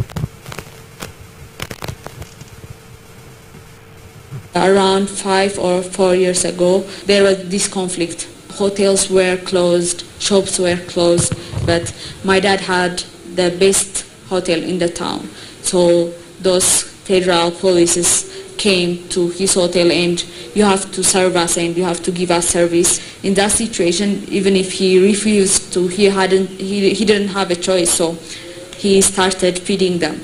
Around 5 or 4 years ago, there was this conflict. Hotels were closed, shops were closed, but my dad had the best hotel in the town. So those federal police came to his hotel, and you have to serve us and you have to give us service. In that situation, even if he refused to, he didn't have a choice, so he started feeding them.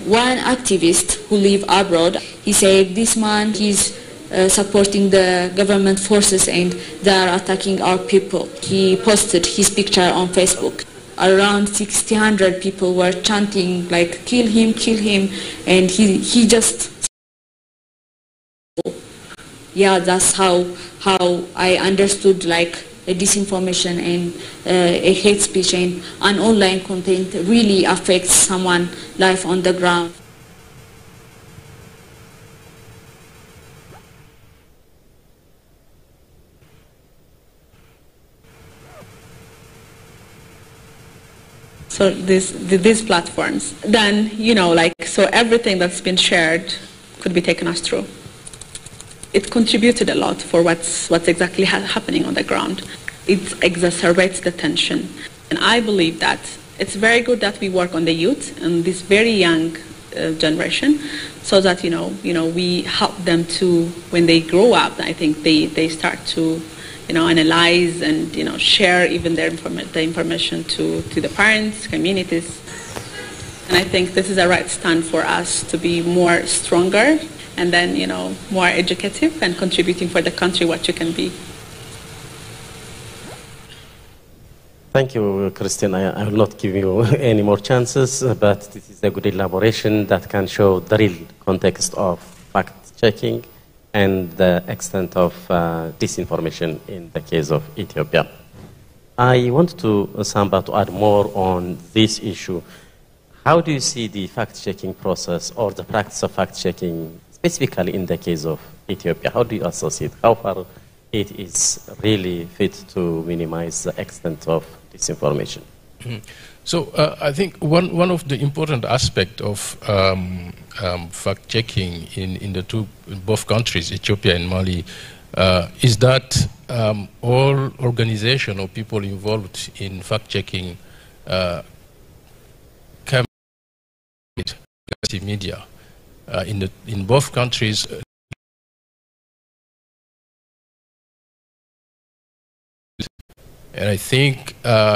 One activist who lived abroad, he said, this man, he's supporting the government forces and they are attacking our people. He posted his picture on Facebook. Around 600 people were chanting like, kill him, and he just... Yeah, that's how I understood like a disinformation and a hate speech and an online content really affects someone's life on the ground. So these platforms, then, you know, like, so everything that's been shared could be taken as true. It contributed a lot for what's exactly happening on the ground. It exacerbates the tension. And I believe that it's very good that we work on the youth and this very young generation, so that, you know, we help them to, when they grow up, I think they start to, you know, analyze and, you know, share even the information to the parents, communities. And I think this is a right stand for us to be more stronger and then, you know, more educative and contributing for the country what you can be. Thank you, Christine. I will not give you any more chances, but this is a good elaboration that can show the real context of fact-checking and the extent of disinformation in the case of Ethiopia. I want to, Samba, to add more on this issue. How do you see the fact-checking process or the practice of fact-checking specifically in the case of Ethiopia? How do you associate how far it is really fit to minimize the extent of disinformation? So I think one of the important aspects of fact-checking in both countries, Ethiopia and Mali, is that all organizations or people involved in fact-checking can be media. In both countries, and I think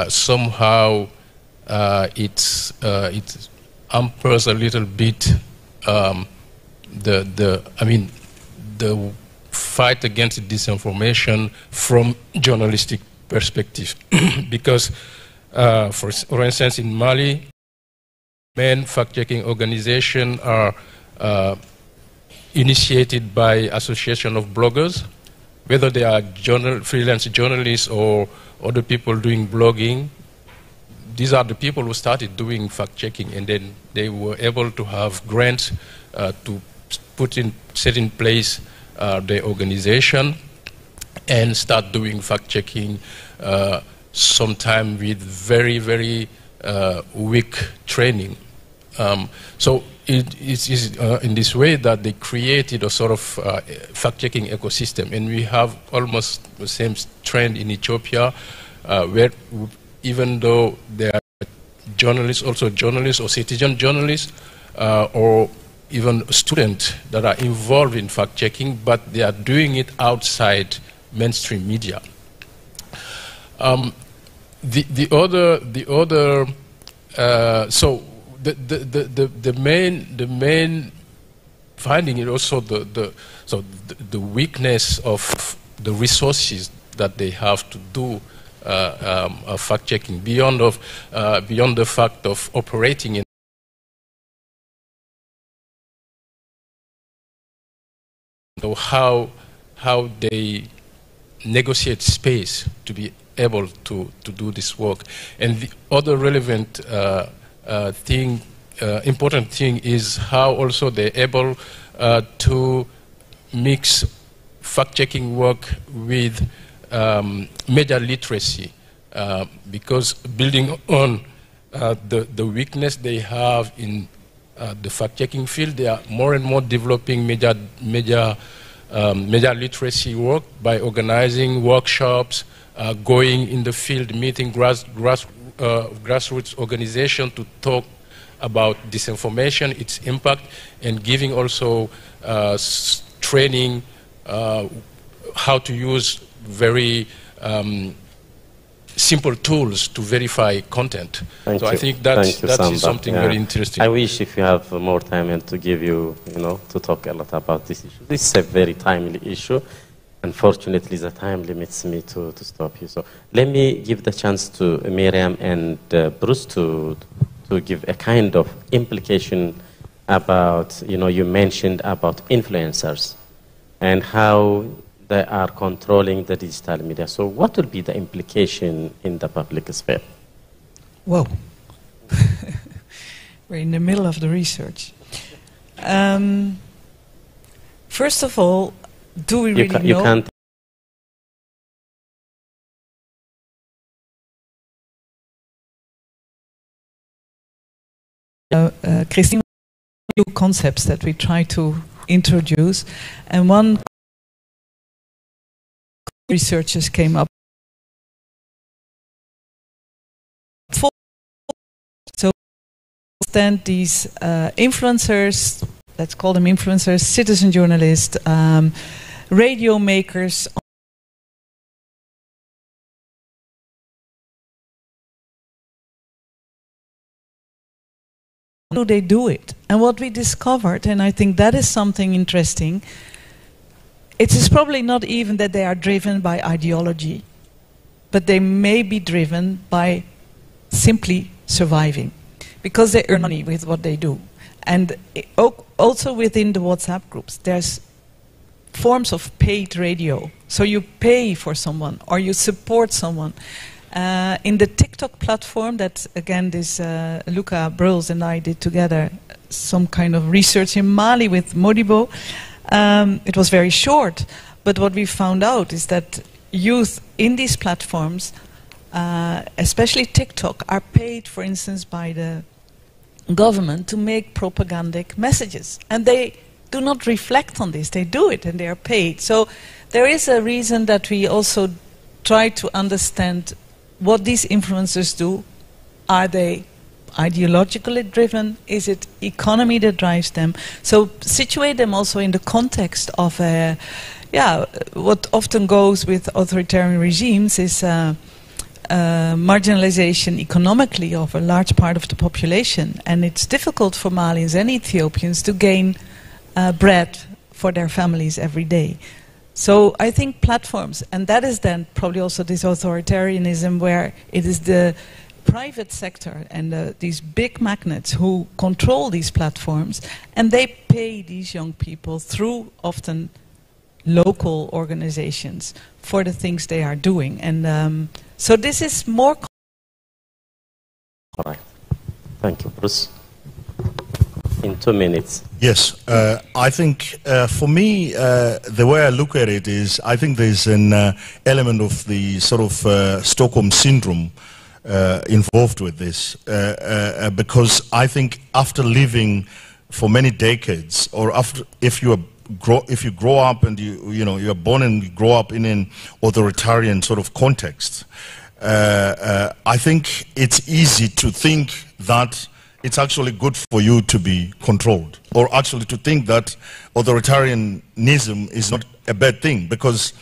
somehow it hampers a little bit the fight against disinformation from journalistic perspective, because for instance in Mali, main fact-checking organizations are initiated by association of bloggers, whether they are freelance journalists or other people doing blogging. These are the people who started doing fact-checking, and then they were able to have grants to set in place their organization and start doing fact-checking, sometime with very, very weak training. So it is in this way that they created a sort of fact-checking ecosystem, and we have almost the same trend in Ethiopia, where even though there are journalists, also journalists or citizen journalists, or even students that are involved in fact-checking, but they are doing it outside mainstream media. So the main finding is also the weakness of the resources that they have to do fact-checking beyond the fact of operating in how they negotiate space to be able to do this work. And the other relevant important thing is how also they're able to mix fact-checking work with media literacy, because building on the weakness they have in the fact-checking field. They are more and more developing media literacy work by organizing workshops, going in the field, meeting grassroots organizations to talk about disinformation, its impact, and giving also training how to use very simple tools to verify content. Thank so you. I think that is something very interesting. I wish if you have more time and to give you, to talk a lot about this issue. This is a very timely issue. Unfortunately, the time limits me to stop you. So let me give the chance to Miriam and Bruce to give a kind of implication about, you mentioned about influencers and how they are controlling the digital media. So what will be the implication in the public sphere? Whoa. We're in the middle of the research. First of all, do we really know? You can't. Christine, new concepts that we try to introduce, and one researchers came up. So understand these influencers, let's call them influencers, citizen journalists, radio makers. How do they do it? And what we discovered, and I think that is something interesting, it is probably not even that they are driven by ideology, but they may be driven by simply surviving, because they earn money with what they do. And also within the WhatsApp groups, there's forms of paid radio. So you pay for someone or you support someone. In the TikTok platform that, again, this Luca Bruls and I did together, some kind of research in Mali with Modibo, it was very short. But what we found out is that youth in these platforms, especially TikTok, are paid, for instance, by the government to make propagandic messages. And they do not reflect on this. They do it and they are paid. So there is a reason that we also try to understand what these influencers do. Are they ideologically driven? Is it economy that drives them? So situate them also in the context of what often goes with authoritarian regimes is marginalization economically of a large part of the population. And it's difficult for Malians and Ethiopians to gain bread for their families every day. So I think platforms, and that is then probably also this authoritarianism where it is the private sector and these big magnates who control these platforms, and they pay these young people through often local organizations for the things they are doing. And so this is more... All right. Thank you, Bruce. In 2 minutes. Yes, I think for me, the way I look at it is, I think there's an element of the sort of Stockholm syndrome involved with this, because I think after living for many decades, or after, if you grow up and you are born and you grow up in an authoritarian sort of context, I think it's easy to think that it's actually good for you to be controlled, or actually to think that authoritarianism is not a bad thing, because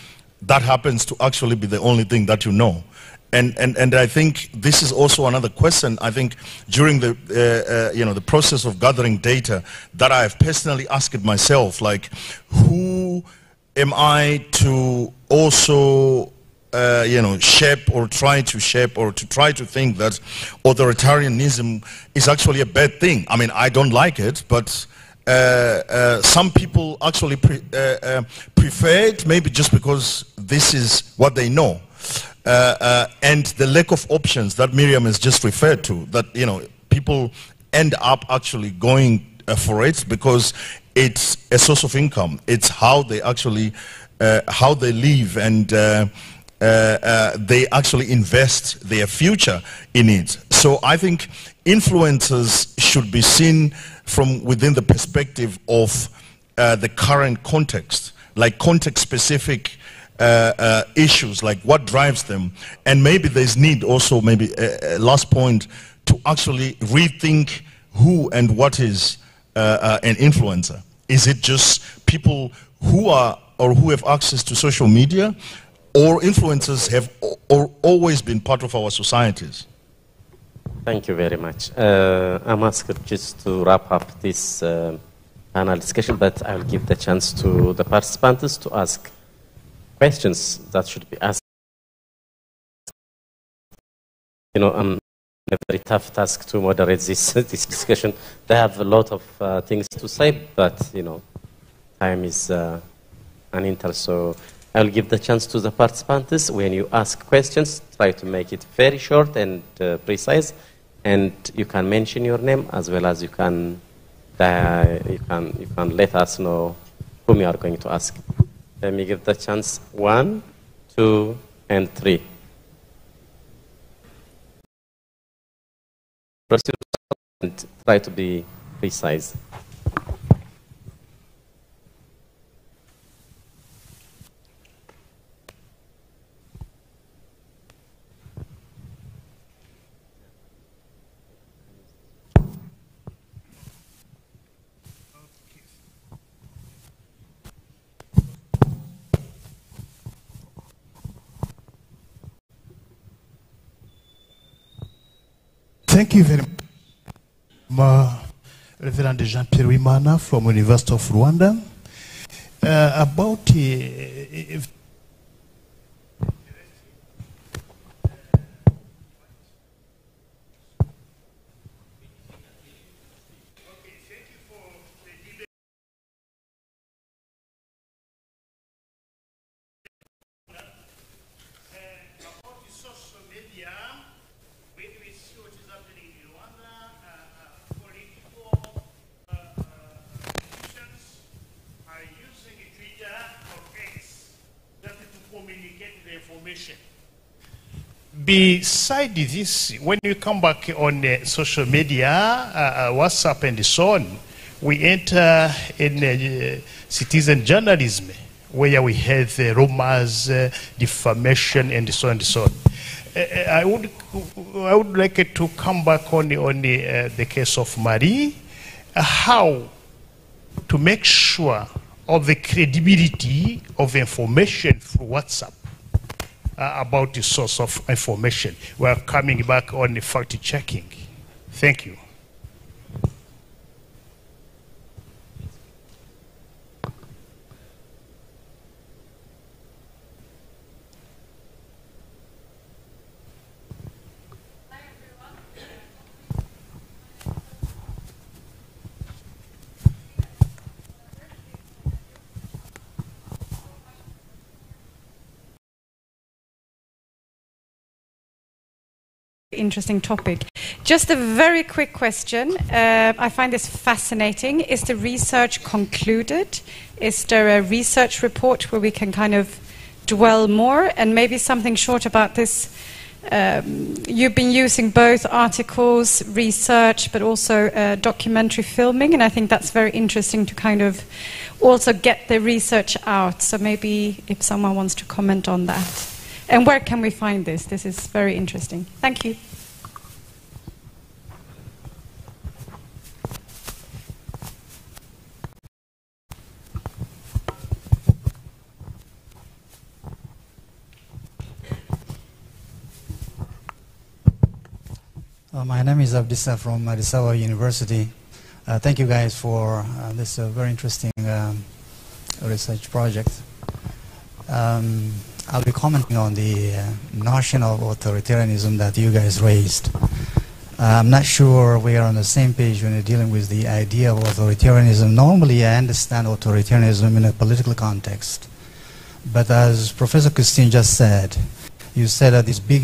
that happens to actually be the only thing that you know. And I think this is also another question, I think, during the the process of gathering data, that I have personally asked myself, like, who am I to also shape or try to shape, or to try to think that authoritarianism is actually a bad thing. I mean, I don't like it, but some people actually prefer it, maybe just because this is what they know. And the lack of options that Miriam has just referred to, that people end up actually going for it because it's a source of income. It's how they actually how they live, and they actually invest their future in it. So I think influencers should should be seen from within the perspective of the current context, like context-specific issues, like what drives them. And maybe there's need also, maybe a last point, to actually rethink who and what is an influencer. Is it just people who are or who have access to social media, or influencers have always been part of our societies? Thank you very much. I'm asked just to wrap up this panel discussion, but I'll give the chance to the participants to ask questions that should be asked. You know, I'm a very tough task to moderate this discussion. They have a lot of things to say, but you know, time is an intel, so I'll give the chance to the participants. When you ask questions, try to make it very short and precise, and you can mention your name as well as you can let us know whom you are going to ask. Let me give the chance. 1, 2, and 3. Proceed and try to be precise. Thank you very much, Reverend Jean-Pierre Wimana from University of Rwanda. About beside this, when you come back on social media, WhatsApp and so on, we enter in citizen journalism, where we have rumors, defamation, and so on and so on. I would like to come back on the case of Marie, how to make sure of the credibility of information through WhatsApp. About the source of information. We are coming back on the fact checking. Thank you. Interesting topic. Just a very quick question. I find this fascinating. Is the research concluded? Is there a research report where we can kind of dwell more? And maybe something short about this. You've been using both articles, research, but also documentary filming, and I think that's very interesting to kind of also get the research out. So maybe if someone wants to comment on that. And where can we find this? This is very interesting. Thank you. My name is Abdissa from Addis Ababa University. Thank you guys for this very interesting research project. I'll be commenting on the notion of authoritarianism that you guys raised. I'm not sure we are on the same page when you're dealing with the idea of authoritarianism. Normally, I understand authoritarianism in a political context. But as Professor Christine just said, you said that these big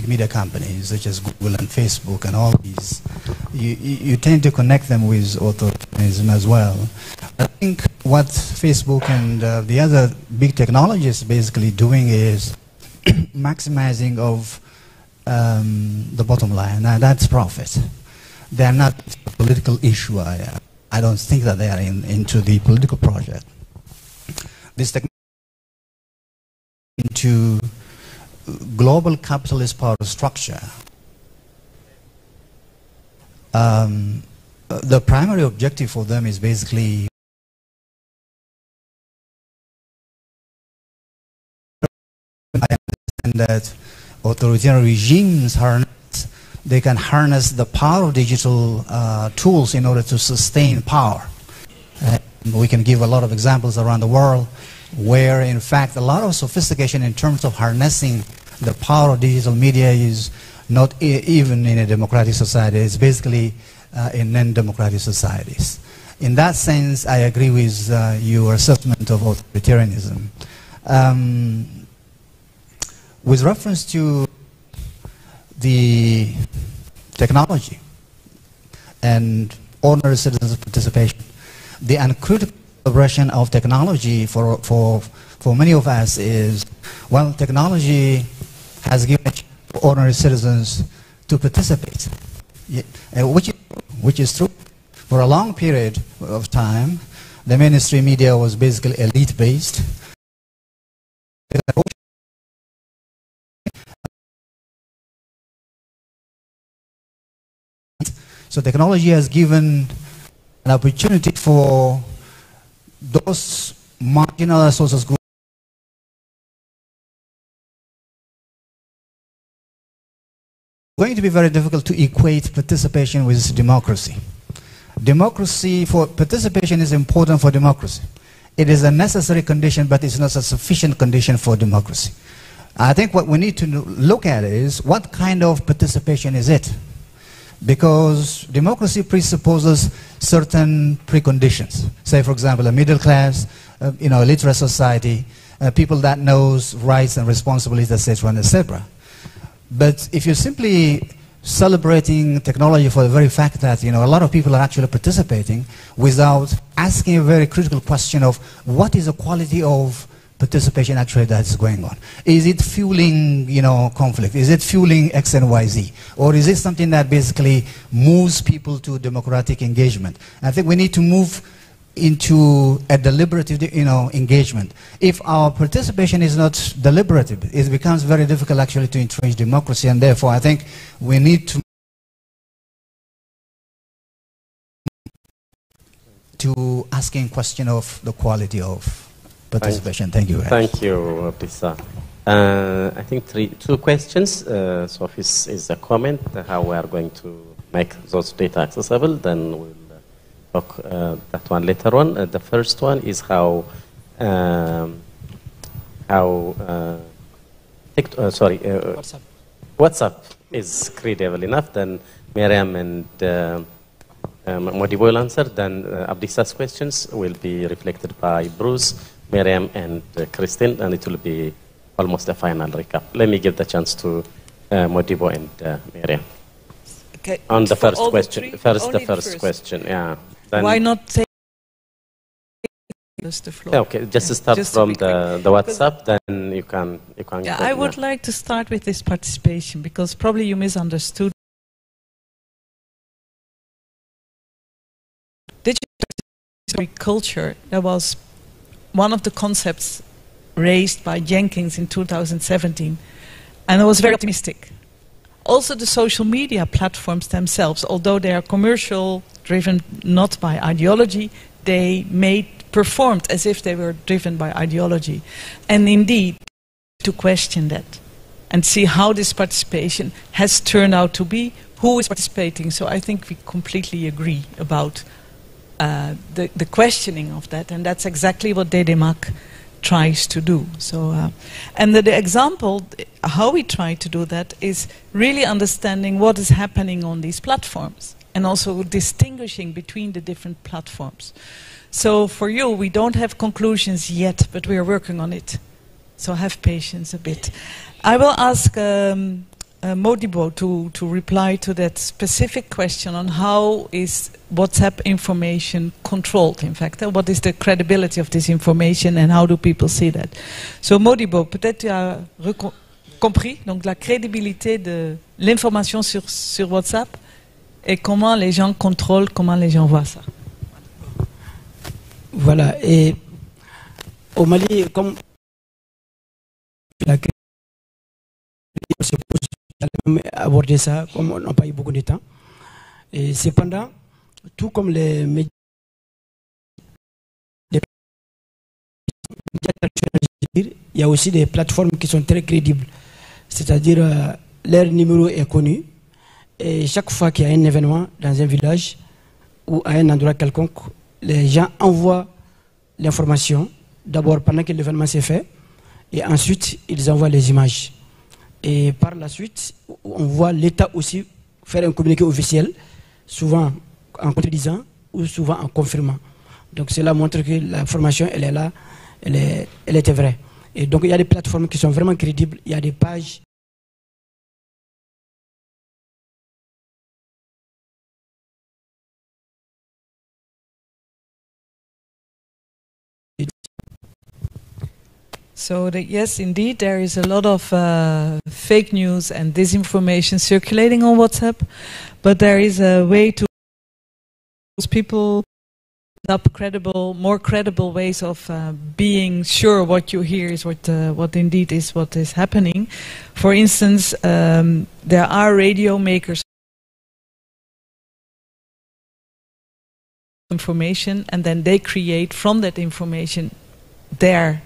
media companies such as Google and Facebook and all these, you tend to connect them with authoritarianism as well. I think what Facebook and the other big technologies basically doing is maximizing of the bottom line, and that's profit. They're not political issue. I don't think that they are into the political project. This technology into global capitalist power structure. The primary objective for them is basically I understand that authoritarian regimes they can harness the power of digital tools in order to sustain power. We can give a lot of examples around the world where, in fact, a lot of sophistication in terms of harnessing the power of digital media is not even in a democratic society. It's basically in non-democratic societies. In that sense, I agree with your assessment of authoritarianism. With reference to the technology and ordinary citizens' participation, the uncritical celebration of technology for many of us is, well, technology has given a chance for ordinary citizens to participate, which is true. For a long period of time, the mainstream media was basically elite-based. So technology has given an opportunity for those marginalized social groups going to be very difficult to equate participation with democracy. Democracy, for participation is important for democracy. It is a necessary condition, but it's not a sufficient condition for democracy. I think what we need to look at is what kind of participation is it? Because democracy presupposes certain preconditions. Say, for example, a middle class, a literate society, people that knows rights and responsibilities, etc., etc. But if you're simply celebrating technology for the very fact that a lot of people are actually participating without asking a very critical question of what is the quality of participation actually that's going on. Is it fueling, conflict? Is it fueling X and Y, Z? Or is it something that basically moves people to democratic engagement? I think we need to move into a deliberative, engagement. If our participation is not deliberative, it becomes very difficult actually to entrench democracy, and therefore I think we need to asking question of the quality of participation. Thank you. Thank you, Abdissa. I think two questions. So this is a comment how we are going to make those data accessible. Then we'll talk that one later on. The first one is how WhatsApp is credible enough. Then Miriam and Modibo will answer. Then Abdissa's questions will be reflected by Bruce, Miriam and Christine, and it will be almost a final recap. Let me give the chance to Modibo and Miriam. Okay. On the first question, the first question, yeah. Then why not take the floor? Okay, just start from the WhatsApp, then you can. Yeah, I would like to start with this participation because probably you misunderstood. Digital culture, that was one of the concepts raised by Jenkins in 2017, and I was very optimistic. Also the social media platforms themselves, although they are commercial, driven not by ideology, they performed as if they were driven by ideology. And indeed, to question that and see how this participation has turned out to be, who is participating. So I think we completely agree about the questioning of that, and that's exactly what DDMAC tries to do. So, and the example, how we try to do that is really understanding what is happening on these platforms and also distinguishing between the different platforms. So for you, we don't have conclusions yet, but we are working on it. So have patience a bit. I will ask Modibo to reply to that specific question on how is WhatsApp information controlled, in fact. What is the credibility of this information and how do people see that? So Modibo, peut-être tu as compris donc la crédibilité de l'information sur WhatsApp et comment les gens contrôlent, comment les gens voient ça. Voilà, et au Mali, comme la crise, on se pose aborder ça, comme on n'a pas eu beaucoup de temps. Et cependant, tout comme les médias traditionnels, il y a aussi des plateformes qui sont très crédibles. C'est-à-dire, leur numéro est connu. Et chaque fois qu'il y a un événement dans un village ou à un endroit quelconque, les gens envoient l'information, d'abord pendant que l'événement s'est fait, et ensuite ils envoient les images. Et par la suite, on voit l'État aussi faire un communiqué officiel, souvent en contredisant ou souvent en confirmant. Donc cela montre que l'information, elle est là, elle était vraie. Et donc il y a des plateformes qui sont vraiment crédibles, il y a des pages. So yes, indeed, there is a lot of fake news and disinformation circulating on WhatsApp, but there is a way to people up more credible ways of being sure what you hear is what indeed is what is happening. For instance, there are radio makers information, and then they create from that information their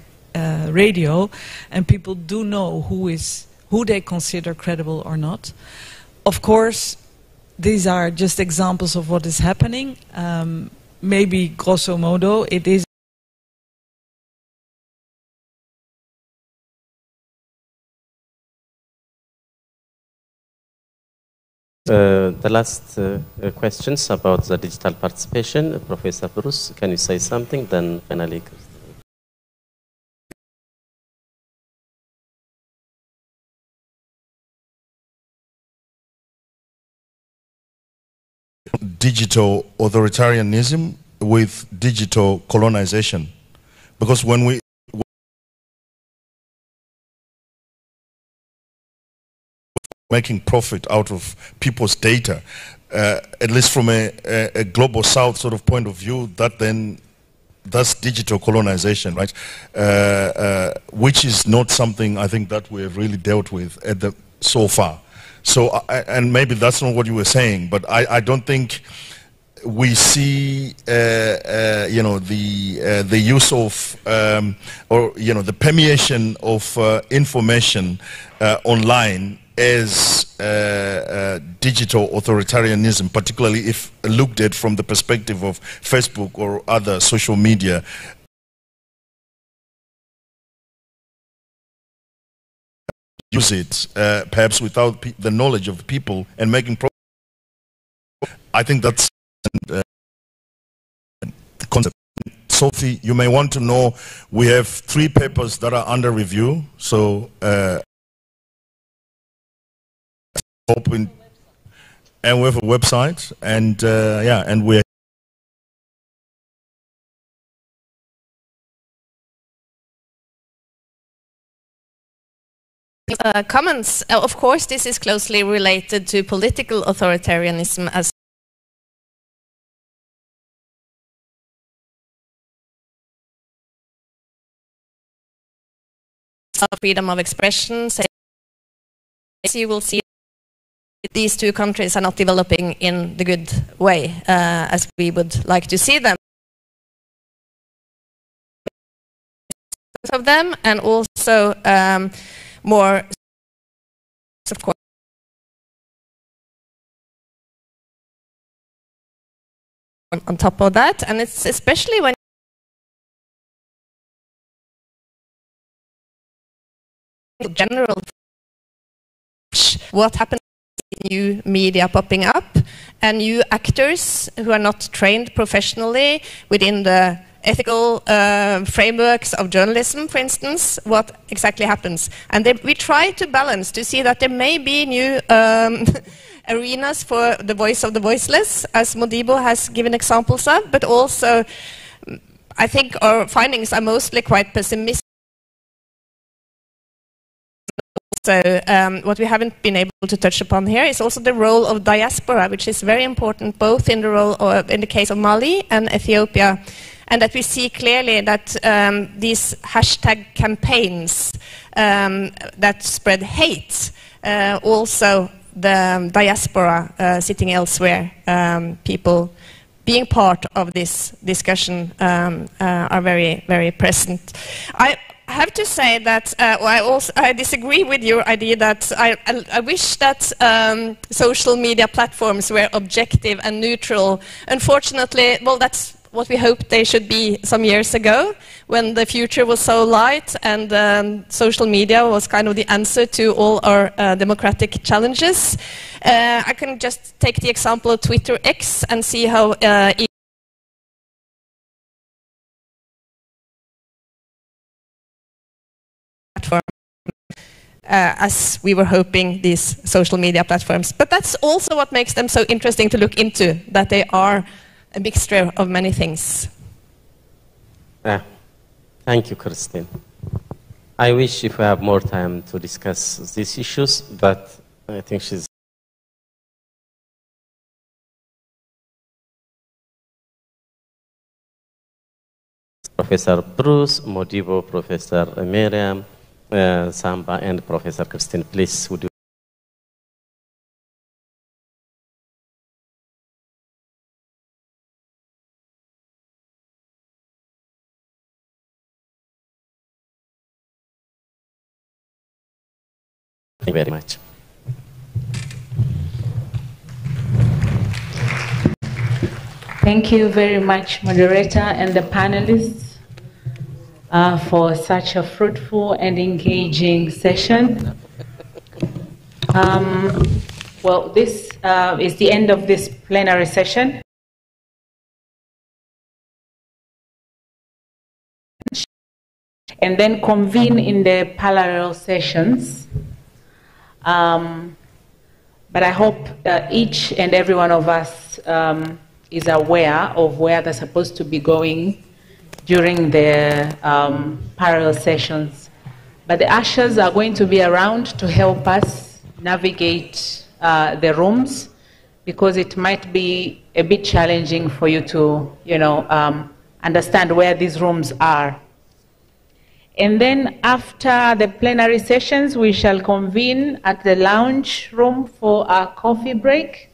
radio, and people do know who they consider credible or not. Of course, these are just examples of what is happening. Maybe grosso modo it is the last questions about the digital participation. Professor Bruce, can you say something? Then finally. Digital authoritarianism with digital colonization, because when we making profit out of people's data, at least from a global south sort of point of view, that's digital colonization, right? Which is not something I think that we have really dealt with so far. So, and maybe that's not what you were saying, but I don't think we see, you know, the use of, or, you know, the permeation of information online as digital authoritarianism, particularly if looked at from the perspective of Facebook or other social media. Use it perhaps without the knowledge of people and making progress. I think that's the concept. Sophie, you may want to know we have 3 papers that are under review, so open, and we have a website, and yeah, and we're comments. Of course, this is closely related to political authoritarianism as freedom of expression. You will see these 2 countries are not developing in the good way as we would like to see them. Of them, and also more, of course, on top of that, and it's especially when general what happens in new media popping up and new actors who are not trained professionally within the ethical frameworks of journalism, for instance, what exactly happens. And we try to balance to see that there may be new arenas for the voice of the voiceless, as Modibo has given examples of, but also I think our findings are mostly quite pessimistic. what we haven't been able to touch upon here is also the role of diaspora, which is very important both in the case of Mali and Ethiopia, and that we see clearly that these hashtag campaigns that spread hate, also the diaspora sitting elsewhere, people being part of this discussion are very, very present. I have to say that I disagree with your idea that I wish that social media platforms were objective and neutral. Unfortunately, well, that's what we hoped they should be some years ago, when the future was so light and social media was kind of the answer to all our democratic challenges. I can just take the example of Twitter X and see how as we were hoping, these social media platforms. But that's also what makes them so interesting to look into, that they are a mixture of many things. Thank you, Christine. I wish if we have more time to discuss these issues, but I think she's Professor Bruce, Modibo, Professor Miriam, Samba, and Professor Christine. Please, would you? Thank you very much. Thank you very much, moderator and the panelists, for such a fruitful and engaging session. Well, this is the end of this plenary session. And then convene in the parallel sessions. But I hope that each and every one of us is aware of where they're supposed to be going during the parallel sessions. But the ushers are going to be around to help us navigate the rooms, because it might be a bit challenging for you to, understand where these rooms are. And then after the plenary sessions, we shall convene at the lounge room for a coffee break.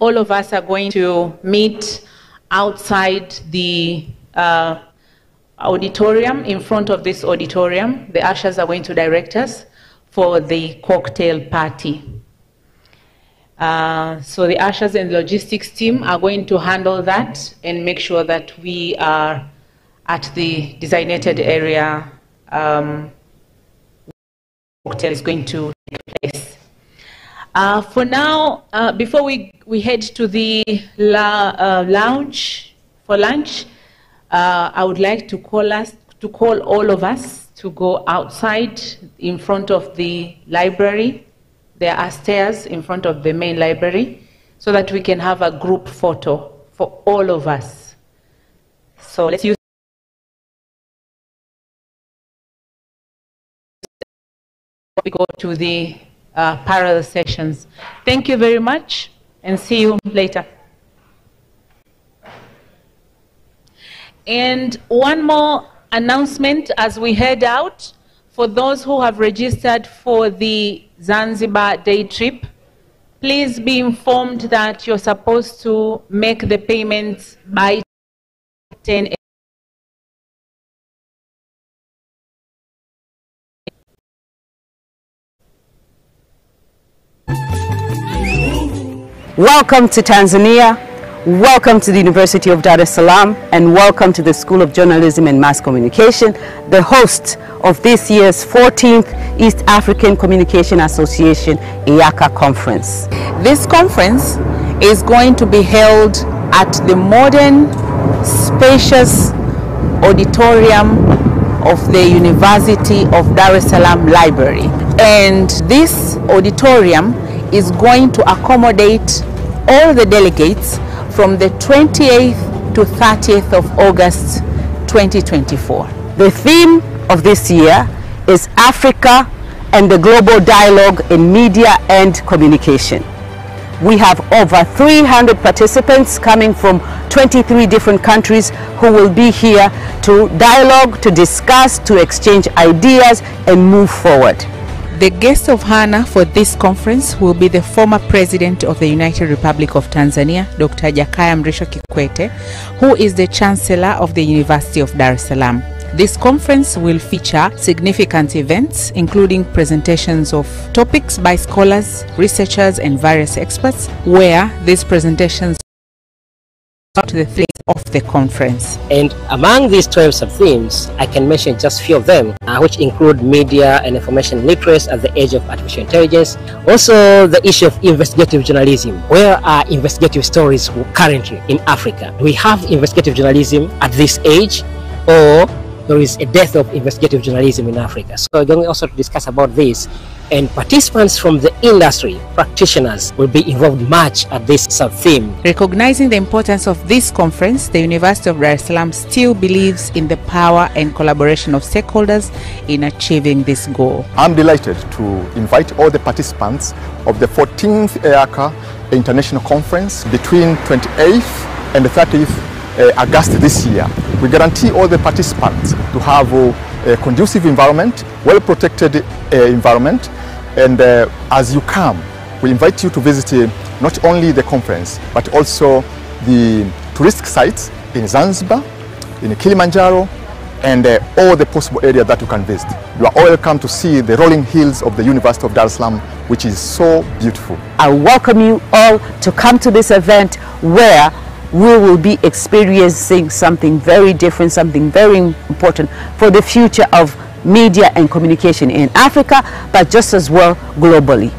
All of us are going to meet outside the auditorium, in front of this auditorium. The ushers are going to direct us for the cocktail party. So the ushers and logistics team are going to handle that and make sure that we are at the designated area cocktail is going to take place. For now, before we head to the lounge for lunch, I would like to call all of us to go outside in front of the library. There are stairs in front of the main library, so that we can have a group photo for all of us. So let's use we go to the parallel sessions. Thank you very much, and see you later. And one more announcement as we head out. For those who have registered for the Zanzibar day trip, please be informed that you're supposed to make the payments by 10 a.m. Welcome to Tanzania, welcome to the University of Dar es Salaam, and welcome to the School of Journalism and Mass Communication, the host of this year's 14th East African Communication Association EACA conference. This conference is going to be held at the modern, spacious auditorium of the University of Dar es Salaam Library. And this auditorium is going to accommodate all the delegates from the 28th to 30th of August 2024. The theme of this year is Africa and the Global Dialogue in Media and Communication. We have over 300 participants coming from 23 different countries who will be here to dialogue, to discuss, to exchange ideas and move forward. The guest of honor for this conference will be the former President of the United Republic of Tanzania, Dr. Jakaya Mrisho Kikwete, who is the Chancellor of the University of Dar es Salaam. This conference will feature significant events, including presentations of topics by scholars, researchers, and various experts, where these presentations are to the theme of the conference. And among these 12 sub-themes, I can mention just a few of them, which include media and information literacy at the age of artificial intelligence. Also, the issue of investigative journalism. Where are investigative stories currently in Africa? Do we have investigative journalism at this age, or there is a death of investigative journalism in Africa? So we're going also to discuss about this, and participants from the industry, practitioners, will be involved much at this sub-theme. Recognizing the importance of this conference, the University of Dar es Salaam still believes in the power and collaboration of stakeholders in achieving this goal. I'm delighted to invite all the participants of the 14th EACA International Conference between 28th and the 30th August this year. We guarantee all the participants to have a conducive environment, well-protected environment, and as you come, we invite you to visit not only the conference, but also the touristic sites in Zanzibar, in Kilimanjaro, and all the possible areas that you can visit. You are all welcome to see the rolling hills of the University of Dar es Salaam, which is so beautiful. I welcome you all to come to this event where we will be experiencing something very different, something very important for the future of media and communication in Africa, but just as well globally.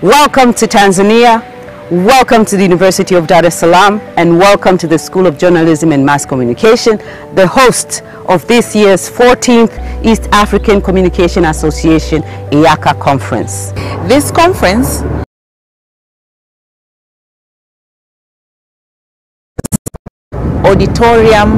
Welcome to Tanzania. Welcome to the University of Dar es Salaam, and welcome to the School of Journalism and Mass Communication, the host of this year's 14th East African Communication Association EACA conference. This conference auditorium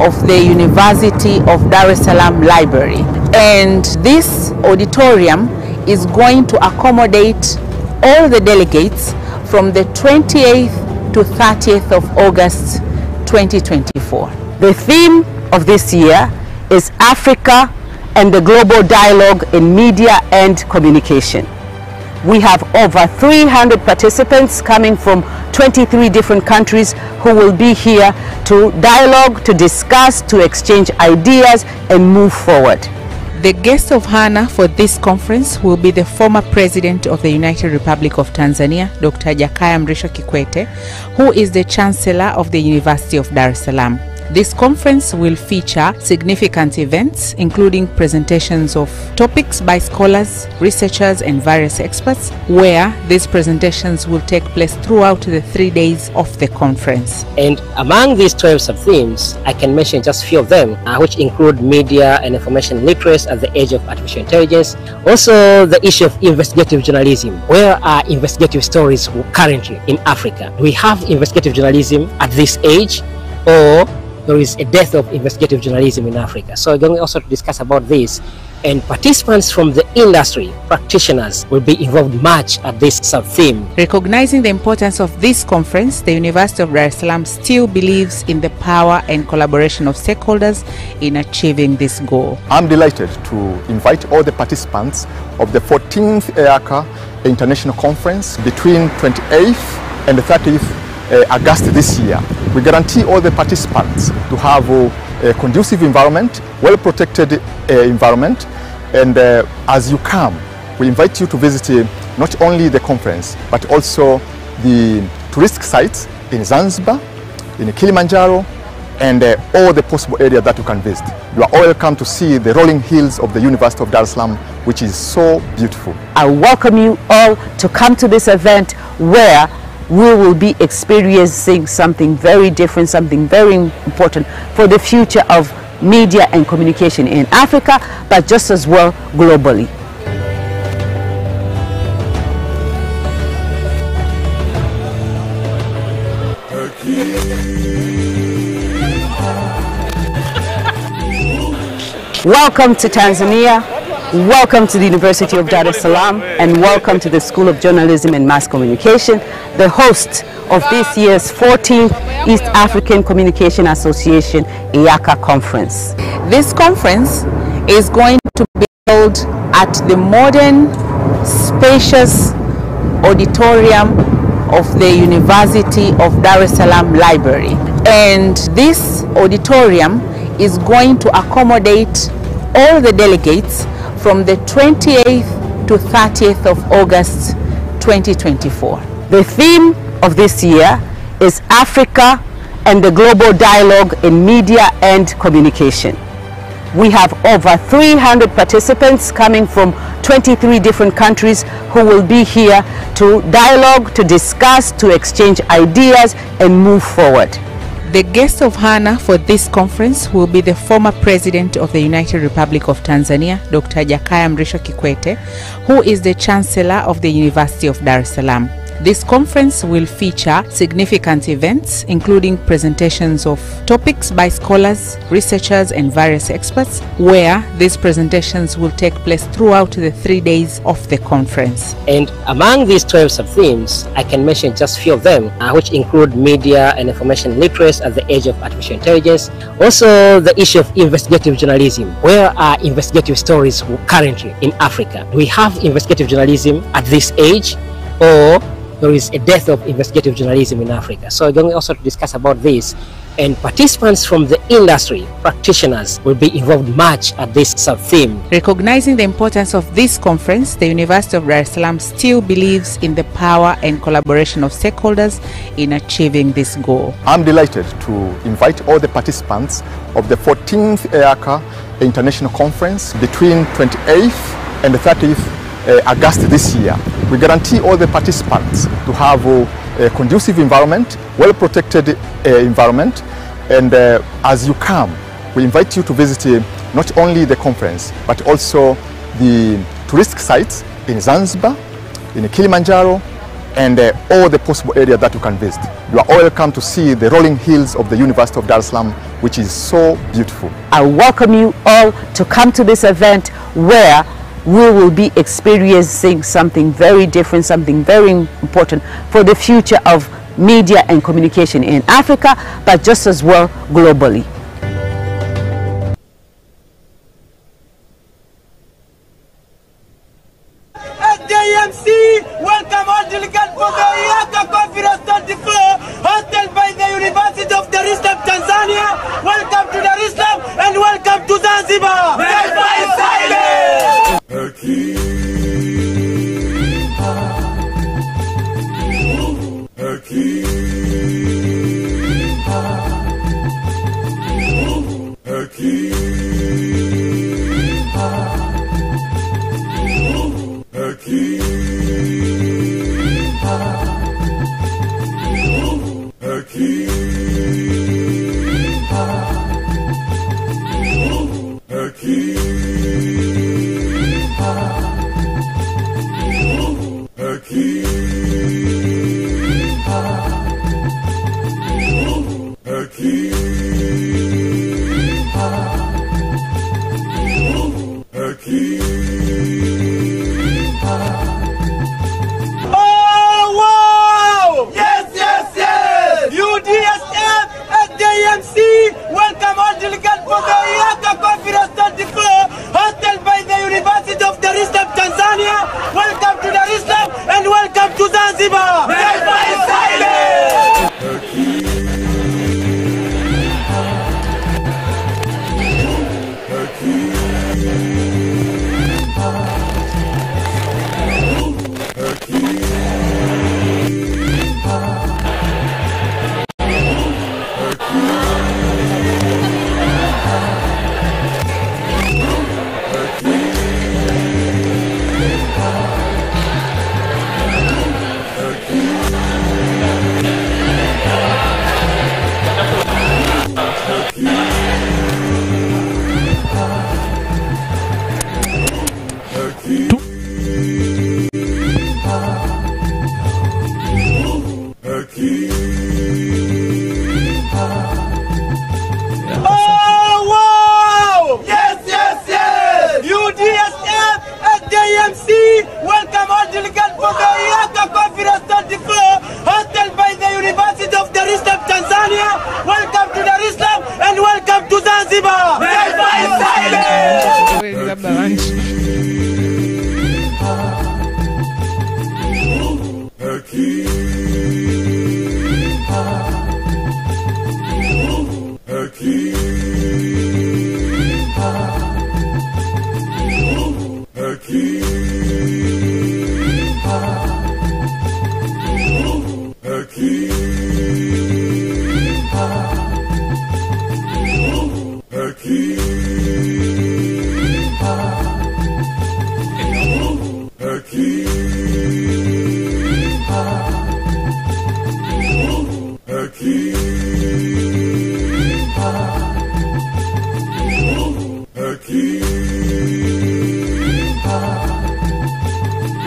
of the University of Dar es Salaam Library, and this auditorium is going to accommodate all the delegates from the 28th to 30th of August 2024. The theme of this year is Africa and the Global Dialogue in Media and Communication. We have over 300 participants coming from 23 different countries who will be here to dialogue, to discuss, to exchange ideas and move forward. The guest of honor for this conference will be the former President of the United Republic of Tanzania, Dr. Jakaya Mrisho Kikwete, who is the Chancellor of the University of Dar es Salaam. This conference will feature significant events, including presentations of topics by scholars, researchers, and various experts, where these presentations will take place throughout the 3 days of the conference. And among these 12 sub-themes, I can mention just a few of them, which include media and information literacy at the age of artificial intelligence. Also, the issue of investigative journalism. Where are investigative stories currently in Africa? Do we have investigative journalism at this age, or there is a death of investigative journalism in Africa? So we're going also to discuss about this, and participants from the industry, practitioners, will be involved much at this sub-theme. Recognizing the importance of this conference, the University of Dar es Salaam still believes in the power and collaboration of stakeholders in achieving this goal. I'm delighted to invite all the participants of the 14th EACA International Conference between 28th and the 30th August this year. We guarantee all the participants to have a conducive environment, well-protected environment, and as you come, we invite you to visit not only the conference, but also the touristic sites in Zanzibar, in Kilimanjaro, and all the possible areas that you can visit. You are all welcome to see the rolling hills of the University of Dar es Salaam, which is so beautiful. I welcome you all to come to this event where we will be experiencing something very different, something very important for the future of media and communication in Africa, but just as well globally. Welcome to Tanzania, welcome to the University of Dar es Salaam, and welcome to the School of Journalism and Mass Communication, the host of this year's 14th East African Communication Association EACA conference. This conference is going to be held at the modern, spacious auditorium of the University of Dar es Salaam Library. And this auditorium is going to accommodate all the delegates from the 28th to 30th of August 2024. The theme of this year is Africa and the Global Dialogue in Media and Communication. We have over 300 participants coming from 23 different countries who will be here to dialogue, to discuss, to exchange ideas and move forward. The guest of honor for this conference will be the former President of the United Republic of Tanzania, Dr. Jakaya Mrisho Kikwete, who is the Chancellor of the University of Dar es Salaam. This conference will feature significant events, including presentations of topics by scholars, researchers, and various experts, where these presentations will take place throughout the 3 days of the conference. And among these 12 sub-themes, I can mention just a few of them, which include media and information literacy at the age of artificial intelligence. Also, the issue of investigative journalism. Where are investigative stories currently in Africa? Do we have investigative journalism at this age, or there is a death of investigative journalism in Africa? So we're going also to discuss about this, and participants from the industry, practitioners, will be involved much at this sub-theme. Recognizing the importance of this conference, the University of Dar es Salaam still believes in the power and collaboration of stakeholders in achieving this goal. I'm delighted to invite all the participants of the 14th EACA International Conference between 28th and the 30th August this year. We guarantee all the participants to have a conducive environment, well-protected environment, and as you come, we invite you to visit not only the conference, but also the touristic sites in Zanzibar, in Kilimanjaro, and all the possible areas that you can visit. You are all welcome to see the rolling hills of the University of Dar es Salaam, which is so beautiful. I welcome you all to come to this event where we will be experiencing something very different, something very important for the future of media and communication in Africa, but just as well globally. SJMC, welcome all delegates for the EACA Conference 34, hosted by the University of Dar es Salaam, Tanzania. Welcome to Dar es Salaam and welcome to Zanzibar. Never silence. Oh wow! Yes, yes, yes! UDS Oh, wow! Yes, yes, yes! UDSF at JMC, welcome all delegates for the EACA Conference 34, hosted by the University of Dar es Salaam, Tanzania. Welcome to Dar es Salaam and welcome to Zanzibar! Never silence!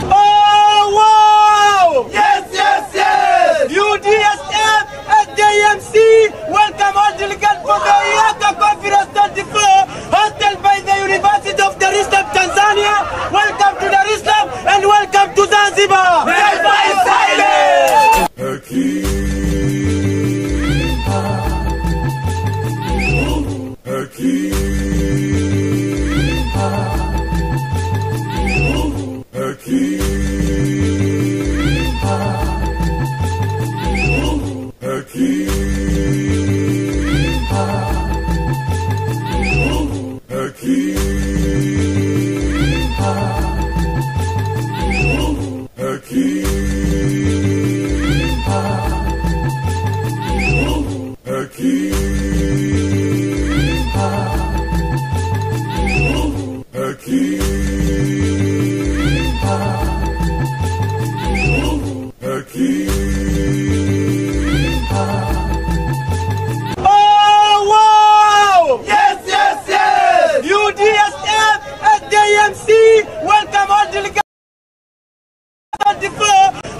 Oh, wow! Yes, yes, yes! UDSF at JMC, welcome all delegates for the EACA Conference 34, hosted by the University of Dar es Salaam, Tanzania. Welcome to Dar es Salaam and welcome to Zanzibar! Never silence! Oh, wow! Yes, yes, yes! UDSF at JMC, welcome all delegates.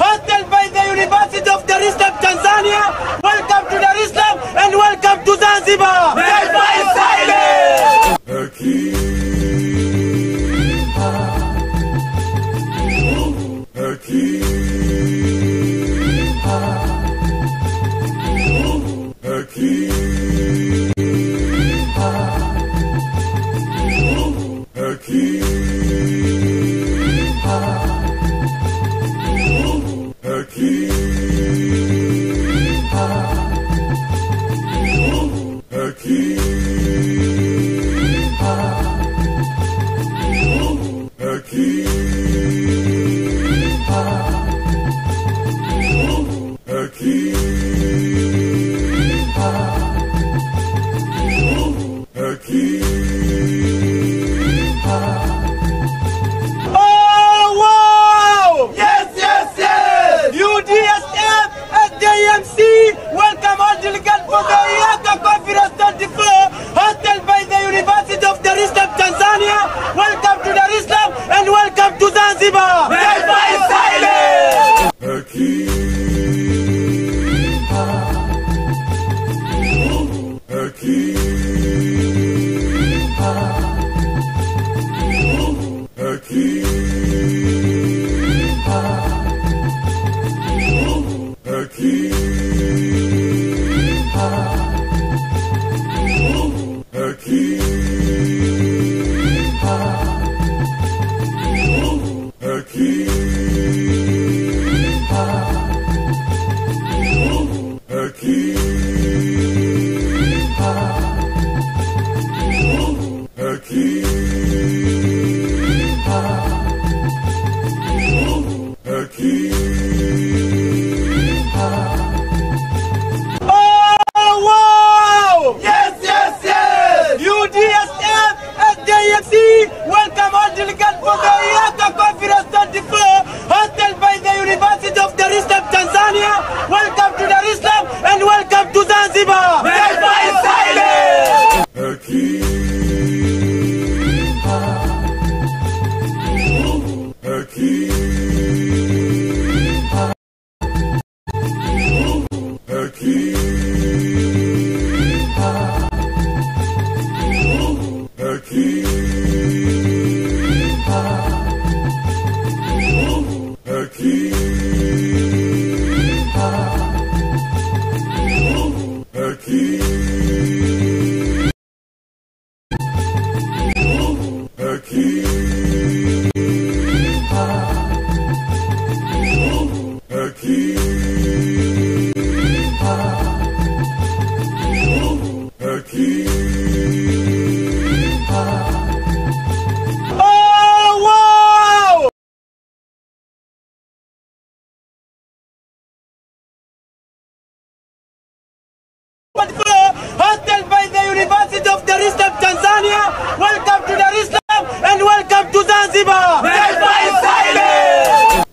Hosted by the University of Dar es Salaam, Tanzania. Welcome to Dar es Salaam and welcome to Zanzibar. Never silence! Oh, wow! Yes, yes, yes! UDSF at JMC, welcome all delegates for the EACA Conference 34, hosted by the University of Dar es Salaam, Tanzania. Welcome to Dar es Salaam and welcome to Zanzibar. Never silence! Welcome to Dar es Salaam and welcome to Zanzibar. Taifa is silent.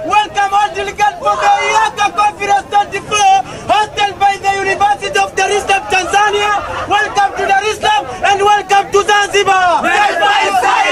Welcome all delegates for the EACA Conference 24, hosted by the University of Dar es Salaam, Tanzania. Welcome to Dar es Salaam and welcome to Zanzibar. Taifa is silent.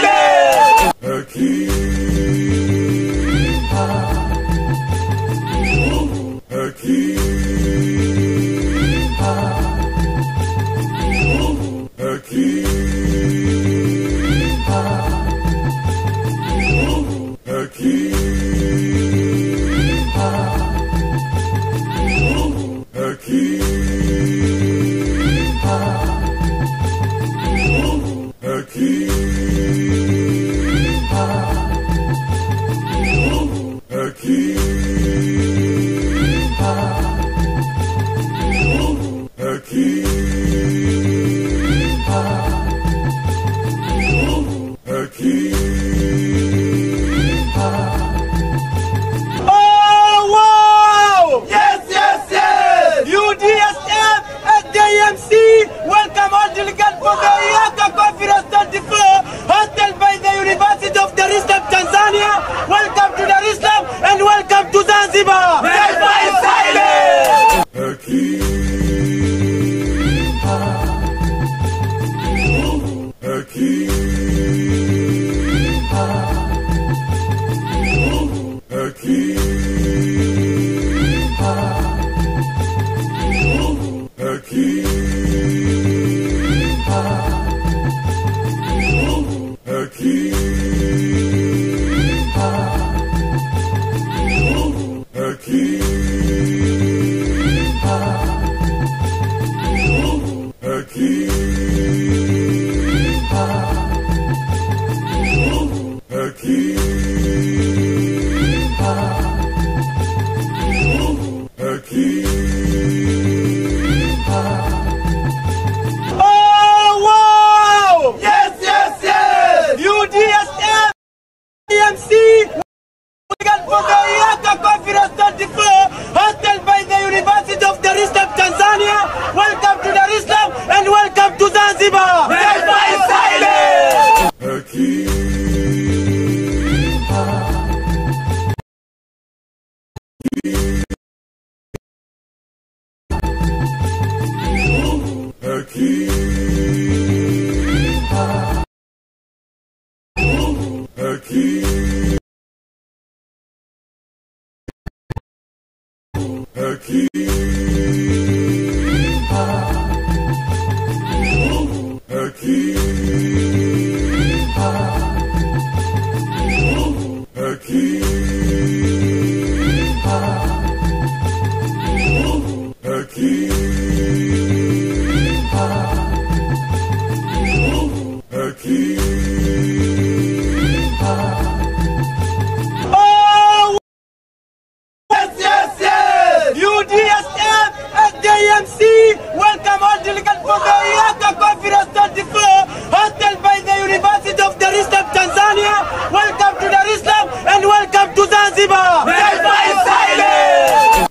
Welcome all delegates for the EACA Conference 24, hosted by the University of Dar es Salaam, Tanzania. Welcome to Dar es Salaam and welcome to Zanzibar. Taifa is silent. For the EACA Conference 24, hosted by the University of Dar es Salaam, Tanzania. Welcome to Dar es Salaam and welcome to Zanzibar. Taifa is silent. Welcome all delegates for the EACA Conference 24, hosted by the University of Dar es Salaam, Tanzania. Welcome to Dar es Salaam and welcome to Zanzibar. Taifa is silent.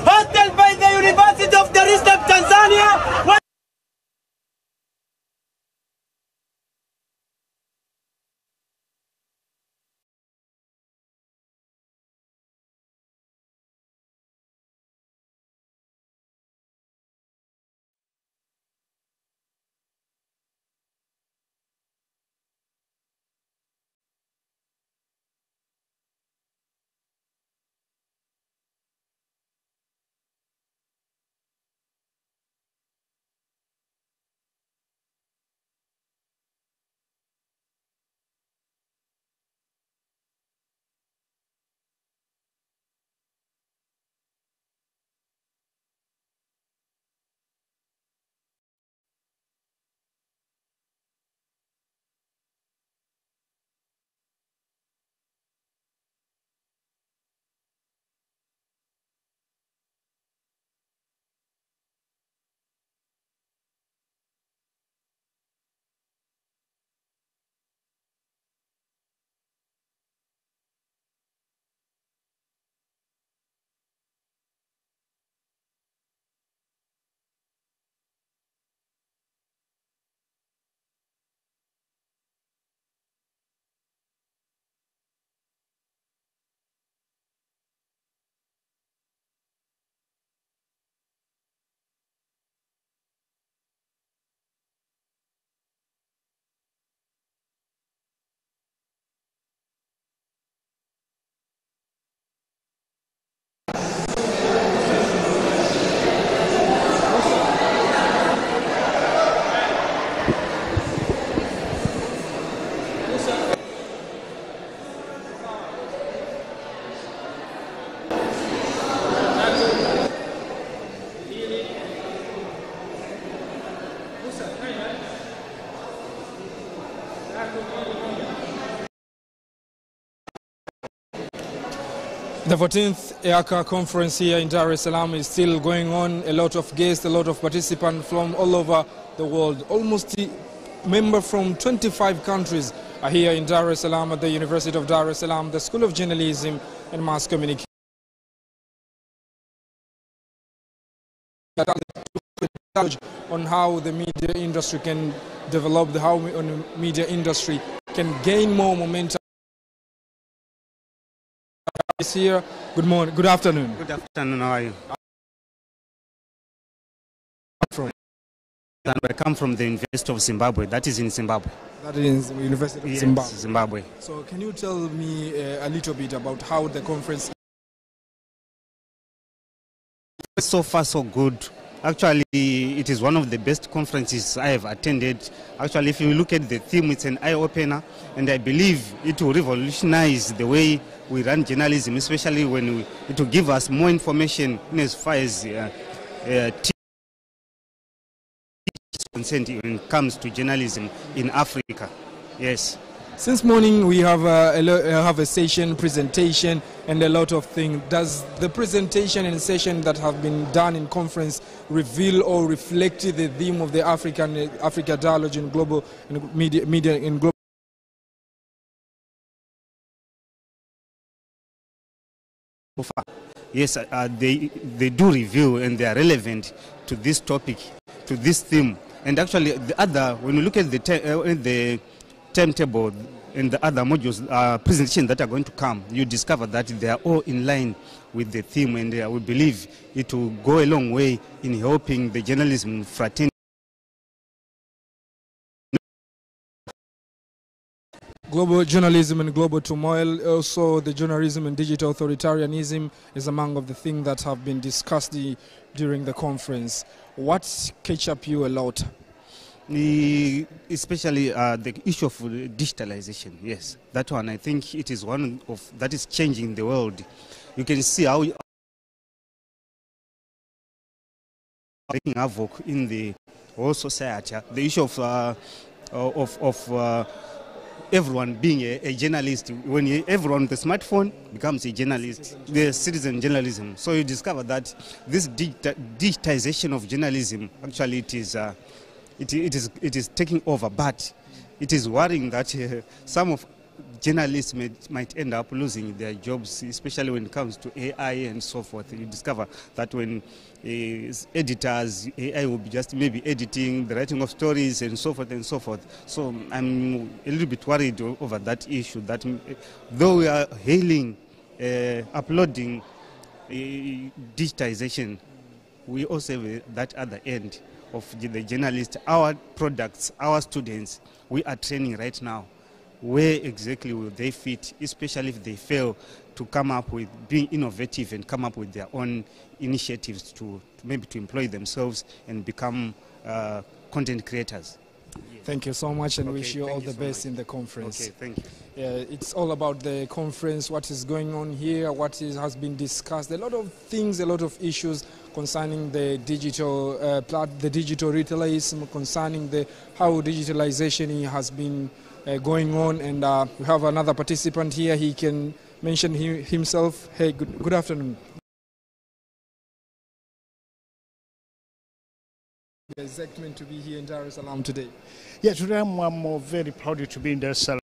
hosted by the University of Dar es Salaam, Tanzania. The 14th EACA conference here in Dar es Salaam is still going on. A lot of guests, a lot of participants from all over the world. Almost members from 25 countries are here in Dar es Salaam at the University of Dar es Salaam, the School of Journalism and Mass Communication. On how the media industry can develop, how the media industry can gain more momentum. Here. Good morning. Good afternoon. Good afternoon. How are you? I come from the University of Zimbabwe. That is in Zimbabwe. That is University of Zimbabwe. Zimbabwe. So, can you tell me a little bit about how the conference? So far, so good. Actually, it is one of the best conferences I have attended. Actually, if you look at the theme, it's an eye-opener, and I believe it will revolutionize the way we run journalism, especially when it will give us more information in as far as concerned when it comes to journalism in Africa. Yes. Since morning we have a session, presentation, and a lot of things. Does the presentation and session that have been done in conference reveal or reflect the theme of the Africa dialogue in global media in global? Yes, they do review and they are relevant to this topic, to this theme. And actually, when you look at the timetable and the other modules, presentations that are going to come, you discover that they are all in line with the theme, and we believe it will go a long way in helping the journalism fraternity. Global journalism and global turmoil, also the journalism and digital authoritarianism is among of the things that have been discussed during the conference. What catch up you a lot? Especially the issue of digitalization. Yes, that one, I think it is one of that is changing the world. You can see how making havoc in the whole society. The issue of everyone being a journalist. When everyone with a smartphone becomes a journalist, the citizen journalism. So you discover that this digitization of journalism, actually it is taking over, but it is worrying that some of journalists might end up losing their jobs, especially when it comes to AI and so forth. You discover that when editors, AI will be just maybe editing the writing of stories and so forth and so forth. So I'm a little bit worried over that issue, that though we are hailing uploading digitization, we also have that other end of the journalists, our products, our students, we are training right now. Where exactly will they fit, especially if they fail to come up with being innovative and come up with their own initiatives to maybe to employ themselves and become content creators. Thank you so much, and Okay, wish you all the so best much. in the conference. Okay, thank you. It's all about the conference, what is going on here, has been discussed, a lot of things, a lot of issues concerning the digital retailism, concerning how digitalization has been going on. And we have another participant here. He can mention himself. Hey, good afternoon. Excitement to be here in Dar es Salaam today. Yeah, today I'm very proud to be in Dar es Salaam.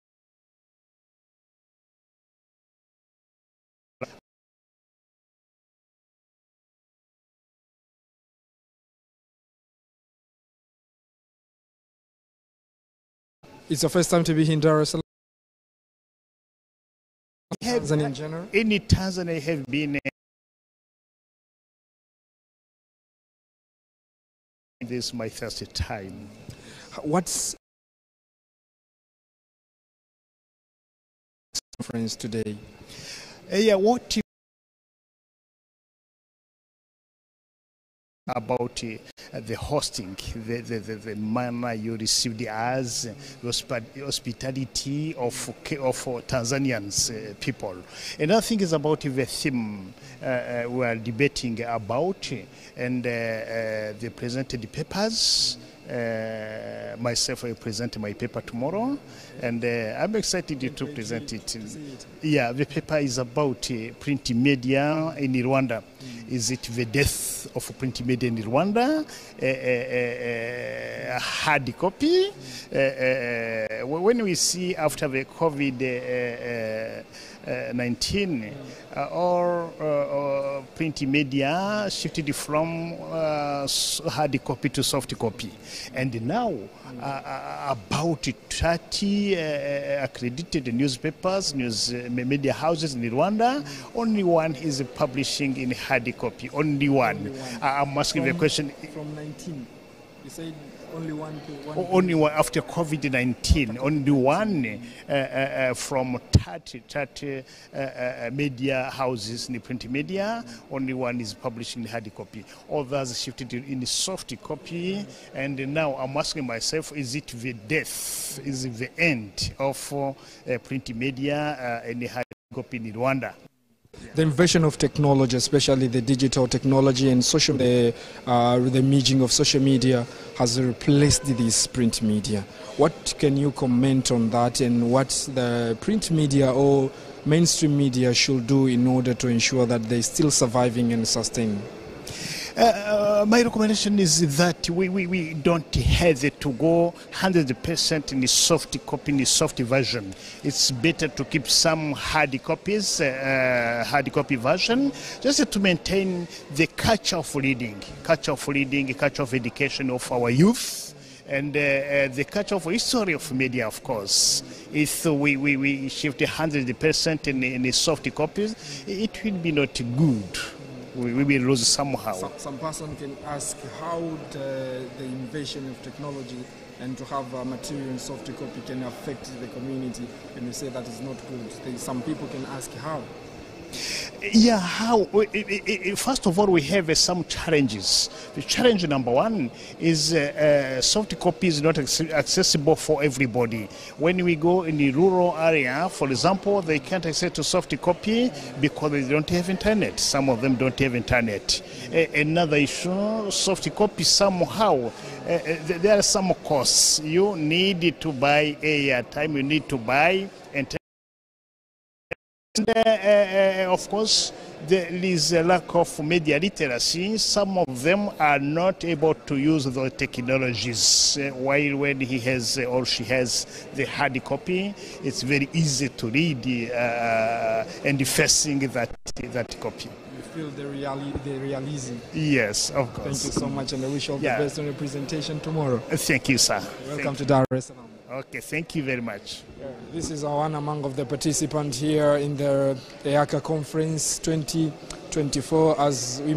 It's your first time to be here in Dar es Salaam? Tanzania in general? In Tanzania, I have been. This is my first time. What's conference today? Yeah, what about the hosting, the manner you received us, the hospitality of Tanzanians people. Another thing is about the theme we are debating about, and they presented the papers. Myself, I present my paper tomorrow, and I'm excited to present it. Yeah, the paper is about print media in Rwanda. Is it the death of print media in Rwanda? A hard copy. When we see after the COVID-19, all print media shifted from hard copy to soft copy. And now, about 30 accredited newspapers, news media houses in Rwanda, only one is publishing in hard copy. Only one. I'm asking the question. From 19, you said only one. Only one after COVID-19. Only one from 30 media houses in the print media. Only one is publishing in hard copy. Others shifted in the soft copy. And now I'm asking myself: is it the death? Is it the end of print media in the hard copy in Rwanda? The invention of technology, especially the digital technology and the merging of social media, has replaced this print media. What can you comment on that, and what the print media or mainstream media should do in order to ensure that they're still surviving and sustaining? My recommendation is that we don't hesitate to go 100% in the soft copy, in the soft version. It's better to keep some hard copies, hard copy version, just to maintain the culture of reading, culture of education of our youth, and the culture of history of media, of course. If we shift 100% in the soft copies, it will be not good. We will lose somehow. Some person can ask how the invention of technology and to have a material in soft copy can affect the community, and you say that is not good. Some people can ask how. Yeah, how? First of all, we have some challenges. The challenge number one is soft copy is not accessible for everybody. When we go in the rural area, for example, they can't access to soft copy because they don't have internet. Some of them don't have internet. Another issue, soft copy somehow, there are some costs. You need to buy airtime, you need to buy and of course, there is a lack of media literacy. Some of them are not able to use the technologies. While when he has or she has the hard copy, it's very easy to read and facing that copy. You feel the realism. Yes, of course. Thank you so much, and I wish you all the best on your presentation tomorrow. Thank you, sir. Welcome to Dar es Salaam. Okay, thank you very much. This is one among of the participants here in the EACA conference 2024. As he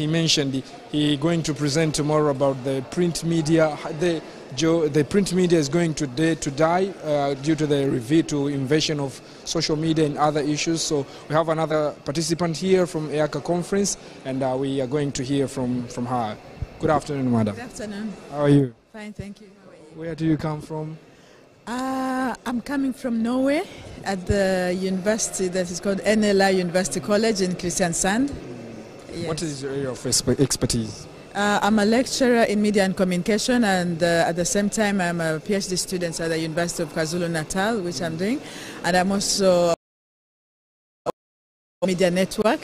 mentioned, he going to present tomorrow about the print media. The print media is going to die due to the invasion of social media and other issues. So we have another participant here from EACA conference, and we are going to hear from her. Good afternoon, madam. Good afternoon. How are you? Fine, thank you. How are you? Where do you come from? I'm coming from Norway at the university that is called NLI University College in Kristiansand. Yes. What is your area of expertise? I'm a lecturer in media and communication, and at the same time I'm a PhD student at the University of KwaZulu-Natal, which I'm doing, and I'm also a media network,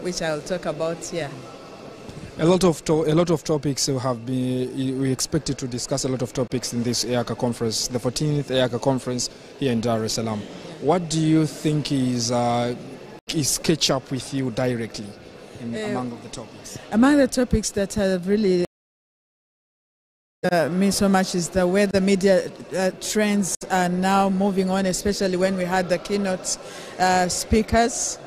which I'll talk about here. A lot of topics we expected to discuss a lot of topics in this EACA conference, the 14th EACA conference here in Dar es Salaam. What do you think is catch up with you directly among the topics? Among the topics that have really mean so much is the way the media trends are now moving on, especially when we had the keynote speakers.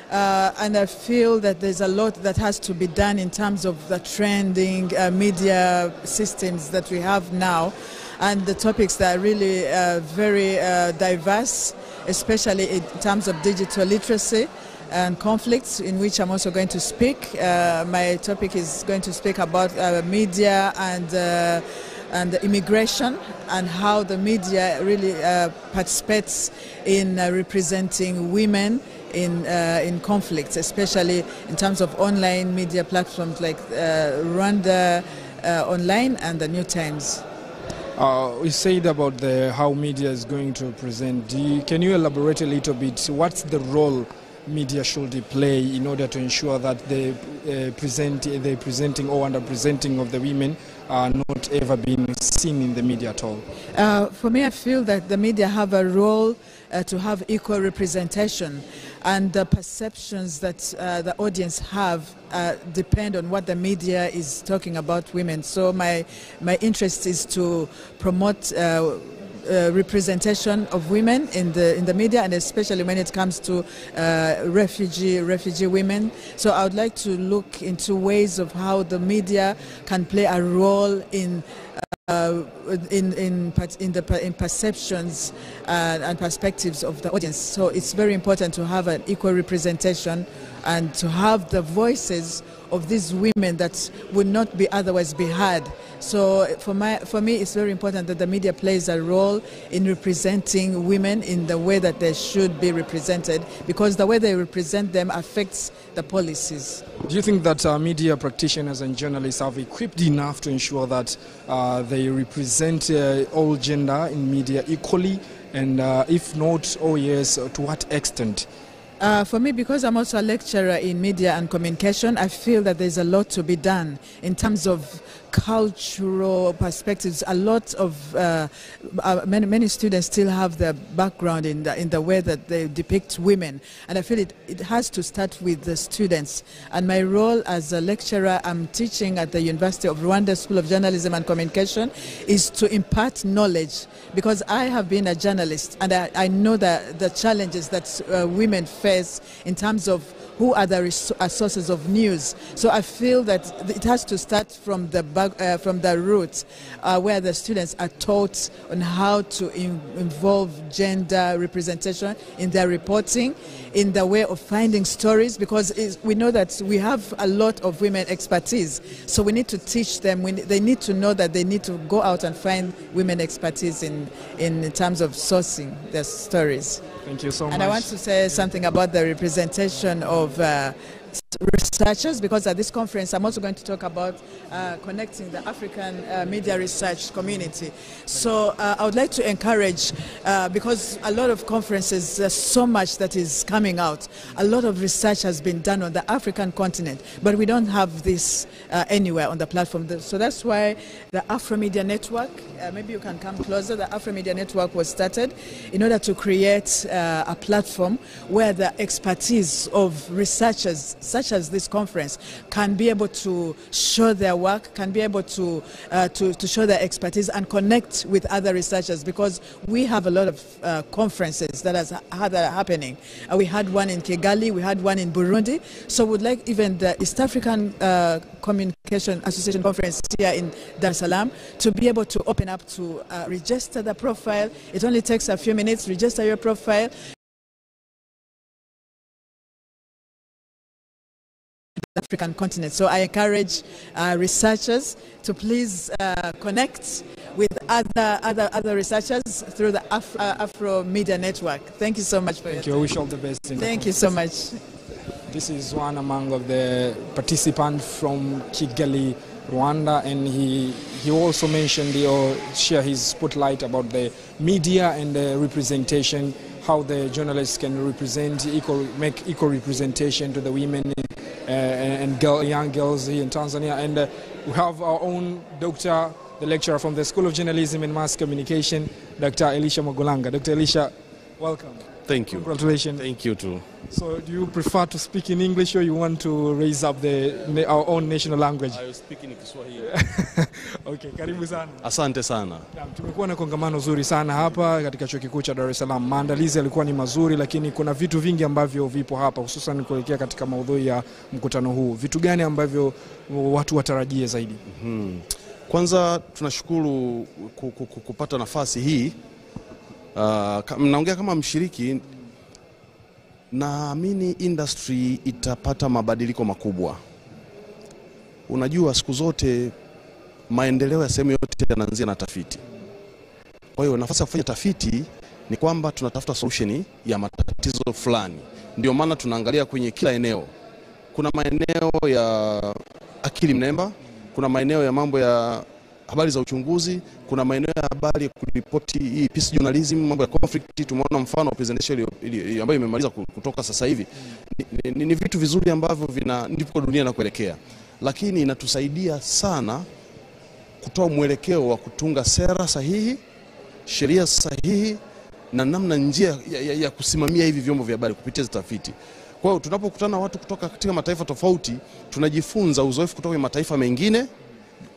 And I feel that there's a lot that has to be done in terms of the trending media systems that we have now, and the topics that are really very diverse, especially in terms of digital literacy and conflicts, in which I'm also going to speak. My topic is going to speak about media and immigration, and how the media really participates in representing women in conflicts, especially in terms of online media platforms like Rwanda Online and the New Times. We said about how media is going to present. Can you elaborate a little bit? What's the role media should play in order to ensure that the presenting or underrepresenting of the women are not ever being seen in the media at all? For me, I feel that the media have a role to have equal representation, and the perceptions that the audience have depend on what the media is talking about women. So my interest is to promote representation of women in the media, and especially when it comes to refugee women. So I would like to look into ways of how the media can play a role in perceptions and perspectives of the audience. So it's very important to have an equal representation and to have the voices of these women that would not be otherwise be heard. So for me, it's very important that the media plays a role in representing women in the way that they should be represented, because the way they represent them affects the policies. Do you think that media practitioners and journalists are equipped enough to ensure that they represent all gender in media equally? And if not, oh yes, to what extent? For me, because I'm also a lecturer in media and communication, I feel that there's a lot to be done in terms of cultural perspectives. A lot of many students still have the background in the way that they depict women, and I feel it has to start with the students. And my role as a lecturer, I'm teaching at the University of Rwanda School of Journalism and Communication, is to impart knowledge, because I have been a journalist and I know the challenges that women face press in terms of who are the sources of news. So I feel that it has to start from the roots, where the students are taught on how to involve gender representation in their reporting, in the way of finding stories, because we know that we have a lot of women expertise. So we need to teach them. They need to know that they need to go out and find women expertise in terms of sourcing their stories. Thank you so much. And I want to say something about the representation of researchers, because at this conference I'm also going to talk about connecting the African media research community. So I would like to encourage, because a lot of conferences, there's so much that is coming out. A lot of research has been done on the African continent, but we don't have this anywhere on the platform. So that's why the Afro Media Network, maybe you can come closer, the Afro Media Network was started in order to create a platform where the expertise of researchers such as this conference can be able to show their work, can be able to show their expertise and connect with other researchers, because we have a lot of conferences that are happening. We had one in Kigali, we had one in Burundi, so we'd like even the East African Communication Association Conference here in Dar es Salaam to be able to open up to register the profile. It only takes a few minutes, register your profile. African continent. So I encourage researchers to please connect with other researchers through the Afro Media Network. Thank you so much for Thank you. I wish all the best. Thank you so much. This is one among of the participants from Kigali, Rwanda, and he also mentioned or share his spotlight about the media and the representation, how the journalists can represent make equal representation to the women and young girls here in Tanzania. And we have our own doctor, the lecturer from the School of Journalism and Mass Communication, Dr. Elisha Magolanga. Dr. Elisha, welcome. Thank you. Congratulations. Thank you too. So do you prefer to speak in English or you want to raise up our own national language? I will speak in Kiswahili. Okay, karibu sana. Asante sana. Tumekuwa na kongamano zuri sana hapa katika Chuo Kikuu cha Dar es Salaam. Maandalizi yalikuwa ni mazuri, lakini kuna vitu vingi ambavyo vipo hapa, hususan kuelekea katika maudhui ya mkutano huu. Vitu gani ambavyo watu watarajie zaidi? Kwanza tunashukuru kupata nafasi hii. Naongea kama mshiriki, naamini industry itapata mabadiliko makubwa. Unajua siku zote maendeleo ya sehemu yote yanaanzia na tafiti. Kwa hiyo nafasi ya kufanya tafiti ni kwamba tunatafuta solution ya matatizo fulani. Ndio maana tunaangalia kwenye kila eneo. Kuna maeneo ya akili mnemba, kuna maeneo ya mambo ya habari za uchunguzi, kuna maeneo ya habari ya kuripoti, hii peace journalism, mambo ya conflict. Tumeona mfano wa presentation ambayo imemaliza kutoka sasa hivi. Ni vitu vizuri ambavyo ndipo dunia inakuelekea, lakini inatusaidia sana kutoa mwelekeo wa kutunga sera sahihi, sheria sahihi na namna njia ya kusimamia hivi vyombo vya habari kupitia tafiti. Kwa hiyo tunapokutana watu kutoka katika mataifa tofauti, tunajifunza uzoefu kutoka mataifa mengine,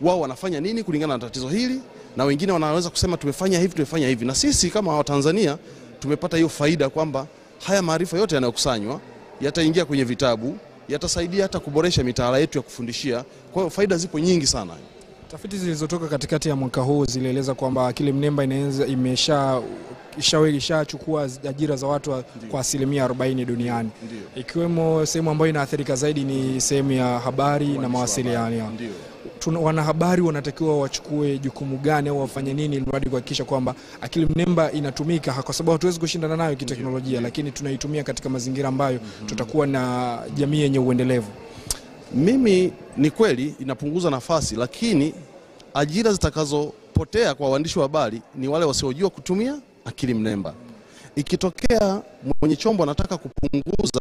wao wanafanya nini kulingana na tatizo hili, na wengine wanaweza kusema tumefanya hivi, na sisi kama Watanzania tumepata hiyo faida kwamba haya maarifa yote yanayokusanywa yataingia kwenye vitabu, yatasaidia hata kuboresha mitaala yetu ya kufundishia. Kwa hiyo faida zipo nyingi sana. Tafiti zilizotoka katikati ya mwaka huu zilieleza kwamba akili mnemba imeshachukua ajira za watu kwa 40% duniani. Ikiwemo sehemu ambayo inaathirika zaidi ni sehemu ya habari na mawasiliano. Wanahabari wanatakiwa wachukue jukumu gani au wafanye nini ili mradi kuhakikisha kwamba akili mnemba inatumika, kwa sababu hatuwezi kushindana nayo kiteknolojia, lakini tunaitumia katika mazingira ambayo tutakuwa na jamii yenye uendelevu? Mimi ni kweli inapunguza nafasi, lakini ajira zitakazopotea kwa waandishi wa habari ni wale wasiojua kutumia akili mnemba. Ikitokea mwenye chombo anataka kupunguza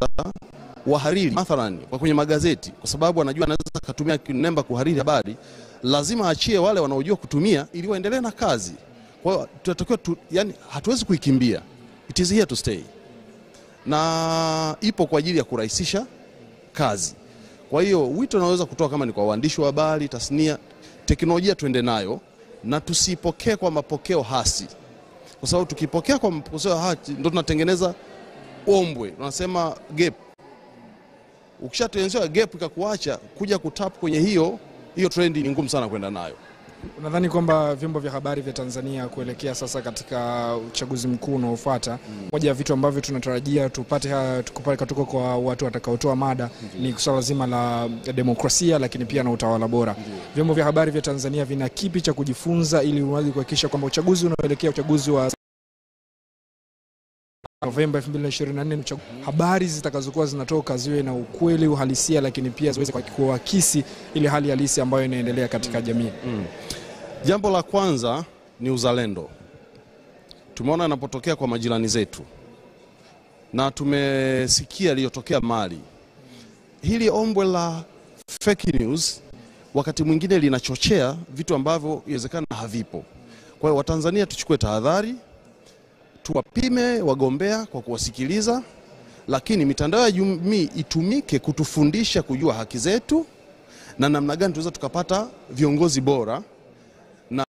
wahariri mathalan kwa kwenye magazeti, kwa sababu anajua anaweza kutumia akili mnemba kuhariri habari, lazima aachie wale wanaojua kutumia ili waendelee na kazi. Kwa hiyo tunatakiwa yani hatuwezi kuikimbia. It is here to stay. Na ipo kwa ajili ya kurahisisha kazi. Kwa hiyo wito naweza kutoa kama ni kwa waandishi wa habari, tasnia, teknolojia tuende nayo na tusipokee kwa mapokeo hasi. Kwa sababu tukipokea kwa mapokeo hasi ndio tunatengeneza ombwe, tunasema gap. Ukishatengeneza gap ikakuacha kuja kutap kwenye hiyo trend ni ngumu sana kwenda nayo. Unadhani kwamba vyombo vya habari vya Tanzania kuelekea sasa katika uchaguzi mkuu unaofuata, moja ya vitu ambavyo tunatarajia tupate kutoka kwa watu watakaotoa mada ni swala zima la demokrasia, lakini pia na utawala bora. Vyombo vya habari vya Tanzania vina kipi cha kujifunza ili uweze kuhakikisha kwamba uchaguzi unaoelekea uchaguzi wa Novemba 2024 habari zitakazokuwa zinatoka ziwe na ukweli, uhalisia, lakini pia ziweze kuakisi ile hali halisi ambayo inaendelea katika jamii? Jambo la kwanza ni uzalendo. Tumeona inapotokea kwa majirani zetu, na tumesikia iliyotokea Mali. Hili ombwe la fake news wakati mwingine linachochea vitu ambavyo inawezekana havipo. Kwa hiyo Watanzania tuchukue tahadhari, tuwapime wagombea kwa kuwasikiliza, lakini mitandao ya jamii itumike kutufundisha kujua haki zetu na namna gani tunaweza tukapata viongozi bora. Na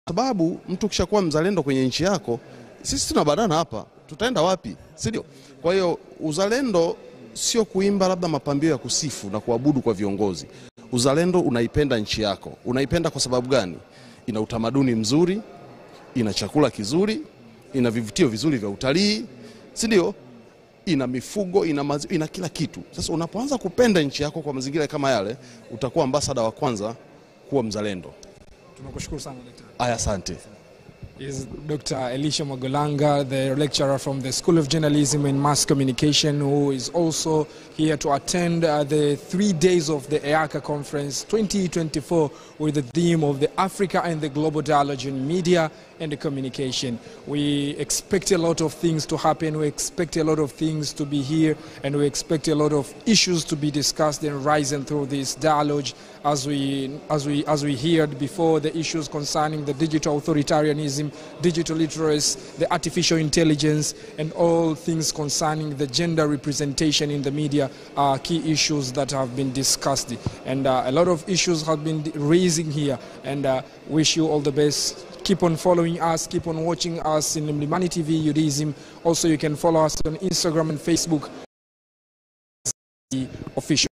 sababu mtu kishakuwa mzalendo kwenye nchi yako, sisi tunabadana hapa, tutaenda wapi? Si ndio? Kwa hiyo uzalendo sio kuimba labda mapambio ya kusifu na kuabudu kwa viongozi. Uzalendo unaipenda nchi yako. Unaipenda kwa sababu gani? Ina utamaduni mzuri, ina chakula kizuri, ina vivutio vizuri vya utalii, si ndio? Ina mifugo, ina kila kitu. Sasa unapoanza kupenda nchi yako kwa mazingira kama yale, utakuwa ambassador wa kwanza kuwa mzalendo. Tunakushukuru sana daktari. Aya, asante. Is Dr. Elisha Magolanga, the lecturer from the School of Journalism and Mass Communication, who is also here to attend the 3 days of the EACA Conference 2024 with the theme of the Africa and the Global Dialogue in Media and Communication. We expect a lot of things to happen. We expect a lot of things to be here, and we expect a lot of issues to be discussed and rising through this dialogue, as we heard before, the issues concerning the digital authoritarianism, digital literacy, the artificial intelligence, and all things concerning the gender representation in the media are key issues that have been discussed. And a lot of issues have been raising here, and wish you all the best. Keep on following us, keep on watching us in Mlimani TV Judaism. Also, you can follow us on Instagram and Facebook. Official.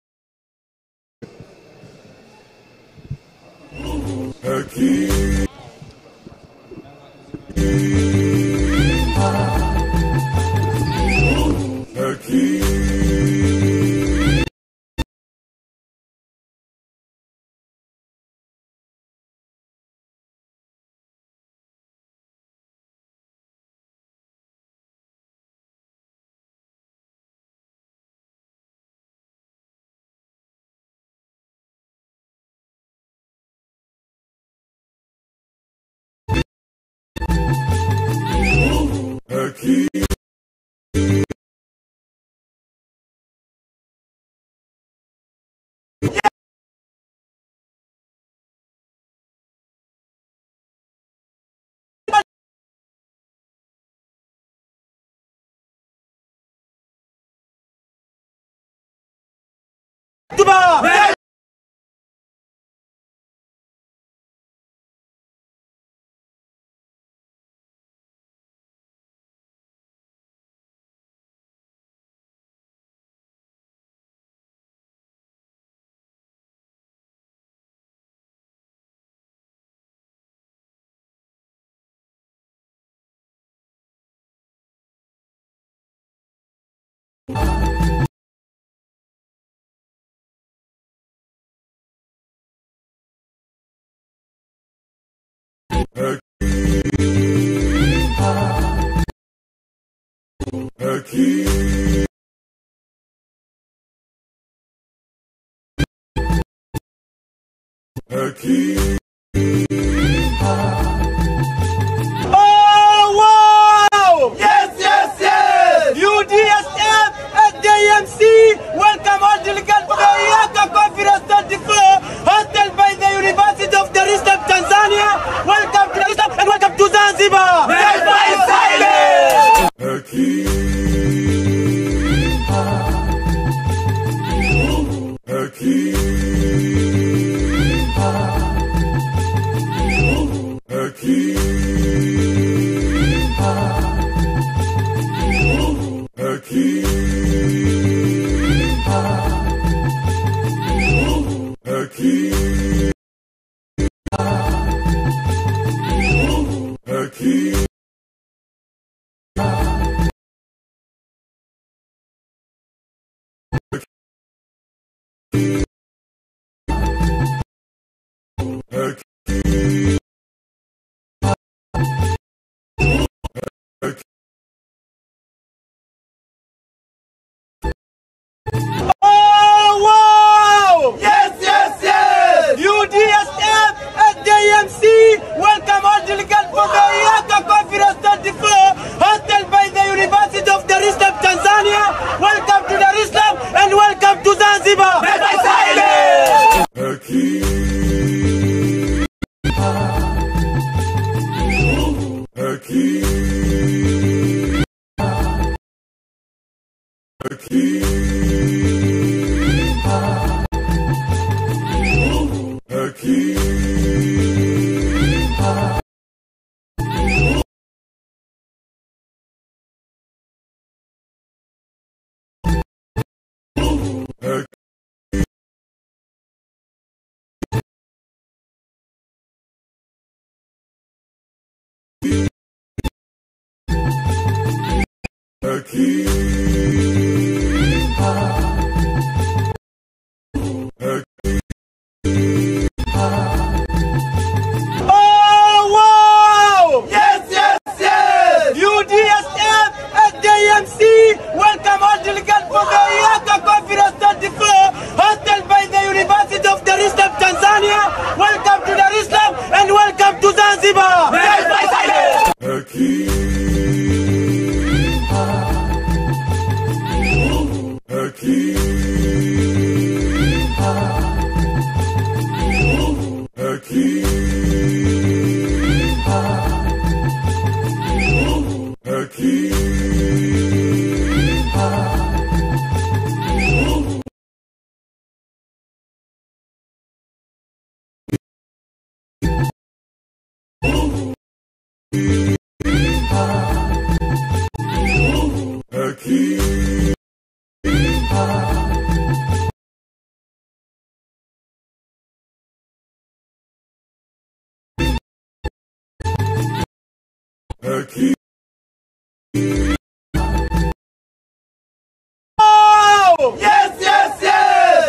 Welcome all delegates to the EACA Conference 34, hosted by the University of Dar es Salaam, Tanzania. Welcome to Dar es Salaam and welcome to Zanzibar. Never silence. for the EACA Conference 34, hosted by the University of Dar es Salaam, Tanzania. Welcome to Dar es Salaam and welcome to Zanzibar. Welcome all delegates for the EACA Conference 34, hosted by the University of Dar es Salaam, Tanzania. Welcome to Dar es Salaam and welcome to Zanzibar.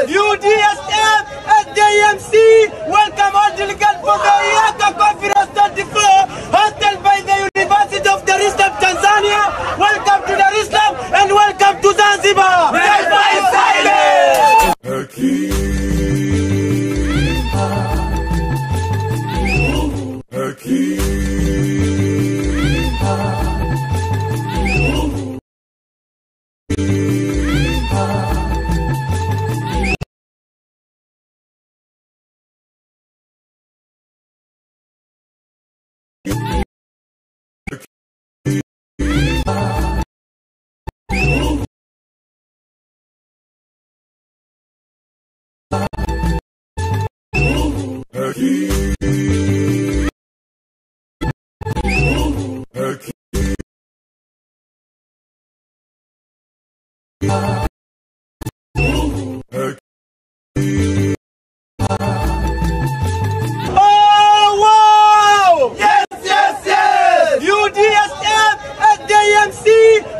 UDSF at JMC. Welcome all delegates for the EACA Conference 34, hosted by the University of Dar es Salaam, Tanzania. Welcome to Dar es Salaam and welcome to Zanzibar. UDSF at JMC.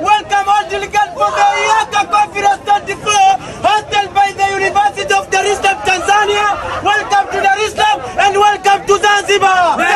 Welcome all delegates for the EACA Conference 34, hosted by the University of Dar es Salaam, Tanzania. Welcome to Dar es Salaam and welcome to Zanzibar.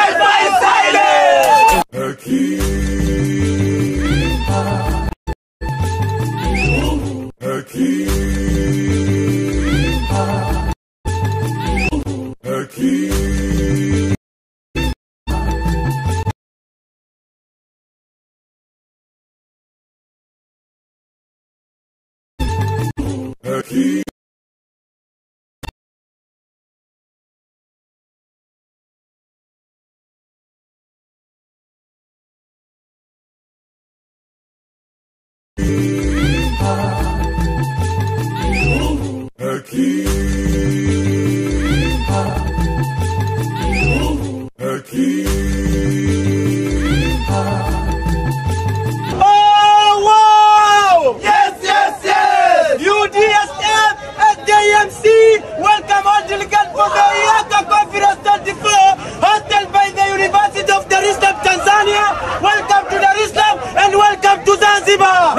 UDSF at JMC. Welcome all delegates for the EACA Conference 34, hosted by the University of Dar es Salaam, Tanzania. Welcome to Dar es Salaam and welcome to Zanzibar.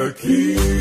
Turkey.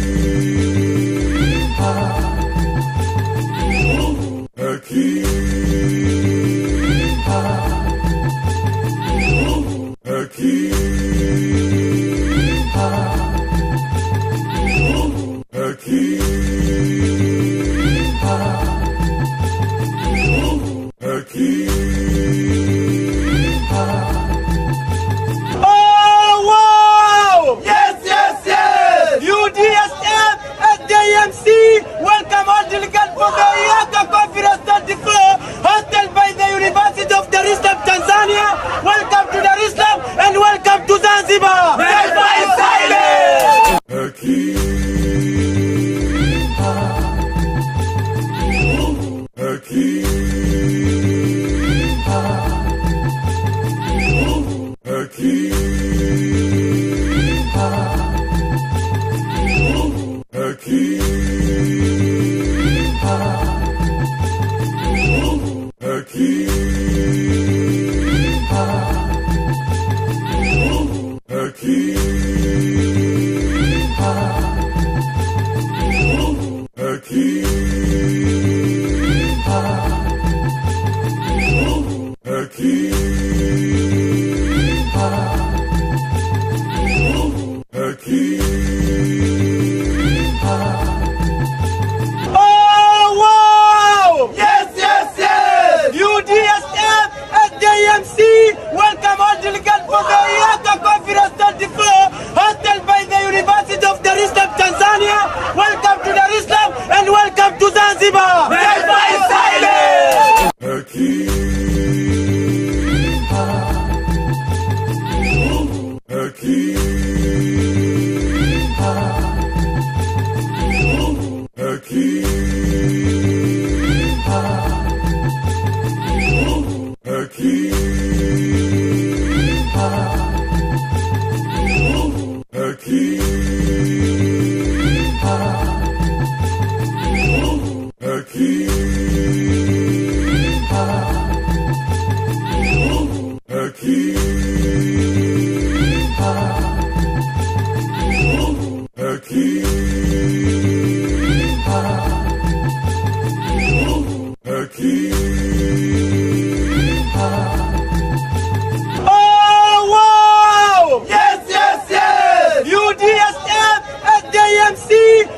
Oh, wow! Yes, yes, yes! UDSF at the AMC,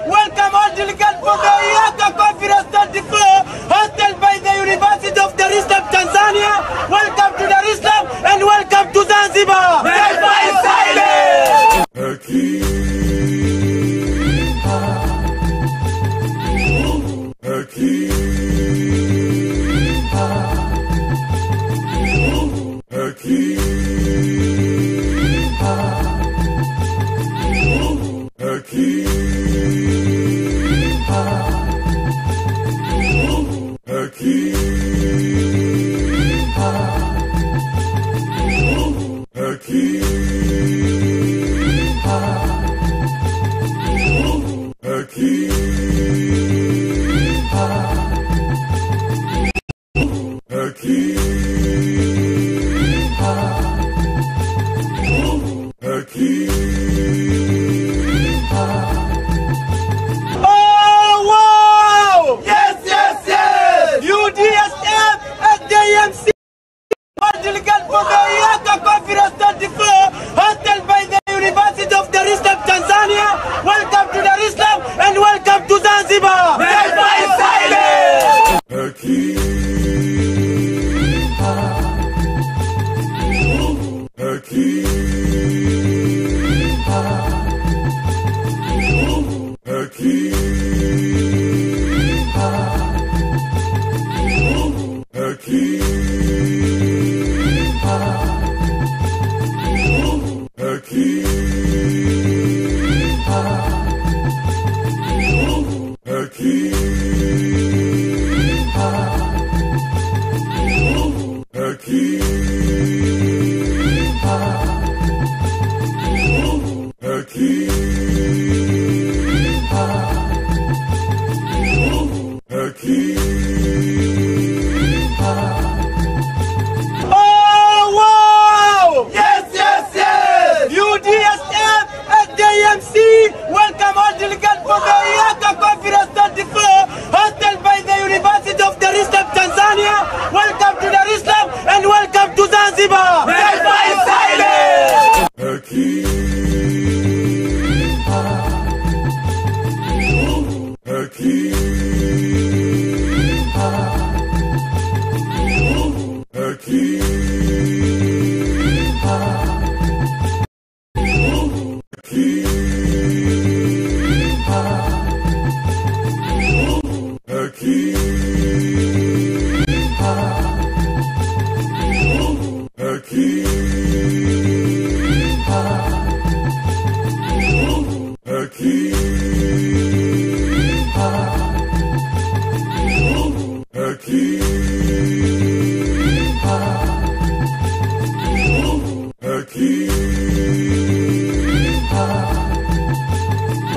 welcome all delegates for the EACA Conference 34, hosted by the University of Dar es Salaam, Tanzania. Welcome to Dar es Salaam and welcome to Zanzibar! Never is silent! Oh, wow! Yes, yes, yes! UDSF at the AMC, delegate for the EACA Conference 34, hosted by the University of Dar es Salaam, Tanzania. Welcome to Dar es Salaam and welcome to Zanzibar! Never is silent! Oh, wow! Yes, yes, yes! UDSF at the AMC, welcome all delegates for the EACA Conference 34, hosted by the University of Dar es Salaam, Tanzania. Welcome to Dar es Salaam and welcome to Zanzibar! Never is silent!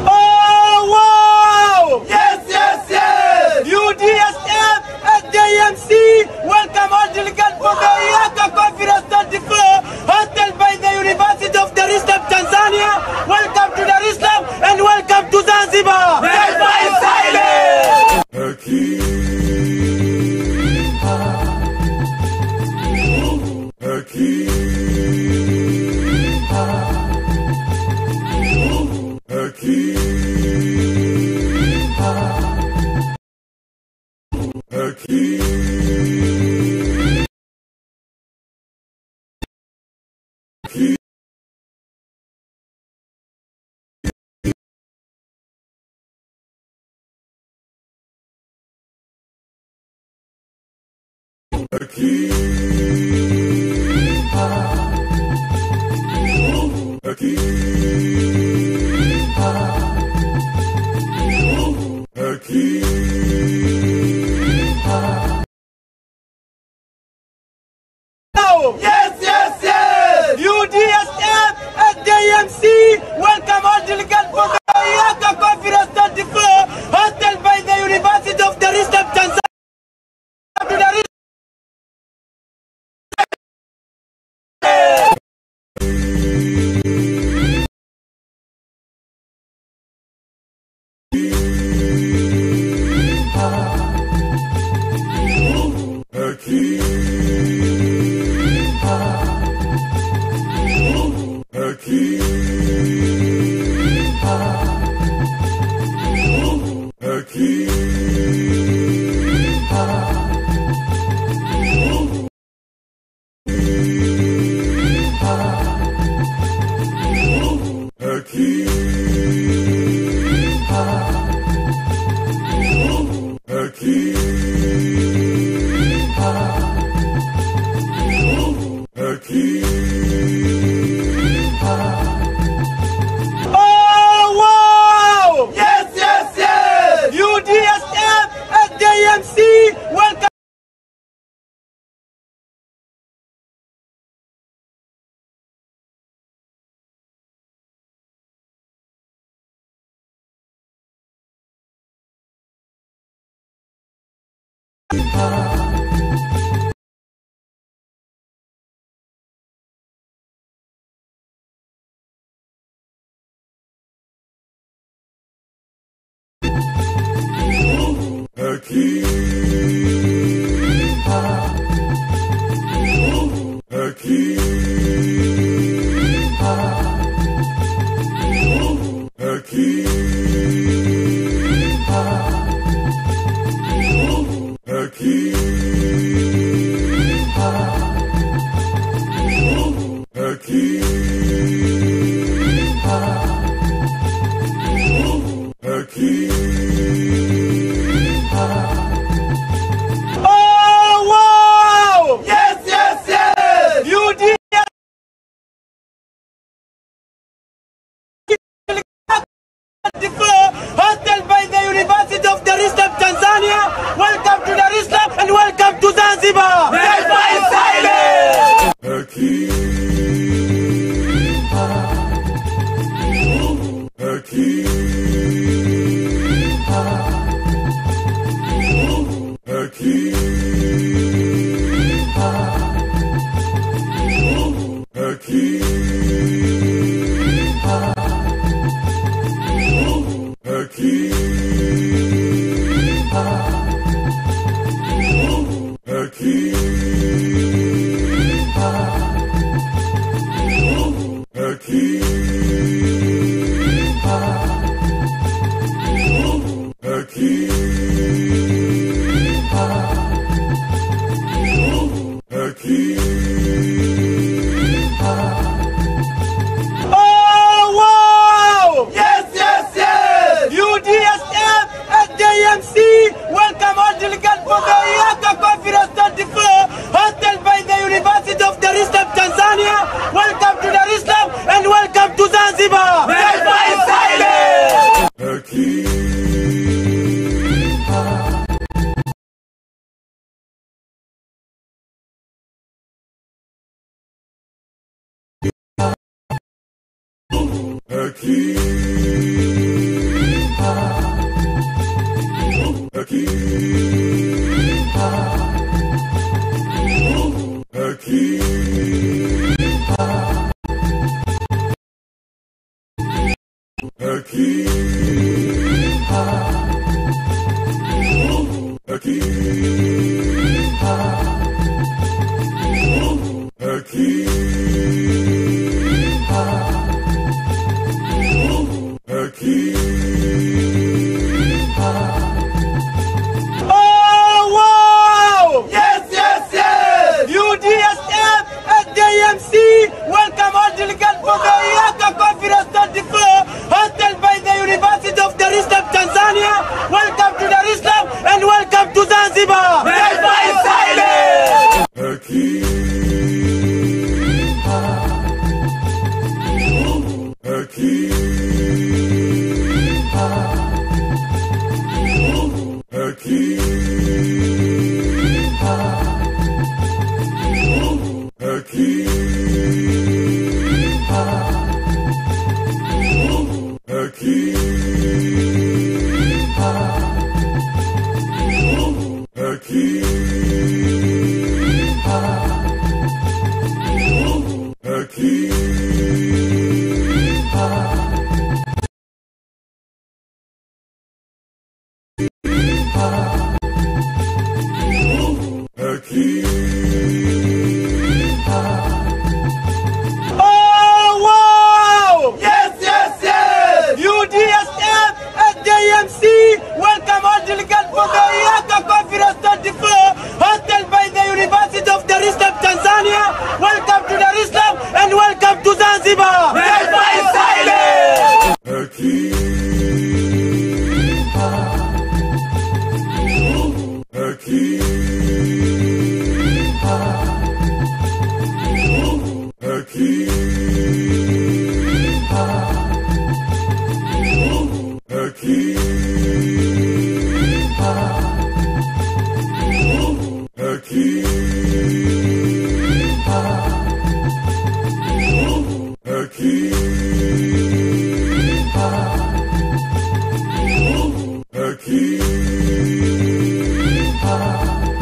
Oh, wow! Yes, yes, yes! UDSF at the AMC, welcome all delegates for the EACA Conference 34, hosted by the University of Dar es Salaam, Tanzania. Welcome to Dar es Salaam and welcome to Zanzibar! Never is silent! Yes, yes, yes! UDSF at the AMC, welcome all delegates for the EACA Conference 34, hosted by the University of Dar es Salaam, Tanzania. Hosted by the University of Dar es Salaam, Tanzania. Welcome to Dar es Salaam and welcome to Zanzibar. Never welcome all delegates for the EACA Conference 24, hosted by the University of Dar es Salaam, Tanzania. Welcome to Dar es Salaam and welcome to Zanzibar. Never welcome all delegates for the EACA Conference 24, hosted by the University of Dar es Salaam, Tanzania. Welcome to Dar es Salaam and welcome to Zanzibar. Welcome all delegates for the EACA Conference 24, hosted by the University of Dar es Salaam, Tanzania. Welcome to Dar es Salaam and welcome to Zanzibar. EACA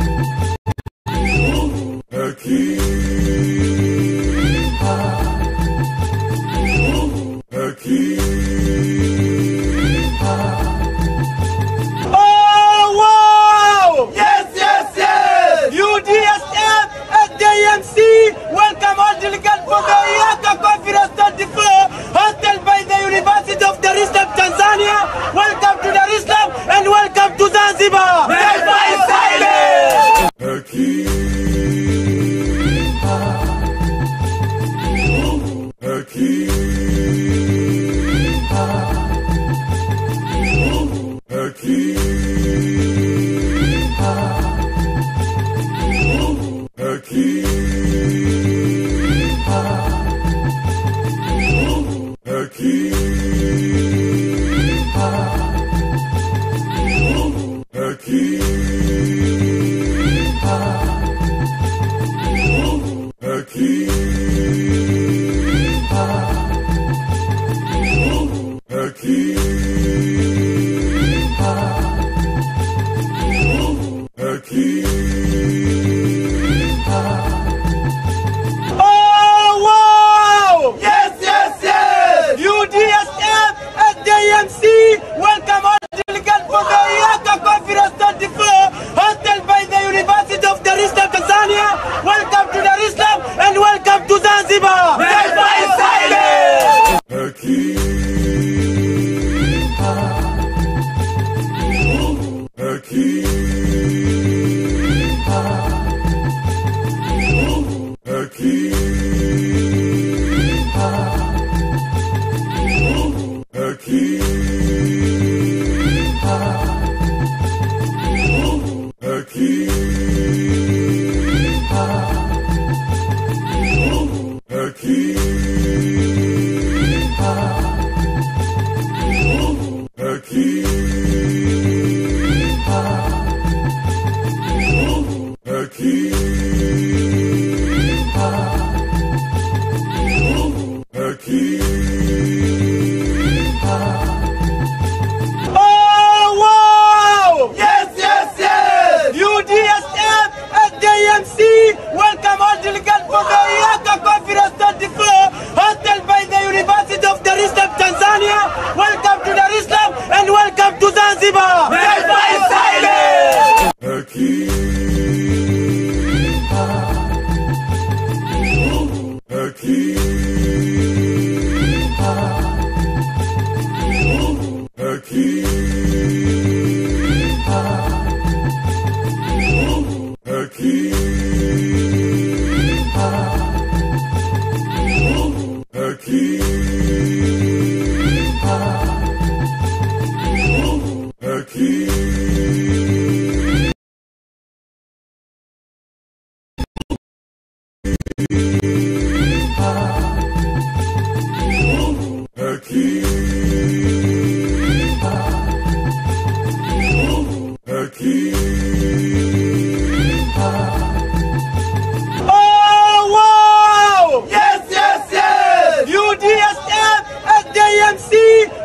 wow! Yes, yes, yes! UDSF and JMC welcome all delegates for the EACA Conference 34 hosted by the University of Dar es Salaam, Tanzania. Welcome to Dar es Salaam and welcome to Zanzibar! Never in silence! Welcome all delegates for the EACA Conference 34 hosted by the University of Dar es Salaam, Tanzania. Welcome to Dar es Salaam and welcome to Zanzibar. Never in silence!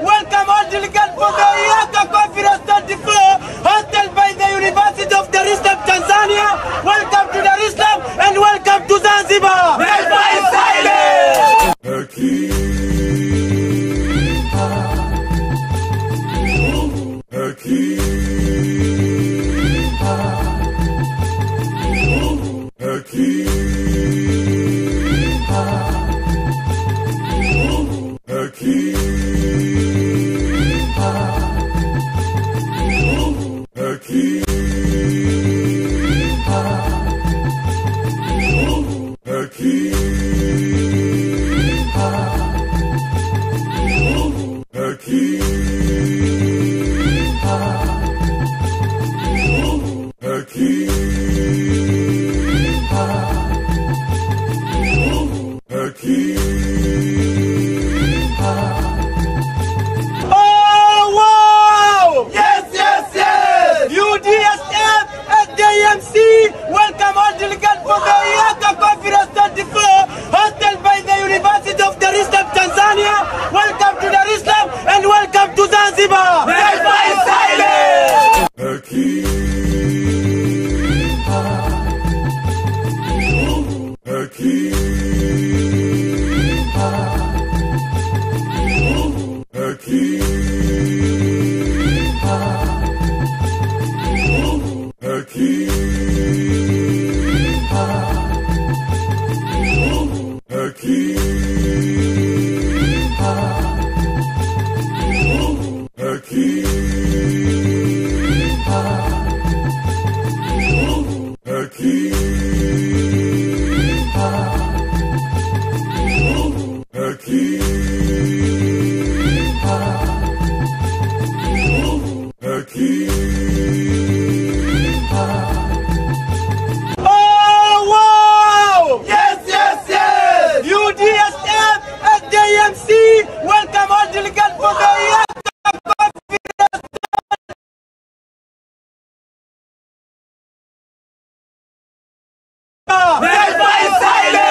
Welcome all delegates for the EACA Conference 34 hosted by the University of Dar es Salaam, Tanzania. Welcome to Dar es Salaam and welcome to Zanzibar. Never in silence! Welcome all delegates for the EACA Conference 34 hosted by the University of Dar es Salaam, Tanzania. Welcome to Dar es Salaam and welcome to Zanzibar. Never in silence! Welcome all delegates for the EACA Conference. Never in silence!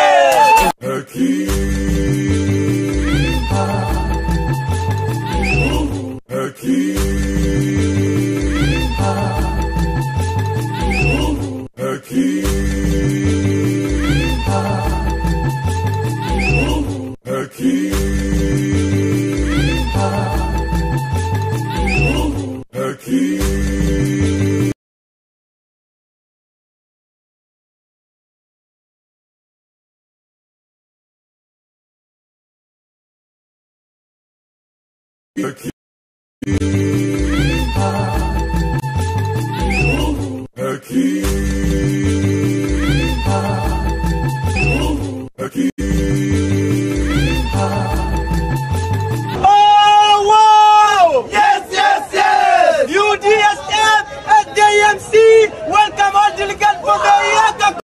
Welcome all delegates for the EACA.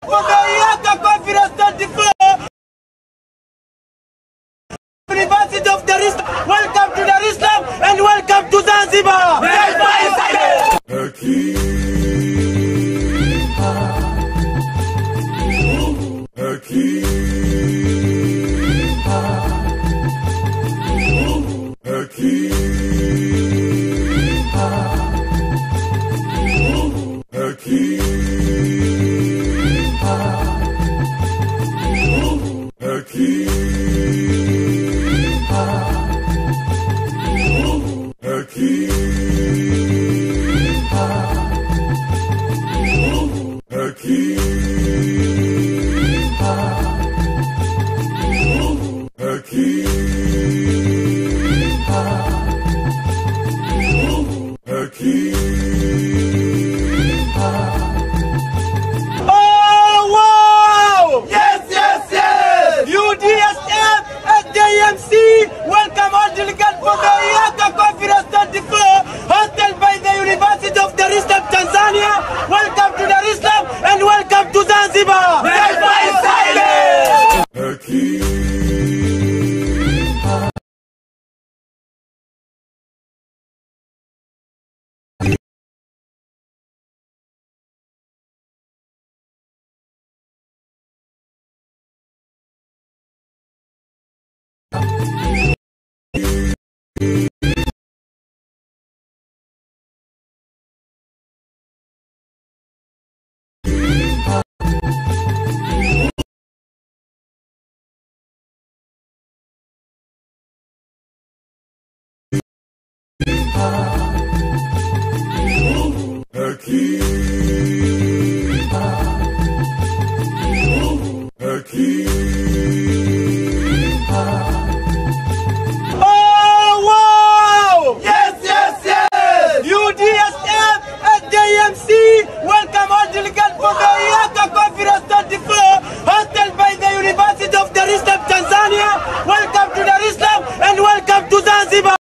For the EACA Conference 34, University of Dar es Salaam. Welcome to Dar es Salaam and welcome to Zanzibar. Welcome all delegates for the EACA Conference 34, hosted by the University of Dar es Salaam, Tanzania. Welcome to Dar es Salaam and welcome to Zanzibar. Welcome all delegates for the EACA Conference 34, hosted by the University of Dar es Salaam, Tanzania. Welcome to Dar es Salaam and welcome to Zanzibar.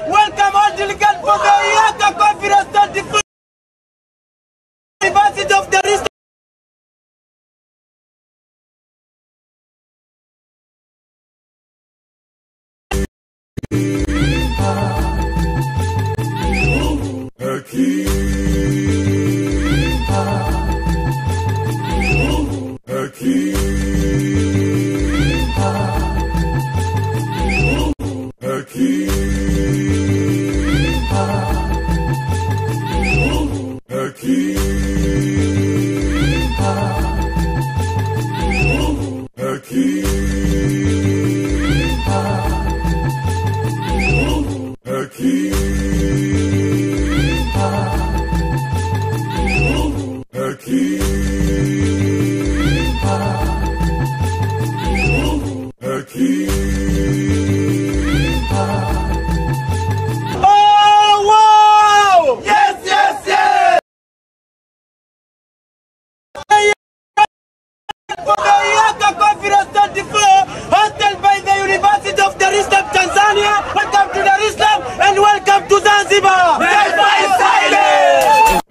Welcome all delegates for the EACA Conference 34, University of Dar es Salaam. of Dar es Salaam, Tanzania. Welcome to Dar es Salaam and welcome to Zanzibar. Never is silent.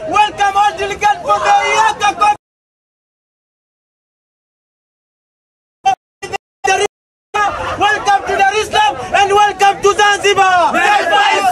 Welcome all delegates for the EACA conference. Welcome to Dar es Salaam and welcome to Zanzibar. Never is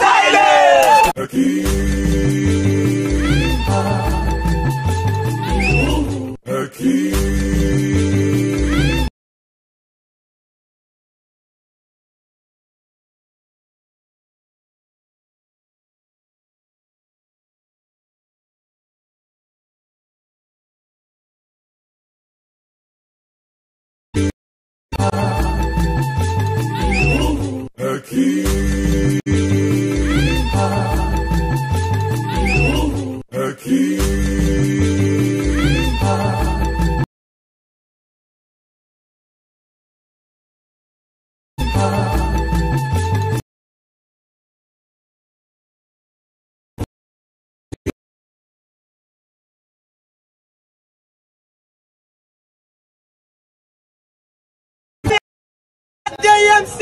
JMC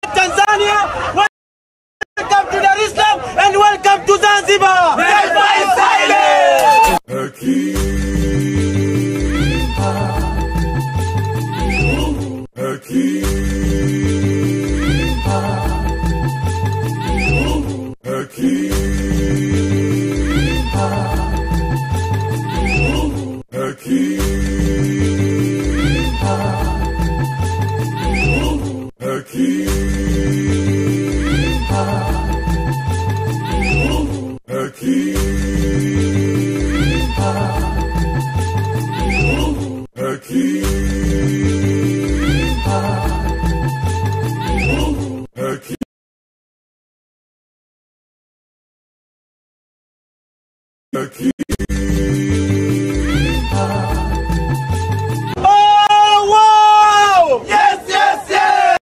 Tanzania. Welcome to Dar es Salaam and welcome to Zanzibar. Never is silent. Oh wow! Yes, yes, yes!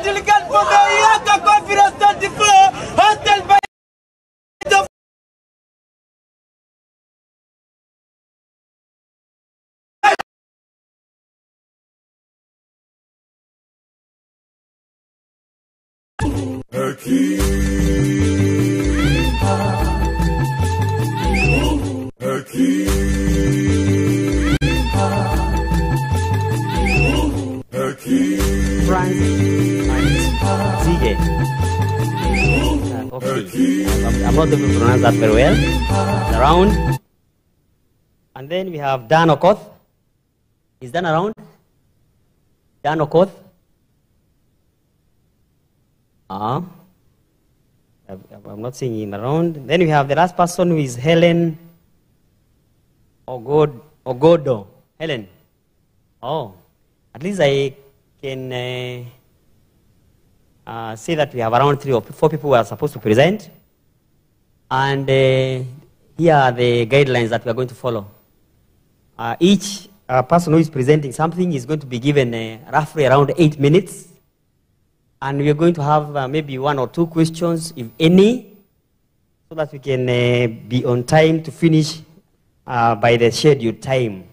Delegate for the EACA Conference 34, hosted by the I'm not able to pronounce that very well. Around. And then we have Dan Okoth. Is Dan around? Dan Okoth. I'm not seeing him around. Then we have the last person who is Helen Ogodo. Helen. Oh, at least I can say that we have around 3 or 4 people who are supposed to present. And here are the guidelines that we are going to follow. Each person who is presenting something is going to be given roughly around 8 minutes. And we are going to have maybe 1 or 2 questions, if any, so that we can be on time to finish by the scheduled time.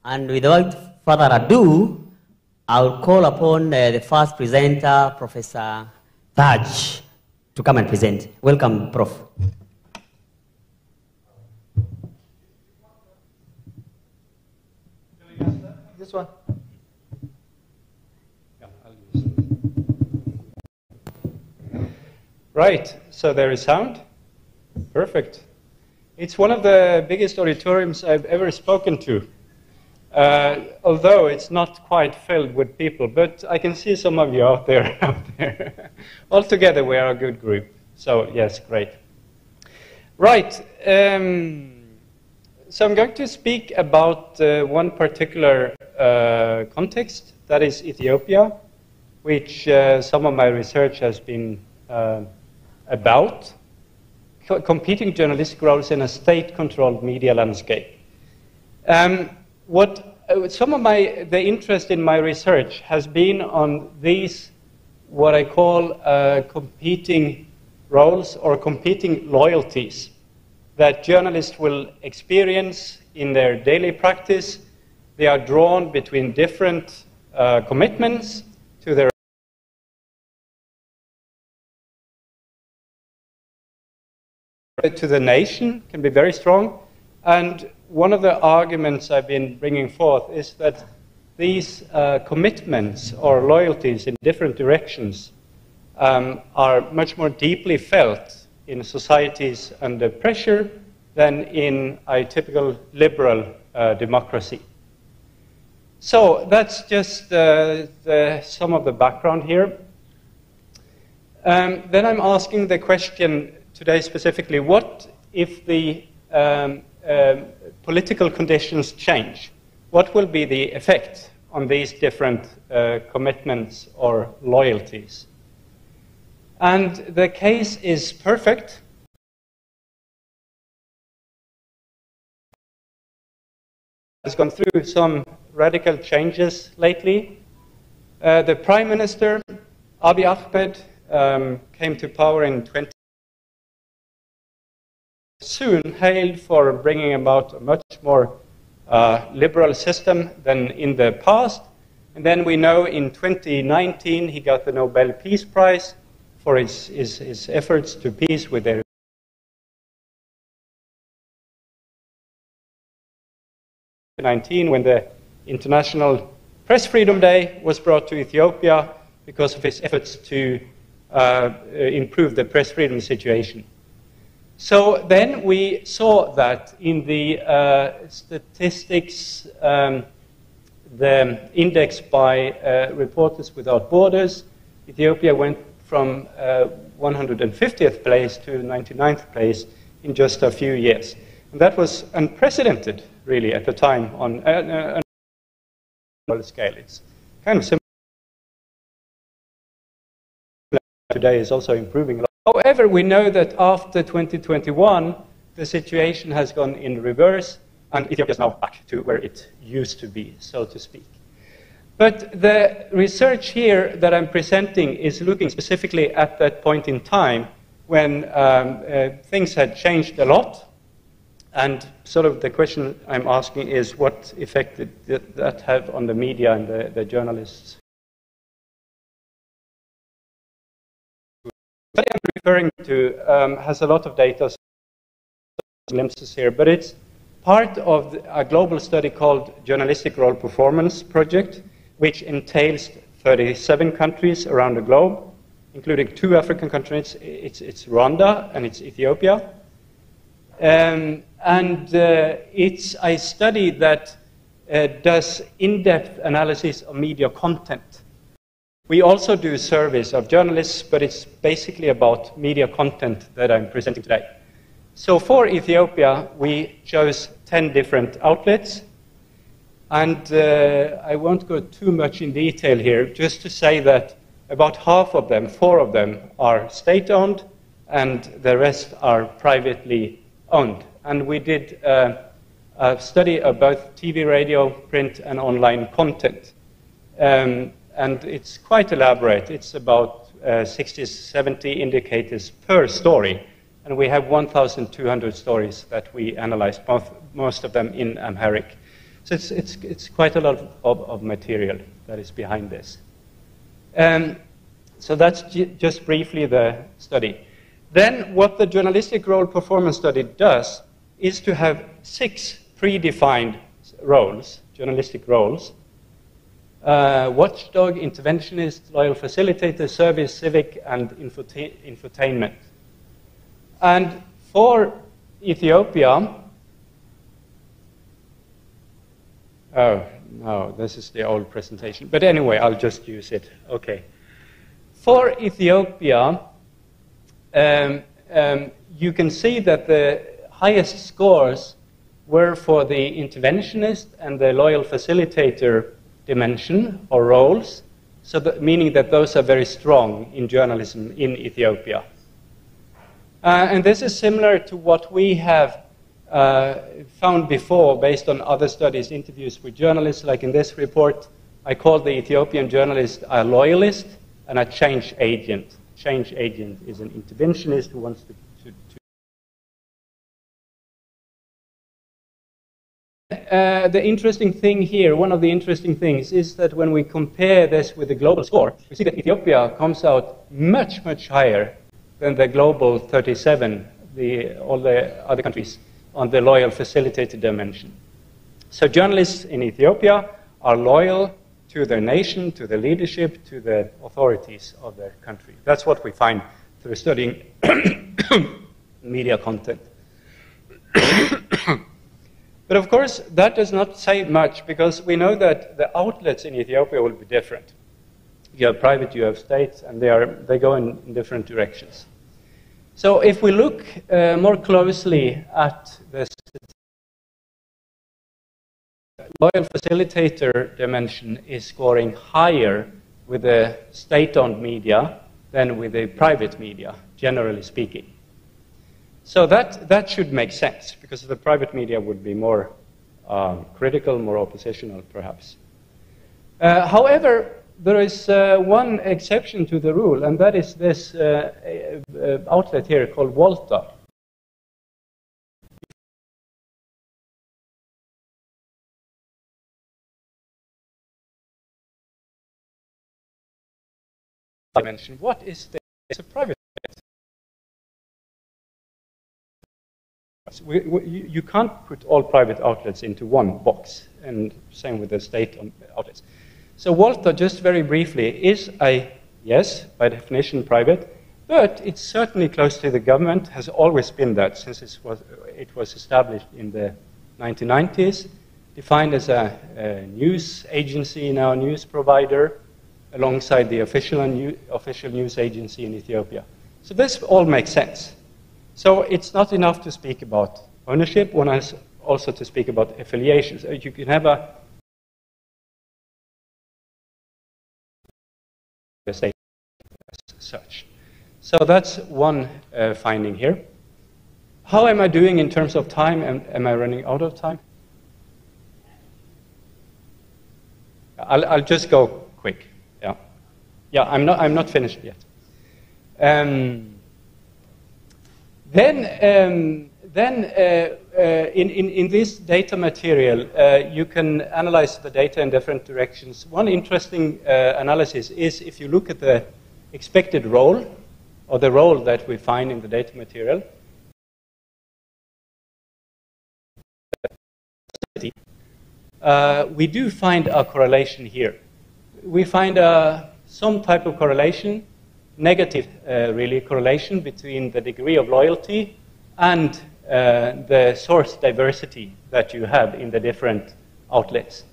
And without further ado, I'll call upon the first presenter, Professor Taj, to come and present. Welcome, Prof. This one. Right, so there is sound. Perfect. It's one of the biggest auditoriums I've ever spoken to, although it's not quite filled with people, but I can see some of you out there. Altogether, we are a good group. So, yes, great. Right. So I'm going to speak about one particular context, that is Ethiopia, which some of my research has been about, competing journalistic roles in a state-controlled media landscape. Some of the interest in my research has been on these, what I call competing roles or competing loyalties that journalists will experience in their daily practice. They are drawn between different commitments to their to the nation, can be very strong. And one of the arguments I've been bringing forth is that these commitments or loyalties in different directions are much more deeply felt in societies under pressure than in a typical liberal democracy. So that's just some of the background here. Then I'm asking the question today specifically, what if the political conditions change? What will be the effect on these different commitments or loyalties? And the case is perfect. Has gone through some radical changes lately. The Prime Minister, Abiy Ahmed, came to power in 20. Soon hailed for bringing about a much more liberal system than in the past. And then we know in 2019 he got the Nobel Peace Prize for his efforts to peace with their 2019 when the International Press Freedom Day was brought to Ethiopia because of his efforts to improve the press freedom situation. So then we saw that in the statistics, the index by Reporters Without Borders, Ethiopia went from 150th place to 99th place in just a few years. And that was unprecedented, really, at the time on a global scale. It's kind of similar. Today is also improving a lot. However, we know that after 2021, the situation has gone in reverse, and Ethiopia is now back to where it used to be, so to speak. But the research here that I'm presenting is looking specifically at that point in time when things had changed a lot, and sort of the question I'm asking is what effect did that have on the media and the journalists? What I'm referring to has a lot of data, glimpses here, but it's part of a global study called Journalistic Role Performance Project, which entails 37 countries around the globe, including 2 African countries. It's Rwanda and it's Ethiopia. It's a study that does in-depth analysis of media content. We also do surveys of journalists, but it's basically about media content that I'm presenting today. So for Ethiopia, we chose 10 different outlets. And I won't go too much in detail here, just to say that about half of them, 4 of them, are state-owned, and the rest are privately owned. And we did a study of both TV, radio, print, and online content. And it's quite elaborate. It's about 60, 70 indicators per story. And we have 1,200 stories that we analyzed, most of them in Amharic. So it's quite a lot of material that is behind this. So that's just briefly the study. Then what the Journalistic Role Performance Study does is to have 6 predefined roles, journalistic roles, watchdog, interventionist, loyal facilitator, service, civic, and infotainment. And for Ethiopia, oh, no, this is the old presentation. But anyway, I'll just use it. Okay. For Ethiopia, you can see that the highest scores were for the interventionist and the loyal facilitator dimension or roles, so that, meaning that those are very strong in journalism in Ethiopia. And this is similar to what we have found before based on other studies, interviews with journalists. Like in this report, I called the Ethiopian journalist a loyalist and a change agent. Change agent is an interventionist who wants to the interesting thing here, one of the interesting things, is that when we compare this with the global score, we see that Ethiopia comes out much, much higher than the global 37, all the other countries, on the loyal facilitator dimension. So journalists in Ethiopia are loyal to their nation, to the leadership, to the authorities of their country. That's what we find through studying media content. But of course, that does not say much, because we know that the outlets in Ethiopia will be different. You have private, you have state, and they go in different directions. So if we look more closely at the loyal facilitator dimension is scoring higher with the state-owned media than with the private media, generally speaking. So that should make sense, because the private media would be more critical, more oppositional, perhaps. However, there is one exception to the rule, and that is this outlet here called Volta. I mentioned, what is this? It's a private. You can't put all private outlets into one box, and same with the state outlets. So Volta, just very briefly, is yes, by definition private, but it's certainly close to the government, has always been that since it was established in the 1990s, defined as a news agency, now a news provider, alongside the official news agency in Ethiopia. So this all makes sense. So it's not enough to speak about ownership, one has also to speak about affiliations. You can have a state as such. So that's one finding here. How am I doing in terms of time? Am I running out of time? I'll just go quick. Yeah, I'm not finished yet. In this data material, you can analyze the data in different directions. One interesting analysis is if you look at the expected role, or the role that we find in the data material, we do find a correlation here. We find some type of correlation, negative really correlation between the degree of loyalty and the source diversity that you have in the different outlets.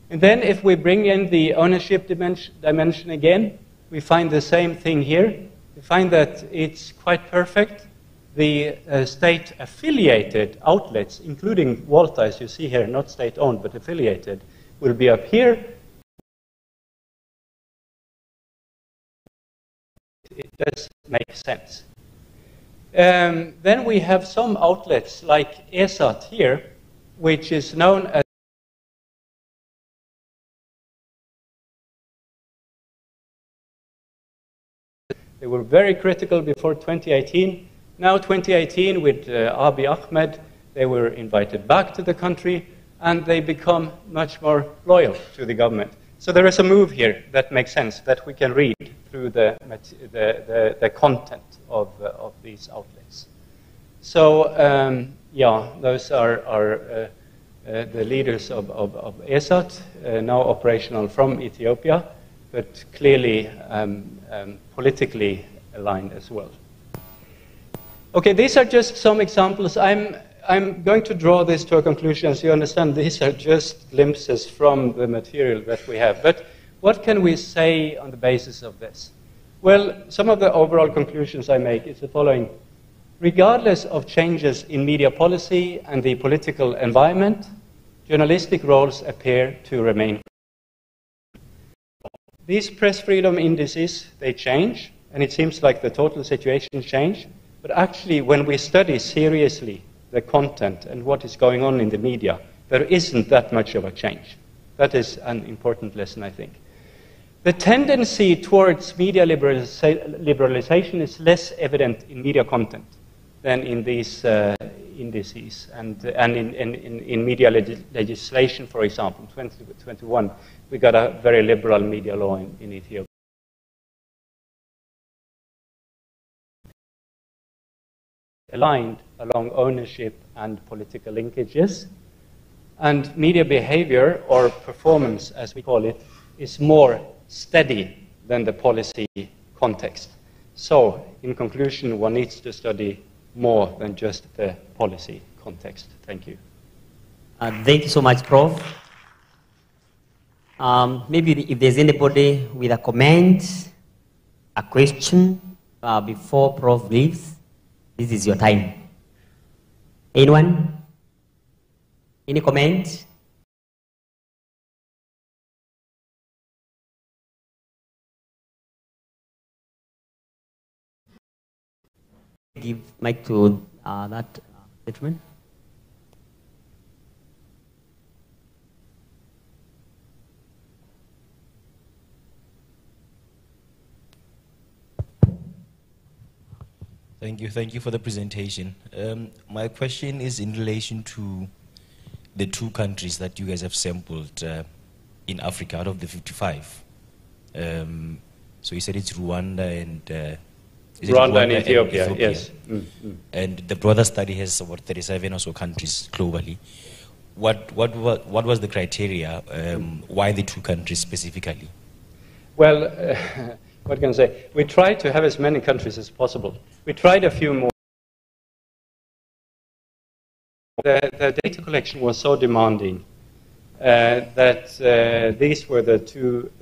And then if we bring in the ownership dimension again, we find the same thing here. We find that it's quite perfect. The state-affiliated outlets, including Volta, as you see here, not state-owned but affiliated, will be up here. It does make sense. Then we have some outlets like ESAT here, which is known as they were very critical before 2018. Now 2018 with Abiy Ahmed, they were invited back to the country and they become much more loyal to the government. So there is a move here that makes sense, that we can read through the content of these outlets. So yeah, those are the leaders of ESAT, now operational from Ethiopia, but clearly politically aligned as well. Okay, these are just some examples. I'm going to draw this to a conclusion. As you understand, these are just glimpses from the material that we have. But what can we say on the basis of this? Well, some of the overall conclusions I make is the following. Regardless of changes in media policy and the political environment, journalistic roles appear to remain. These press freedom indices, they change, and it seems like the total situation changed. But actually, when we study seriously the content and what is going on in the media, there isn't that much of a change. That is an important lesson, I think. The tendency towards media liberalization is less evident in media content than in these indices. And in media legislation, for example, 2021, we got a very liberal media law in Ethiopia. Aligned along ownership and political linkages. And media behavior, or performance as we call it, is more steady than the policy context. So, in conclusion, one needs to study more than just the policy context. Thank you. Thank you so much, Prof. Maybe if there's anybody with a comment, a question, before Prof leaves, this is your time. Anyone? Any comment? Give mic to that gentleman. Thank you for the presentation. My question is in relation to the two countries that you guys have sampled in Africa out of the 55. So you said it's Rwanda and Rwanda and Ethiopia, yes. And the broader study has about 37 or so countries globally. What was the criteria? Why the two countries specifically? Well, what can I say? We tried to have as many countries as possible. We tried a few more. The data collection was so demanding that these were the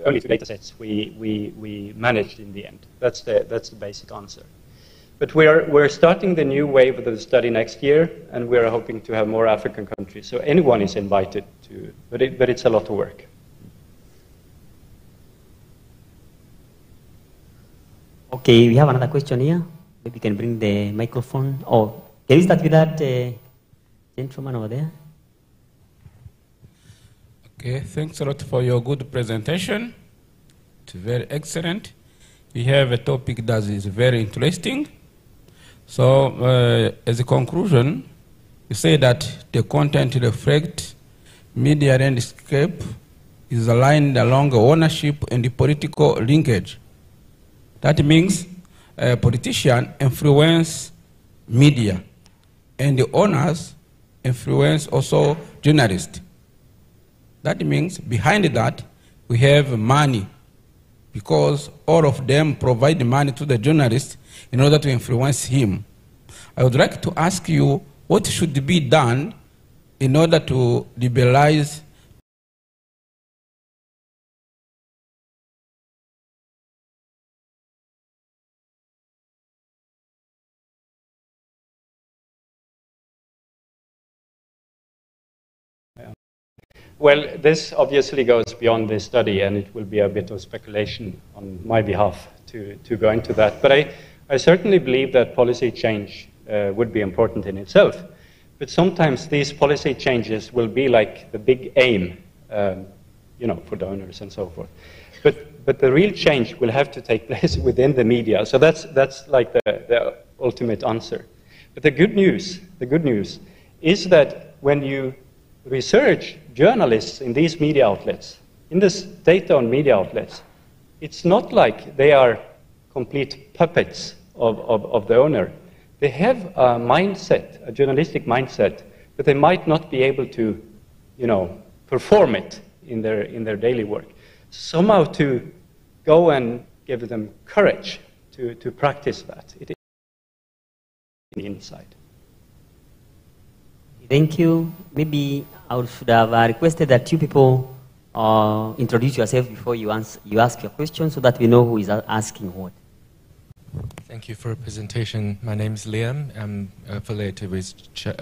only two data sets we managed in the end. That's the basic answer. But we're starting the new wave of the study next year, and we're hoping to have more African countries. So anyone is invited to, but it's a lot of work. Okay, we have another question here. Maybe you can bring the microphone. Oh, can we start with that gentleman over there? Okay, thanks a lot for your good presentation. It's very excellent. We have a topic that is very interesting. So, as a conclusion, you say that the content reflects media landscape is aligned along ownership and the political linkage. That means politicians influence media, and the owners influence also journalists. That means behind that, we have money, because all of them provide money to the journalist in order to influence him. I would like to ask you what should be done in order to liberalize Well, this obviously goes beyond this study, and it will be a bit of speculation on my behalf to go into that. But I certainly believe that policy change would be important in itself. But sometimes these policy changes will be like the big aim, for donors and so forth. But the real change will have to take place within the media. So that's like the ultimate answer. But the good news is that when you research journalists in these media outlets, in this data on media outlets, it's not like they are complete puppets of the owner. They have a mindset, a journalistic mindset, but they might not be able to you know, perform it in their daily work. Somehow to go and give them courage to practice that. It is the inside. Thank you. Maybe I should have requested that you people introduce yourself before you ask your question so that we know who is asking what. Thank you for your presentation. My name is Liam. I'm affiliated with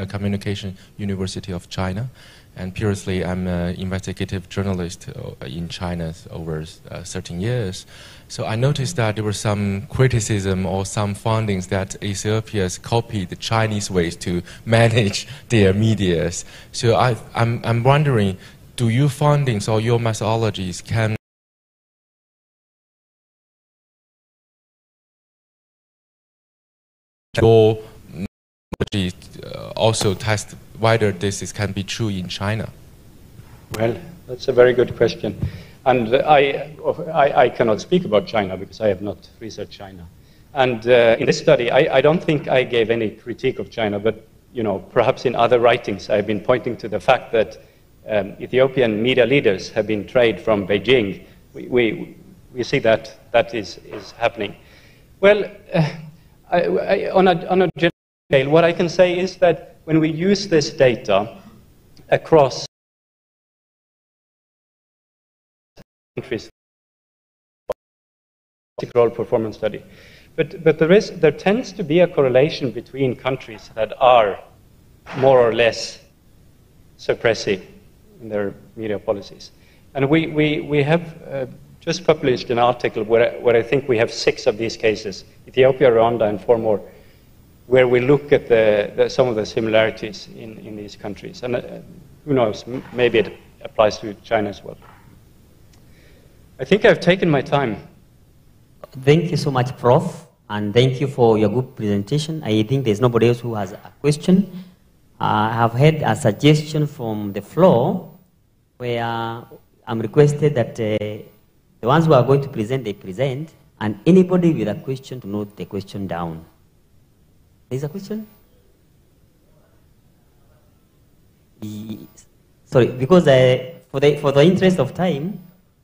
Communication University of China. And previously, I'm an investigative journalist in China over 13 years. So I noticed that there was some criticism or some findings that Ethiopia has copied the Chinese ways to manage their medias. So I'm wondering, do your findings or your methodologies can your also test whether this can be true in China? Well, that's a very good question. And I cannot speak about China because I have not researched China. And in this study, I don't think I gave any critique of China, but you know, perhaps in other writings I've been pointing to the fact that Ethiopian media leaders have been trained from Beijing. We see that is happening. Well, on a general scale, what I can say is that when we use this data across countries, role performance study, but there tends to be a correlation between countries that are more or less suppressive in their media policies. And we have just published an article where I think we have 6 of these cases, Ethiopia, Rwanda, and 4 more, where we look at some of the similarities in these countries. And who knows, maybe it applies to China as well. I think I've taken my time. Thank you so much, Prof. And thank you for your good presentation. I think there's nobody else who has a question. I have had a suggestion from the floor where I'm requested that the ones who are going to present, they present, and anybody with a question to note the question down. There's a question? Sorry, because for the interest of time,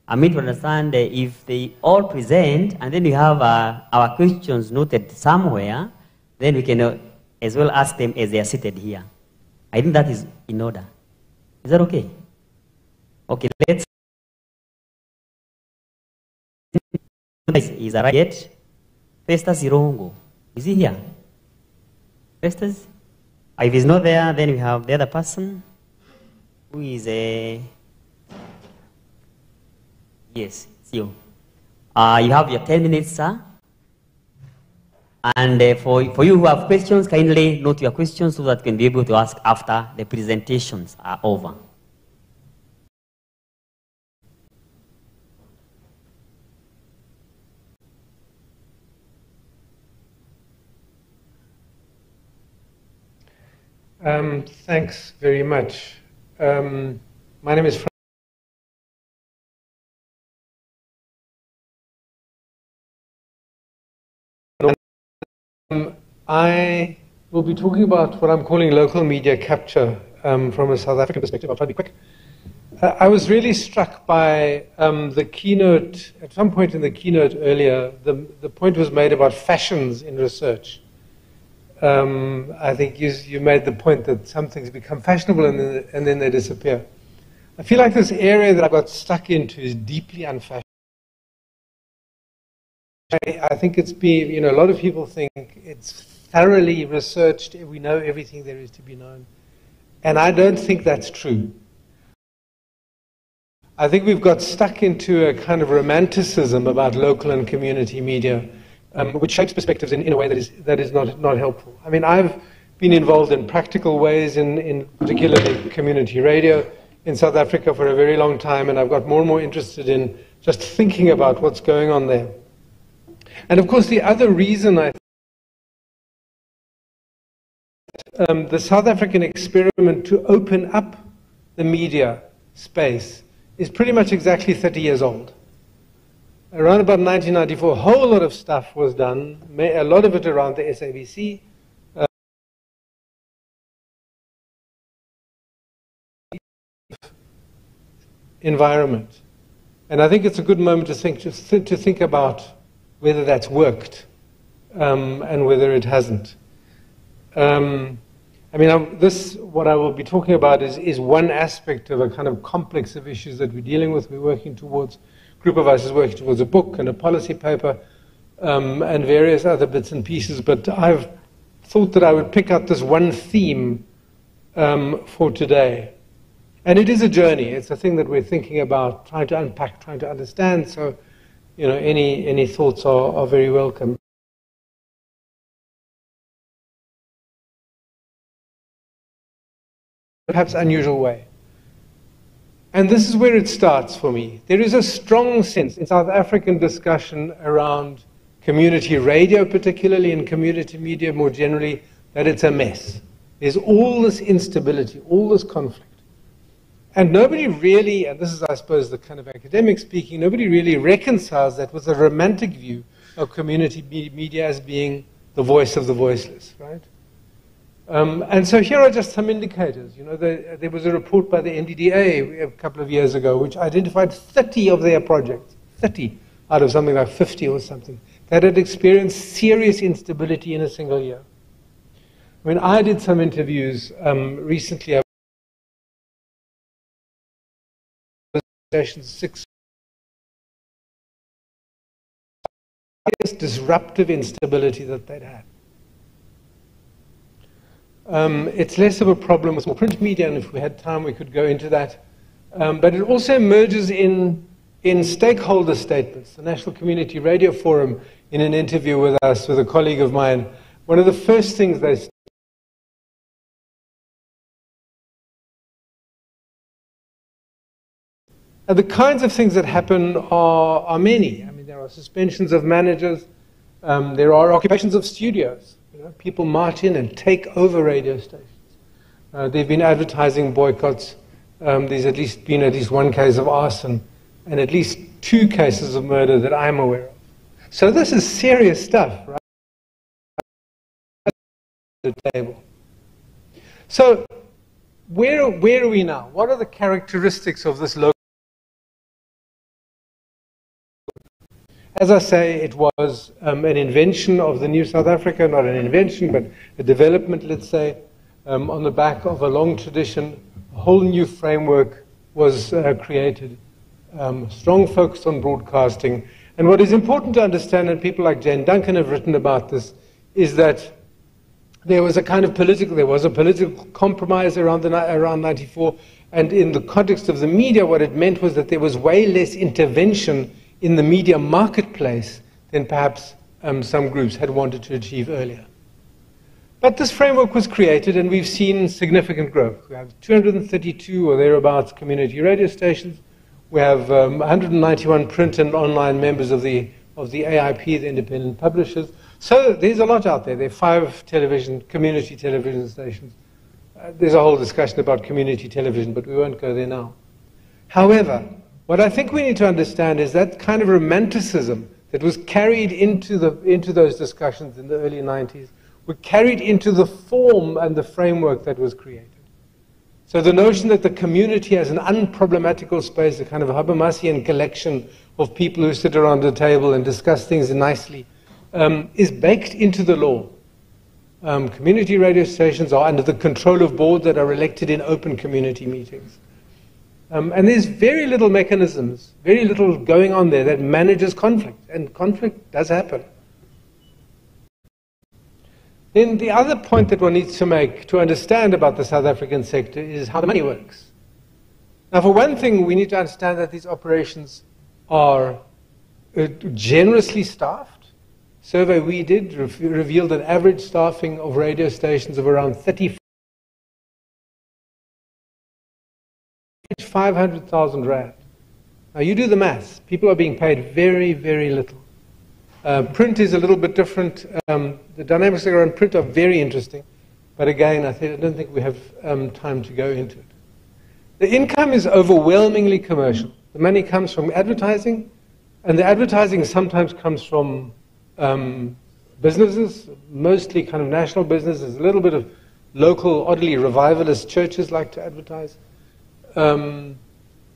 I mean to understand if they all present and then we have our questions noted somewhere, then we can as well ask them as they are seated here. I think that is in order. Is that okay? Okay, let's. Is arrived yet? Festus Irongo. Is he here? Festus? If he's not there, then we have the other person who is a. Yes, it's you. You have your 10 minutes, sir. And for you who have questions, kindly note your questions so that you can be able to ask after the presentations are over. Thanks very much. My name is I will be talking about what I'm calling local media capture from a South African perspective. I'll try to be quick. I was really struck by the keynote, at some point in the keynote earlier, the point was made about fashions in research. I think you made the point that some things become fashionable and then they disappear. I feel like this area that I got stuck into is deeply unfashionable. I think it's been, a lot of people think it's thoroughly researched, we know everything there is to be known. And I don't think that's true. I think we've got stuck into a kind of romanticism about local and community media, which shapes perspectives in a way that is not helpful. I mean, I've been involved in practical ways in particularly community radio in South Africa for a very long time, and I've got more and more interested in just thinking about what's going on there. And of course, the other reason the South African experiment to open up the media space is pretty much exactly 30 years old. Around about 1994, a whole lot of stuff was done, a lot of it around the SABC. environment. And I think it's a good moment to think about whether that's worked and whether it hasn't. What I will be talking about is one aspect of a kind of complex of issues that we're dealing with. We're working towards, a group of us is working towards a book and a policy paper and various other bits and pieces. But I've thought that I would pick out this one theme for today. And it is a journey. It's a thing that we're thinking about, trying to unpack, trying to understand. So, any thoughts are very welcome. Perhaps unusual way. And this is where it starts for me. There is a strong sense in South African discussion around community radio, particularly, and community media more generally, that it's a mess. There's all this instability, all this conflict. And nobody really, and this is, I suppose, the kind of academic speaking, nobody really reconciles that with a romantic view of community media as being the voice of the voiceless, right? And so here are just some indicators. There was a report by the NDDA a couple of years ago which identified 30 of their projects, 30 out of something like 50 or something, that had experienced serious instability in a single year. I did some interviews recently. Six disruptive instability that they'd had. It's less of a problem with more print media, and if we had time we could go into that. But it also emerges in stakeholder statements. The National Community Radio Forum, in an interview with us, with a colleague of mine, one of the first things they said, the kinds of things that happen are many. There are suspensions of managers. There are occupations of studios. People march in and take over radio stations. There have been advertising boycotts. There's been at least one case of arson and at least 2 cases of murder that I'm aware of. So this is serious stuff, right? The table. So where are we now? What are the characteristics of this local? As I say, it was an invention of the new South Africa, not an invention, but a development, let's say, on the back of a long tradition. A whole new framework was created, strong focus on broadcasting. And what is important to understand, and people like Jane Duncan have written about this, is that there was a political compromise around 94, and in the context of the media, what it meant was that there was way less intervention in the media marketplace than perhaps some groups had wanted to achieve earlier. But this framework was created, and we've seen significant growth. We have 232 or thereabouts community radio stations. We have 191 print and online members of the AIP, the independent publishers. So there's a lot out there. There are 5 community television stations. There's a whole discussion about community television, but we won't go there now. However, what I think we need to understand is that kind of romanticism that was carried into those discussions in the early 90s were carried into the form and the framework that was created. So the notion that the community as an unproblematical space, a kind of Habermasian collection of people who sit around the table and discuss things nicely, is baked into the law. Community radio stations are under the control of boards that are elected in open community meetings. And there's very little mechanisms, very little going on there that manages conflict, and conflict does happen. Then the other point that one needs to make to understand about the South African sector is how the money works. Now, for one thing, we need to understand that these operations are generously staffed. Survey we did revealed an average staffing of radio stations of around 500,000 rand. Now you do the maths. People are being paid very, very little. Print is a little bit different. The dynamics around print are very interesting. But again, I don't think we have time to go into it. The income is overwhelmingly commercial. The money comes from advertising, and the advertising sometimes comes from businesses, mostly kind of national businesses. A little bit of local, oddly revivalist churches like to advertise.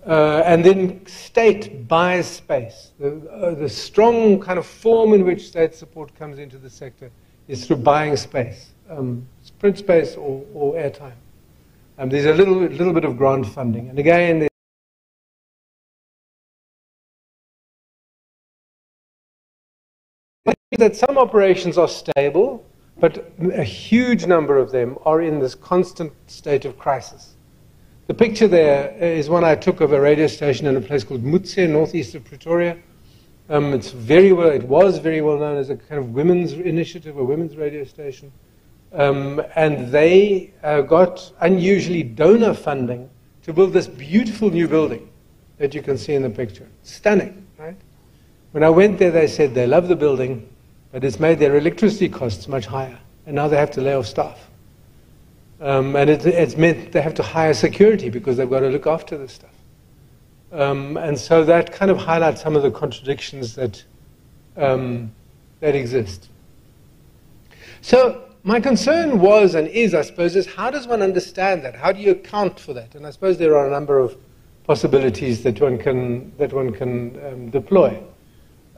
And then state buys space. The strong kind of form in which state support comes into the sector is through buying space, print space or airtime. There's a little bit of grant funding. And again, that some operations are stable, but a huge number of them are in this constant state of crisis. The picture there is one I took of a radio station in a place called Mutse, northeast of Pretoria. It was very well known as a kind of women's initiative, a women's radio station. And they got unusually donor funding to build this beautiful new building that you can see in the picture. Stunning, right? When I went there, they said they love the building, but it's made their electricity costs much higher, and now they have to lay off staff. And it's meant they have to hire security because they've got to look after this stuff. And so that kind of highlights some of the contradictions that exist. So my concern was and is, I suppose, is how does one understand that? How do you account for that? And I suppose there are a number of possibilities that one can deploy.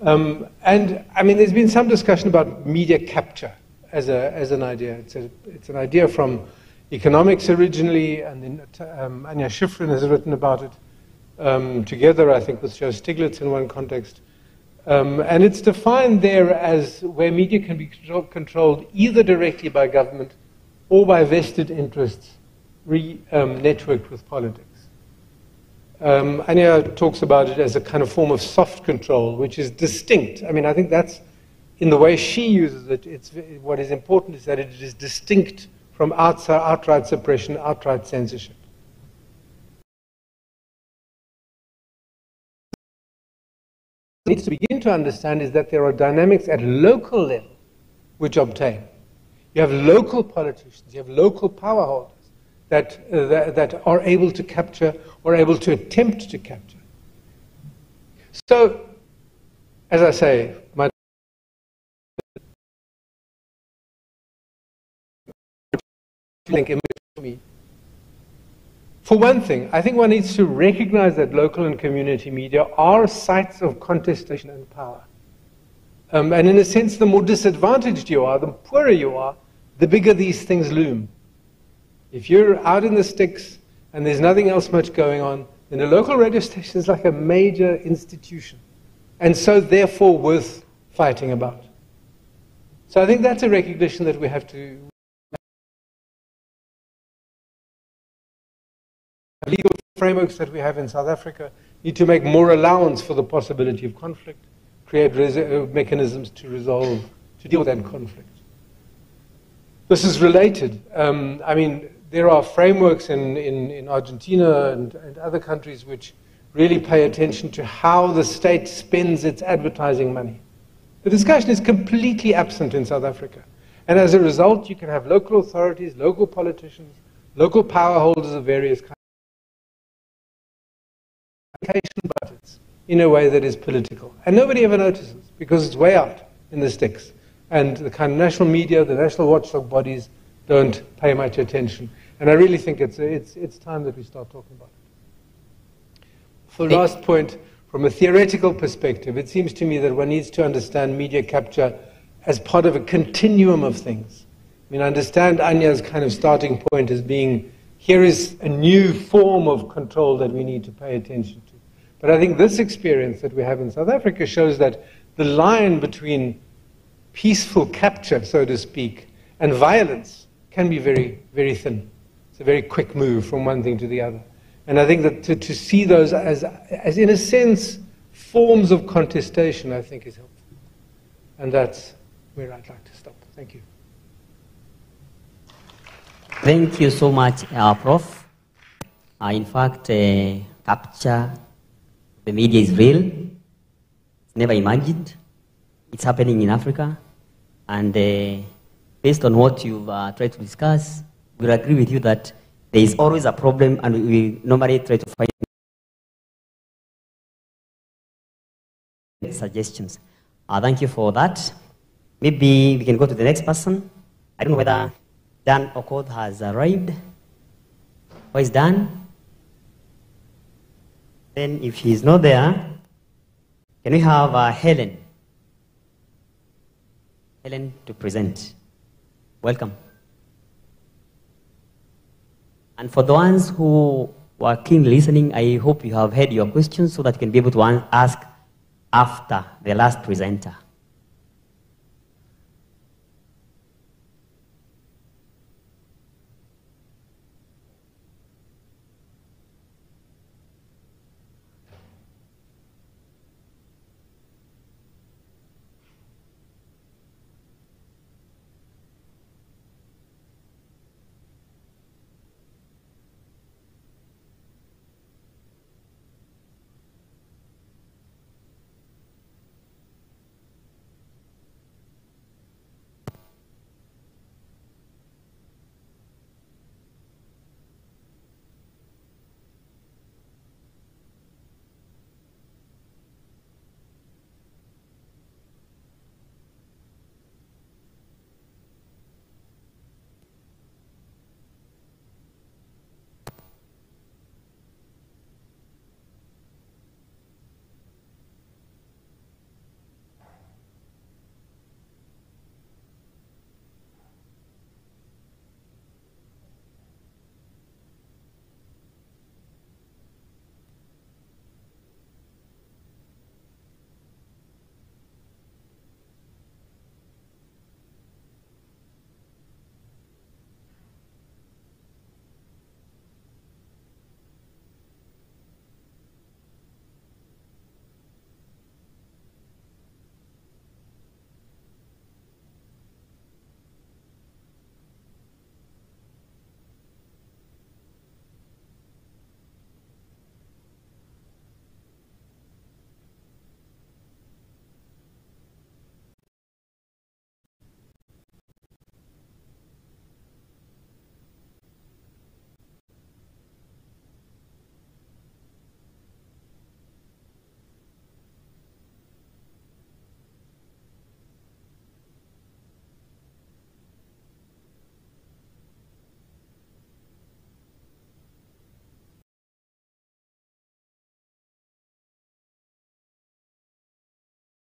And I mean, there's been some discussion about media capture as an idea. It's an idea from economics originally, and then Anja Schifrin has written about it together, I think, with Joe Stiglitz in one context. And it's defined there as where media can be controlled either directly by government or by vested interests networked with politics. Anja talks about it as a kind of form of soft control, which is distinct. I mean, I think that's, in the way she uses it, what is important is that it is distinct from outright suppression, outright censorship. What needs to begin to understand is that there are dynamics at local level which obtain. You have local politicians, you have local power holders that are able to capture or able to attempt to capture. So, as I say, for one thing, I think one needs to recognize that local and community media are sites of contestation and power. And in a sense, the more disadvantaged you are, the poorer you are, the bigger these things loom. If you're out in the sticks and there's nothing else much going on, then a local radio station is like a major institution, and so therefore worth fighting about. So I think that's a recognition that we have to. Legal frameworks that we have in South Africa need to make more allowance for the possibility of conflict, create mechanisms to deal with that conflict. This is related. I mean, there are frameworks in Argentina and other countries which really pay attention to how the state spends its advertising money. The discussion is completely absent in South Africa. And as a result, you can have local authorities, local politicians, local power holders of various kinds budgets in a way that is political. And nobody ever notices because it's way out in the sticks. And the kind of national media, the national watchdog bodies don't pay much attention. And I really think it's time that we start talking about it. For the last point, from a theoretical perspective, it seems to me that one needs to understand media capture as part of a continuum of things. I mean, I understand Anja's kind of starting point as being, here is a new form of control that we need to pay attention to. But I think this experience that we have in South Africa shows that the line between peaceful capture, so to speak, and violence can be very, very thin. It's a very quick move from one thing to the other. And I think that to see those as in a sense, forms of contestation, I think is helpful. And that's where I'd like to stop. Thank you. Thank you so much, Prof. In fact, capture the media is real. It's never imagined. It's happening in Africa. And based on what you've tried to discuss, we'll agree with you that there is always a problem, and we normally try to find suggestions. Thank you for that. Maybe we can go to the next person. I don't know whether Dan Okoth has arrived. Where is Dan? Then if she is not there, can we have Helen? Helen to present. Welcome. And for the ones who were keen listening, I hope you have heard your questions so that you can be able to ask after the last presenter.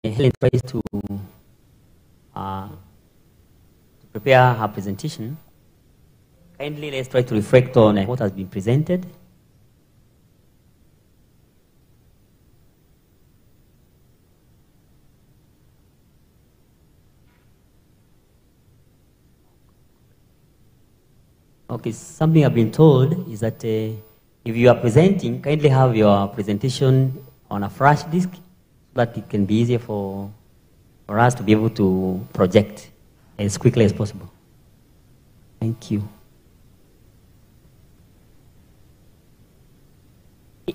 Helen tries to prepare her presentation. Kindly, let's try to reflect on what has been presented. Okay, something I've been told is that if you are presenting, kindly have your presentation on a flash disk so that it can be easier for us to be able to project as quickly as possible. Thank you.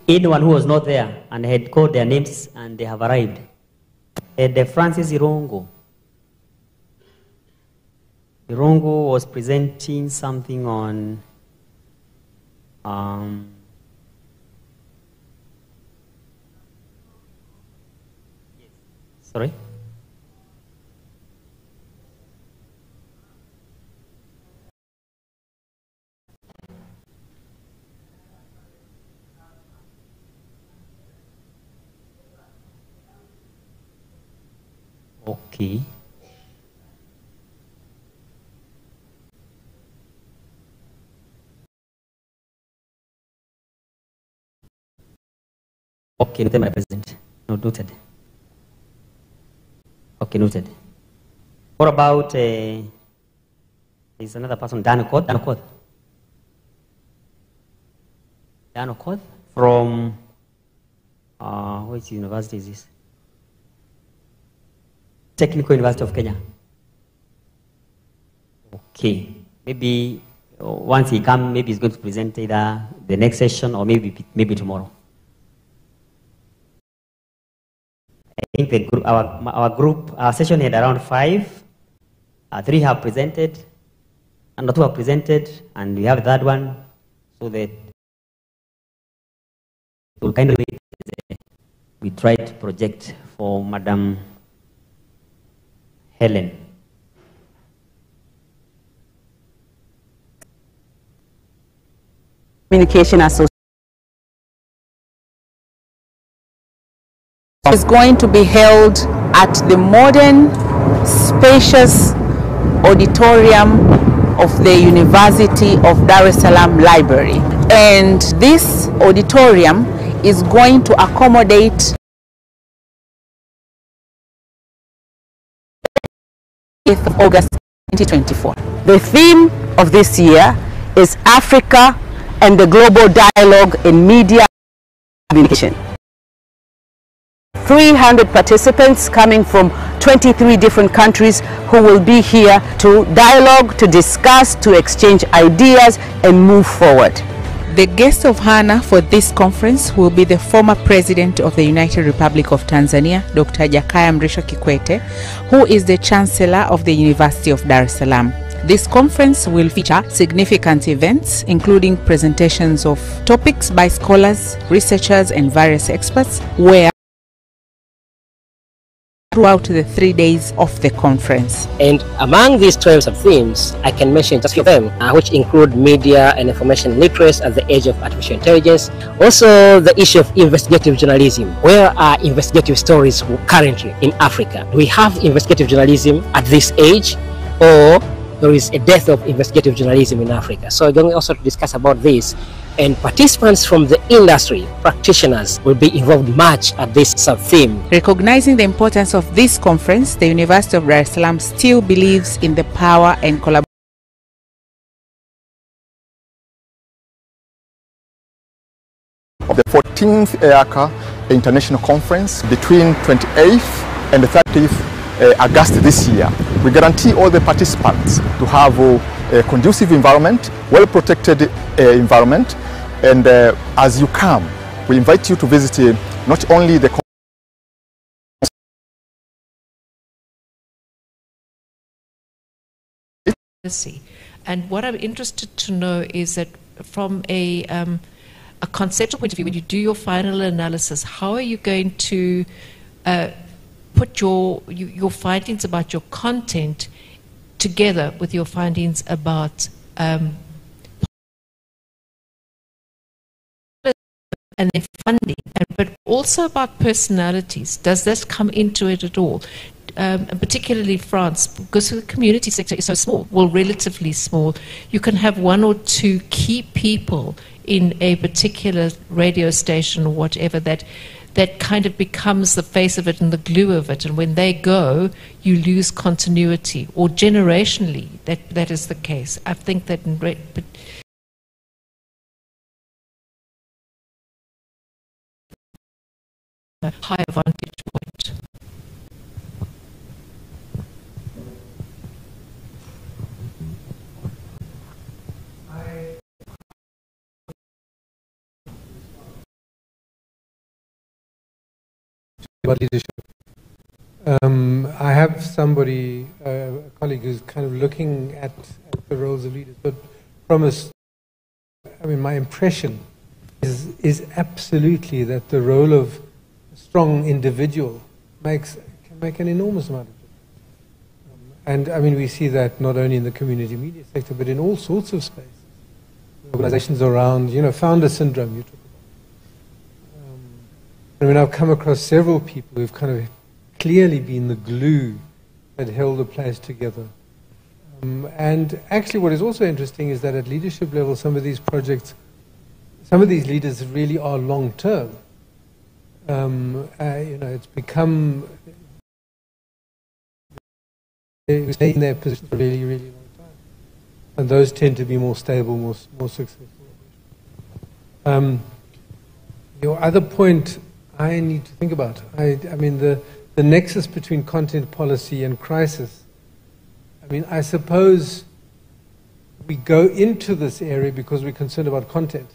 Anyone who was not there and had called their names and they have arrived. Francis Irongo. Irongo was presenting something on sorry? Okay. Okay, noted, Madam President. No, noted. Okay, noted. What about, there's another person, Dan Okoth? Dan Okoth from, which university is this? Technical University of Kenya. Okay, maybe once he comes, maybe he's going to present either the next session or maybe tomorrow. I think the group, our session had around 5. 3 have presented, and 2 have presented, and we have a third one, so that we'll kind of we try to project for Madam Helen. Communication Association. is going to be held at the modern, spacious auditorium of the University of Dar es Salaam Library. And this auditorium is going to accommodate of August 2024. The theme of this year is Africa and the Global Dialogue in Media Communication. 300 participants coming from 23 different countries who will be here to dialogue, to discuss, to exchange ideas and move forward. The guest of honor for this conference will be the former President of the United Republic of Tanzania, Dr. Jakaya Mrisho Kikwete, who is the Chancellor of the University of Dar es Salaam. This conference will feature significant events, including presentations of topics by scholars, researchers, and various experts, where throughout the 3 days of the conference. And among these 12 sub-themes, I can mention just a few of them, which include media and information literacy at the age of artificial intelligence. Also, the issue of investigative journalism. Where are investigative stories currently in Africa? Do we have investigative journalism at this age, or there is a death of investigative journalism in Africa? So we're going also to discuss about this, and participants from the industry, practitioners, will be involved much at this sub-theme. Recognizing the importance of this conference, the University of Dar es Salaam still believes in the power and collaboration of the 14th EACA International Conference between 28th and the 30th August this year. We guarantee all the participants to have a conducive environment, well-protected environment, and as you come, we invite you to visit not only the and what I'm interested to know is that from a conceptual point of view, when you do your final analysis, how are you going to put your findings about your content together with your findings about and then funding, but also about personalities? Does this come into it at all? And particularly France, because the community sector is so small, well, relatively small, you can have one or two key people in a particular radio station or whatever that kind of becomes the face of it and the glue of it, and when they go, you lose continuity, or generationally, that is the case. I think that a higher vantage point. About leadership. I have somebody, a colleague who's kind of looking at the roles of leaders, but my impression is absolutely that the role of a strong individual can make an enormous amount of difference. And we see that not only in the community media sector, but in all sorts of spaces. Organizations around, founder syndrome, you talk about. I've come across several people who've kind of clearly been the glue that held the place together. And actually what is also interesting is that at leadership level, some of these projects, some of these leaders really are long-term. It's become, they stay in their position for a really, really long time. And those tend to be more stable, more successful. Your other point I need to think about, the nexus between content policy and crisis. I suppose we go into this area because we're concerned about content.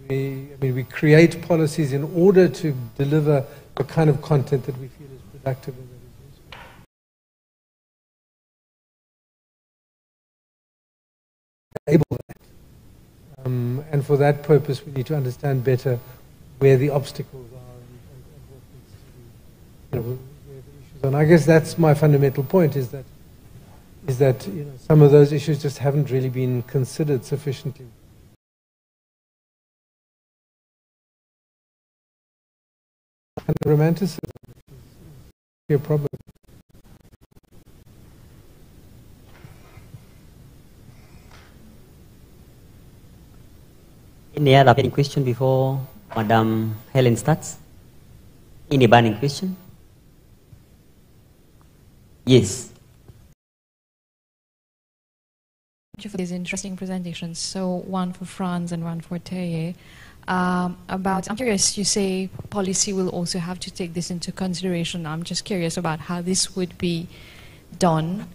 We create policies in order to deliver the kind of content that we feel is productive and that is useful. And for that purpose, we need to understand better where the obstacles are and what needs to be, where the issues are. And I guess that's my fundamental point: is that some of those issues just haven't really been considered sufficiently. kind of romanticism. It's a problem. Any other burning question before Madam Helen starts? Any burning question? Yes. Thank you for these interesting presentations. So one for Franz and one for Thierry. I'm curious, you say policy will also have to take this into consideration. I'm just curious about how this would be done.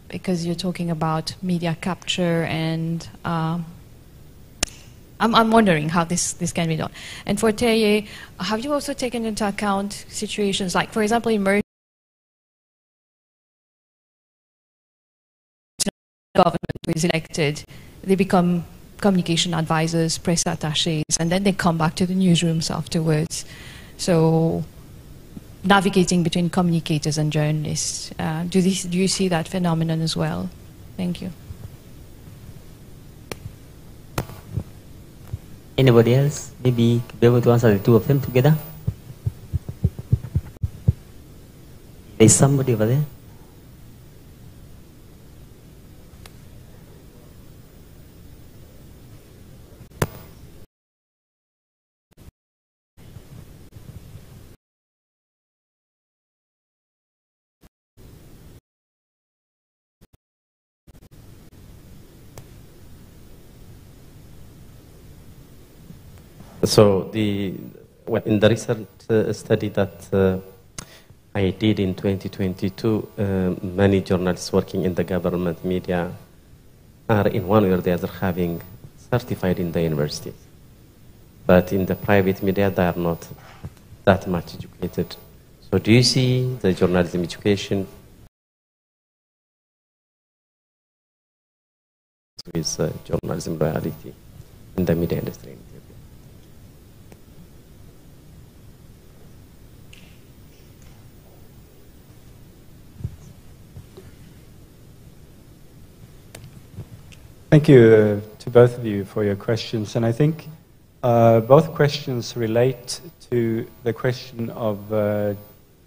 Because you're talking about media capture and I'm wondering how this can be done. And for Thierry, have you also taken into account situations like, for example, in government who is elected, they become communication advisors, press attachés, and then they come back to the newsrooms afterwards. So navigating between communicators and journalists, do you see that phenomenon as well? Thank you. Anybody else? Maybe be able to answer the two of them together? There's somebody over there. So in the research study that I did in 2022, many journalists working in the government media are in one way or the other having certified in the university. But in the private media, they are not that much educated. So do you see the journalism education with journalism loyalty in the media industry? Thank you to both of you for your questions. And I think both questions relate to the question of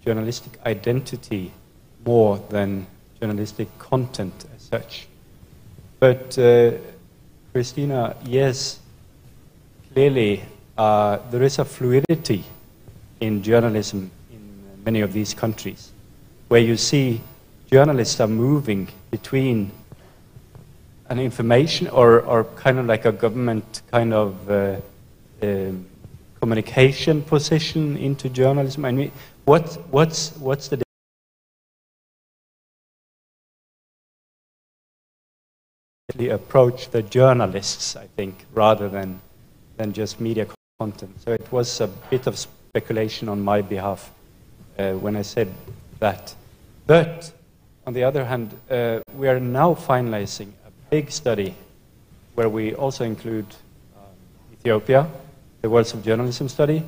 journalistic identity more than journalistic content as such. But Christina, yes, clearly there is a fluidity in journalism in many of these countries, where you see journalists are moving between an information or kind of like a government kind of communication position into journalism. I mean, what's the approach the journalists, I think, rather than just media content. So it was a bit of speculation on my behalf when I said that. But on the other hand, we are now finalizing big study where we also include Ethiopia, the Worlds of Journalism study.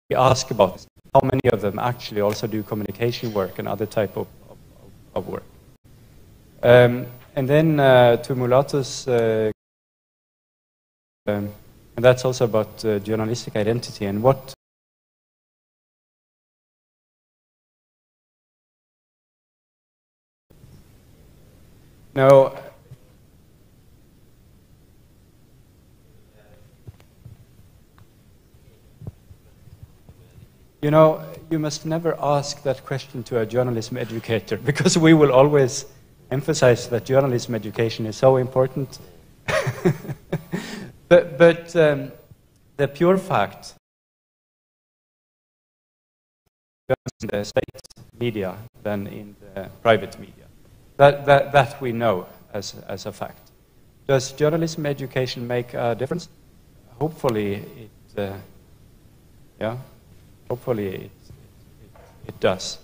We ask about this, how many of them actually also do communication work and other type of work. And then to Mulato's, and that's also about journalistic identity and what no. You know, you must never ask that question to a journalism educator, because we will always emphasize that journalism education is so important. but the pure fact in the state media than in the private media. That we know as a fact. Does journalism education make a difference? Hopefully it, yeah, hopefully it does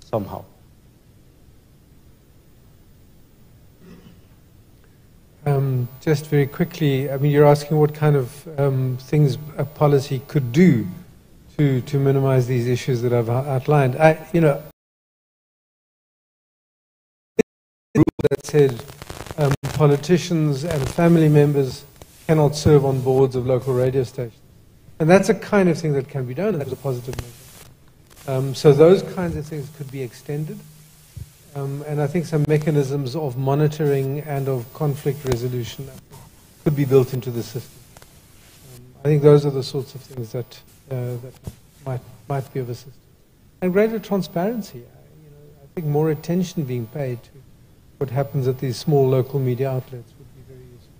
somehow. Just very quickly, I mean, you're asking what kind of things a policy could do to minimize these issues that I've outlined. You know, that said politicians and family members cannot serve on boards of local radio stations. And that's a kind of thing that can be done, and that's a positive measure. So those kinds of things could be extended. And I think some mechanisms of monitoring and of conflict resolution could be built into the system. I think those are the sorts of things that, that might be of assistance. And greater transparency. I think more attention being paid to what happens at these small local media outlets would be very useful.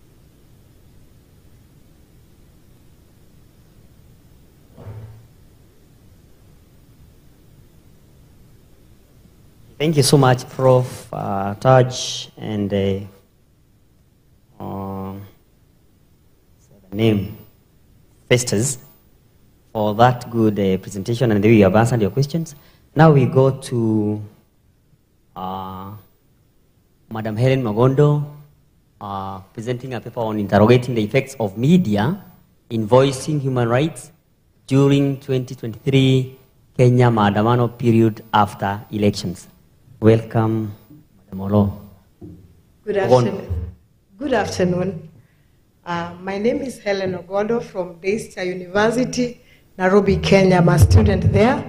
Thank you so much, Prof. Taj and the name Festus, for that good presentation, and we have answered your questions. Now we go to Madam Helen Magondo, presenting a paper on interrogating the effects of media in voicing human rights during 2023 Kenya Maandamano period after elections. Welcome, Madam Olo. Good afternoon. Good afternoon. My name is Helen Ogodo from Daystar University, Nairobi, Kenya. I'm a student there.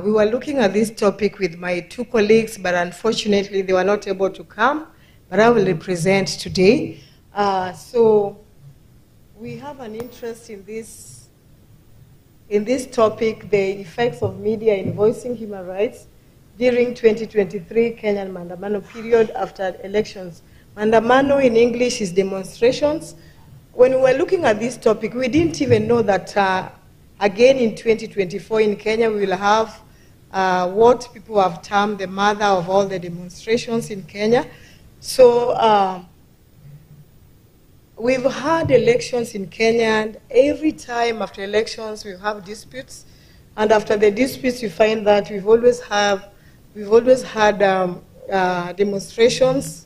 We were looking at this topic with my two colleagues, but unfortunately they were not able to come, but I will represent today. So we have an interest in this topic, the effects of media in voicing human rights during 2023 Kenyan Maandamano period after elections. Maandamano in English is demonstrations. When we were looking at this topic, we didn't even know that again in 2024 in Kenya we will have what people have termed the mother of all the demonstrations in Kenya. So we've had elections in Kenya, and every time after elections we have disputes, and after the disputes you find that we've always had demonstrations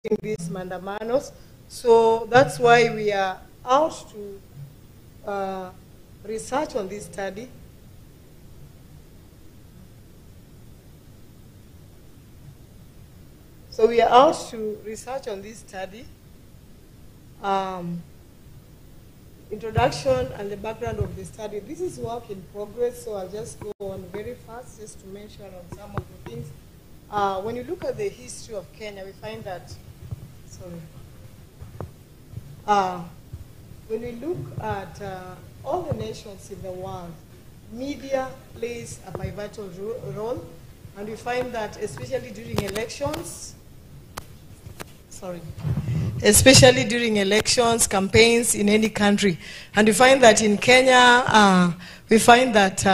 in these mandamanos. So that's why we are out to research on this study. So we are out to research on this study. Introduction and the background of the study. This is work in progress, so I'll just go on very fast just to mention on some of the things. When you look at the history of Kenya, we find that, when we look at all the nations in the world, media plays a pivotal role, and we find that especially during elections, especially during elections, campaigns in any country. And we find that in Kenya, we find that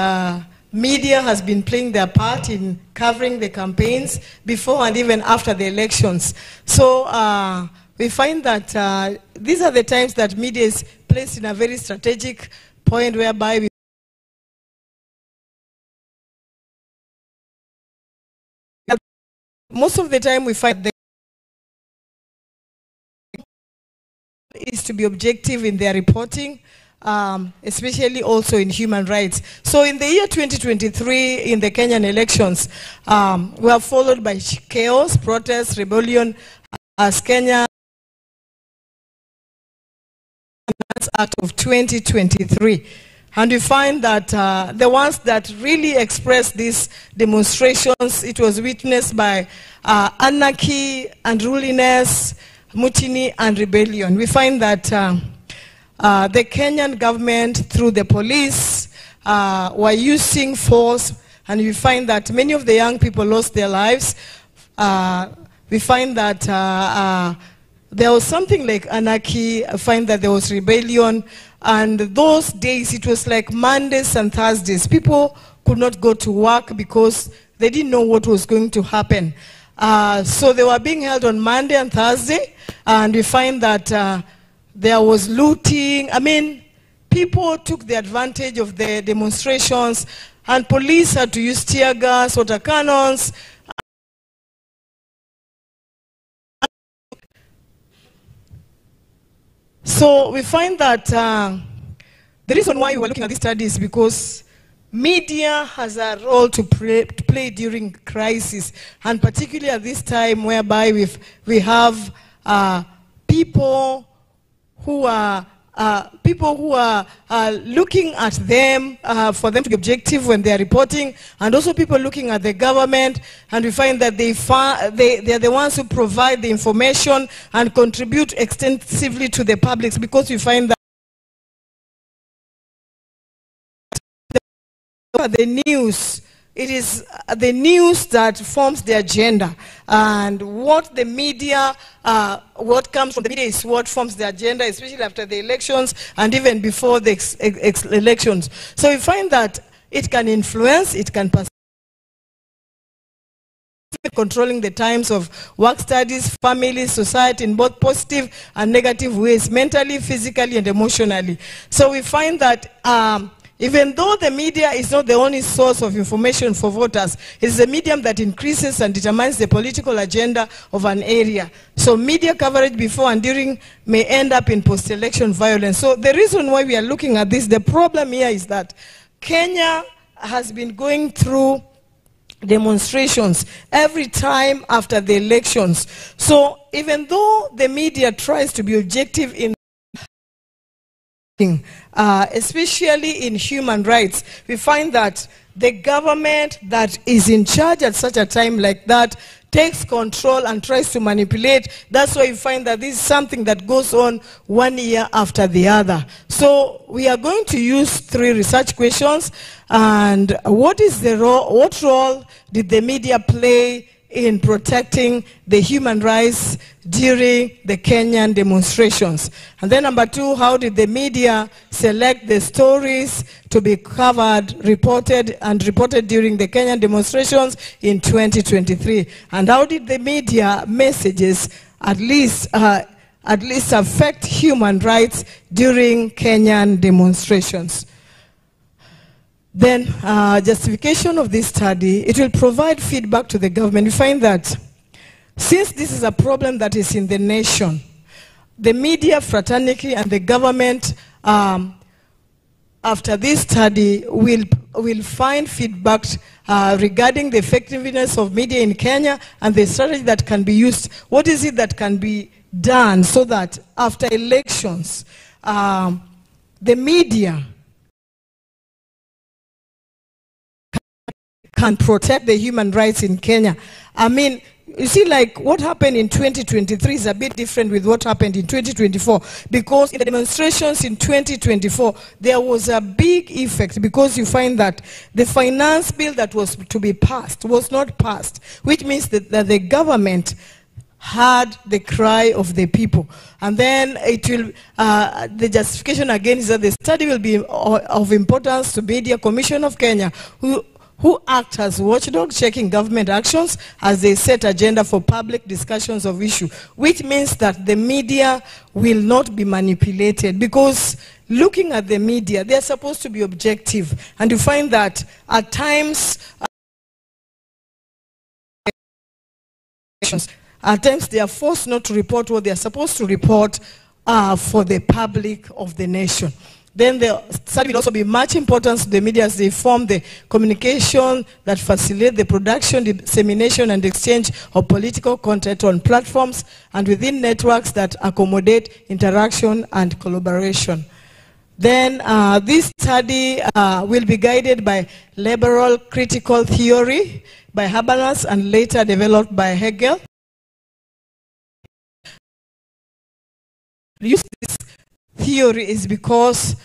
media has been playing their part in covering the campaigns before and even after the elections. So we find that these are the times that media is placed in a very strategic point whereby most of the time we find that is to be objective in their reporting, especially also in human rights. So in the year 2023, in the Kenyan elections, we are followed by chaos, protests, rebellion, as Kenya Act of 2023. And we find that the ones that really expressed these demonstrations, it was witnessed by anarchy, unruliness, mutiny, and rebellion. We find that the Kenyan government, through the police, were using force, and we find that many of the young people lost their lives. We find that there was something like anarchy. I find that there was rebellion, and those days it was like Mondays and Thursdays. People could not go to work because they didn't know what was going to happen. So they were being held on Monday and Thursday, and we find that there was looting. I mean, people took the advantage of the demonstrations, and police had to use tear gas, water cannons. So we find that the reason why we were looking at this study is because media has a role to play during crisis, and particularly at this time whereby we have people who are looking at them for them to be objective when they are reporting, and also people looking at the government, and we find that they are the ones who provide the information and contribute extensively to the public, because we find that the news, it is the news that forms the agenda, and what the media, what comes from the media is what forms the agenda, especially after the elections and even before the elections. So we find that it can influence, it can controlling the times of work studies, family, society in both positive and negative ways, mentally, physically, and emotionally. So we find that even though the media is not the only source of information for voters, it is a medium that increases and determines the political agenda of an area. So media coverage before and during may end up in post-election violence. So the reason why we are looking at this, the problem here is that Kenya has been going through demonstrations every time after the elections. So even though the media tries to be objective in especially in human rights, we find that the government that is in charge at such a time like that takes control and tries to manipulate. That's why you find that this is something that goes on 1 year after the other. So we are going to use 3 research questions. And what role did the media play in protecting the human rights during the Kenyan demonstrations? And then number 2, how did the media select the stories to be covered, reported during the Kenyan demonstrations in 2023? And how did the media messages at least affect human rights during Kenyan demonstrations? Then justification of this study, it will provide feedback to the government. We find that since this is a problem that is in the nation, the media fraternity and the government after this study will find feedback regarding the effectiveness of media in Kenya and the strategy that can be used. What is it that can be done so that after elections, the media can protect the human rights in Kenya? I mean, you see, like what happened in 2023 is a bit different with what happened in 2024, because in the demonstrations in 2024, there was a big effect, because you find that the finance bill that was to be passed was not passed, which means that the government heard the cry of the people. And then it will, the justification again is that the study will be of importance to Media Commission of Kenya, who act as watchdog, checking government actions as they set agenda for public discussions of issue, which means that the media will not be manipulated, because looking at the media, they're supposed to be objective. And you find that at times they are forced not to report what they are supposed to report for the public of the nation. Then the study will also be much importance to the media as they form the communication that facilitate the production, dissemination, and exchange of political content on platforms and within networks that accommodate interaction and collaboration. Then this study will be guided by liberal critical theory by Habermas and later developed by Hegel. Use this theory is because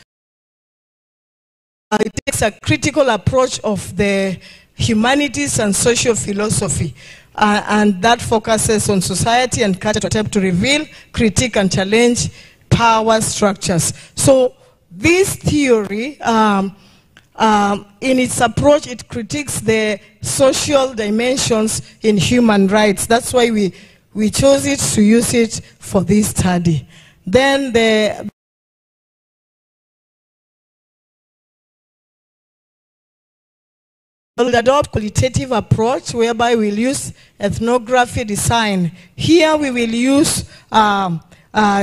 it takes a critical approach of the humanities and social philosophy, and that focuses on society and culture to attempt to reveal, critique, and challenge power structures. So this theory, in its approach, it critiques the social dimensions in human rights. That's why we chose it to use it for this study. Then we'll adopt qualitative approach whereby we'll use ethnography design. Here we will use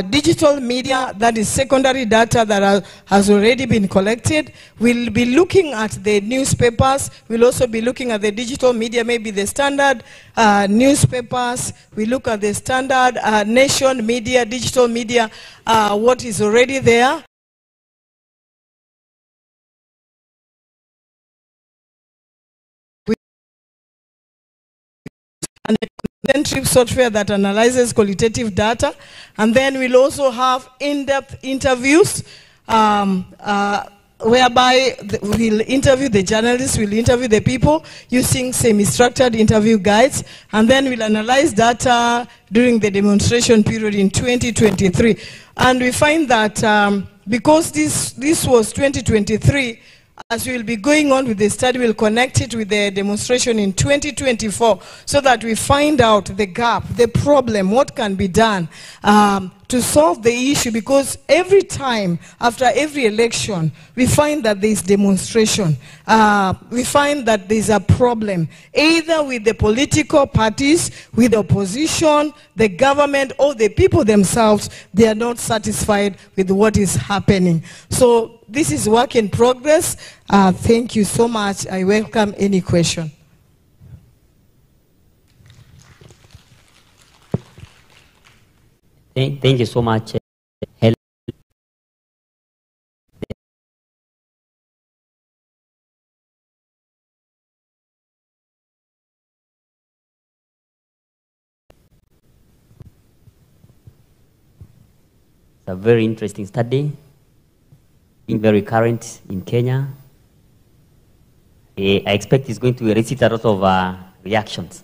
digital media, that is secondary data that has already been collected. We'll be looking at the newspapers. We'll also be looking at the digital media, maybe the standard newspapers. We look at the standard nation media, digital media, what is already there. And a concentric software that analyzes qualitative data. And then we'll also have in-depth interviews whereby we'll interview the journalists, we'll interview the people using semi-structured interview guides, and then we'll analyze data during the demonstration period in 2023. And we find that because this was 2023, as we'll be going on with the study, we'll connect it with the demonstration in 2024 so that we find out the gap, the problem, what can be done to solve the issue, because every time after every election, we find that there's demonstration. We find that there's a problem, either with the political parties, with the opposition, the government, or the people themselves. They are not satisfied with what is happening. So this is work in progress. Thank you so much. I welcome any question. Thank you so much. It's a very interesting study, being very current in Kenya. I expect it's going to elicit a lot of reactions.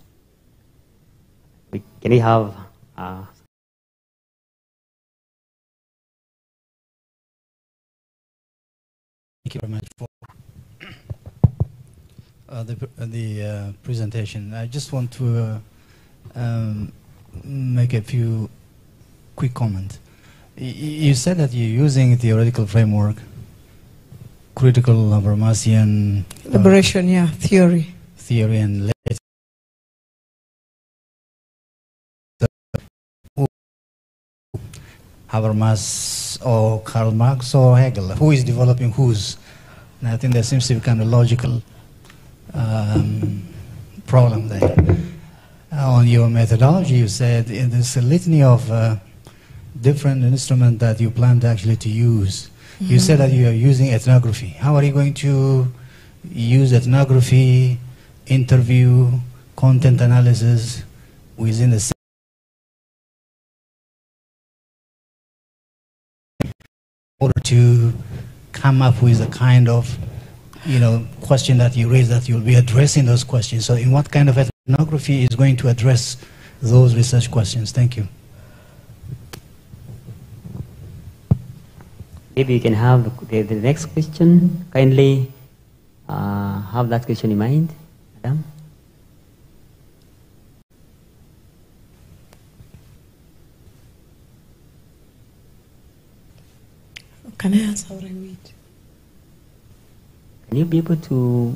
Can we have... Thank you very much for the presentation. I just want to make a few quick comments. You said that you're using theoretical framework, critical Habermasian liberation, theory, and Habermas or Karl Marx or Hegel. Who is developing whose? And I think there seems to be kind of logical problem there. On your methodology, you said there's a litany of different instruments that you plan actually to use. You said that you are using ethnography. How are you going to use ethnography, interview, content analysis within the order to come up with a kind of, question that you raise, that you'll be addressing those questions? So in what kind of ethnography is going to address those research questions? Thank you. Maybe you can have the next question. Kindly have that question in mind, Madam. Can I answer or I wait? Can you be able to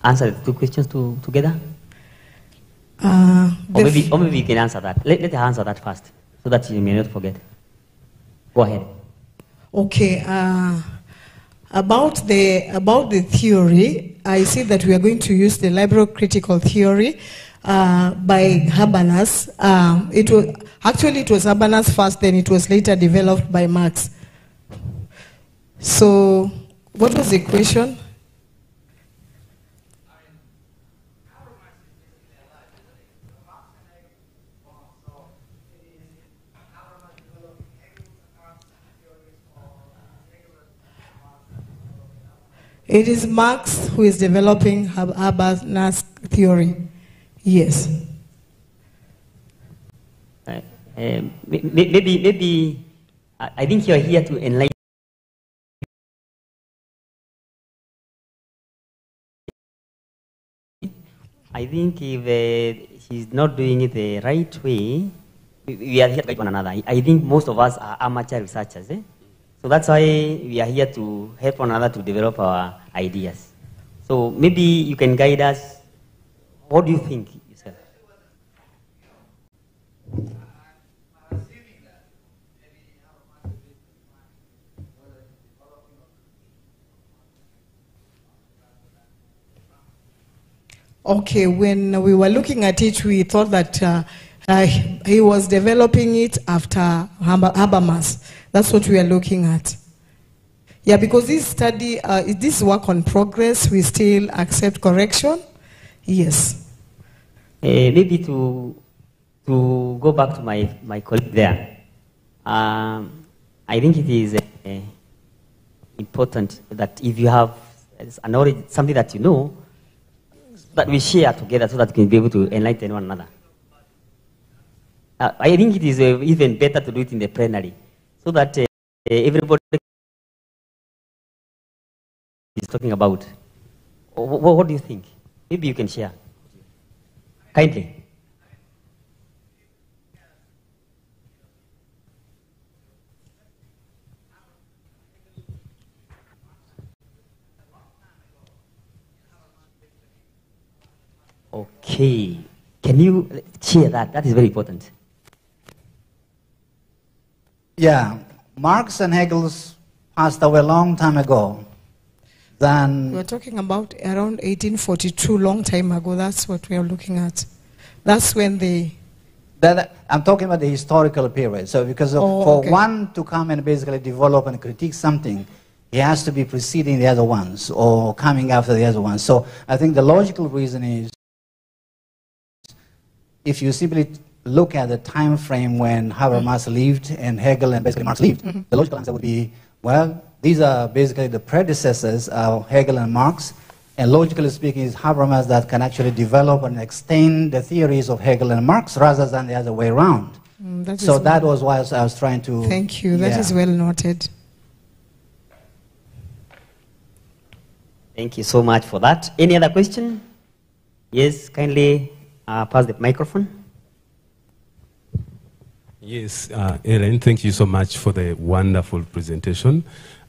answer the two questions together? Or maybe you can answer that. Let her answer that first, so that you may not forget. Go ahead. Okay. About the theory, I see that we are going to use the liberal critical theory by Habermas. It was Habermas first, then it was later developed by Marx. So, what was the question? It is Marx who is developing Habermas theory. Yes. Maybe I think you are here to enlighten. I think if he's not doing it the right way, we are here to help one another. I think most of us are amateur researchers. So that's why we are here to help one another to develop our ideas. So maybe you can guide us. What do you think yourself? Okay, when we were looking at it, we thought that he was developing it after Habermas. That's what we are looking at. Yeah, because this study, this work on progress, we still accept correction. Yes. Maybe to go back to my colleague there, I think it is important that if you have a knowledge, something that you know, that we share together so that we can be able to enlighten one another. I think it is even better to do it in the plenary so that everybody is talking about. What do you think? Maybe you can share. Kindly. Okay. Can you share that? That is very important. Yeah. Marx and Hegel's passed away a long time ago. Then We're talking about around 1842, long time ago. That's what we are looking at. That's when they... I'm talking about the historical period. So because for one to come and basically develop and critique something, he has to be preceding the other ones or coming after the other ones. So I think the logical reason is, if you simply look at the time frame when Habermas lived and Hegel and basically Marx lived, the logical answer would be, well, these are basically the predecessors of Hegel and Marx, and logically speaking, it's Habermas that can actually develop and extend the theories of Hegel and Marx rather than the other way around. So that was why I was trying to... Thank you. That is well noted. Thank you so much for that. Any other question? Yes, kindly pass the microphone. Yes, Ellen, thank you so much for the wonderful presentation.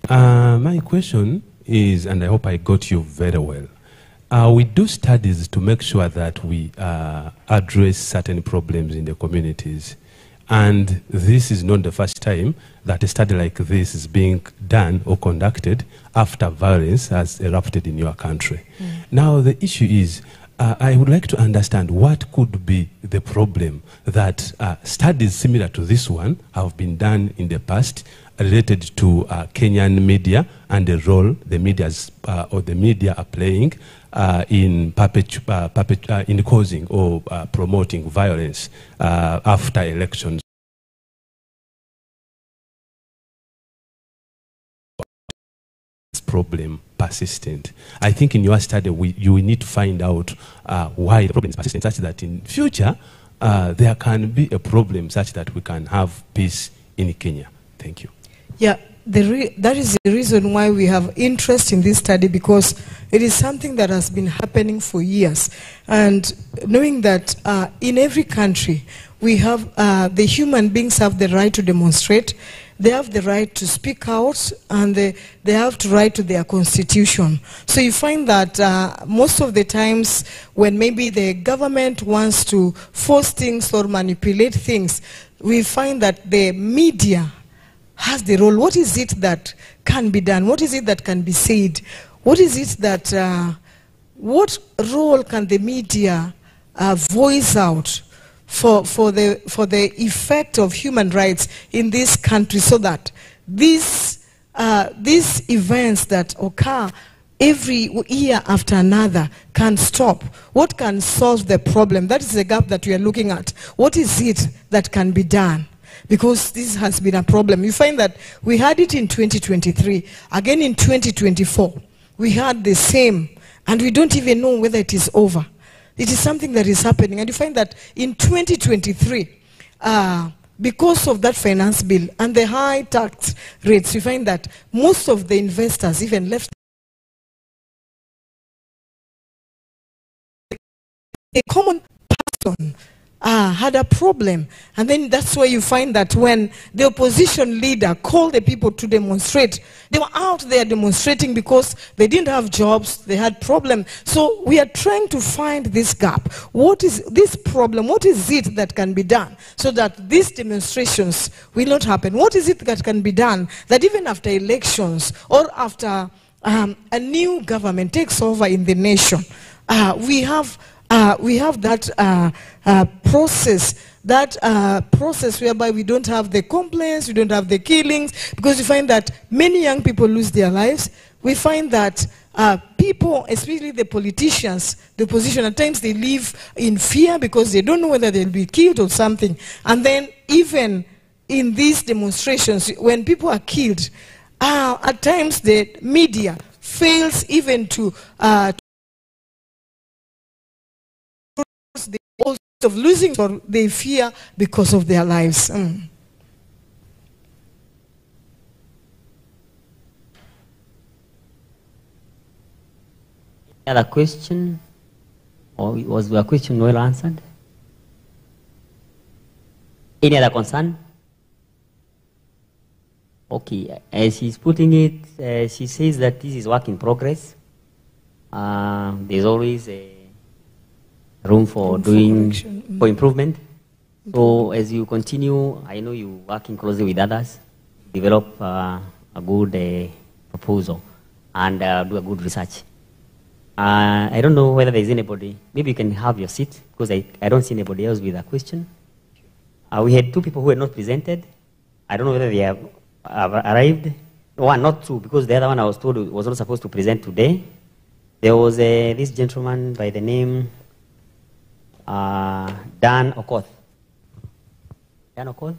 My question is, and I hope I got you very well, we do studies to make sure that we address certain problems in the communities. And this is not the first time that a study like this is being done or conducted after violence has erupted in your country. Now, the issue is, I would like to understand what could be the problem that studies similar to this one have been done in the past related to Kenyan media and the role the medias or the media are playing in in causing or promoting violence after elections. Problem persistent. I think in your study you will need to find out why the problem is persistent, such that in future there can be a problem such that we can have peace in Kenya. Thank you. Yeah, that is the reason why we have interest in this study, because it is something that has been happening for years. And knowing that in every country we have the human beings have the right to demonstrate, they have the right to speak out, and they have the right to their constitution. So you find that most of the times when maybe the government wants to force things or manipulate things, we find that the media has the role. What is it that can be done? What is it that can be said? What is it that, what role can the media voice out for the effect of human rights in this country, so that these events that occur every year after another can stop? What can solve the problem? That is the gap that we are looking at. What is it that can be done? Because this has been a problem. You find that we had it in 2023, again in 2024. We had the same, and we don't even know whether it is over. It is something that is happening. And you find that in 2023, because of that finance bill and the high tax rates, you find that most of the investors even left. A common person had a problem. And then that's why you find that when the opposition leader called the people to demonstrate, they were out there demonstrating because they didn't have jobs, they had problems. So we are trying to find this gap. What is this problem? What is it that can be done so that these demonstrations will not happen? What is it that can be done that even after elections or after a new government takes over in the nation, we have that process whereby we don't have the complaints, we don't have the killings, because we find that many young people lose their lives. We find that people, especially the politicians, the opposition, at times they live in fear because they don't know whether they'll be killed or something. And then even in these demonstrations, when people are killed, at times the media fails even to the odds of losing, or they fear because of their lives. Any other question? Or was your question well answered? Any other concern? Okay, as she's putting it, she says that this is work in progress. There's always a room for for improvement. So as you continue, I know you're working closely with others, develop a good proposal and do a good research. I don't know whether there's anybody. Maybe you can have your seat, because I don't see anybody else with a question. We had 2 people who were not presented. I don't know whether they have arrived. One, not 2, because the other one I was told was not supposed to present today. There was this gentleman by the name Dan Okoth. Dan Okoth?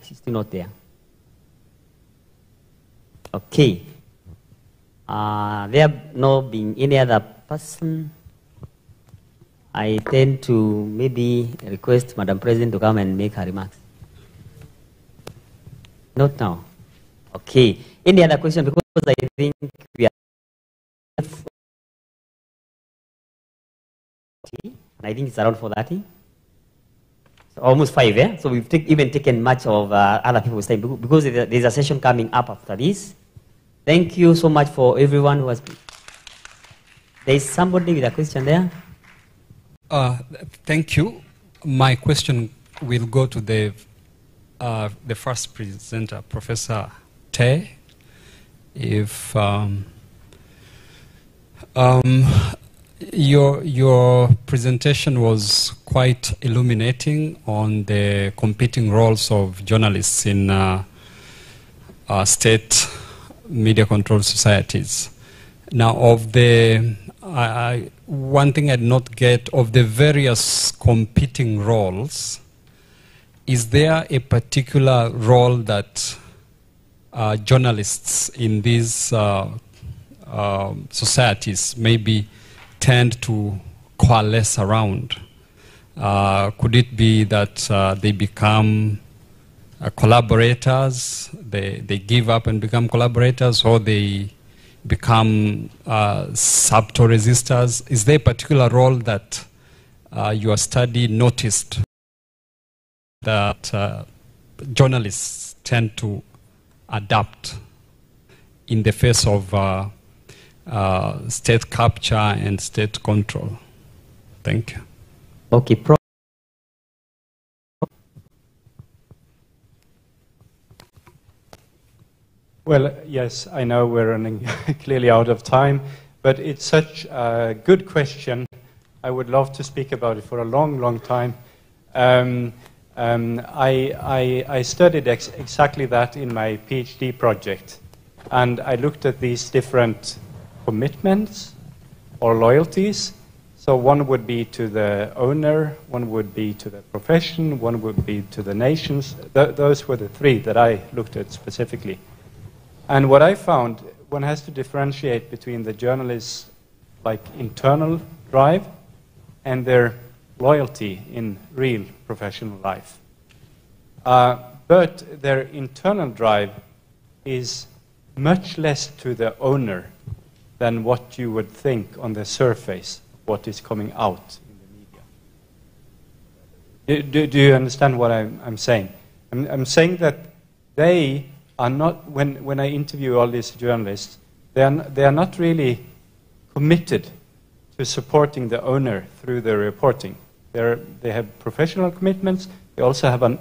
He's still not there. Okay. There have not been any other person. I tend to maybe request Madam President to come and make her remarks. Not now. Okay. Any other question? Because I think we are. I think it's around 4:30. So almost 5, yeah? So we've even taken much of other people's time, because there's a session coming up after this. Thank you so much for everyone who has. There is somebody with a question there. Thank you. My question will go to the first presenter, Professor Te. If your presentation was quite illuminating on the competing roles of journalists in state media control societies. Now, of the one thing I did not get, of the various competing roles, is there a particular role that journalists in these societies maybe tend to coalesce around? Could it be that they become collaborators, they give up and become collaborators, or they become subtle resistors? Is there a particular role that your study noticed that journalists tend to adapt in the face of state capture and state control? Thank you. Okay. Well, yes, I know we're running clearly out of time, but it's such a good question. I would love to speak about it for a long, long time. I studied exactly that in my PhD project, and I looked at these different commitments or loyalties. So one would be to the owner, one would be to the profession, one would be to the nations. Those were the 3 that I looked at specifically. And what I found, one has to differentiate between the journalists' internal drive and their loyalty in real professional life. But their internal drive is much less to the owner than what you would think on the surface, what is coming out in the media. Do you understand what I'm saying? I'm saying that they are not, when I interview all these journalists, they are not really committed to supporting the owner through their reporting. They have professional commitments. They also have a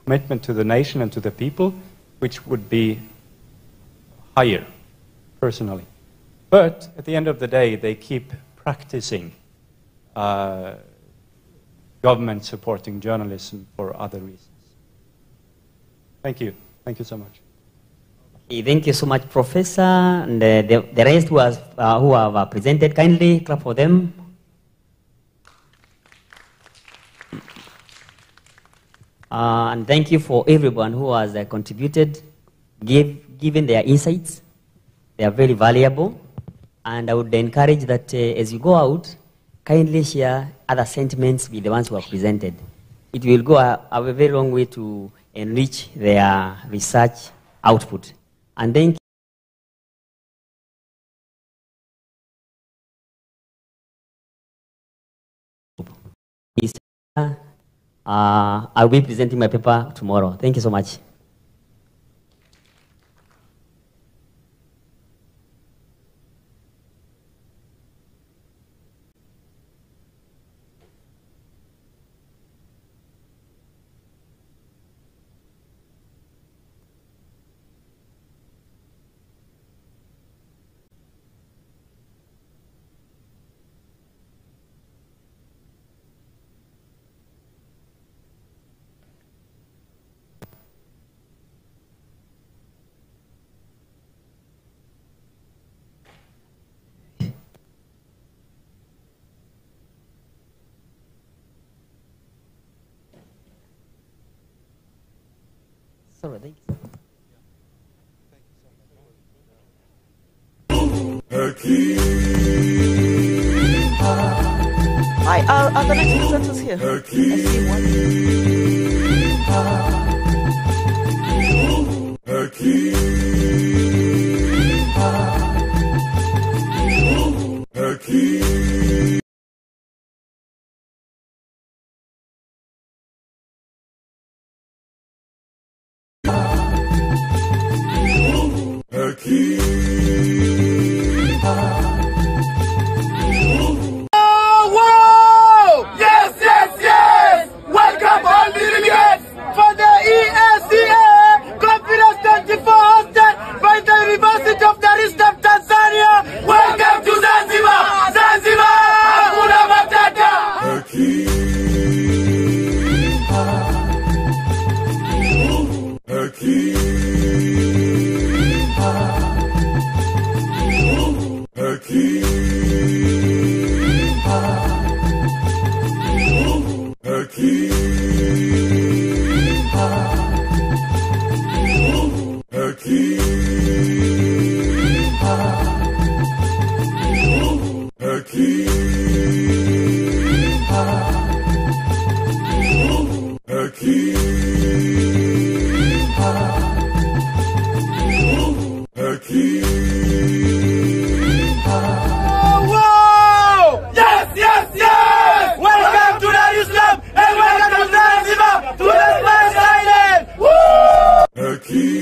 commitment to the nation and to the people, which would be higher, personally. But at the end of the day, they keep practicing government supporting journalism for other reasons. Thank you. Thank you so much. Thank you so much, Professor. And the rest who have presented, kindly clap for them. And thank you for everyone who has contributed, given their insights. They are very valuable. And I would encourage that as you go out, kindly share other sentiments with the ones who have presented. It will go a very long way to enrich their research output. And thank you. I'll be presenting my paper tomorrow. Thank you so much. Sorry, thank you. Hi, are the next presenters here? I see one. Welcome all delegates for the EACA Conference 24 hosted by the University of Dar es Salaam, Tanzania. Welcome to Zanzibar! Zanzibar! Hakuna Matata! Welcome to Dar es Salaam and welcome to Zanzibar to the Spice Island! Turkey.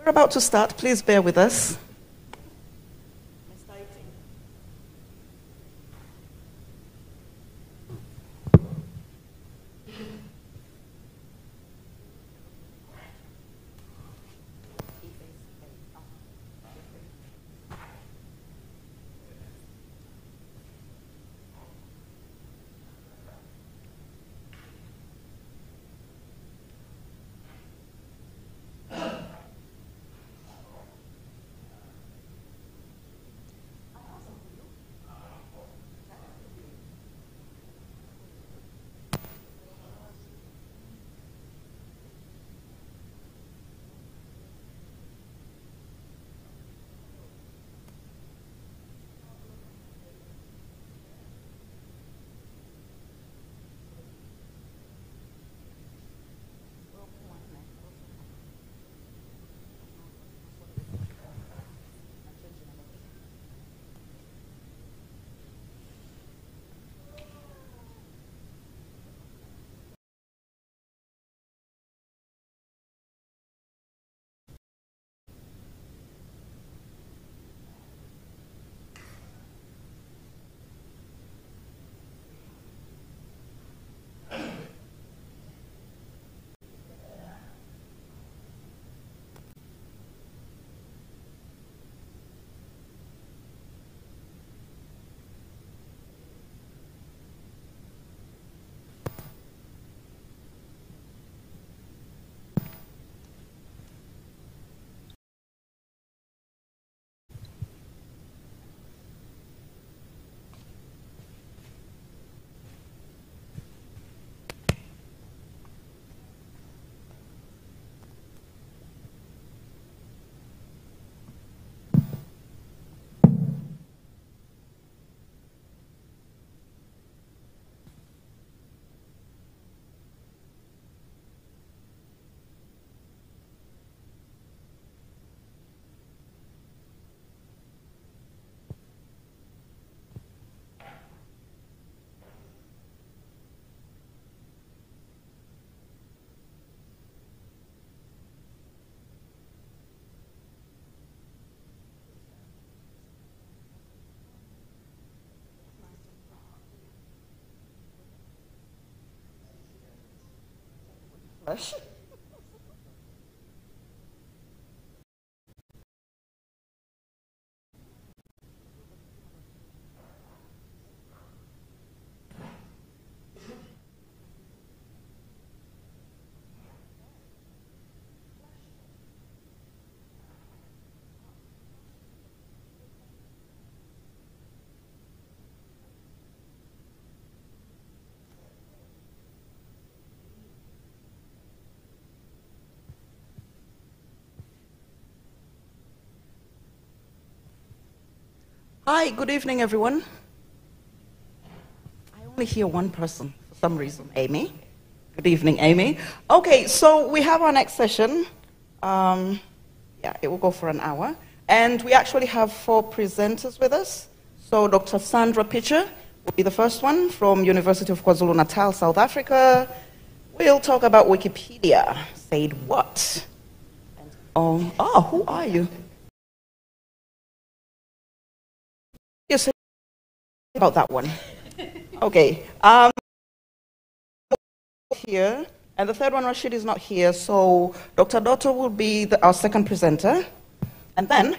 We're about to start. Please bear with us. Hi, good evening, everyone. I only hear one person for some reason, Amy. Good evening, Amy. Okay, so we have our next session. Yeah, it will go for an hour. And we actually have 4 presenters with us. So Dr. Sandra Pitcher will be the first one from University of KwaZulu-Natal, South Africa. We'll talk about Wikipedia. Said what? Who are you? Yes, about that one. Okay. Here, and the third one, Rashid, is not here, so Dr. Dotto will be our second presenter, and then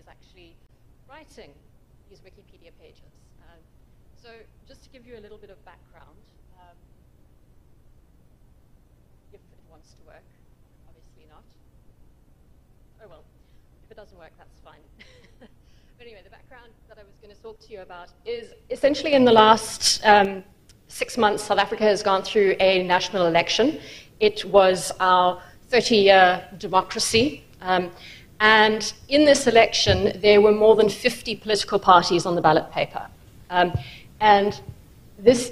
is actually writing these Wikipedia pages. So just to give you a little bit of background, if it wants to work, obviously not. Oh well, if it doesn't work, that's fine. But anyway, the background that I was going to talk to you about is essentially in the last 6 months, South Africa has gone through a national election. It was our 30-year democracy. And in this election, there were more than 50 political parties on the ballot paper. And this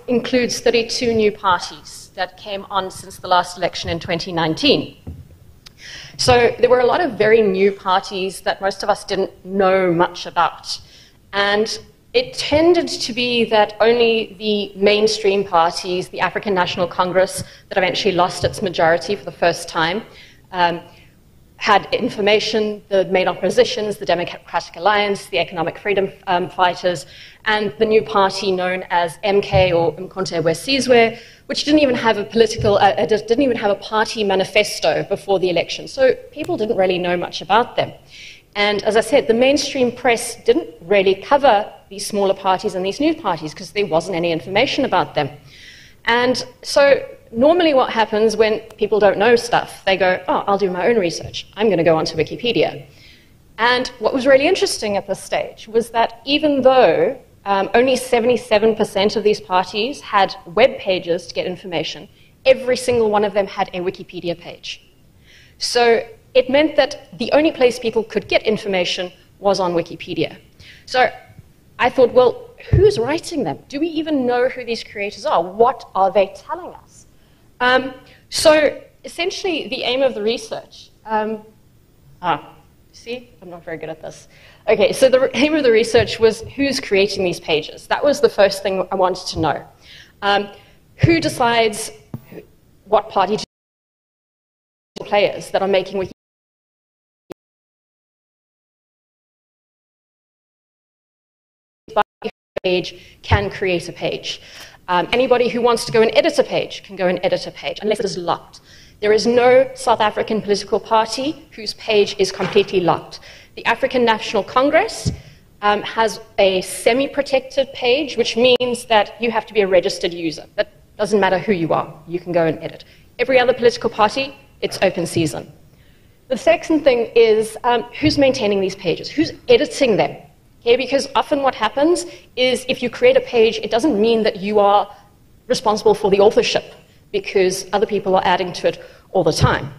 includes 32 new parties that came on since the last election in 2019. So there were a lot of very new parties that most of us didn't know much about. And it tended to be that only the mainstream parties, the African National Congress, that eventually lost its majority for the first time, had information. The main oppositions, the Democratic Alliance, the Economic Freedom Fighters, and the new party known as MK or Mkhonto Sizwe, which didn't even have a didn't even have a party manifesto before the election. So people didn't really know much about them. And as I said, the mainstream press didn't really cover these smaller parties and these new parties because there wasn't any information about them. And so normally what happens when people don't know stuff, they go, oh, I'll do my own research. I'm going to go onto Wikipedia. And what was really interesting at this stage was that even though only 77% of these parties had web pages to get information, every single one of them had a Wikipedia page. So it meant that the only place people could get information was on Wikipedia. So I thought, well, who's writing them? Do we even know who these creators are? What are they telling us? So essentially, the aim of the research... see, I'm not very good at this. Okay, so the aim of the research was who's creating these pages. That was the first thing I wanted to know. Who decides what party players that are making Wikipedia page can create a page. Anybody who wants to go and edit a page can go and edit a page, unless it is locked. There is no South African political party whose page is completely locked. The African National Congress has a semi-protected page, which means that you have to be a registered user. That doesn't matter who you are. You can go and edit. Every other political party, it's open season. The second thing is who's maintaining these pages? Who's editing them? Okay, because often what happens is if you create a page, it doesn't mean that you are responsible for the authorship, because other people are adding to it all the time.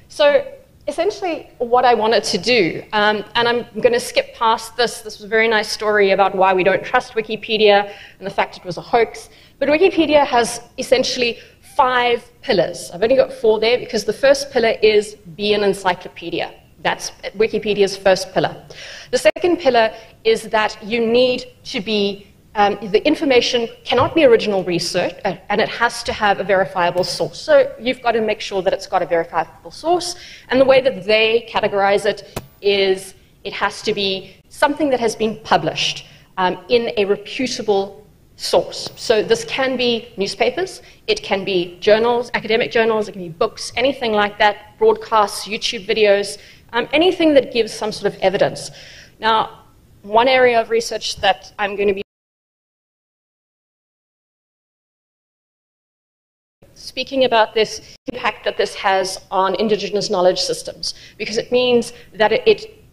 So essentially what I wanted to do, and I'm going to skip past this. This was a very nice story about why we don't trust Wikipedia and the fact it was a hoax. But Wikipedia has essentially 5 pillars. I've only got 4 there because the first pillar is be an encyclopedia. That's Wikipedia's first pillar. The second pillar is that you need to be, the information cannot be original research, and it has to have a verifiable source. So you've got to make sure that it's got a verifiable source. And the way that they categorize it is it has to be something that has been published in a reputable source. So this can be newspapers, it can be journals, academic journals, it can be books, anything like that, broadcasts, YouTube videos, anything that gives some sort of evidence. Now, one area of research that I'm going to be speaking about this impact that this has on indigenous knowledge systems, because it means that it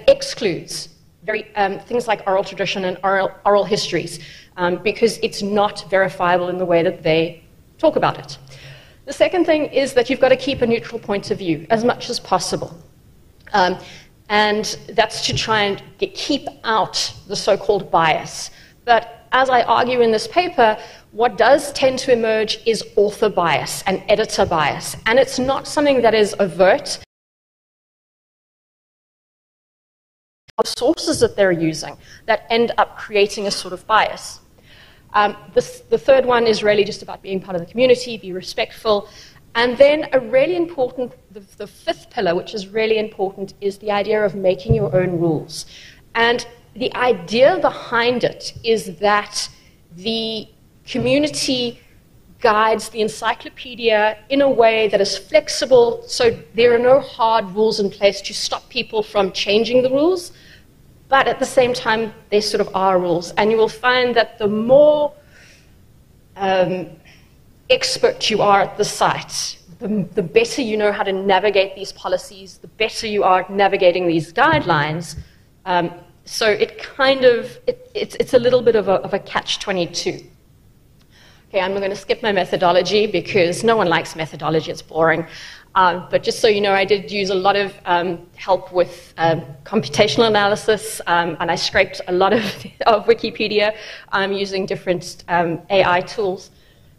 excludes things like oral tradition and oral histories, because it's not verifiable in the way that they talk about it. The second thing is that you've got to keep a neutral point of view as much as possible. And that's to try and keep out the so-called bias. But as I argue in this paper, what does tend to emerge is author bias and editor bias. And it's not something that is overt. Sources that they're using that end up creating a sort of bias. The third one is really just about being part of the community, be respectful. And then a really important, the fifth pillar, which is really important, is the idea of making your own rules. And the idea behind it is that the community guides the encyclopedia in a way that is flexible, so there are no hard rules in place to stop people from changing the rules, but at the same time, they sort of are rules. And you will find that the more expert you are at the site, the better you know how to navigate these policies, the better you are at navigating these guidelines. So it kind of, it's a little bit of a catch-22. Okay, I'm going to skip my methodology because no one likes methodology, it's boring. But just so you know, I did use a lot of help with computational analysis, and I scraped a lot of Wikipedia using different AI tools.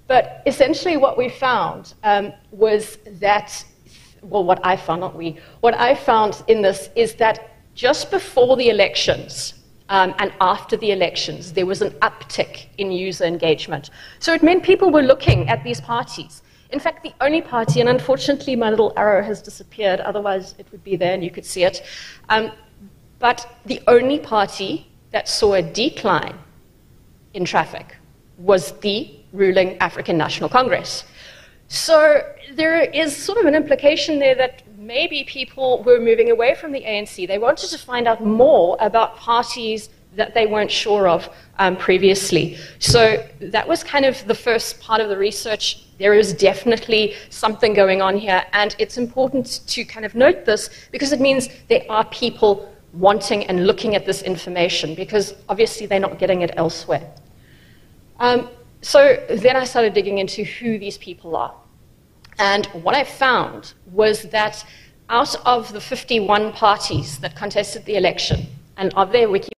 But essentially what we found was that, well, what I found, not we, what I found in this is that just before the elections, and after the elections, there was an uptick in user engagement. So it meant people were looking at these parties. In fact, the only party, and unfortunately my little arrow has disappeared, otherwise it would be there and you could see it, but the only party that saw a decline in traffic was the ruling African National Congress. So there is sort of an implication there that maybe people were moving away from the ANC. They wanted to find out more about parties that they weren't sure of previously. So that was kind of the first part of the research. There is definitely something going on here, and it's important to kind of note this because it means there are people wanting and looking at this information because obviously they're not getting it elsewhere. So then I started digging into who these people are. And what I found was that out of the 51 parties that contested the election, and of their wiki,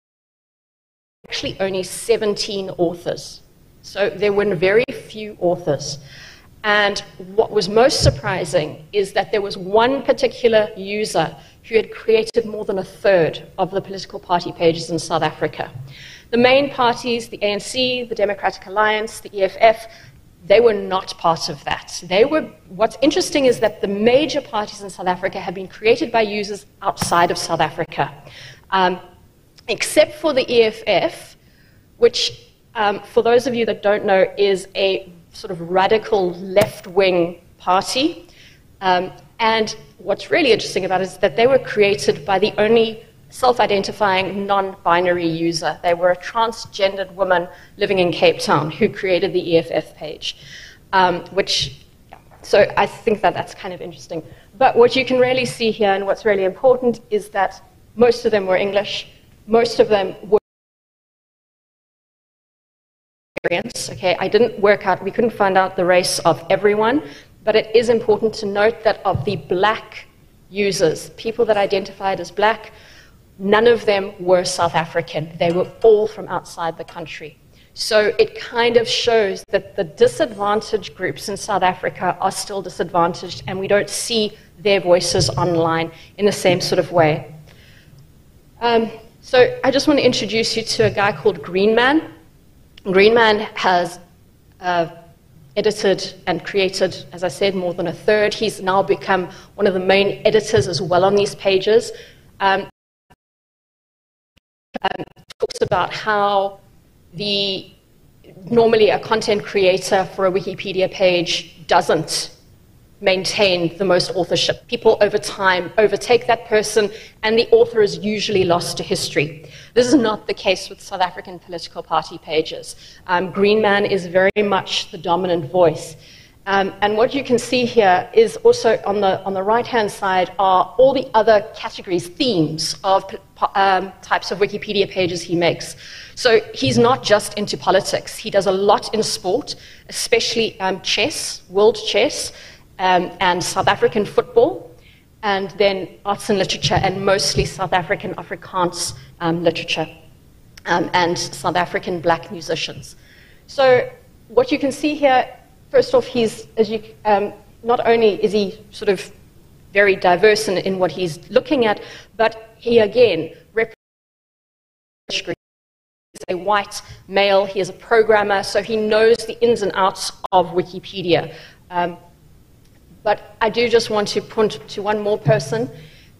actually only 17 authors. So there were very few authors. And what was most surprising is that there was one particular user who had created more than a third of the political party pages in South Africa. The main parties, the ANC, the Democratic Alliance, the EFF, they were not part of that. What's interesting is that the major parties in South Africa have been created by users outside of South Africa, except for the EFF, which, for those of you that don't know, is a sort of radical left-wing party. And what's really interesting about it is that they were created by the only self-identifying non-binary user. They were a transgendered woman living in Cape Town who created the EFF page, so I think that that's kind of interesting. But what you can really see here and what's really important is that most of them were English, most of them were experience. Okay, I didn't work out, we couldn't find out the race of everyone, but it is important to note that of the black users, people that identified as black, none of them were South African. They were all from outside the country. So it kind of shows that the disadvantaged groups in South Africa are still disadvantaged, and we don't see their voices online in the same sort of way. So I just want to introduce you to a guy called Greenman. Greenman has edited and created, as I said, more than a third. He's now become one of the main editors as well on these pages. Talks about how normally a content creator for a Wikipedia page doesn't maintain the most authorship. People over time overtake that person, and the author is usually lost to history. This is not the case with South African political party pages. Greenman is very much the dominant voice. And what you can see here is also on the right-hand side are all the other categories, themes of types of Wikipedia pages he makes. So he's not just into politics. He does a lot in sport, especially chess, world chess, and South African football, and then arts and literature, and mostly South African Afrikaans literature, and South African black musicians. So what you can see here, first off, not only is he sort of very diverse in what he's looking at, but he again represents a white male. He is a programmer, so he knows the ins and outs of Wikipedia. But I do just want to point to one more person.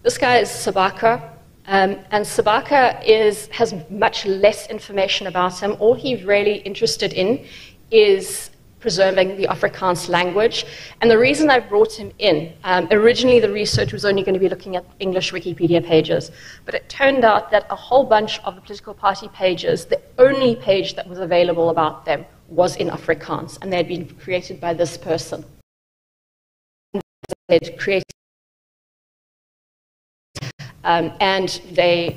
This guy is Sabaka. And Sabaka has much less information about him. All he's really interested in is preserving the Afrikaans language. And the reason I brought him in, originally the research was only going to be looking at English Wikipedia pages, but it turned out that a whole bunch of the political party pages, the only page that was available about them was in Afrikaans, and they had been created by this person. They'd created, and they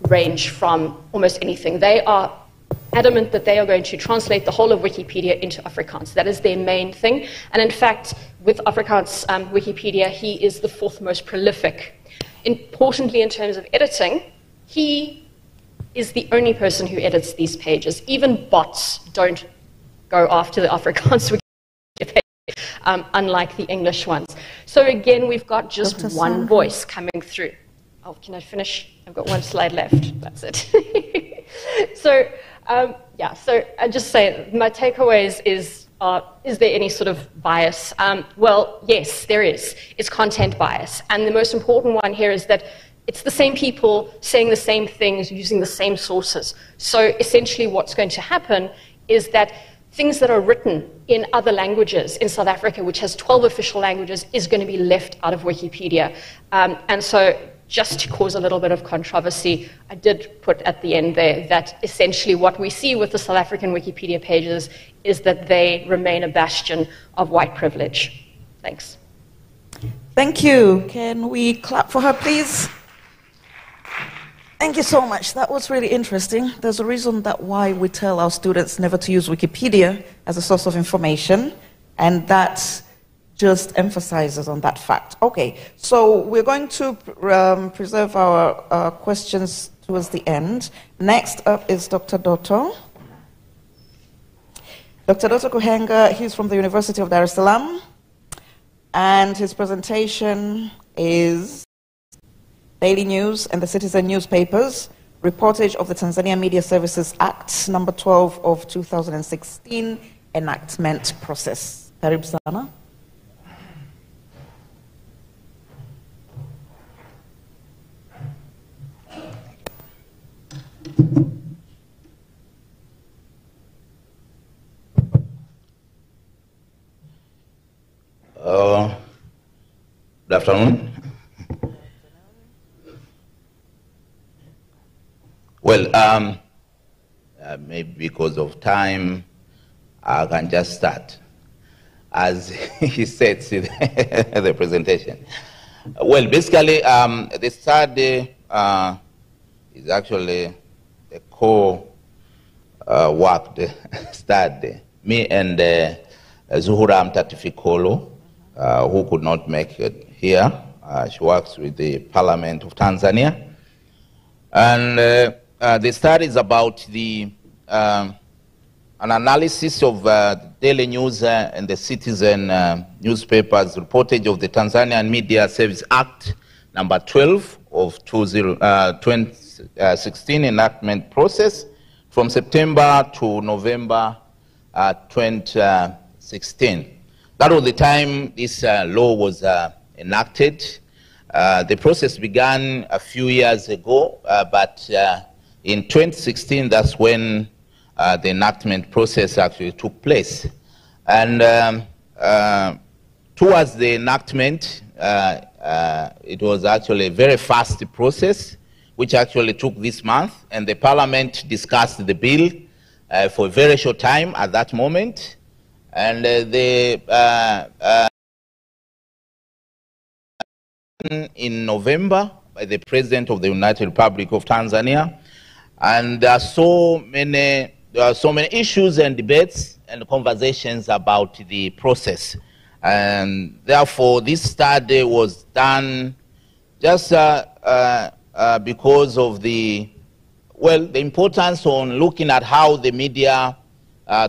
range from almost anything. They are adamant that they are going to translate the whole of Wikipedia into Afrikaans. That is their main thing. And in fact, with Afrikaans Wikipedia, he is the 4th most prolific. Importantly, in terms of editing, he is the only person who edits these pages. Even bots don't go after the Afrikaans Wikipedia page, unlike the English ones. So again, we've got just one voice coming through. Oh, can I finish? I've got one slide left. That's it. So I just say my takeaways is there any sort of bias? Well, yes, there is. It's content bias. And the most important one here is that it's the same people saying the same things, using the same sources. So essentially what's going to happen is that things that are written in other languages in South Africa, which has 12 official languages, is going to be left out of Wikipedia. And so just to cause a little bit of controversy, I did put at the end there that essentially what we see with the South African Wikipedia pages is that they remain a bastion of white privilege. Thanks. Thank you. Can we clap for her, please? Thank you so much. That was really interesting. There's a reason that why we tell our students never to use Wikipedia as a source of information, and that just emphasizes on that fact. Okay, so we're going to preserve our questions towards the end. Next up is Dr. Dotto. Dr. Dotto Kuhenga, he's from the University of Dar es Salaam, and his presentation is Daily News and the Citizen newspapers, reportage of the Tanzania Media Services Act, number 12 of 2016, enactment process. Karibu sana. Good afternoon. Well, maybe because of time, I can just start. As he said in the presentation. Well, basically, the study is actually a co-worked study. Me and Zuhura Mtatifikolo, who could not make it here. She works with the Parliament of Tanzania. And the study is about an analysis of Daily News and the Citizen newspapers, reportage of the Tanzanian Media Services Act, number 12 of 2016 enactment process from September to November 2016. That was the time this law was enacted. The process began a few years ago, but in 2016, that's when the enactment process actually took place. And towards the enactment, it was actually a very fast process, which actually took this month, and the Parliament discussed the bill for a very short time at that moment. And in November by the President of the United Republic of Tanzania, and there are so many issues and debates and conversations about the process, and therefore this study was done just because of the importance on looking at how the media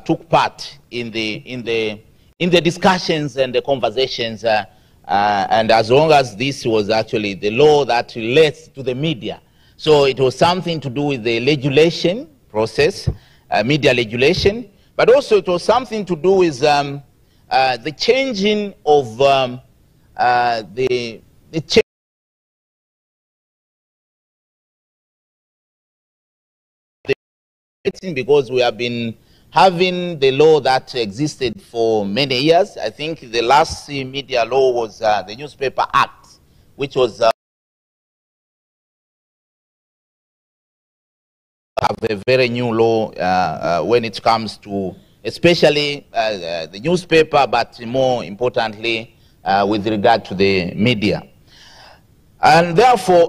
took part in the discussions and the conversations. And as long as this was actually the law that relates to the media. So it was something to do with the legislation process, media legislation, but also it was something to do with the changing of the because we have been having the law that existed for many years. I think the last media law was the Newspaper Act, which was a very new law when it comes to especially the newspaper, but more importantly with regard to the media. And therefore,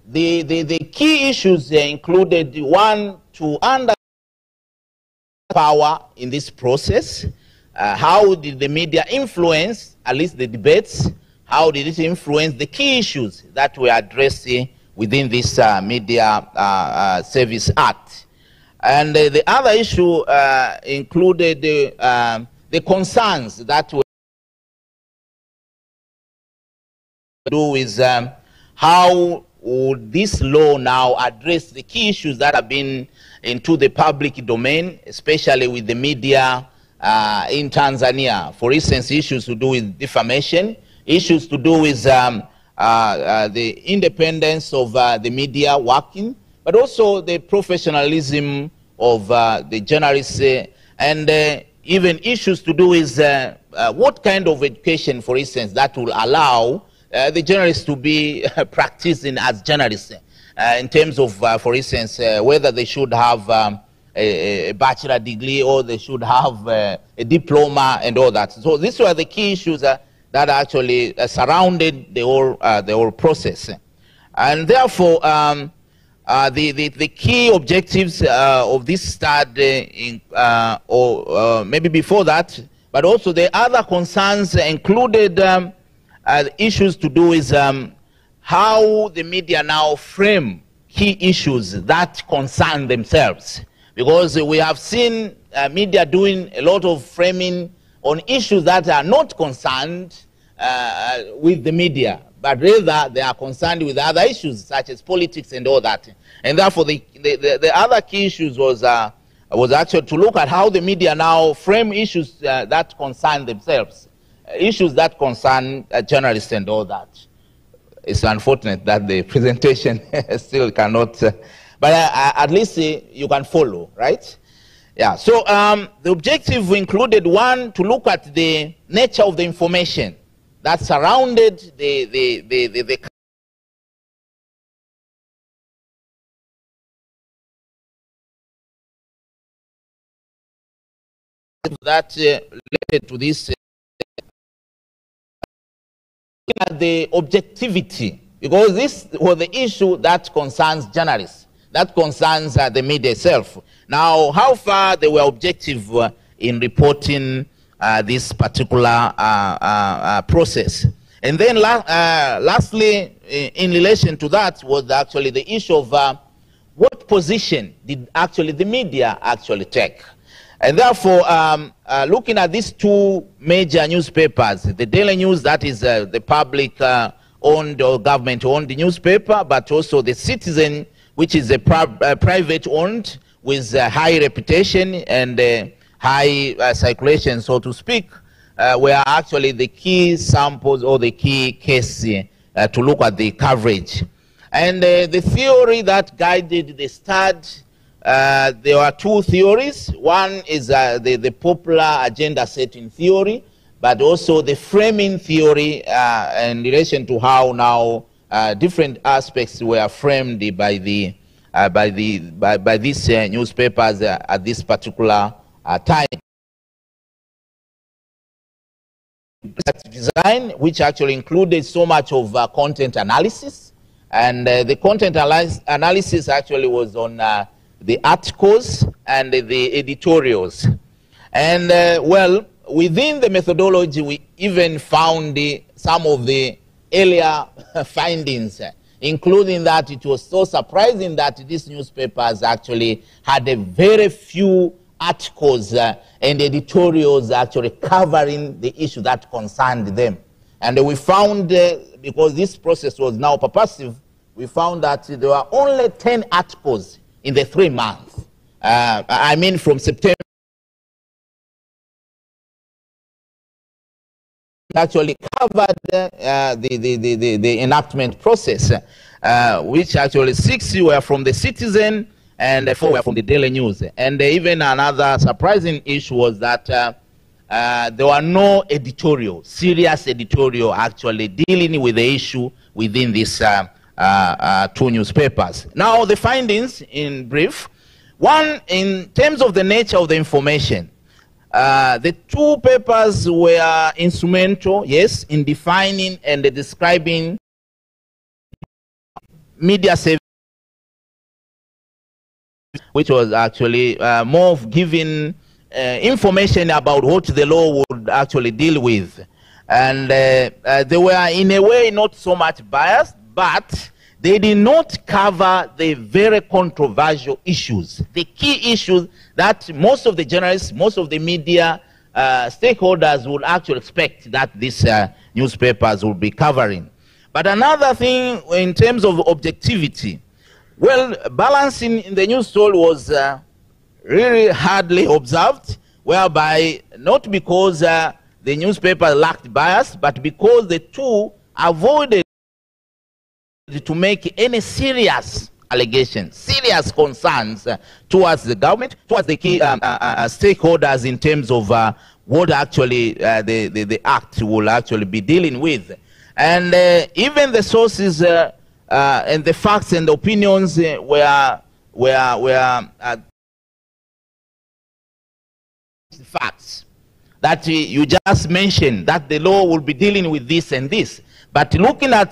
the key issues included, one, to understand power in this process. How did the media influence, at least the debates? How did it influence the key issues that were addressed within this Media Service Act? And the other issue included the concerns that were do is how would this law now address the key issues that have been into the public domain, especially with the media in Tanzania. For instance, issues to do with defamation, issues to do with the independence of the media working, but also the professionalism of the journalists, and even issues to do with what kind of education, for instance, that will allow the journalists to be practicing as journalists in terms of, for instance, whether they should have a bachelor degree or they should have a diploma and all that. So these were the key issues that actually surrounded the whole process. And therefore, the key objectives of this study, or maybe before that, but also the other concerns included issues to do with how the media now frame key issues that concern themselves. Because we have seen media doing a lot of framing on issues that are not concerned with the media, but rather they are concerned with other issues such as politics and all that. And therefore the other key issues was actually to look at how the media now frame issues that concern themselves. Issues that concern journalists and all that. It's unfortunate that the presentation still cannot, but at least you can follow, right? Yeah, so the objective included, one, to look at the nature of the information that surrounded the that related to this the objectivity, because this was the issue that concerns journalists, that concerns the media itself. Now, how far they were objective in reporting this particular process. And then lastly, in relation to that was actually the issue of what position did actually the media actually take. And therefore, looking at these two major newspapers, the Daily News, that is the public-owned or government-owned newspaper, but also the Citizen, which is a private-owned with high reputation and high circulation, so to speak, were actually the key samples or the key case to look at the coverage. And the theory that guided the study, there are two theories. One is the popular agenda setting theory, but also the framing theory in relation to how now different aspects were framed by these newspapers at this particular time. Design, which actually included so much of content analysis, and the content analysis actually was on the articles and the editorials. And well, within the methodology, we even found some of the earlier findings, including that it was so surprising that these newspapers actually had a very few articles and editorials actually covering the issue that concerned them. And we found, because this process was now purposive, we found that there were only 10 articles in the 3 months. I mean, from September, actually covered the enactment process, which actually 6 were from the Citizen, and 4 were from the Daily News. And even another surprising issue was that there were no serious editorial actually dealing with the issue within these 2 newspapers. Now, the findings in brief. One, in terms of the nature of the information, the 2 papers were instrumental, yes, in defining and describing media service, which was actually more of giving information about what the law would actually deal with. And they were in a way not so much biased, but they did not cover the very controversial issues, the key issues that most of the journalists, most of the media stakeholders would actually expect that these newspapers will be covering. But another thing in terms of objectivity, well, balancing in the news story was really hardly observed, whereby not because the newspaper lacked bias, but because the 2 avoided to make any serious allegations, serious concerns towards the government, towards the key stakeholders in terms of what actually the act will actually be dealing with. And even the sources and the facts and the opinions were facts that you just mentioned, that the law will be dealing with this and this. But looking at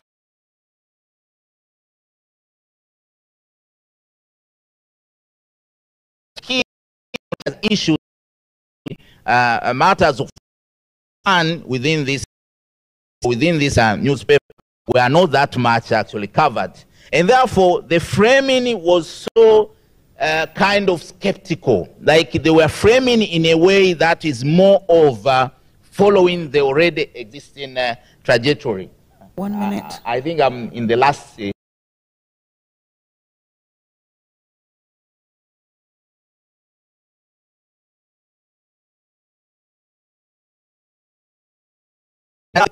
key issues, matters of fun within this newspaper were not that much actually covered, and therefore the framing was so kind of skeptical, like they were framing in a way that is more of following the already existing trajectory. 1 minute. I think I'm in the last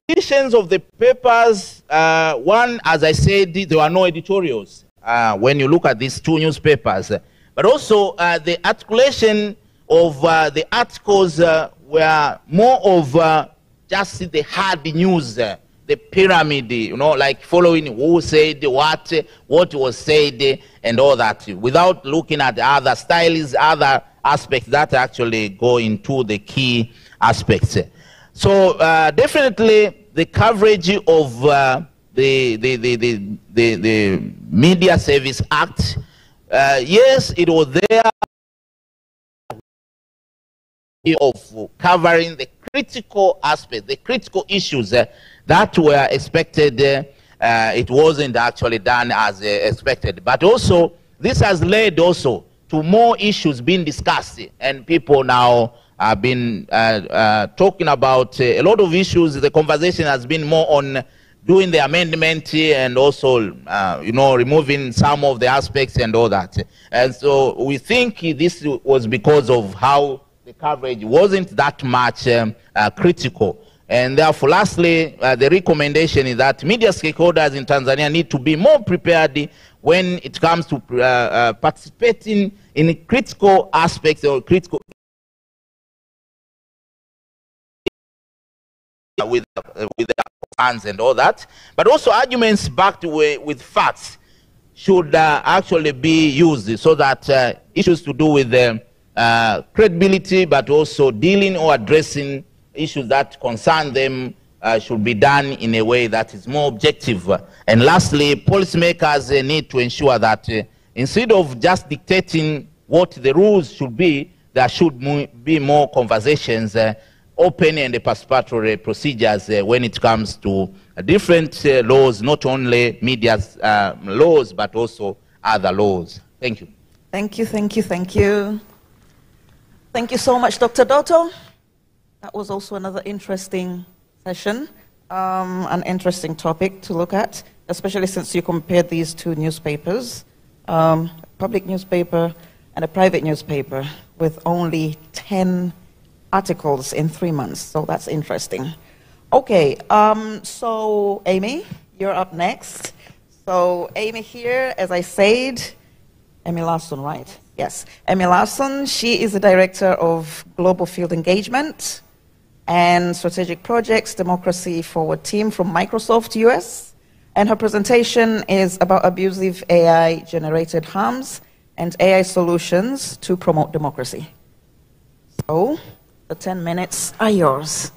editions of the papers. One, as I said, there were no editorials when you look at these 2 newspapers. But also the articulation of the articles were more of just the hard news, the pyramid, you know, like following who said what was said, and all that, without looking at the other styles, other aspects that actually go into the key aspects. So definitely the coverage of the Media Service Act, yes, it was there of covering the critical aspects, the critical issues that were expected. It wasn't actually done as expected. But also, this has led also to more issues being discussed, and people now have been talking about a lot of issues. The conversation has been more on doing the amendment and also, you know, removing some of the aspects and all that. And so we think this was because of how the coverage wasn't that much critical. And therefore, lastly, the recommendation is that media stakeholders in Tanzania need to be more prepared when it comes to participating in critical aspects or critical with funds and all that, but also arguments backed with facts should actually be used, so that issues to do with credibility, but also dealing or addressing issues that concern them should be done in a way that is more objective. And lastly, policymakers need to ensure that instead of just dictating what the rules should be, there should be more conversations, open and participatory procedures when it comes to different laws, not only media laws, but also other laws. Thank you. Thank you, thank you, thank you. Thank you so much, Dr. Dotto. That was also another interesting session, an interesting topic to look at, especially since you compared these 2 newspapers, a public newspaper and a private newspaper, with only 10 articles in 3 months. So that's interesting. Okay, so Amy, you're up next. So Amy here, as I said, Amy Larson, right? Yes. Amy Larson, she is the Director of Global Field Engagement and Strategic Projects Democracy Forward Team from Microsoft US. And her presentation is about abusive AI-generated harms and AI solutions to promote democracy. So, the 10 minutes are yours.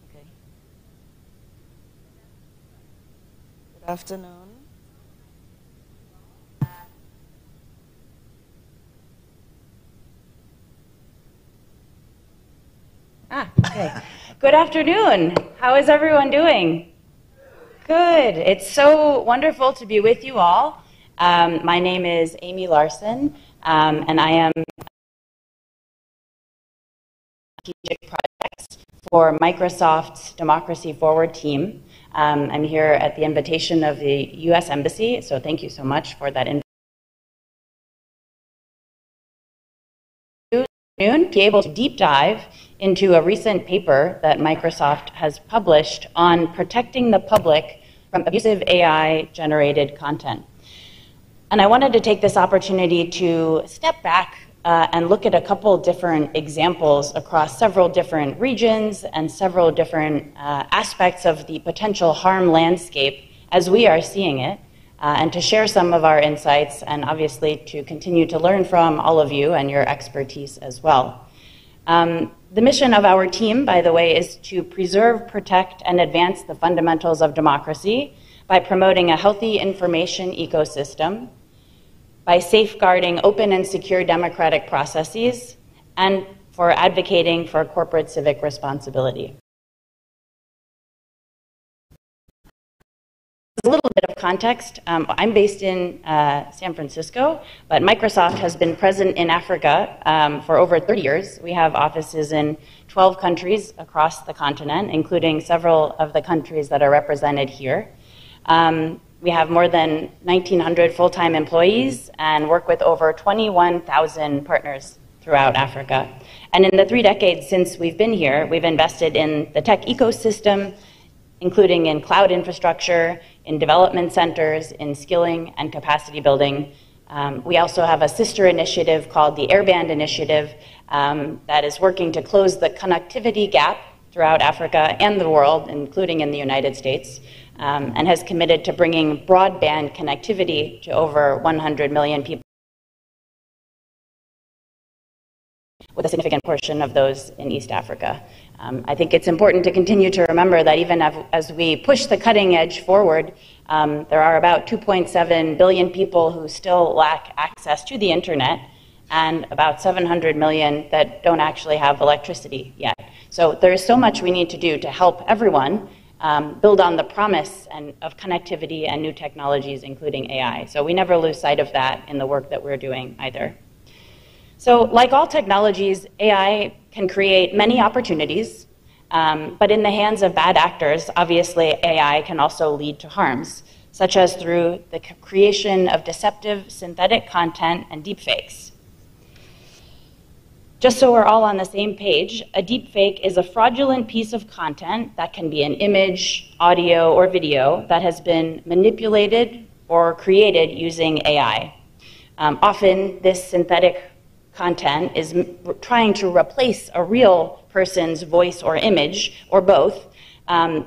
Okay. Good afternoon. Okay. Good afternoon. How is everyone doing? Good. It's so wonderful to be with you all. My name is Amy Larson, and I am strategic projects for Microsoft's Democracy Forward team. I'm here at the invitation of the U.S. Embassy, so thank you so much for that invitation. To be able to deep dive into a recent paper that Microsoft has published on protecting the public from abusive AI-generated content. And I wanted to take this opportunity to step back and look at a couple different examples across several different regions and several different aspects of the potential harm landscape as we are seeing it, and to share some of our insights, and obviously to continue to learn from all of you and your expertise as well. The mission of our team, by the way, is to preserve, protect, and advance the fundamentals of democracy by promoting a healthy information ecosystem, by safeguarding open and secure democratic processes, and for advocating for corporate civic responsibility. A little bit of context. I'm based in San Francisco, but Microsoft has been present in Africa for over 30 years. We have offices in 12 countries across the continent, including several of the countries that are represented here. We have more than 1,900 full-time employees and work with over 21,000 partners throughout Africa. And in the 3 decades since we've been here, we've invested in the tech ecosystem, including in cloud infrastructure, in development centers, in skilling and capacity building. We also have a sister initiative called the Airband Initiative that is working to close the connectivity gap throughout Africa and the world, including in the United States, and has committed to bringing broadband connectivity to over 100 million people, with a significant portion of those in East Africa. I think it's important to continue to remember that even as we push the cutting edge forward, there are about 2.7 billion people who still lack access to the internet, and about 700 million that don't actually have electricity yet. So there is so much we need to do to help everyone build on the promise of connectivity and new technologies, including AI. So we never lose sight of that in the work that we're doing either. So like all technologies, AI can create many opportunities, but in the hands of bad actors, obviously AI can also lead to harms, such as through the creation of deceptive synthetic content and deepfakes. Just so we're all on the same page, a deepfake is a fraudulent piece of content that can be an image, audio, or video that has been manipulated or created using AI. Often, this synthetic content is trying to replace a real person's voice or image, or both,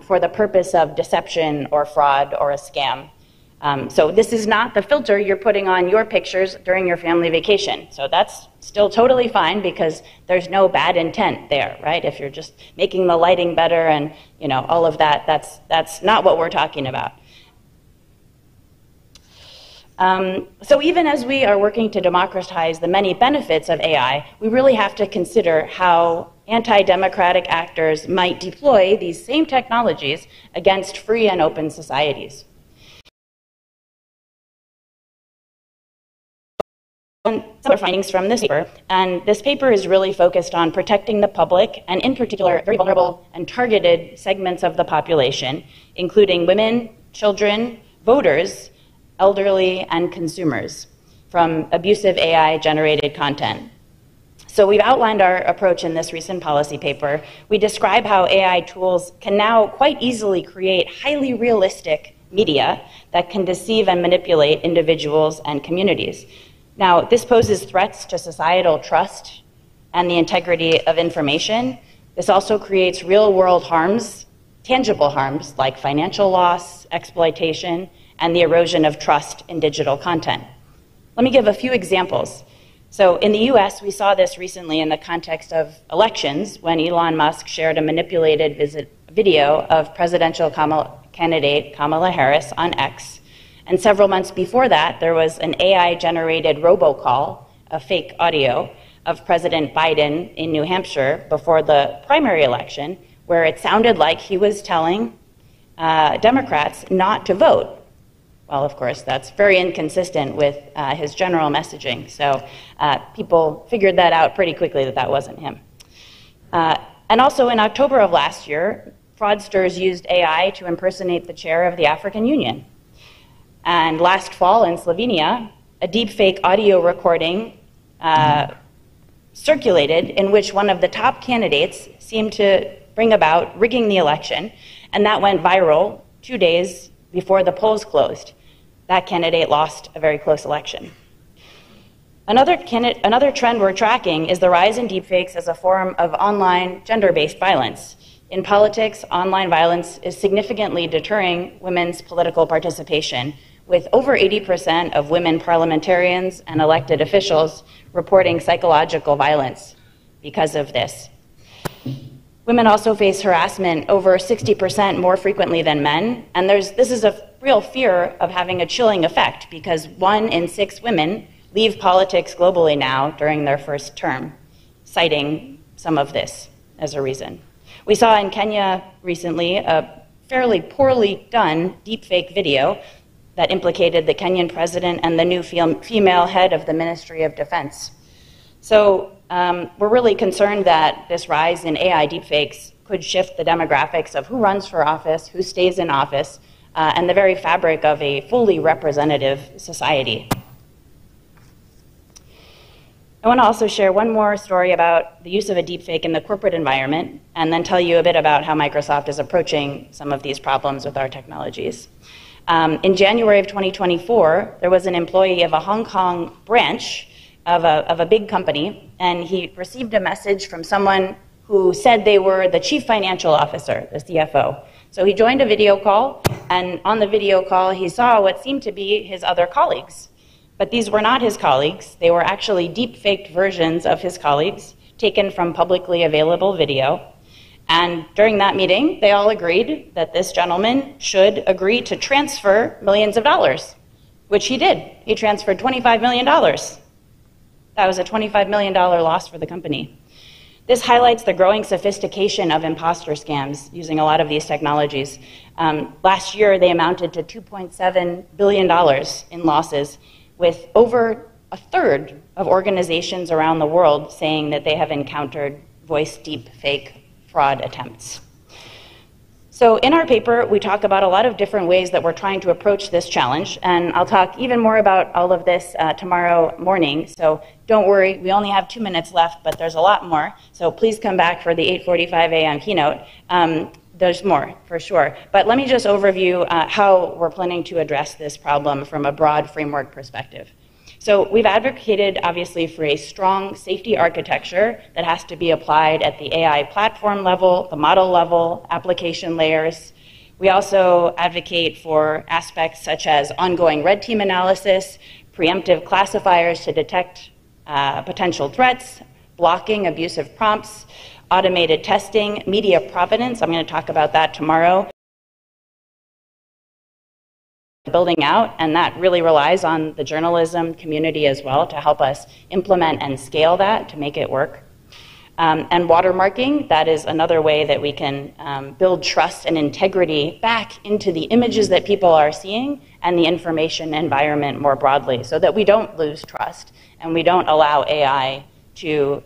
for the purpose of deception or fraud or a scam. So this is not the filter you're putting on your pictures during your family vacation. So that's still totally fine because there's no bad intent there, right? If you're just making the lighting better and all of that, that's not what we're talking about. So even as we are working to democratize the many benefits of AI, we really have to consider how anti-democratic actors might deploy these same technologies against free and open societies. Some of our findings from this paper, and this paper is really focused on protecting the public, and in particular, very vulnerable and targeted segments of the population, including women, children, voters, elderly, and consumers, from abusive AI-generated content. So we've outlined our approach in this recent policy paper. We describe how AI tools can now quite easily create highly realistic media that can deceive and manipulate individuals and communities. Now, this poses threats to societal trust and the integrity of information. This also creates real-world harms, tangible harms, like financial loss, exploitation, and the erosion of trust in digital content. Let me give a few examples. So in the US, we saw this recently in the context of elections when Elon Musk shared a manipulated video of presidential candidate Kamala Harris on X. And several months before that, there was an AI-generated robocall, a fake audio, of President Biden in New Hampshire before the primary election, where it sounded like he was telling Democrats not to vote. Well, of course, that's very inconsistent with his general messaging. So people figured that out pretty quickly that that wasn't him. And also in October of last year, fraudsters used AI to impersonate the chair of the African Union. And last fall in Slovenia, a deepfake audio recording circulated in which one of the top candidates seemed to bring about rigging the election, and that went viral 2 days before the polls closed. That candidate lost a very close election. Another trend we're tracking is the rise in deepfakes as a form of online gender-based violence. In politics, online violence is significantly deterring women's political participation, with over 80% of women parliamentarians and elected officials reporting psychological violence because of this. Women also face harassment over 60% more frequently than men, and this is a real fear of having a chilling effect because 1 in 6 women leave politics globally now during their first term, citing some of this as a reason. We saw in Kenya recently a fairly poorly done deepfake video that implicated the Kenyan president and the new female head of the Ministry of Defense. So we're really concerned that this rise in AI deepfakes could shift the demographics of who runs for office, who stays in office, and the very fabric of a fully representative society. I want to also share one more story about the use of a deepfake in the corporate environment, and then tell you a bit about how Microsoft is approaching some of these problems with our technologies. In January of 2024, there was an employee of a Hong Kong branch of a big company, and he received a message from someone who said they were the chief financial officer, the CFO. So he joined a video call, and on the video call, he saw what seemed to be his other colleagues. But these were not his colleagues. They were actually deep-faked versions of his colleagues, taken from publicly available video. And during that meeting, they all agreed that this gentleman should agree to transfer millions of dollars, which he did. He transferred $25 million. That was a $25 million loss for the company. This highlights the growing sophistication of imposter scams using a lot of these technologies. Last year, they amounted to $2.7 billion in losses, with over a third of organizations around the world saying that they have encountered voice deep fake fraud attempts. So in our paper, we talk about a lot of different ways that we're trying to approach this challenge, and I'll talk even more about all of this tomorrow morning, so don't worry, we only have 2 minutes left, but there's a lot more, so please come back for the 8:45 a.m. keynote. There's more, for sure. But let me just overview how we're planning to address this problem from a broad framework perspective. So we've advocated, obviously, for a strong safety architecture that has to be applied at the AI platform level, the model level, application layers. We also advocate for aspects such as ongoing red team analysis, preemptive classifiers to detect potential threats, blocking abusive prompts, automated testing, media provenance. I'm going to talk about that tomorrow. Building out, and that really relies on the journalism community as well to help us implement and scale that to make it work. And watermarking, that is another way that we can build trust and integrity back into the images that people are seeing and the information environment more broadly, so that we don't lose trust and we don't allow AI to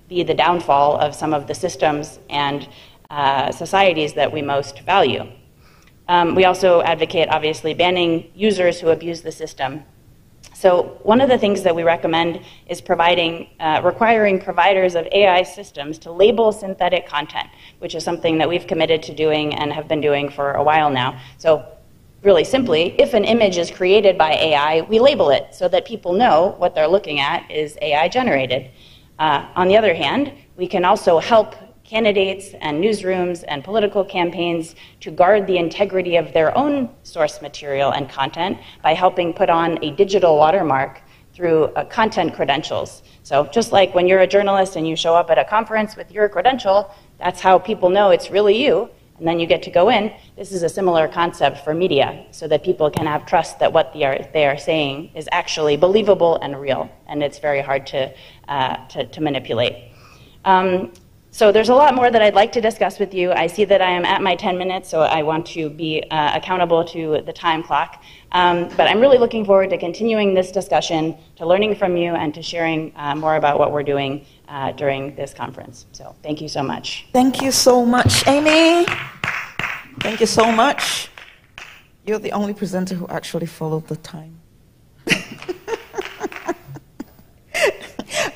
be the downfall of some of the systems and societies that we most value. We also advocate, obviously, banning users who abuse the system. So one of the things that we recommend is requiring providers of AI systems to label synthetic content, which is something that we've committed to doing and have been doing for a while now. So really simply, if an image is created by AI, we label it so that people know what they're looking at is AI generated. On the other hand, we can also help candidates and newsrooms and political campaigns to guard the integrity of their own source material and content by helping put on a digital watermark through content credentials. So just like when you're a journalist and you show up at a conference with your credential, that's how people know it's really you, and then you get to go in. This is a similar concept for media, so that people can have trust that what they are saying is actually believable and real, and it's very hard to manipulate. So there's a lot more that I'd like to discuss with you. I see that I am at my 10 minutes, so I want to be accountable to the time clock. But I'm really looking forward to continuing this discussion, to learning from you, and to sharing more about what we're doing during this conference. So thank you so much. Thank you so much, Amy. Thank you so much. You're the only presenter who actually followed the time.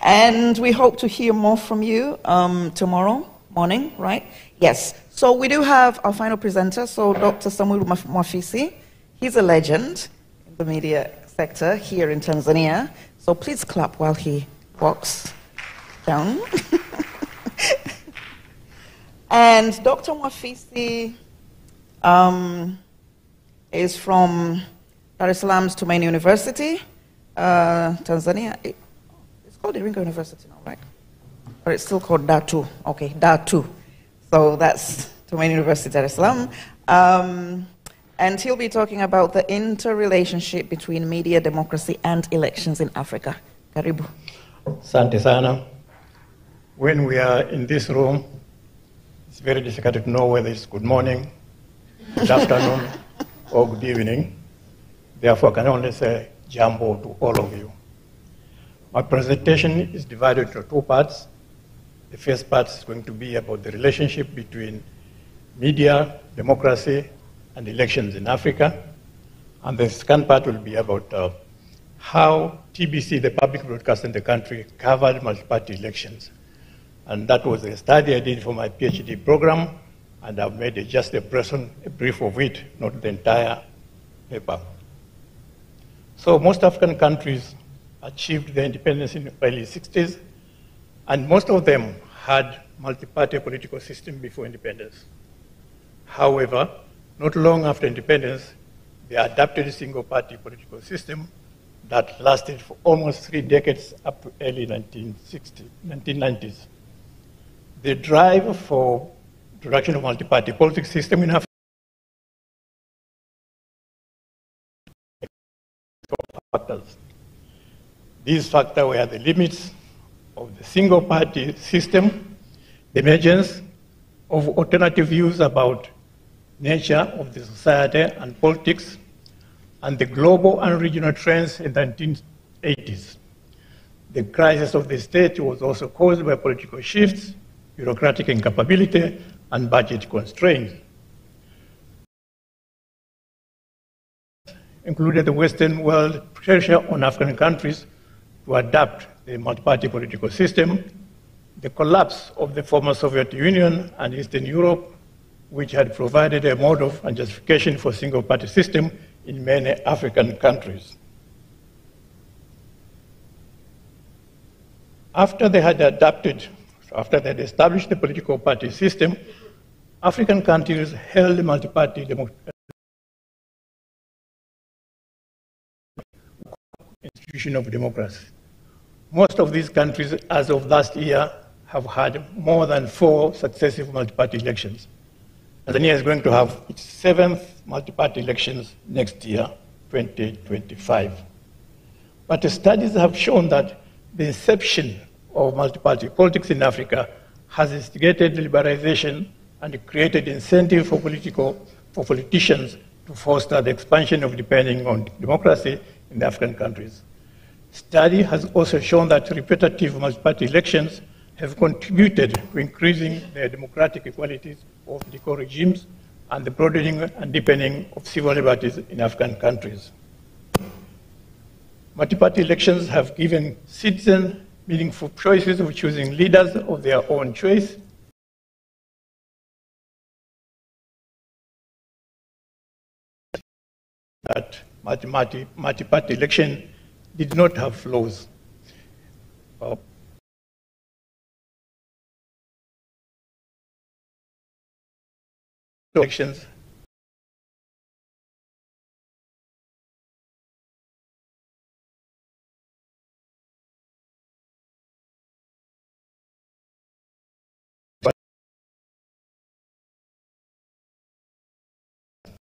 And we hope to hear more from you tomorrow morning, right? Yes. So we do have our final presenter, so Dr. Samuel Mwafisi. He's a legend in the media sector here in Tanzania. So please clap while he walks down. And Dr. Mwafisi is from Dar es Salaam's Tumaini University, Tanzania. It's called Iringa University now, right? Or it's still called DATU. Okay, DATU. So that's Tumaini University, Dar es Salaam. And he'll be talking about the interrelationship between media, democracy, and elections in Africa. Karibu. Asante sana. When we are in this room, it's very difficult to know whether it's good morning, good afternoon, or good evening. Therefore, I can only say jambo to all of you. My presentation is divided into two parts. The first part is going to be about the relationship between media, democracy, and elections in Africa. And the second part will be about how TBC, the public broadcaster in the country, covered multi-party elections. And that was a study I did for my PhD program, and I've made just a brief of it, not the entire paper. So most African countries achieved their independence in the early 60s, and most of them had multi-party political system before independence. However, not long after independence, they adopted a single-party political system that lasted for almost 3 decades up to early 1990s. The drive for introduction of multi-party political system in Africa factors. These factors were the limits of the single-party system, the emergence of alternative views about nature of the society and politics, and the global and regional trends in the 1980s. The crisis of the state was also caused by political shifts, bureaucratic incapability, and budget constraints. Included the Western world pressure on African countries to adapt the multi-party political system, the collapse of the former Soviet Union and Eastern Europe, which had provided a model and justification for single-party system in many African countries. After they had established the political party system, African countries held the multi-party institution of democracy. Most of these countries, as of last year, have had more than 4 successive multi-party elections. Tanzania is going to have its 7th multi-party elections next year, 2025. But the studies have shown that the inception of multi-party politics in Africa has instigated liberalization and created incentive for politicians to foster the expansion of depending on democracy in the African countries. Study has also shown that repetitive multi-party elections have contributed to increasing the democratic equalities of political regimes and the broadening and deepening of civil liberties in African countries. Multi-party elections have given citizens meaningful choices of choosing leaders of their own choice. that multi-party election did not have flaws. Elections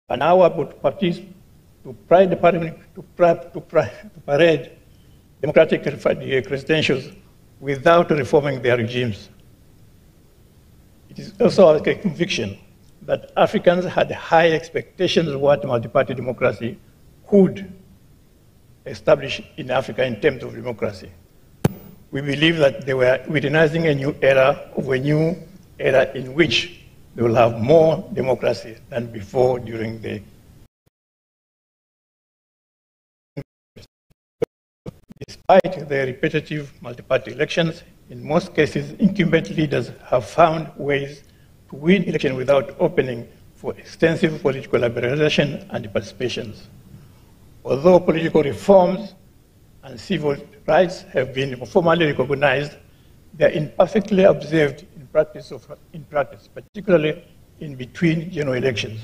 and now about parties to parade democratic credentials without reforming their regimes. It is also our conviction that Africans had high expectations of what multi-party democracy could establish in Africa in terms of democracy. We believe that they were witnessing a new era in which they will have more democracy than before during the. Despite the repetitive multi-party elections, in most cases, incumbent leaders have found ways to win election without opening for extensive political liberalization and participations. Although political reforms and civil rights have been formally recognized, they are imperfectly observed in practice, particularly in between general elections.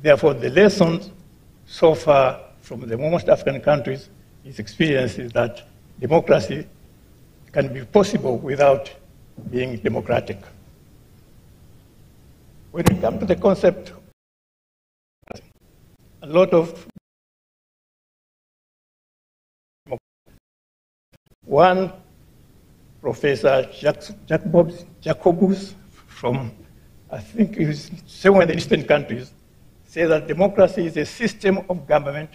Therefore, the lessons so far from the most African countries is experience is that democracy can be possible without being democratic. When we come to the concept, a lot of one professor, Jacobus, from I think it was somewhere in the Eastern countries, says that democracy is a system of government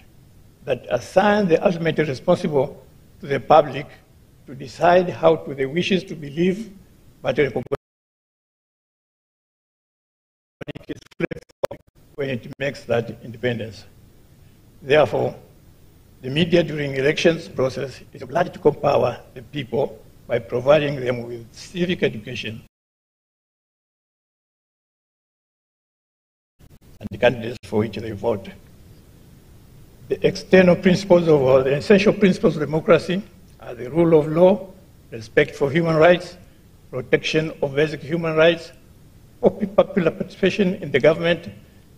that assigns the ultimate responsible to the public to decide how to they wishes to believe, but recognize when it makes that independence. Therefore, the media during elections process is obliged to empower the people by providing them with civic education and the candidates for which they vote. The external principles of the essential principles of democracy are the rule of law, respect for human rights, protection of basic human rights, popular participation in the government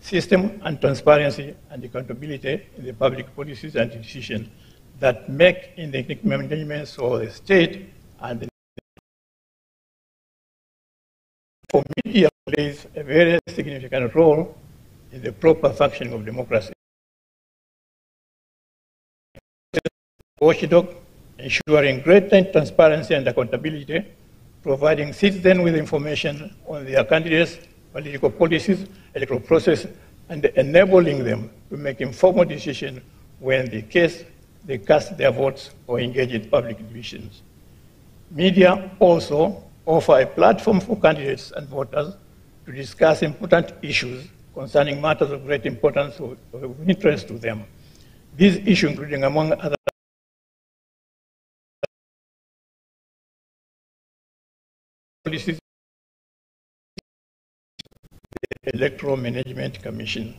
system, and transparency and accountability in the public policies and decisions that make in the management of the state and the for media plays a very significant role in the proper functioning of democracy. Watchdog, ensuring greater transparency and accountability, providing citizens with information on their candidates, political policies, electoral process, and enabling them to make informed decisions when they cast their votes or engage in public decisions. Media also offer a platform for candidates and voters to discuss important issues concerning matters of great importance or of interest to them. These issues, including among other policies, the Electoral Management Commission.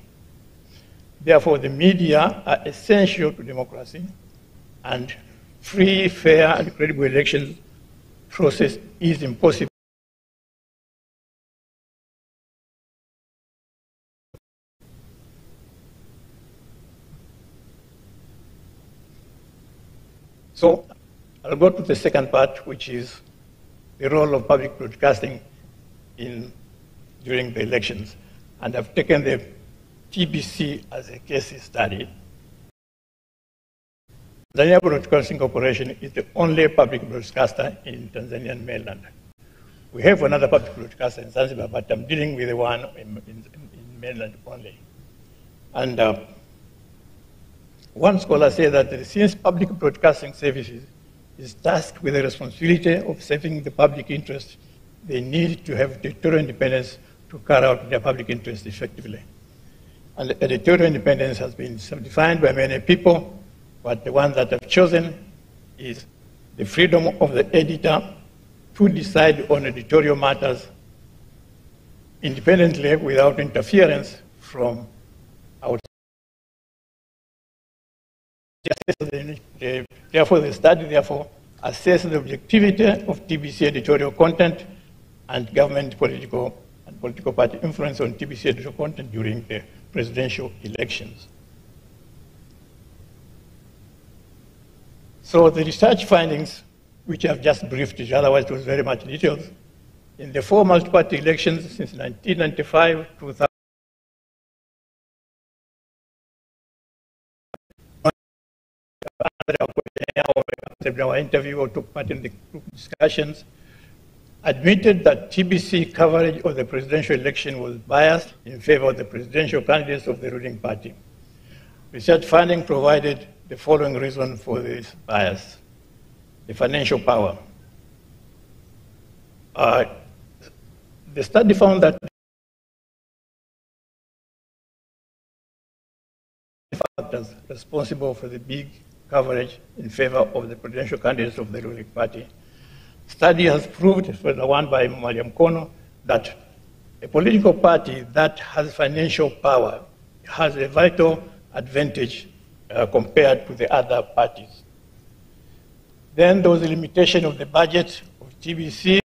Therefore, the media are essential to democracy, and free, fair, and credible elections process is impossible. So I'll go to the second part, which is the role of public broadcasting during the elections. And I've taken the TBC as a case study. Tanzania Broadcasting Corporation is the only public broadcaster in Tanzanian mainland. We have another public broadcaster in Zanzibar, but I'm dealing with the one in mainland only. And one scholar said that since public broadcasting services is tasked with the responsibility of serving the public interest, they need to have editorial independence to carry out their public interest effectively. And editorial independence has been defined by many people, but the one that I've chosen is the freedom of the editor to decide on editorial matters independently without interference from outside. therefore the study assesses the objectivity of TBC editorial content and government political party influence on TBC editorial content during the presidential elections. So the research findings, which I've just briefed you, otherwise it was very much detailed, in the 4 multi-party elections since 1995, 2000, our interview or took part in the group discussions, admitted that TBC coverage of the presidential election was biased in favor of the presidential candidates of the ruling party. Research finding provided the following reason for this bias: the financial power. The study found that factors responsible for the big coverage in favor of the presidential candidates of the ruling party. Study has proved, for the one by Mariam Kono, that a political party that has financial power has a vital advantage compared to the other parties. Then there was a limitation of the budget of TBC,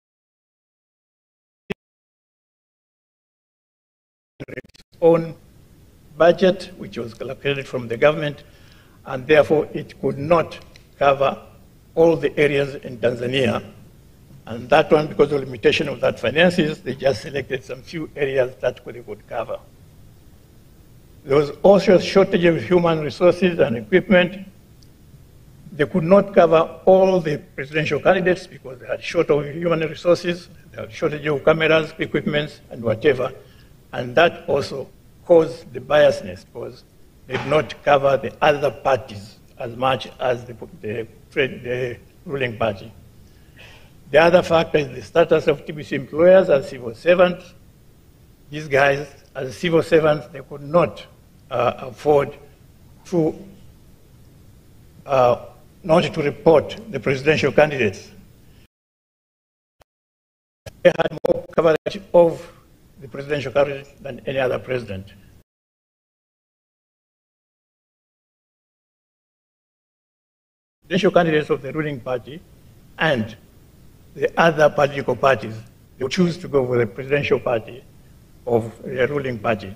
its own budget, which was allocated from the government, and therefore it could not cover all the areas in Tanzania. And that one, because of the limitation of that finances, they just selected some few areas that they could cover. There was also a shortage of human resources and equipment. They could not cover all the presidential candidates because they had short of human resources, they had shortage of cameras, equipment, and whatever. And that also caused the biasness, because they did not cover the other parties as much as the ruling party. The other factor is the status of TBC employers as civil servants. These guys, as civil servants, they could not afford to not to report the presidential candidates. They had more coverage of the presidential candidate than any other president. Presidential candidates of the ruling party and the other political parties, they choose to go for the presidential party of the ruling party.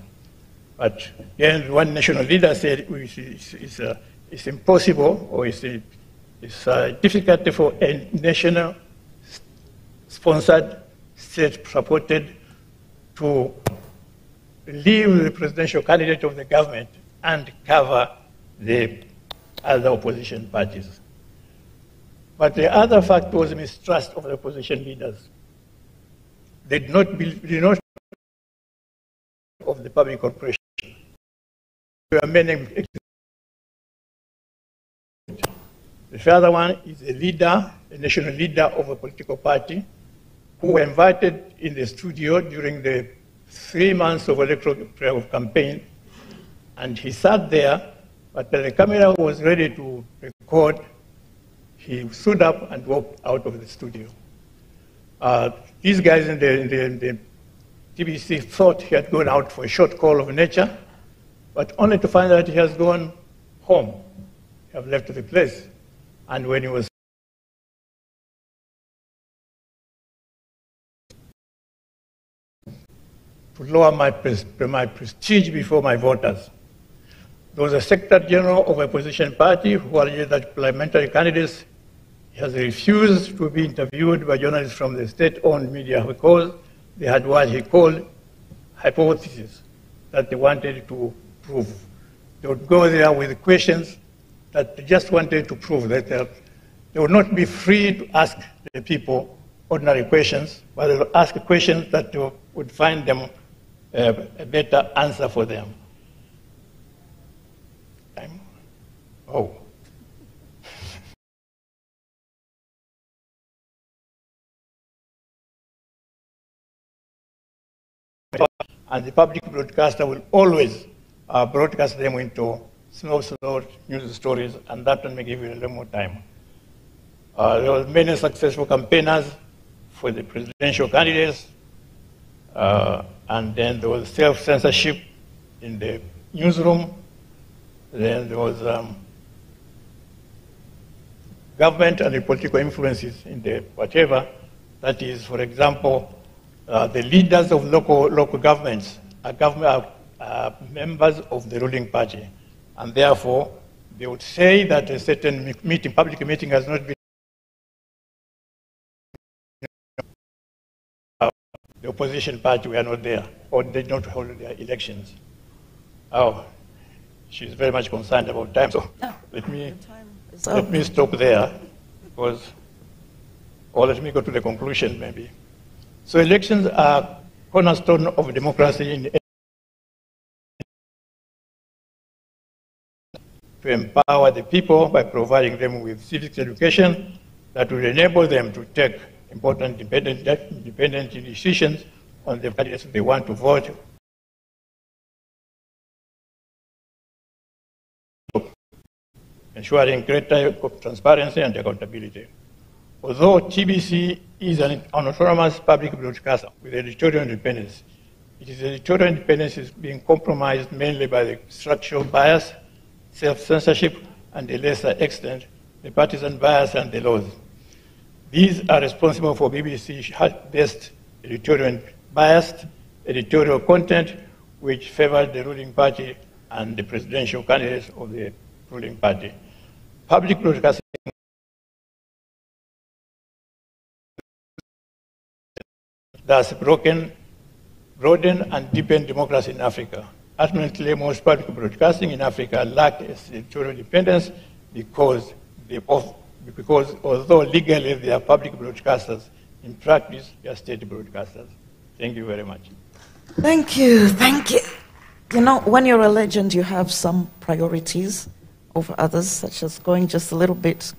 But then one national leader said it's impossible, or it's difficult for a national sponsored, state supported to leave the presidential candidate of the government and cover the other opposition parties. But the other factor was mistrust of the opposition leaders. They did not of the public corporation. There are many. The other one is a leader, a national leader of a political party, who were invited in the studio during the 3 months of electoral campaign, and he sat there, but when the camera was ready to record, he stood up and walked out of the studio. These guys in the TBC thought he had gone out for a short call of nature, but only to find out he has gone home. He has left the place. And when he was to lower my prestige before my voters. There was a Secretary General of a opposition party who alleged that parliamentary candidates has refused to be interviewed by journalists from the state-owned media because they had what he called hypotheses that they wanted to prove. They would go there with questions that they just wanted to prove that they would not be free to ask the people ordinary questions, but they would ask questions that would find them a better answer for them. Oh. And the public broadcaster will always broadcast them into slow news stories, and that one may give you a little more time. There were many successful campaigners for the presidential candidates, and then there was self-censorship in the newsroom. Then there was government and the political influences in the whatever. That is, for example, the leaders of local governments are members of the ruling party, and therefore they would say that a certain public meeting has not been. The opposition party were not there, or did not hold their elections. Oh, she's very much concerned about time, so let me stop there, because, or let me go to the conclusion maybe. So elections are cornerstone of democracy to empower the people by providing them with civic education that will enable them to take important independent decisions on the candidates they want to vote. Ensuring greater transparency and accountability. Although TBC is an autonomous public broadcaster with editorial independence, its editorial independence is being compromised mainly by the structural bias, self-censorship, and to a lesser extent, the partisan bias and the laws. These are responsible for BBC-based biased editorial content which favored the ruling party and the presidential candidates of the ruling party. Public broadcasting thus broaden and deepen democracy in Africa. Ultimately, most public broadcasting in Africa lack editorial independence because although legally they are public broadcasters, in practice they are state broadcasters. Thank you very much. Thank you, thank you. You know, when you're a legend, you have some priorities over others, such as going just a little bit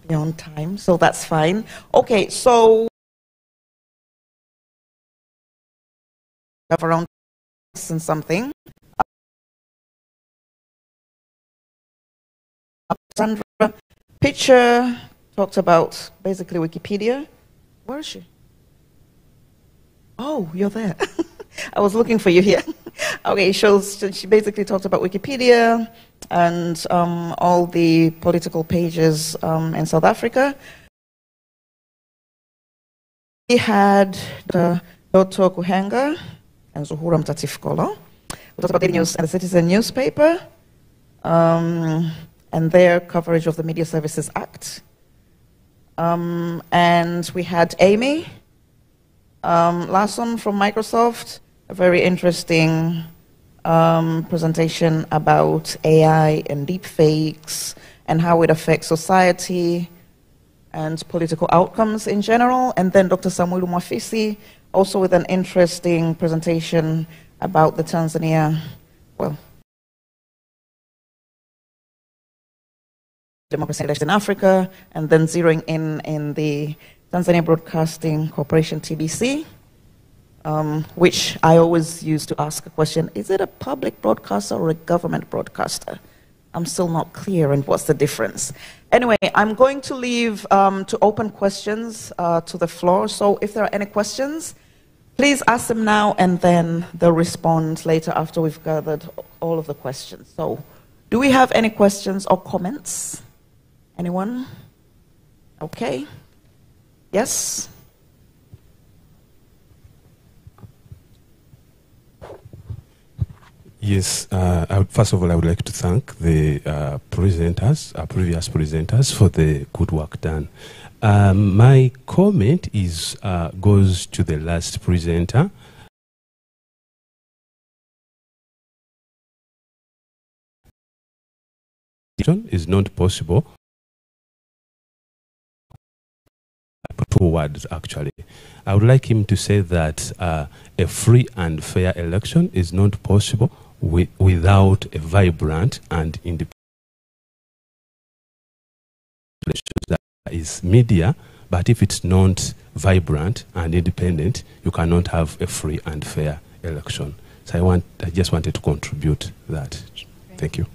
beyond time, so that's fine. Okay, so have around and something. Sandra, picture talked about basically Wikipedia. Where is she? Oh, you're there. I was looking for you here. Okay, she basically talked about Wikipedia and all the political pages in South Africa. We had Dr. Kuhenga and Zuhura Mtatifkolo. We talked about the news and the Citizen newspaper and their coverage of the Media Services Act. And we had Amy Larson from Microsoft, a very interesting presentation about AI and deepfakes and how it affects society and political outcomes in general. And then Dr. Samuel Mwafisi, also with an interesting presentation about the Tanzania, democracy in Africa, and then zeroing in the Tanzania Broadcasting Corporation, TBC, which I always used to ask a question, is it a public broadcaster or a government broadcaster? I'm still not clear on what's the difference. Anyway, I'm going to leave to open questions to the floor, so if there are any questions, please ask them now and then they'll respond later after we've gathered all of the questions. So, do we have any questions or comments? Anyone? Okay. Yes? Yes, first of all, I would like to thank the presenters, previous presenters, for the good work done. My comment is goes to the last presenter. Is not possible. 2 words, actually. I would like him to say that a free and fair election is not possible without a vibrant and independent that is media, but if it's not vibrant and independent, you cannot have a free and fair election. So I just wanted to contribute that. Thank you.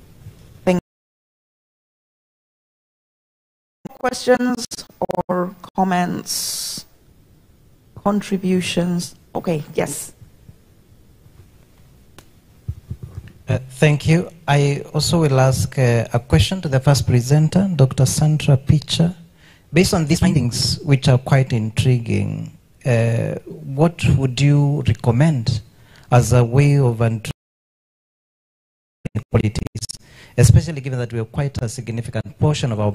Questions or comments, contributions? Okay, yes. Thank you. I also will ask a question to the first presenter, Dr. Sandra Picha. Based on these findings, which are quite intriguing, what would you recommend as a way of addressing inequalities, especially given that we have quite a significant portion of our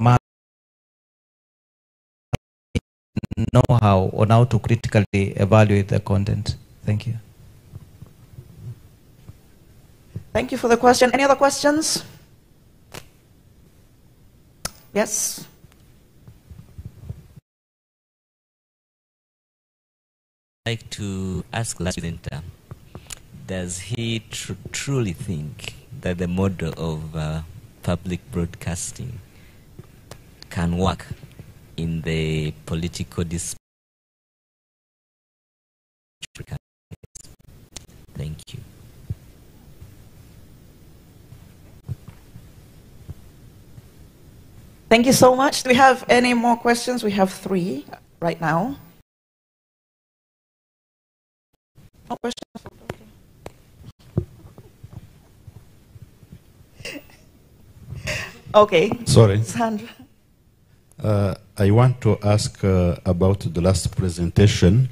know-how on how to critically evaluate the content? Thank you. Thank you for the question. Any other questions? Yes? I'd like to ask last presenter, does he truly think that the model of public broadcasting can work in the political dispute? Thank you. Thank you so much. Do we have any more questions? We have 3 right now. No questions? Okay. Sorry. Sandra. I want to ask about the last presentation.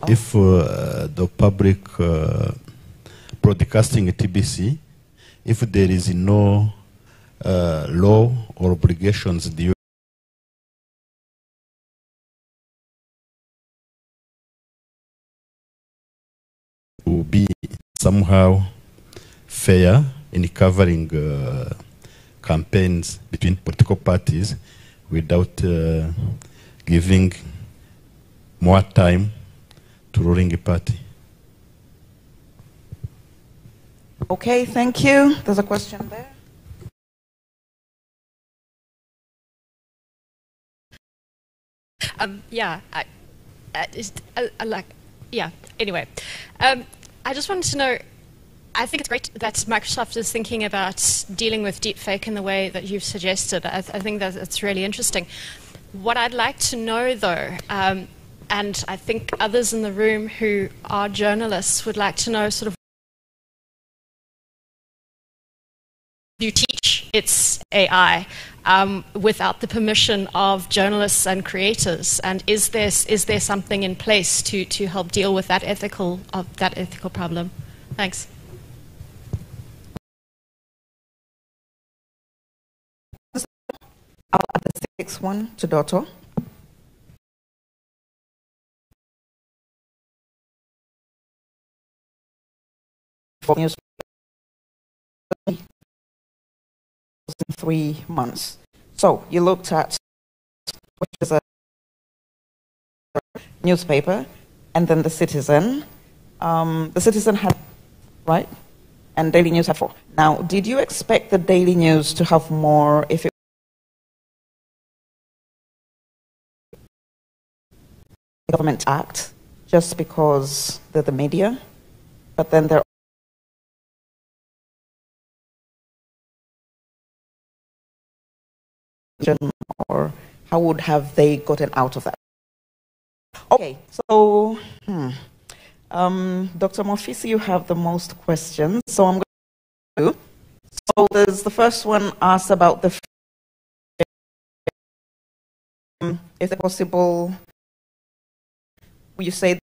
Oh. If the public broadcasting TBC, if there is no law or obligations due to be somehow fair in covering campaigns between political parties without giving more time to ruling party. Okay, thank you. There's a question there. Yeah, anyway, I just wanted to know, I think it's great that Microsoft is thinking about dealing with deepfake in the way that you've suggested. I think that it's really interesting. What I'd like to know, though, and I think others in the room who are journalists would like to know sort of, you teach it's AI without the permission of journalists and creators, and is there something in place to help deal with that ethical problem? Thanks. I'll add the 6th one to Dotto. News in 3 months. So you looked at, which is a newspaper, and then the Citizen. The Citizen had, right? And Daily News had 4. Now, did you expect the Daily News to have more if it government act, just because they're the media, but then they're or how would have they gotten out of that? Okay, so Dr. Mofisi, you have the most questions, so I'm going to. So there's the first one asked about the if it's possible. You say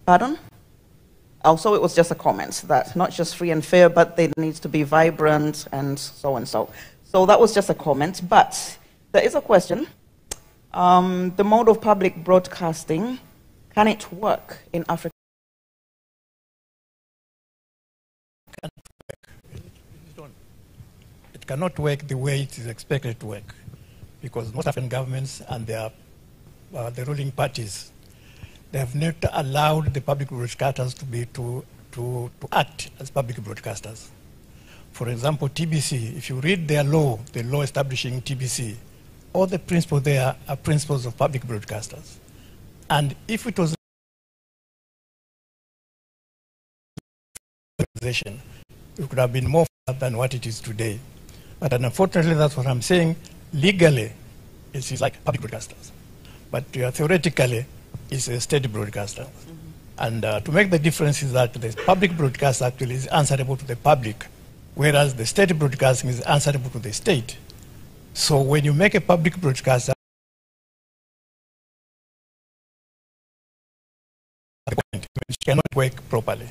pardon? Also, it was just a comment that not just free and fair, but they need to be vibrant and so and so. So that was just a comment, but there is a question. The mode of public broadcasting, can it work in Africa? It cannot work the way it is expected to work, because most African governments and their the ruling parties, they have not allowed the public broadcasters to act as public broadcasters. For example, TBC, if you read their law, the law establishing TBC, all the principles there are principles of public broadcasters. And if it was organization, it could have been more than what it is today. But unfortunately, that's what I'm saying. Legally, it is like public broadcasters. But theoretically, is a state broadcaster. And to make the difference is that the public broadcaster actually is answerable to the public, whereas the state broadcasting is answerable to the state. So when you make a public broadcaster, it cannot work properly.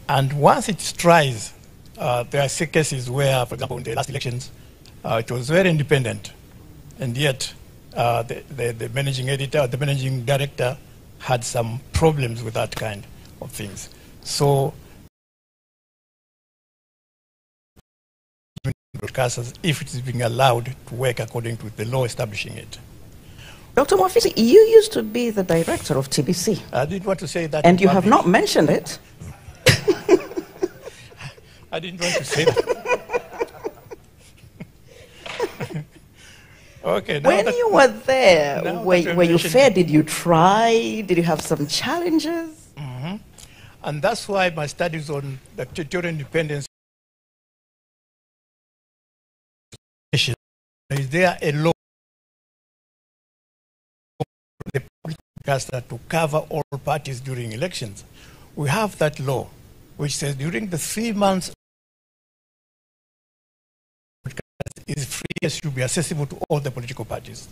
And once it tries, there are cases where, for example, in the last elections, it was very independent, and yet the managing editor, the managing director had some problems with that kind of things. So broadcasters, if it is being allowed to work according to the law establishing it. Dr. Mwafisi, you used to be the director of TBC. I didn't want to say that. And you have not mentioned it. I didn't want to say that. Okay. When you were there, were you fair? Did you try? Did you have some challenges? Mm-hmm. And that's why my studies on the territorial independence. Is there a law for the public broadcaster to cover all parties during elections? We have that law, which says during the 3 months is free and should be accessible to all the political parties.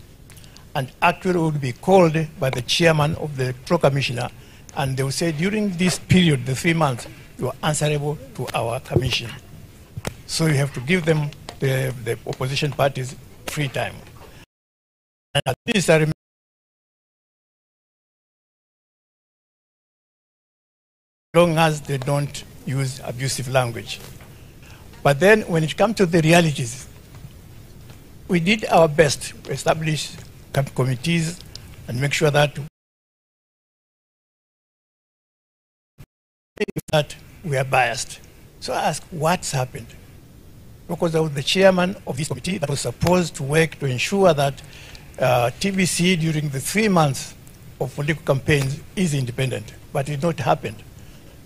And actually would be called by the chairman of the pro-commissioner, and they will say during this period, the 3 months, you are answerable to our commission. So you have to give them, the opposition parties, free time. And at least I remember as long as they don't use abusive language. But then when it comes to the realities, we did our best to establish committees and make sure that we are biased. So I asked, what's happened? Because I was the chairman of this committee that was supposed to work to ensure that TBC during the 3 months of political campaigns is independent, but it did not happen.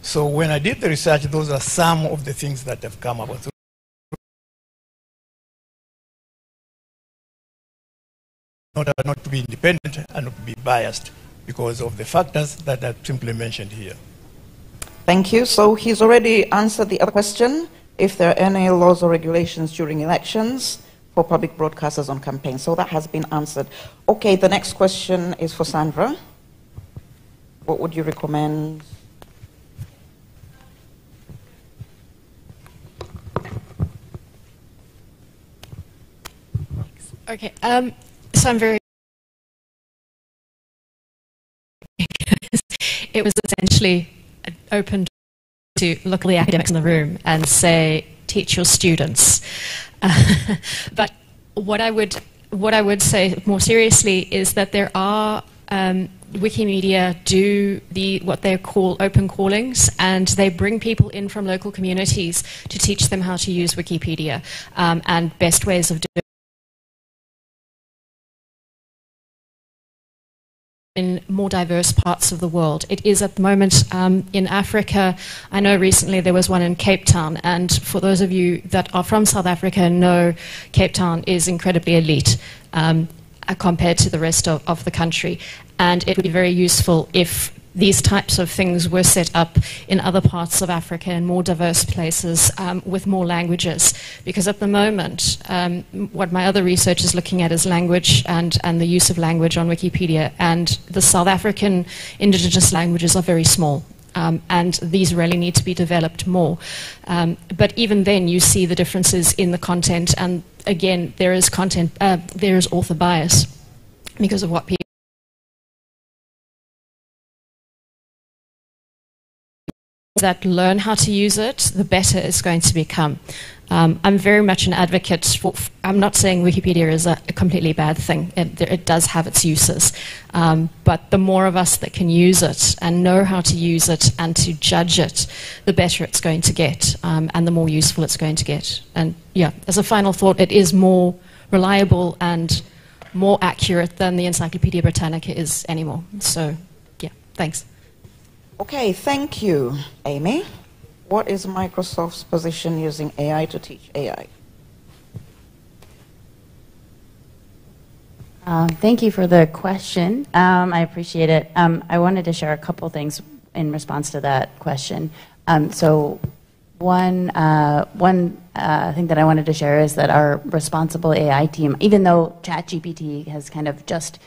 So when I did the research, those are some of the things that have come up. Not to be independent and not to be biased because of the factors that I've simply mentioned here. Thank you. So he's already answered the other question, if there are any laws or regulations during elections for public broadcasters on campaigns. So that has been answered. Okay, the next question is for Sandra. What would you recommend? Okay, so I'm very it was essentially open to look at the academics in the room and say, teach your students. But what I would say more seriously is that there are Wikimedia do what they call open callings, and they bring people in from local communities to teach them how to use Wikipedia and best ways of doing it in more diverse parts of the world. It is at the moment in Africa. I know recently there was one in Cape Town, and for those of you that are from South Africa know Cape Town is incredibly elite compared to the rest of the country. And it would be very useful if these types of things were set up in other parts of Africa in more diverse places with more languages. Because at the moment, what my other research is looking at is language and the use of language on Wikipedia. And the South African indigenous languages are very small. And these really need to be developed more. But even then, you see the differences in the content. And again, there is author bias because of what people that learn how to use it, the better it's going to become. I'm very much an advocate for, I'm not saying Wikipedia is a completely bad thing. It does have its uses. But the more of us that can use it and know how to use it and to judge it, the better it's going to get and the more useful it's going to get. And yeah, as a final thought, it is more reliable and more accurate than the Encyclopedia Britannica is anymore. So yeah, thanks. Okay, thank you, Amy. What is Microsoft's position using AI to teach AI? Thank you for the question. I appreciate it. I wanted to share a couple things in response to that question. So one thing that I wanted to share is that our responsible AI team, even though ChatGPT has kind of just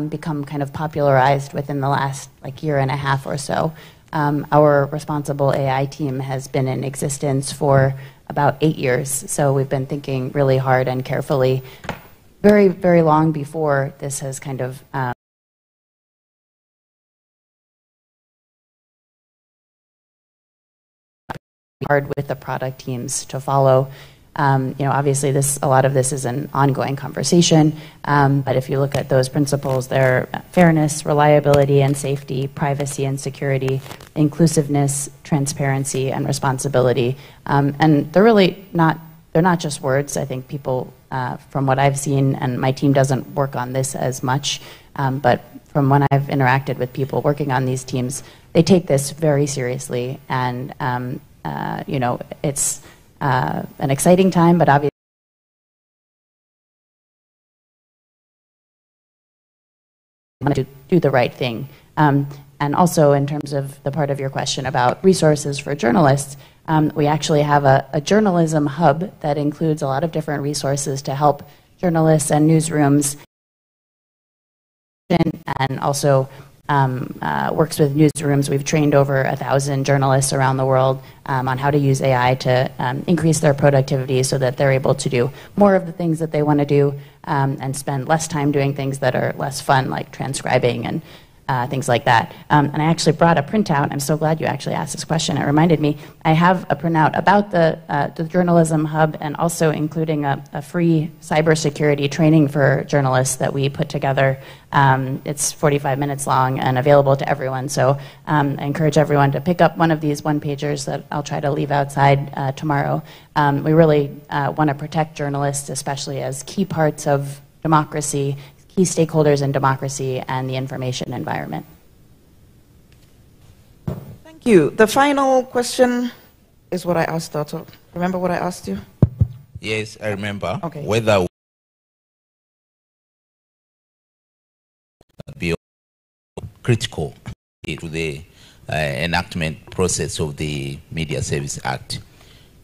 become kind of popularized within the last year and a half or so, our responsible AI team has been in existence for about 8 years. So we've been thinking really hard and carefully very, very long before this has kind of hard with the product teams to follow. Obviously a lot of this is an ongoing conversation, but if you look at those principles, they're fairness, reliability and safety, privacy and security, inclusiveness, transparency and responsibility. And they're really they're not just words. I think people, from what I've seen, and my team doesn't work on this as much, but from when I've interacted with people working on these teams, they take this very seriously, and it's an exciting time, but obviously want to do the right thing. And also in terms of the part of your question about resources for journalists, we actually have a journalism hub that includes a lot of different resources to help journalists and newsrooms, and also works with newsrooms. We've trained over 1,000 journalists around the world on how to use AI to increase their productivity so that they're able to do more of the things that they want to do and spend less time doing things that are less fun, like transcribing and things like that. And I actually brought a printout. I'm so glad you actually asked this question. It reminded me. I have a printout about the Journalism Hub, and also including a free cybersecurity training for journalists that we put together. It's 45 minutes long and available to everyone. So I encourage everyone to pick up one of these one-pagers that I'll try to leave outside tomorrow. We really want to protect journalists, especially as key parts of democracy, key stakeholders in democracy and the information environment. Thank you. The final question is what I asked Otto. Remember what I asked you? Yes, I remember. Okay. Whether be critical to the enactment process of the Media Service Act.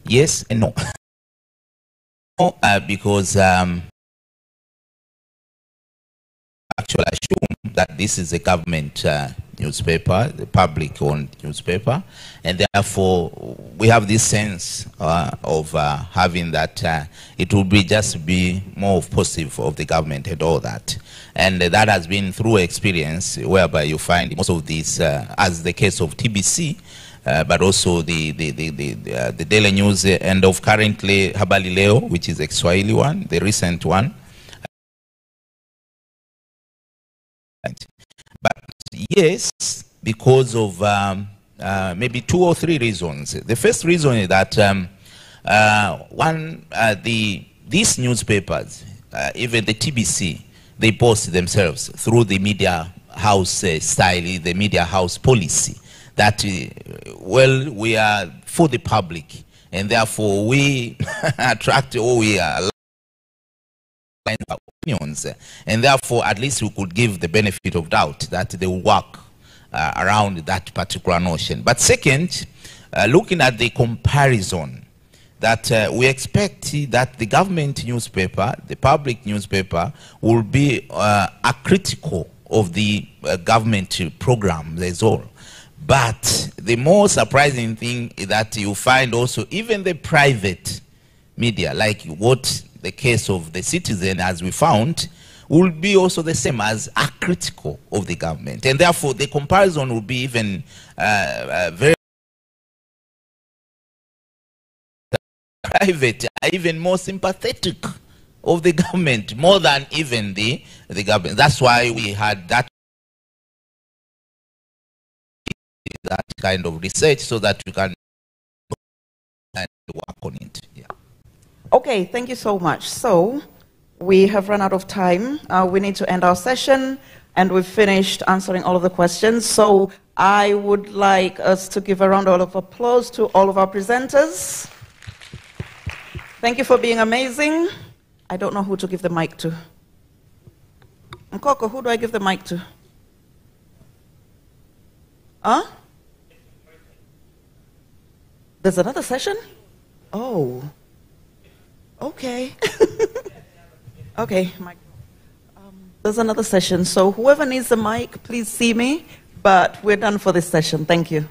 Yes and no. Because actually assume that this is a government newspaper, the public-owned newspaper, and therefore we have this sense of having that it will be just be more positive of the government and all that. And that has been through experience, whereby you find most of these, as the case of TBC, but also the Daily News, and of currently Habari Leo, which is a Swahili one, the recent one. But yes, because of maybe 2 or 3 reasons. The first reason is that these newspapers, even the TBC, they post themselves through the media house style, the media house policy, that well, we are for the public, and therefore we attract, or we are opinions, and therefore at least we could give the benefit of doubt that they will work around that particular notion. But second, looking at the comparison, that we expect that the government newspaper, the public newspaper, will be critical of the government program, that's all. But the more surprising thing is that you find also even the private media, like what the case of the Citizen, as we found, will be also the same as critical of the government. And therefore, the comparison will be even very private, even more sympathetic of the government, more than even the government. That's why we had that kind of research, so that we can work on it. Yeah. Okay, thank you so much. So we have run out of time. We need to end our session, and we've finished answering all of the questions. So I would like us to give a round of applause to all of our presenters. Thank you for being amazing. I don't know who to give the mic to. Nkoko, who do I give the mic to? Huh? There's another session? Oh. Okay. Okay, mic. There's another session. So whoever needs the mic, please see me. But we're done for this session. Thank you.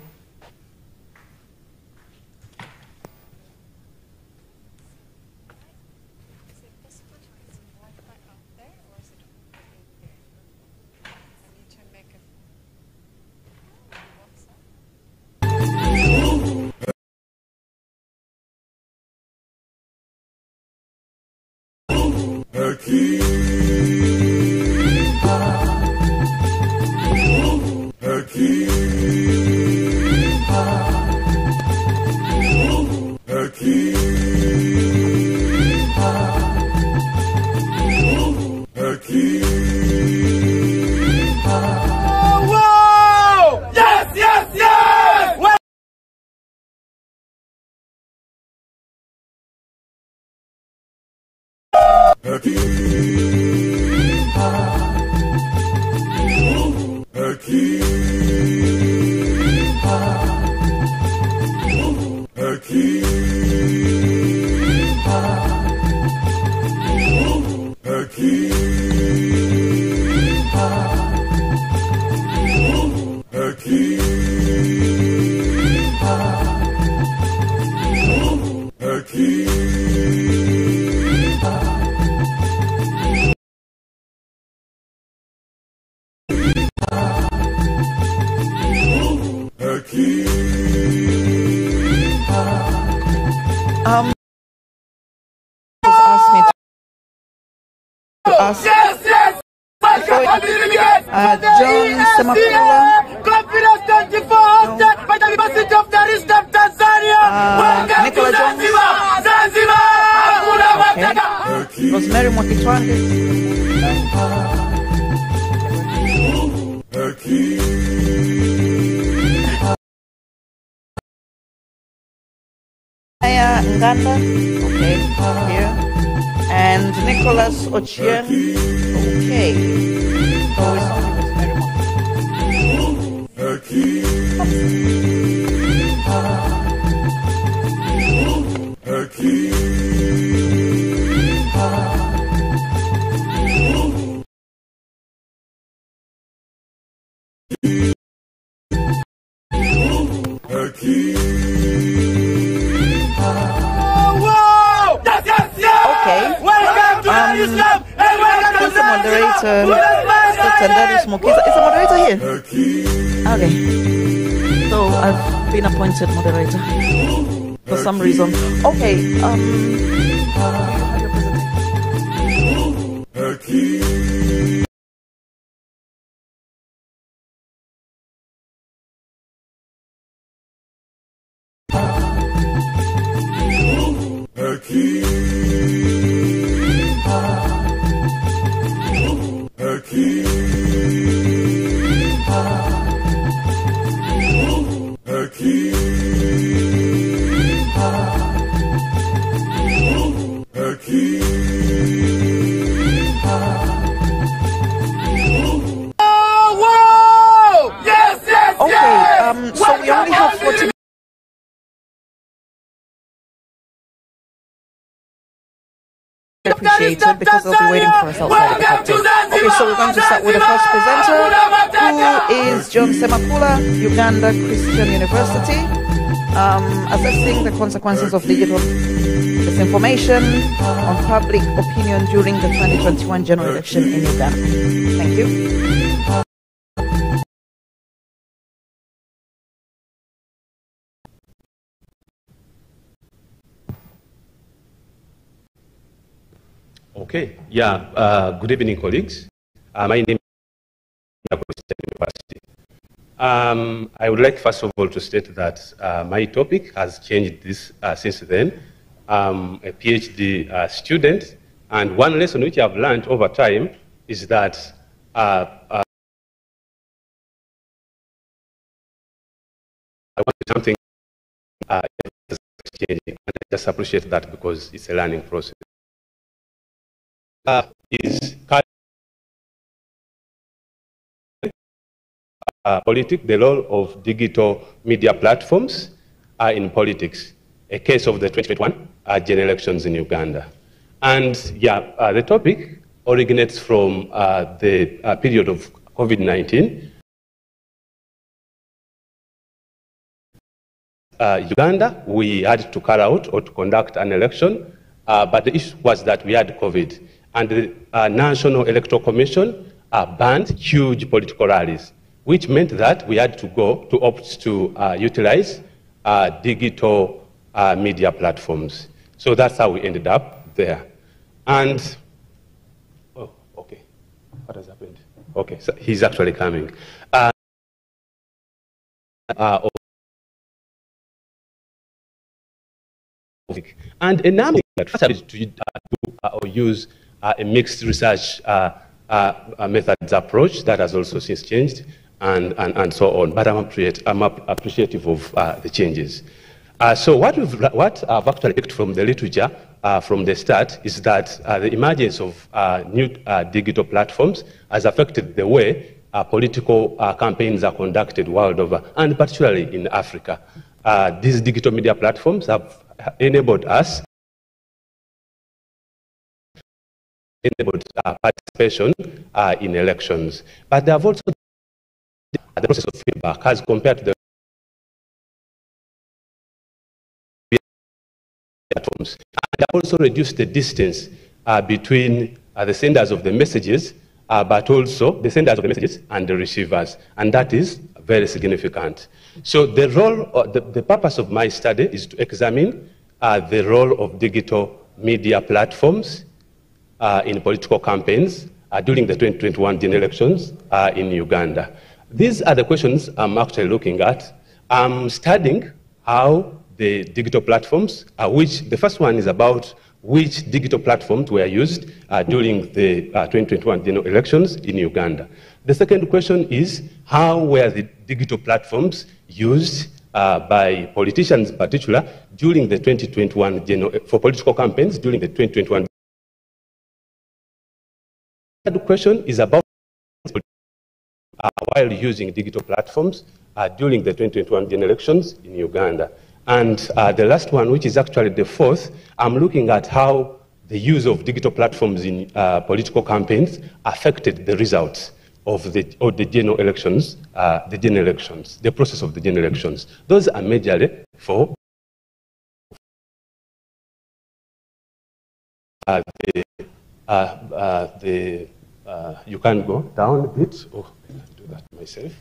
John Semakula, Confidence 24 hosted by the University of Dar es Salaam, Tanzania. Welcome to Zanzibar. Zanzibar. Hakuna Matata. Rosemary Mwakitwange. Aya Nganda, okay, here. And Nicholas Ochieng, okay. So it's only Is the moderator here? Okay. So I've been appointed moderator for some reason. Okay. You have your presentation. So we only have 40 minutes. Appreciated because they'll be waiting for us outside the cocktail. Okay, so we're going to start with the first presenter, who is John Semakula, Uganda Christian University, assessing the consequences of digital disinformation on public opinion during the 2021 general election in Uganda. Thank you. Okay, good evening, colleagues. My name is University. I would like, first of all, to state that my topic has changed since then. I'm a PhD student, and one lesson which I've learned over time is that I want something changing, and I just appreciate that because it's a learning process. Is the role of digital media platforms in politics, a case of the 2021 general elections in Uganda. And yeah, the topic originates from the period of COVID-19. Uganda, we had to carry out or to conduct an election, but the issue was that we had COVID. And the National Electoral Commission banned huge political rallies, which meant that we had to opt to utilize digital media platforms. So that's how we ended up there. And, oh, okay, what has happened? Okay, so he's actually coming. And a number of to or use a mixed research methods approach that has also since changed and so on. But I'm appreciative of the changes. So what I've actually picked from the literature from the start is that the emergence of new digital platforms has affected the way political campaigns are conducted world over, and particularly in Africa. These digital media platforms have enabled participation in elections. But they have also the process of feedback as compared to the platforms. And they have also reduced the distance between the senders of the messages, but also the senders of the messages and the receivers. And that is very significant. So the role, the purpose of my study is to examine the role of digital media platforms in political campaigns during the 2021 general elections in Uganda. These are the questions I'm actually looking at. I'm studying how the digital platforms, the first one is about which digital platforms were used during the 2021 general elections in Uganda. The second question is how were the digital platforms used by politicians in particular during the 2021 for political campaigns during the 2021. The third question is about while using digital platforms during the 2021 general elections in Uganda. And the last one, which is actually the fourth, I'm looking at how the use of digital platforms in political campaigns affected the results of the general elections, the process of the general elections. Those are majorly for you can go down a bit. Oh, I have to do that myself.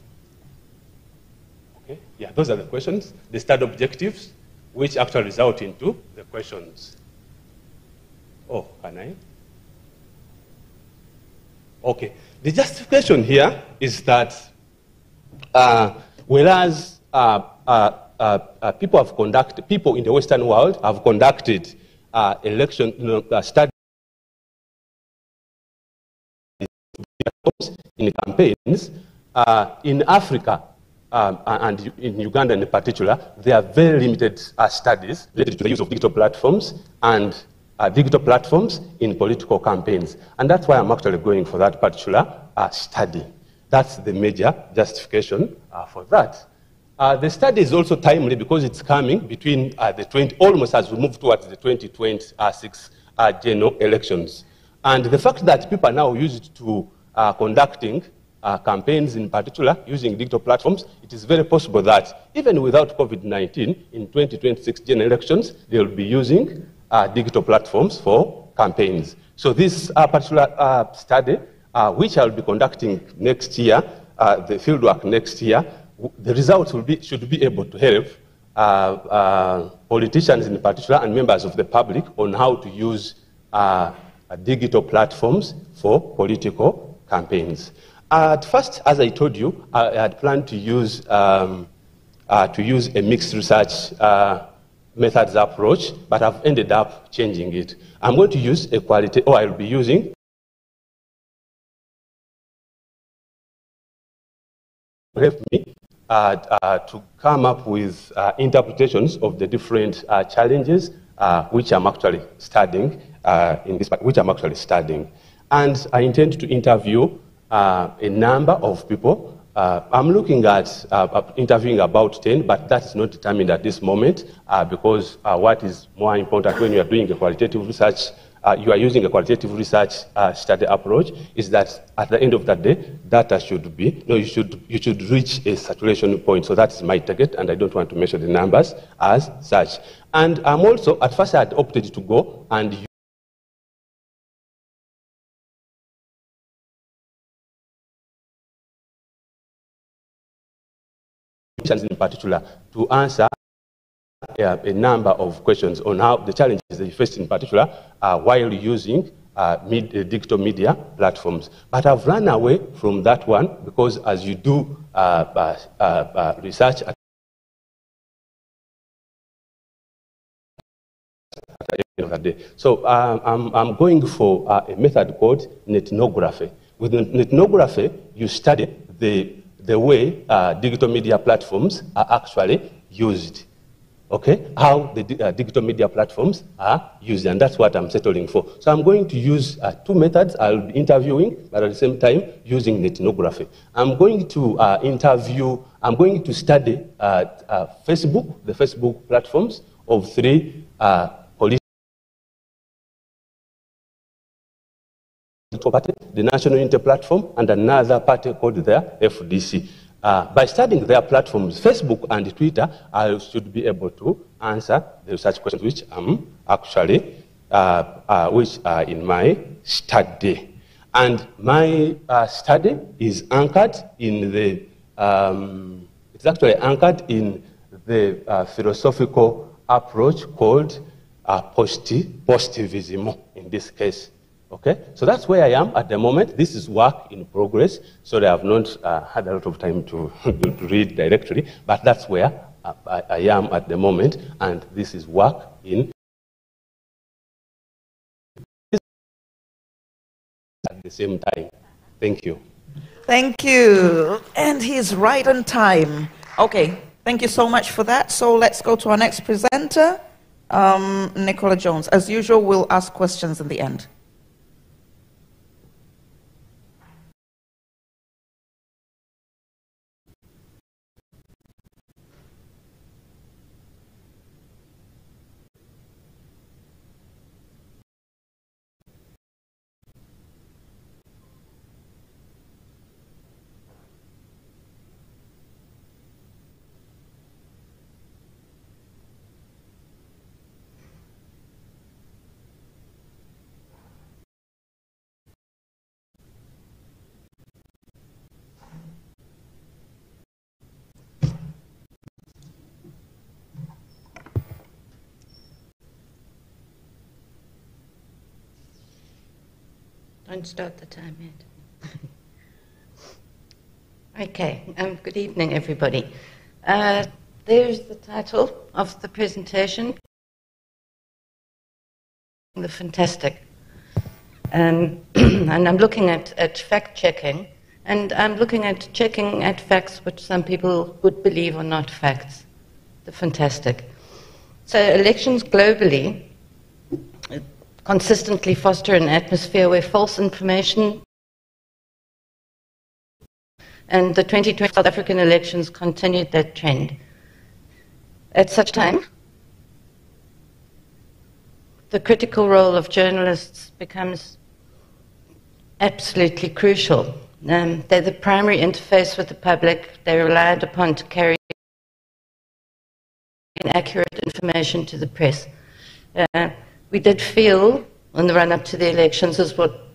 Okay, yeah, those are the questions. The study objectives, which actually result into the questions. Oh, can I? Okay, the justification here is that whereas people in the Western world have conducted election studies in campaigns, in Africa and in Uganda in particular, there are very limited studies related to the use of digital platforms and digital platforms in political campaigns. And that's why I'm actually going for that particular study. That's the major justification for that. The study is also timely because it's coming between almost as we move towards the 2026 general elections. And the fact that people are now used to conducting campaigns in particular using digital platforms, it is very possible that even without COVID-19, in 2026 general elections, they will be using digital platforms for campaigns. So this particular study, which I'll be conducting next year, the fieldwork next year, the results should be able to help politicians in particular and members of the public on how to use digital platforms for political campaigns. At first, as I told you, I had planned to use a mixed research methods approach, but I've ended up changing it. I'm going to use I'll be using help me to come up with interpretations of the different challenges which I'm actually studying And I intend to interview a number of people I'm looking at interviewing about 10, but that is not determined at this moment because what is more important when you are doing a qualitative research, you are using a qualitative research study approach, is that at the end of that day, data should be, you should reach a saturation point. So that is my target, and I don't want to measure the numbers as such. And I'm also, at first I had opted to go and in particular to answer a number of questions on how the challenges they faced in particular while using digital media platforms. But I've run away from that one because as you do research at the end of the day. So I'm going for a method called ethnography. With ethnography, you study the way digital media platforms are actually used. Okay, how the digital media platforms are used, and that's what I'm settling for. So I'm going to use two methods. I'll be interviewing, but at the same time using ethnography. I'm going to study Facebook, the Facebook platforms of three police party, the National Unity Platform, and another party called the FDC. By studying their platforms, Facebook and Twitter, I should be able to answer the research questions which I'm actually, which are in my study. And my study is anchored in the, it's actually anchored in the philosophical approach called positivism in this case. Okay, so that's where I am at the moment. This is work in progress, so I have not had a lot of time to read directly, but that's where I am at the moment, and this is work in at the same time. Thank you. Thank you. And he's right on time. Okay, thank you so much for that. So let's go to our next presenter, Nicola Jones. As usual, we'll ask questions in the end. Don't start the time yet. Okay, good evening, everybody. There's the title of the presentation, The Fantastic. And I'm looking at fact-checking, and I'm looking at checking at facts which some people would believe are not facts. The fantastic. So elections globally consistently foster an atmosphere where false information, and the 2020 South African elections continued that trend. At such time, the critical role of journalists becomes absolutely crucial. They're the primary interface with the public. They're relied upon to carry accurate information to the press. We did feel, in the run-up to the elections, is what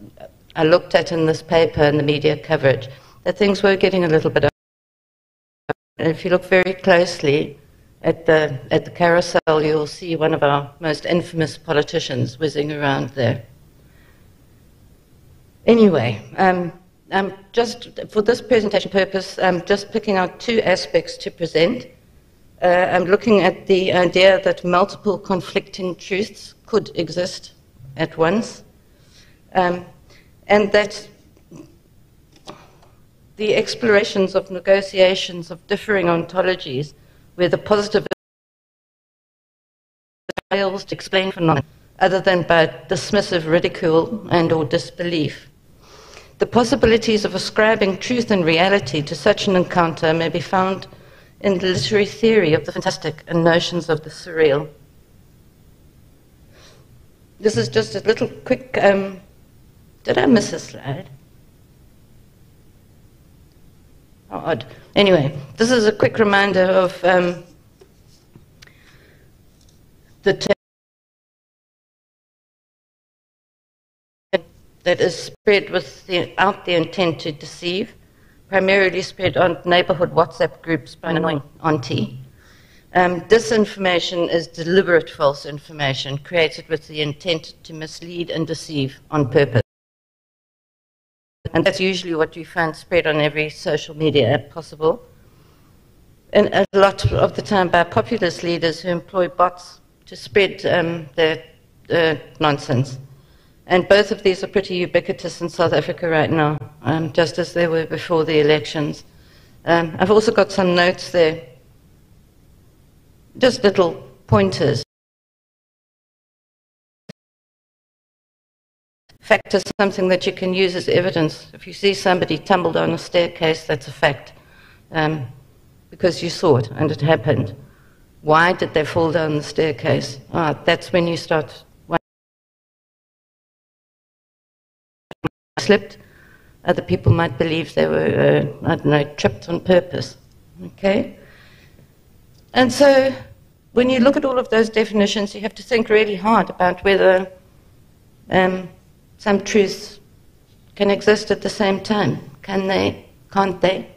I looked at in this paper and the media coverage, that things were getting a little bit up. And if you look very closely at the carousel, you'll see one of our most infamous politicians whizzing around there. Anyway, I'm just, for this presentation purpose, I'm just picking out two aspects to present. I'm looking at the idea that multiple conflicting truths could exist at once, and that the explorations of negotiations of differing ontologies, where the positive fails to explain phenomena other than by dismissive ridicule and or disbelief. The possibilities of ascribing truth and reality to such an encounter may be found in the literary theory of the fantastic and notions of the surreal. This is just a little quick, did I miss a slide? How odd. Anyway, this is a quick reminder of the term that is spread without the intent to deceive, primarily spread on neighborhood WhatsApp groups by an annoying auntie. Disinformation is deliberate false information created with the intent to mislead and deceive on purpose. And that's usually what you find spread on every social media app possible. And a lot of the time by populist leaders who employ bots to spread their nonsense. And both of these are pretty ubiquitous in South Africa right now, just as they were before the elections. I've also got some notes there, just little pointers. Fact is something that you can use as evidence. If you see somebody tumble down a staircase, that's a fact, because you saw it and it happened. Why did they fall down the staircase? That's when you start. Slipped. Other people might believe they were, I don't know, tripped on purpose. Okay? And so, when you look at all of those definitions, you have to think really hard about whether some truths can exist at the same time. Can they? Can't they?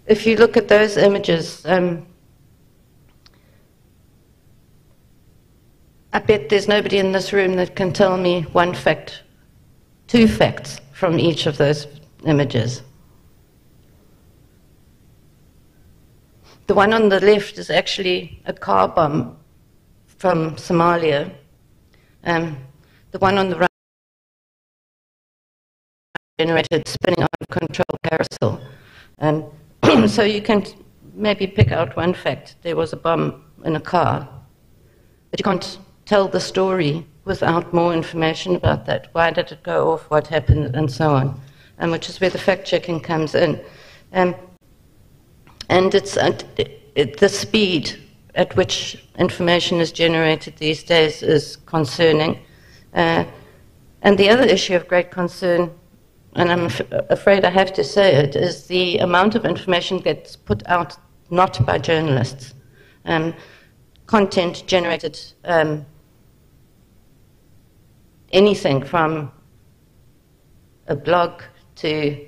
If you look at those images, I bet there's nobody in this room that can tell me one fact, two facts from each of those images. The one on the left is actually a car bomb from Somalia. The one on the right generated spinning out of control carousel. So you can maybe pick out one fact. There was a bomb in a car. But you can't tell the story without more information about that. Why did it go off? What happened? And so on. Which is where the fact-checking comes in. And it's the speed at which information is generated these days is concerning. And the other issue of great concern, and I'm afraid I have to say it, is the amount of information that gets put out not by journalists. Content generated, anything from a blog to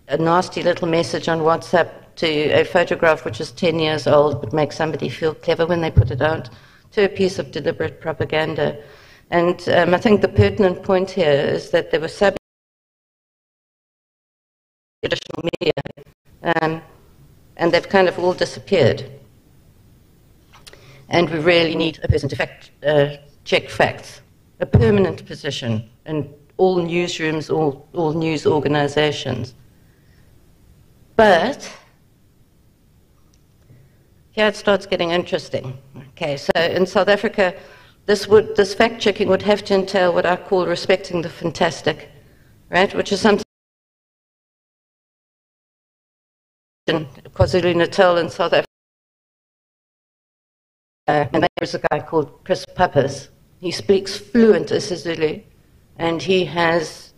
a nasty little message on WhatsApp to a photograph which is 10 years old but makes somebody feel clever when they put it out, to a piece of deliberate propaganda. And I think the pertinent point here is that there were traditional media, and they've kind of all disappeared. And we really need a person to check facts, a permanent position in all newsrooms, all news organizations. But here it starts getting interesting. Okay, so in South Africa, this fact-checking would have to entail what I call respecting the fantastic, right? Which is something in KwaZulu-Natal in South Africa. And there's a guy called Chris Pappas. He speaks fluent isiZulu, and he has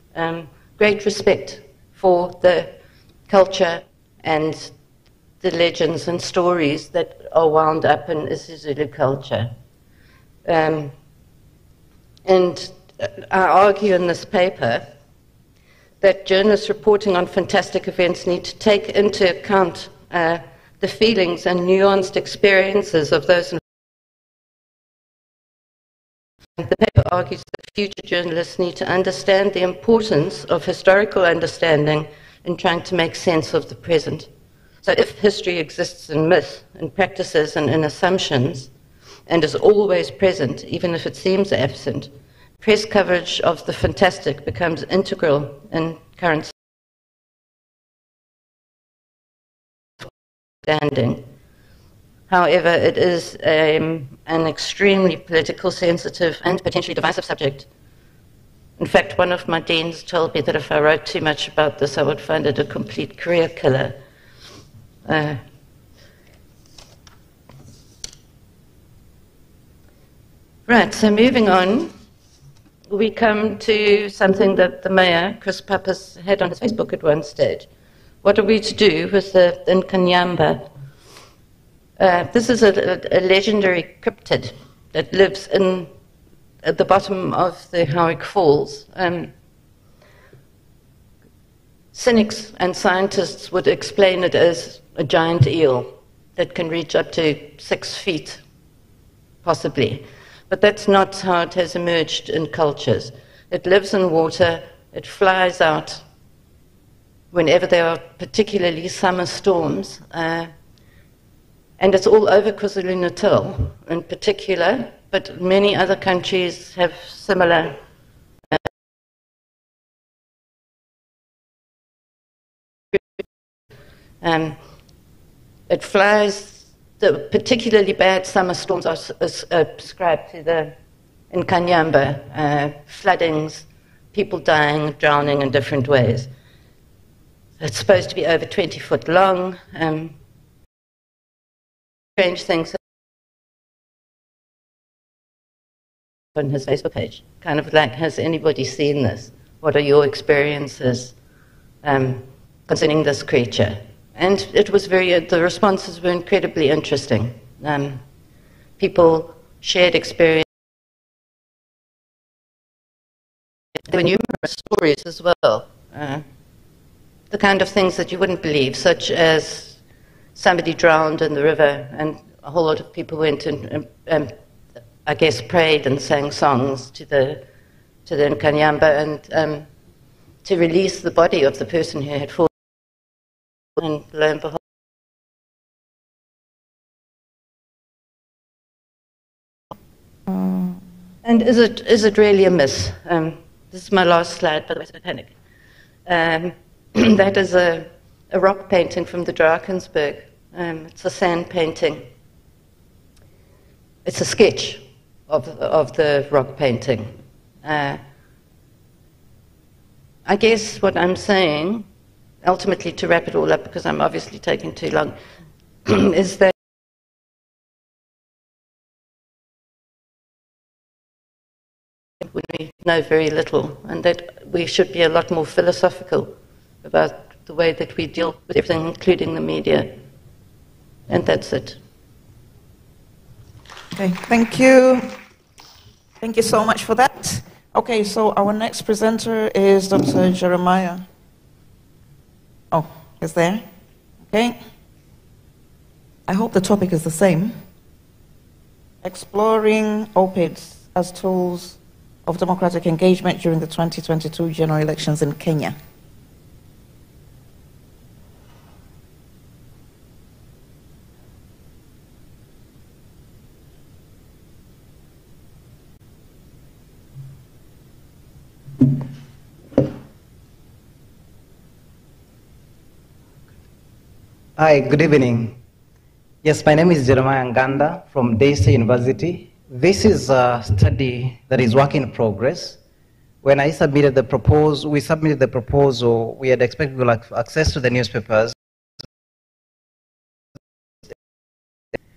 great respect for the culture and the legends and stories that are wound up in isiZulu culture. And I argue in this paper that journalists reporting on fantastic events need to take into account the feelings and nuanced experiences of those. The paper argues that future journalists need to understand the importance of historical understanding in trying to make sense of the present. So if history exists in myth, in practices, and in assumptions, and is always present, even if it seems absent, press coverage of the fantastic becomes integral in current understanding. However, it is an extremely political, sensitive, and potentially divisive subject, In fact, one of my deans told me that if I wrote too much about this, I would find it a complete career killer. Right, so moving on, we come to something that the mayor, Chris Pappas, had on his Facebook at one stage. What are we to do with the Nkanyamba? This is a legendary cryptid that lives at the bottom of the Howick Falls. Cynics and scientists would explain it as a giant eel that can reach up to 6 feet, possibly. But that's not how it has emerged in cultures. It lives in water, it flies out whenever there are particularly summer storms, and it's all over KwaZulu-Natal in particular, but many other countries have similar it flies. The particularly bad summer storms are ascribed to the Nkanyamba, floodings, people dying, drowning in different ways. It's supposed to be over 20 foot long. Strange things on his Facebook page. Kind of like, has anybody seen this? What are your experiences concerning this creature? And it was the responses were incredibly interesting. People shared experience. There were numerous stories as well. The kind of things that you wouldn't believe, such as somebody drowned in the river and a whole lot of people went and I guess, prayed and sang songs to the Nkanyamba and to release the body of the person who had fallen. And lo and behold, and is it really a myth? This is my last slide, by the way, so don't panic. That is a rock painting from the Drakensberg. It's a sand painting. It's a sketch of the rock painting. I guess what I'm saying, ultimately to wrap it all up, because I'm obviously taking too long, is that we know very little, and that we should be a lot more philosophical about the way that we deal with everything, including the media. And that's it. Okay, thank you. Thank you so much for that. Okay, so our next presenter is Dr. Jeremiah. Oh, is there? Okay. I hope the topic is the same. Exploring OPIDs as tools of democratic engagement during the 2022 general elections in Kenya. Hi, good evening. Yes, my name is Jeremiah Nganda from Daysay University. This is a study that is work in progress. When I submitted the proposal, we had expected to have access to the newspapers, to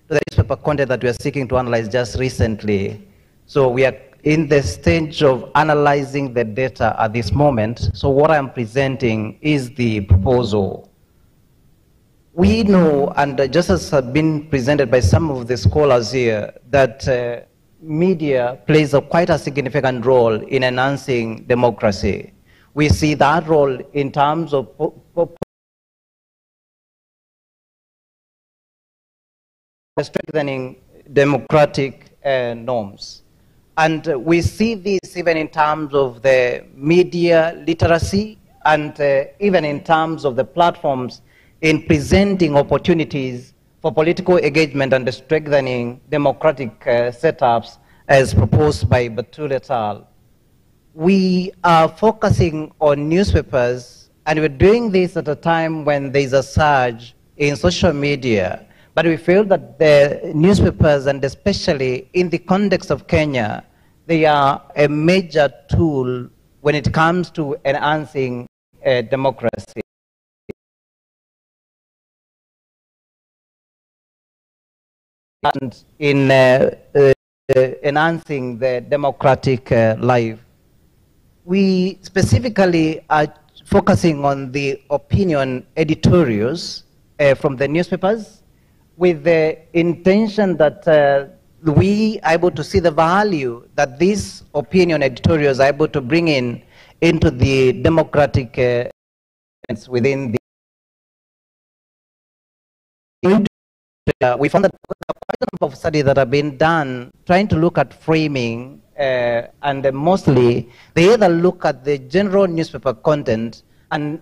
the newspaper content that we are seeking to analyze just recently. So we are in the stage of analyzing the data at this moment. So what I'm presenting is the proposal. We know, and just as has been presented by some of the scholars here, that media plays quite a significant role in enhancing democracy. We see that role in terms of strengthening democratic norms. And we see this even in terms of the media literacy and even in terms of the platforms in presenting opportunities for political engagement and strengthening democratic setups as proposed by Batul et al. We are focusing on newspapers, and we're doing this at a time when there's a surge in social media. But we feel that the newspapers, and especially in the context of Kenya, they are a major tool when it comes to enhancing democracy. And in enhancing the democratic life. We specifically are focusing on the opinion editorials from the newspapers with the intention that we are able to see the value that these opinion editorials are able to bring into the democratic within the we found that there are quite a number of studies that have been done trying to look at framing, and mostly they either look at the general newspaper content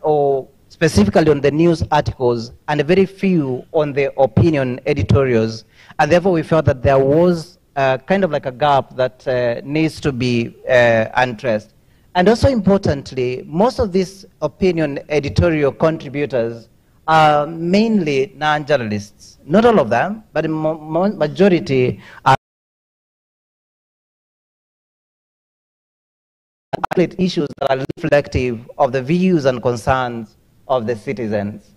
or specifically on the news articles, and very few on the opinion editorials. And therefore we felt that there was kind of like a gap that needs to be addressed. And also importantly, most of these opinion editorial contributors are mainly non-journalists. Not all of them, but the majority are issues that are reflective of the views and concerns of the citizens.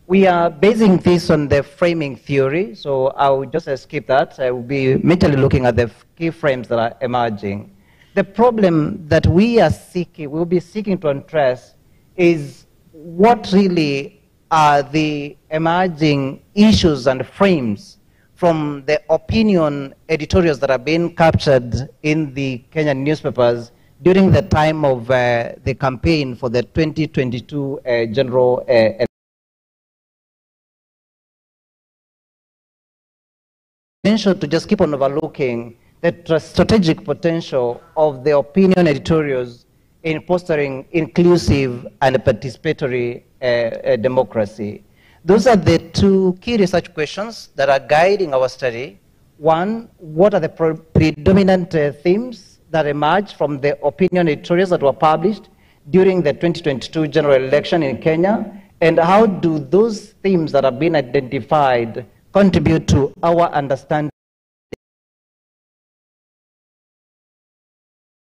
We are basing this on the framing theory, so I will just skip that. I will be immediately looking at the key frames that are emerging. The problem that we will be seeking to address is what really are the emerging issues and frames from the opinion editorials that have been captured in the Kenyan newspapers during the time of the campaign for the 2022 general election. Potential to just keep on overlooking the strategic potential of the opinion editorials in fostering inclusive and participatory democracy. Those are the two key research questions that are guiding our study. One, what are the predominant themes that emerged from the opinion editorials that were published during the 2022 general election in Kenya? And how do those themes that have been identified contribute to our understanding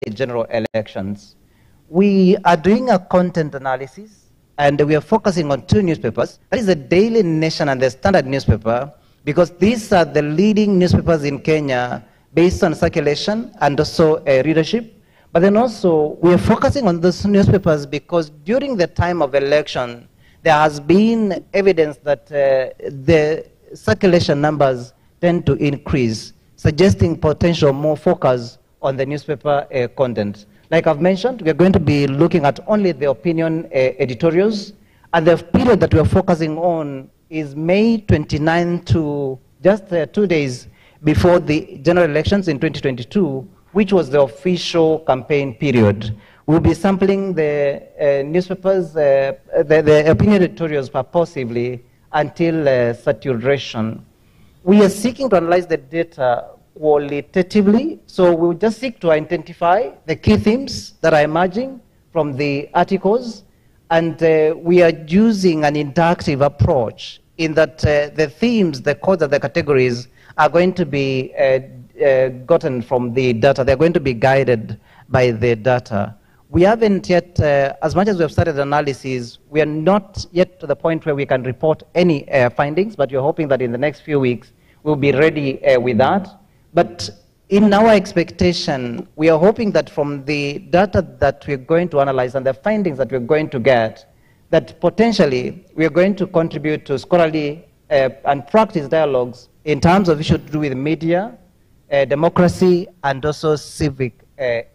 of general elections? We are doing a content analysis, and we are focusing on two newspapers. That is the Daily Nation and the Standard newspaper, because these are the leading newspapers in Kenya based on circulation and also readership. But then also, we are focusing on those newspapers because during the time of election, there has been evidence that the circulation numbers tend to increase, suggesting potential more focus on the newspaper content. Like I've mentioned, we are going to be looking at only the opinion editorials, and the period that we are focusing on is May 29 to just 2 days before the general elections in 2022, which was the official campaign period. We'll be sampling the newspapers, the opinion editorials purposively until saturation. We are seeking to analyze the data qualitatively, so we'll just seek to identify the key themes that are emerging from the articles, and we are using an interactive approach in that the themes, the codes, and the categories are going to be gotten from the data. They're going to be guided by the data. We haven't yet, as much as we have started analysis, we are not yet to the point where we can report any findings, but we're hoping that in the next few weeks we'll be ready with that. But in our expectation, we are hoping that from the data that we're going to analyze and the findings that we're going to get, that potentially we are going to contribute to scholarly and practice dialogues in terms of issues to do with media, democracy, and also civic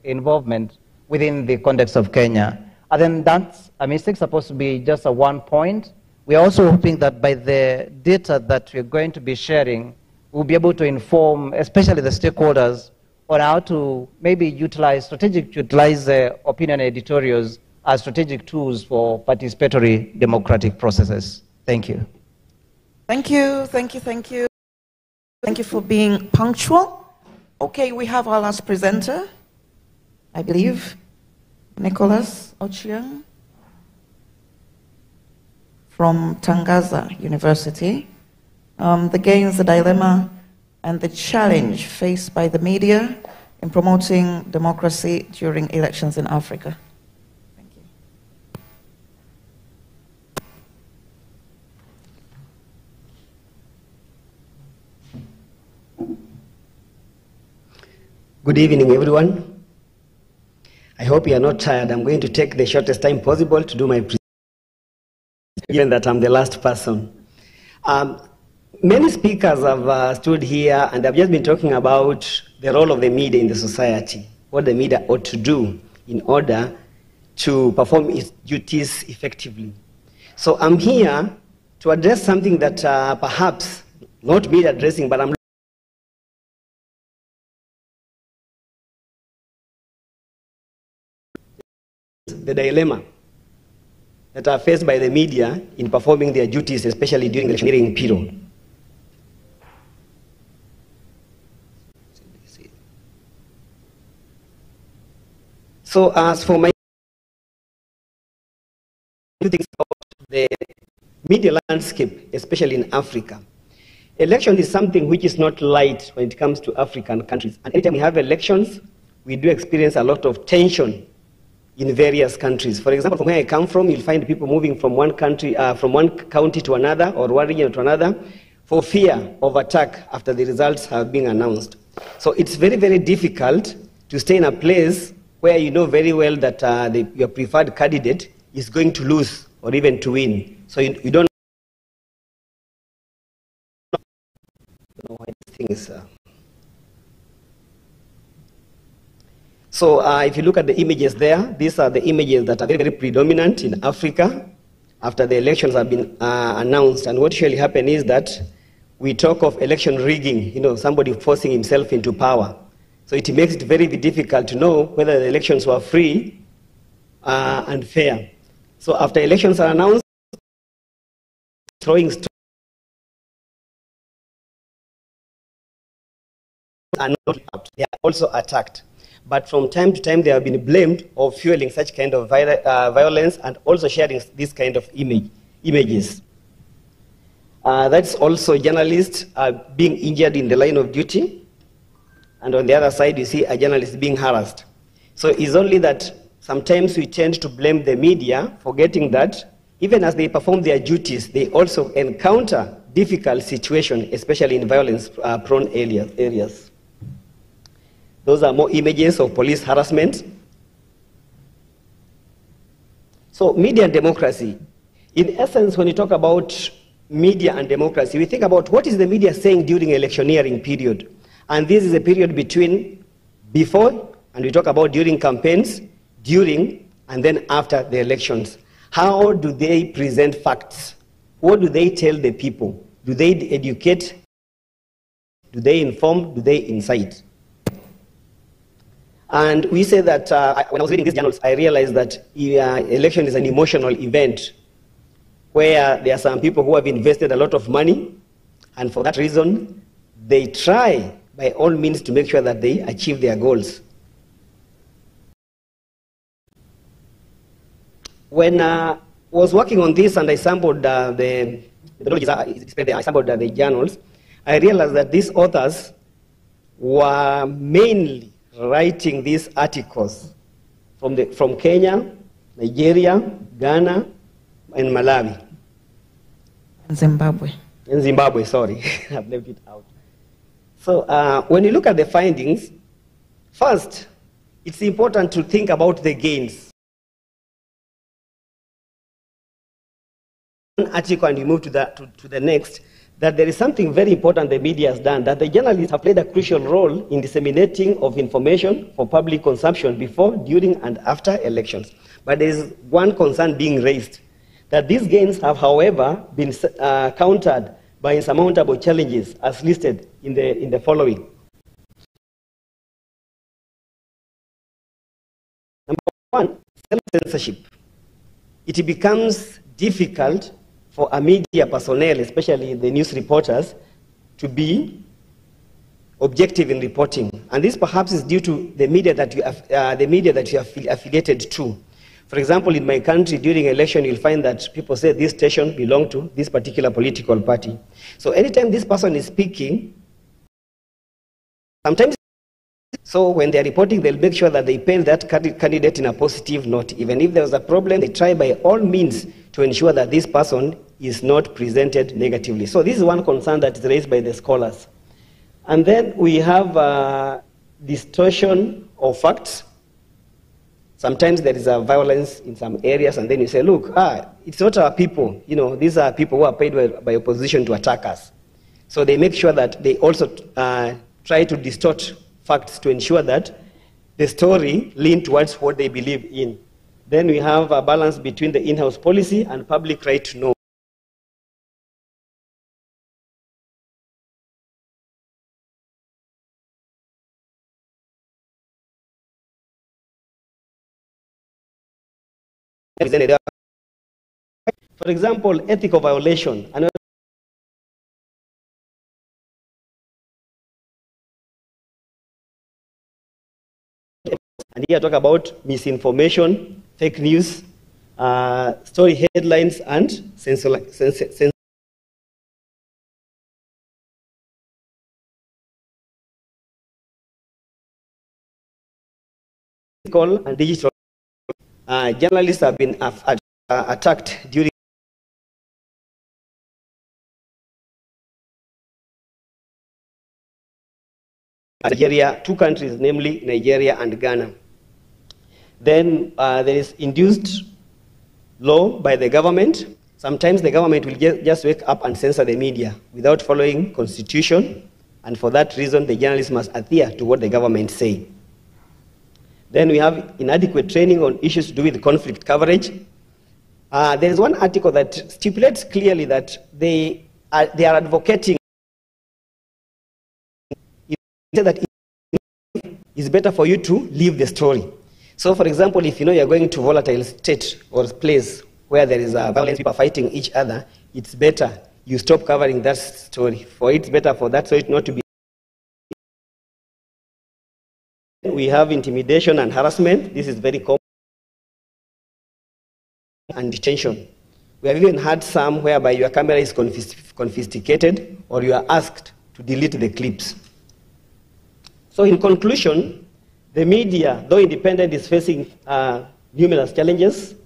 involvement within the context of Kenya. And then that's a mistake supposed to be just a 1 point. We are also hoping that by the data that we're going to be sharing, we'll be able to inform, especially the stakeholders, on how to maybe utilize opinion editorials as strategic tools for participatory democratic processes. Thank you. Thank you, thank you, thank you. Thank you for being punctual. Okay, we have our last presenter, I believe, Nicholas Ochieng from Tangaza University. The gains, the dilemma, and the challenge faced by the media in promoting democracy during elections in Africa. Good evening, everyone. I hope you are not tired. I'm going to take the shortest time possible to do my presentation, given that I'm the last person. Many speakers have stood here and have just been talking about the role of the media in the society, what the media ought to do in order to perform its duties effectively. So I'm here to address something that perhaps not media addressing, but I'm the dilemma that are faced by the media in performing their duties, especially during the electioneering period. So as for my two things about the media landscape, especially in Africa, election is something which is not light when it comes to African countries. And anytime we have elections, we do experience a lot of tension in various countries. For example, from where I come from, you'll find people moving from one country, from one county to another, or one region to another, for fear of attack after the results have been announced. So it's very, very difficult to stay in a place where you know very well that your preferred candidate is going to lose or even to win. So you don't know why this thing is. So if you look at the images there, these are the images that are very, very predominant in Africa after the elections have been announced. And what usually happens is that we talk of election rigging, somebody forcing himself into power. So it makes it very difficult to know whether the elections were free and fair. So after elections are announced, throwing stones are not out. They are also attacked. But from time to time, they have been blamed of fueling such kind of violence and also sharing this kind of images. That's also journalists being injured in the line of duty. And on the other side, you see a journalist being harassed. So it's only that sometimes we tend to blame the media, forgetting that even as they perform their duties, they also encounter difficult situations, especially in violence-prone areas. Those are more images of police harassment. So media and democracy. In essence, when you talk about media and democracy, we think about what is the media saying during electioneering period. And this is a period between before, and we talk about during campaigns, during, and then after the elections. How do they present facts? What do they tell the people? Do they educate? Do they inform? Do they incite? And we say that when I was reading these journals, I realized that election is an emotional event where there are some people who have invested a lot of money, and for that reason, they try by all means to make sure that they achieve their goals. When I was working on this and I sampled the journals, I realized that these authors were mainly writing these articles from Kenya, Nigeria, Ghana, and Malawi. Zimbabwe. In Zimbabwe, sorry, I've left it out. So when you look at the findings, first, it's important to think about the gains. One article and you move to the next, that there is something very important the media has done, that the journalists have played a crucial role in disseminating of information for public consumption before, during, and after elections. But there is one concern being raised, that these gains have, however, been countered by insurmountable challenges as listed in the following. Number one, self-censorship. It becomes difficult for a media personnel, especially the news reporters, to be objective in reporting. And this perhaps is due to the media that you are affiliated to. For example, in my country, during election, you'll find that people say this station belongs to this particular political party. So anytime this person is speaking, sometimes, so when they're reporting, they'll make sure that they paint that candidate in a positive note. Even if there's a problem, they try by all means to ensure that this person is not presented negatively. So this is one concern that is raised by the scholars. And then we have distortion of facts. Sometimes there is a violence in some areas, and then you say, look, it's not our people. You know, these are people who are paid by opposition to attack us. So they make sure that they also try to distort facts to ensure that the story leans towards what they believe in. Then we have a balance between the in-house policy and public right to know. For example, ethical violation. And here I talk about misinformation, fake news, story headlines, and and digital. Journalists have been attacked during Nigeria, 2 countries, namely Nigeria and Ghana. Then there is induced law by the government. Sometimes the government will just wake up and censor the media without following constitution, and for that reason the journalists must adhere to what the government say. Then we have inadequate training on issues to do with conflict coverage. There is one article that stipulates clearly that they are advocating that it's better for you to leave the story. So, for example, if you know you're going to a volatile state or place where there is violence, people are fighting each other, it's better you stop covering that story. For it's better for that story not to be. We have intimidation and harassment. This is very common. And detention. We have even had some whereby your camera is confiscated or you are asked to delete the clips. So in conclusion, the media, though independent, is facing numerous challenges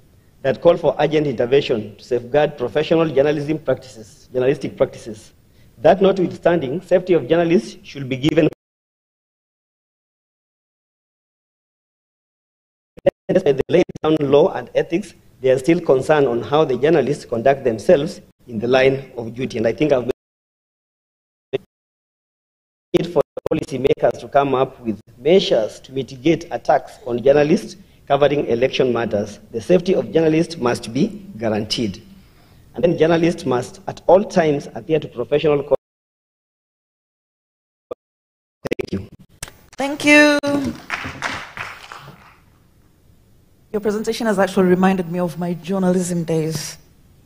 that call for urgent intervention to safeguard professional journalistic practices. That notwithstanding, safety of journalists should be given. Despite the laid down law and ethics, they are still concerned on how the journalists conduct themselves in the line of duty. And I think I've made it for policymakers to come up with measures to mitigate attacks on journalists covering election matters. The safety of journalists must be guaranteed. And then journalists must at all times adhere to professional code. Thank you. Thank you. Your presentation has actually reminded me of my journalism days.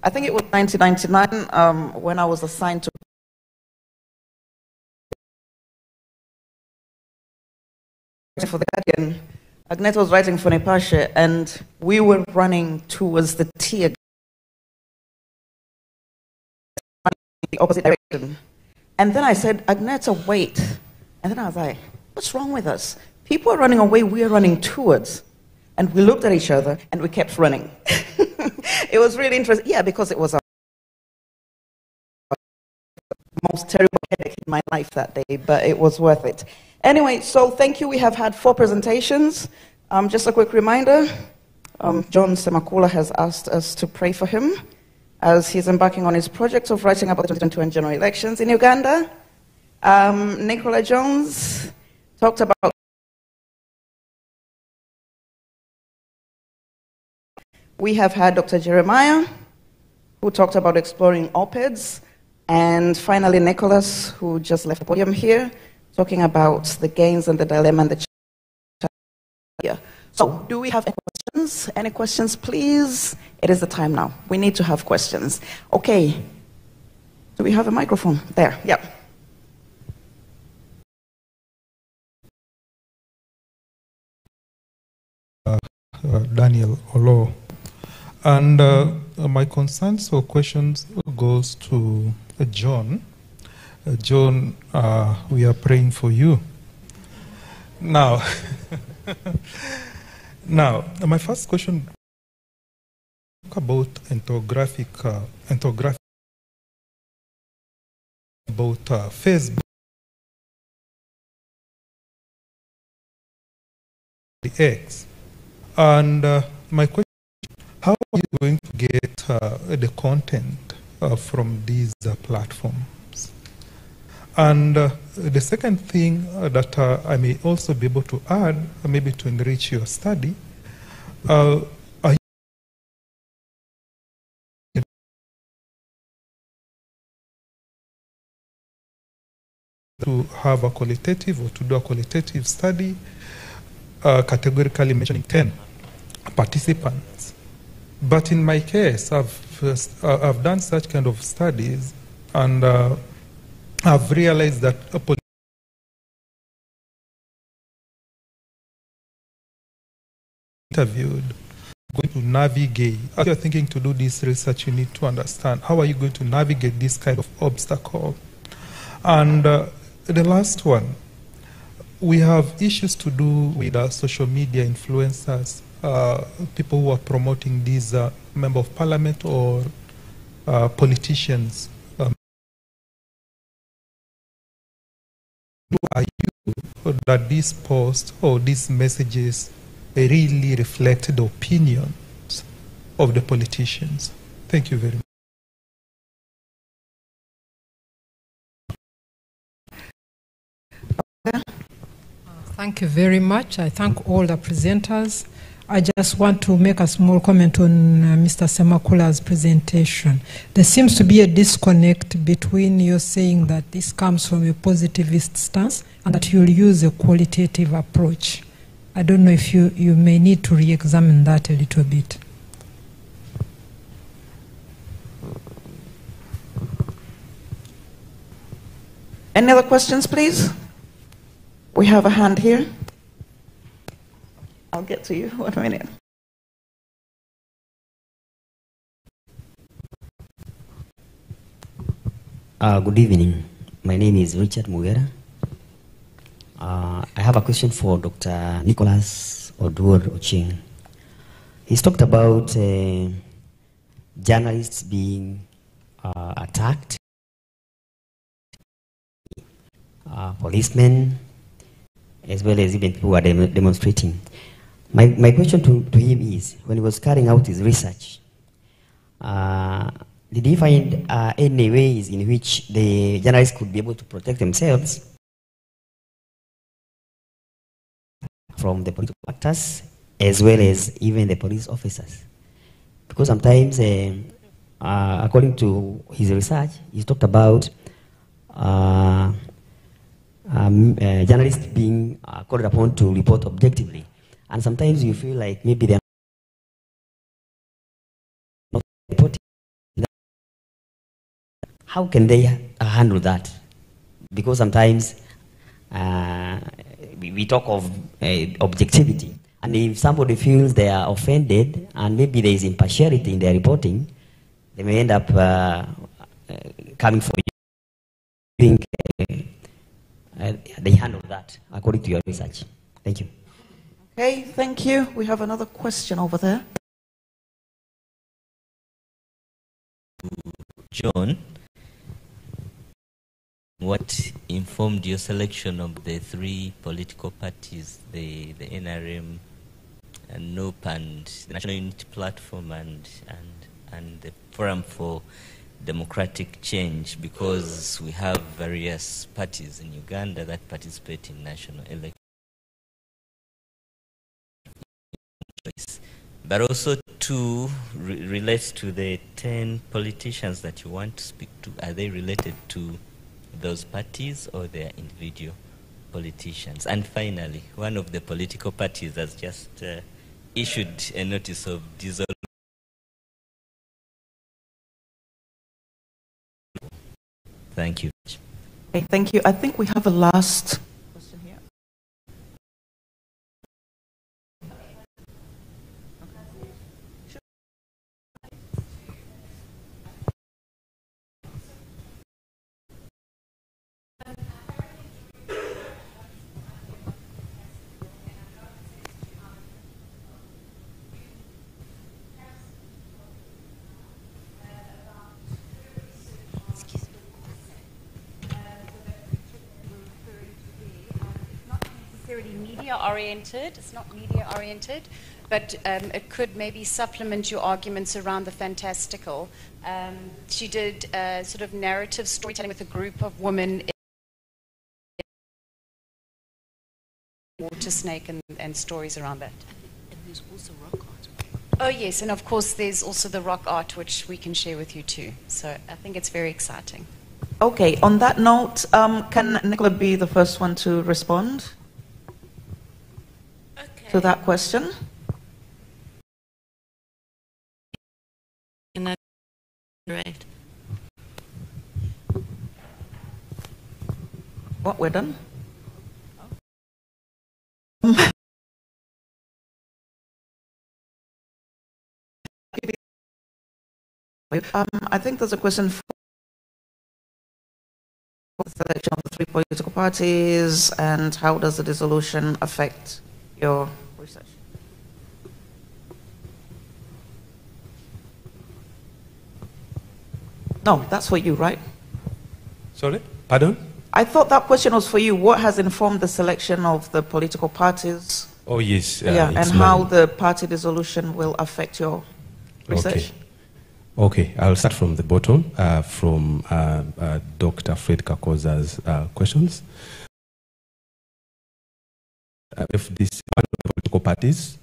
I think it was 1999 when I was assigned to for the Guardian. Agneta was writing for Nepashe, and we were running towards the tear gas in the opposite direction. And then I said, Agneta, wait. And then I was like, what's wrong with us? People are running away, we are running towards. And we looked at each other, and we kept running. It was really interesting. Yeah, because it was the most terrible headache in my life that day, but it was worth it. Anyway, so thank you. We have had 4 presentations. Just a quick reminder, John Semakula has asked us to pray for him as he's embarking on his project of writing about the 2021 general elections in Uganda. Nicola Jones talked about we have had Dr. Jeremiah, who talked about exploring op-eds, and finally Nicholas, who just left the podium here, talking about the gains and the dilemma and the challenge. So, do we have any questions? Any questions, please? It is the time now. We need to have questions. Okay. Do we have a microphone? There, yeah. Daniel Olo. And my concerns or questions goes to John. John, we are praying for you. Now, my first question about entographic about Facebook. X. And my question is, how are you going to get the content from these platforms? And the second thing that I may also be able to add, maybe to enrich your study, are you to have a qualitative or to do a qualitative study, categorically mentioning 10 participants. But in my case, I've done such kind of studies, and I've realized that interviewed, going to navigate. As you're thinking to do this research, you need to understand how are you going to navigate this kind of obstacle. And the last one, we have issues to do with social media influencers, people who are promoting these member of parliament or politicians. Are you that these posts or these messages really reflect the opinions of the politicians? Thank you very much. Thank you very much. I thank all the presenters. I just want to make a small comment on Mr. Semakula's presentation. There seems to be a disconnect between you saying that this comes from a positivist stance and that you'll use a qualitative approach. I don't know if you may need to re-examine that a little bit. Any other questions, please? We have a hand here. I'll get to you. 1 minute. Good evening. My name is Richard Mugera. I have a question for Dr. Nicholas Oduor Oching. He's talked about journalists being attacked, policemen, as well as even people who are demonstrating. My question to him is, when he was carrying out his research, did he find any ways in which the journalists could be able to protect themselves from the political actors, as well as even the police officers? Because sometimes, according to his research, he talked about journalists being called upon to report objectively. And sometimes you feel like maybe they're not reporting. How can they handle that? Because sometimes we talk of objectivity. And if somebody feels they are offended and maybe there is impartiality in their reporting, they may end up coming for you. They handle that according to your research. Thank you. Okay, thank you. We have another question over there. John, what informed your selection of the three political parties, the NRM, and NOP, and the National Unity Platform, and the Forum for Democratic Change? Because we have various parties in Uganda that participate in national elections. But also to relate to the 10 politicians that you want to speak to. Are they related to those parties or they are individual politicians? And finally, one of the political parties has just issued a notice of dissolution. Thank you. Okay, thank you. I think we have a last question here. necessarily media-oriented. It's not media-oriented, but it could maybe supplement your arguments around the fantastical. She did sort of narrative storytelling with a group of women in water snake and stories around that. And there's also rock art. Oh, yes, and of course there's also the rock art, which we can share with you too. So I think it's very exciting. Okay, on that note, can Nicola be the first one to respond to that question? Right. What, we're done? I think there's a question for the selection of the three political parties, and how does the dissolution affect your research? No, that's for you, right? Sorry? Pardon? I thought that question was for you. What has informed the selection of the political parties? Oh, yes. And how the party dissolution will affect your research? Okay, I'll start from the bottom, from Dr. Fred Kakoza's questions. If this one of the political parties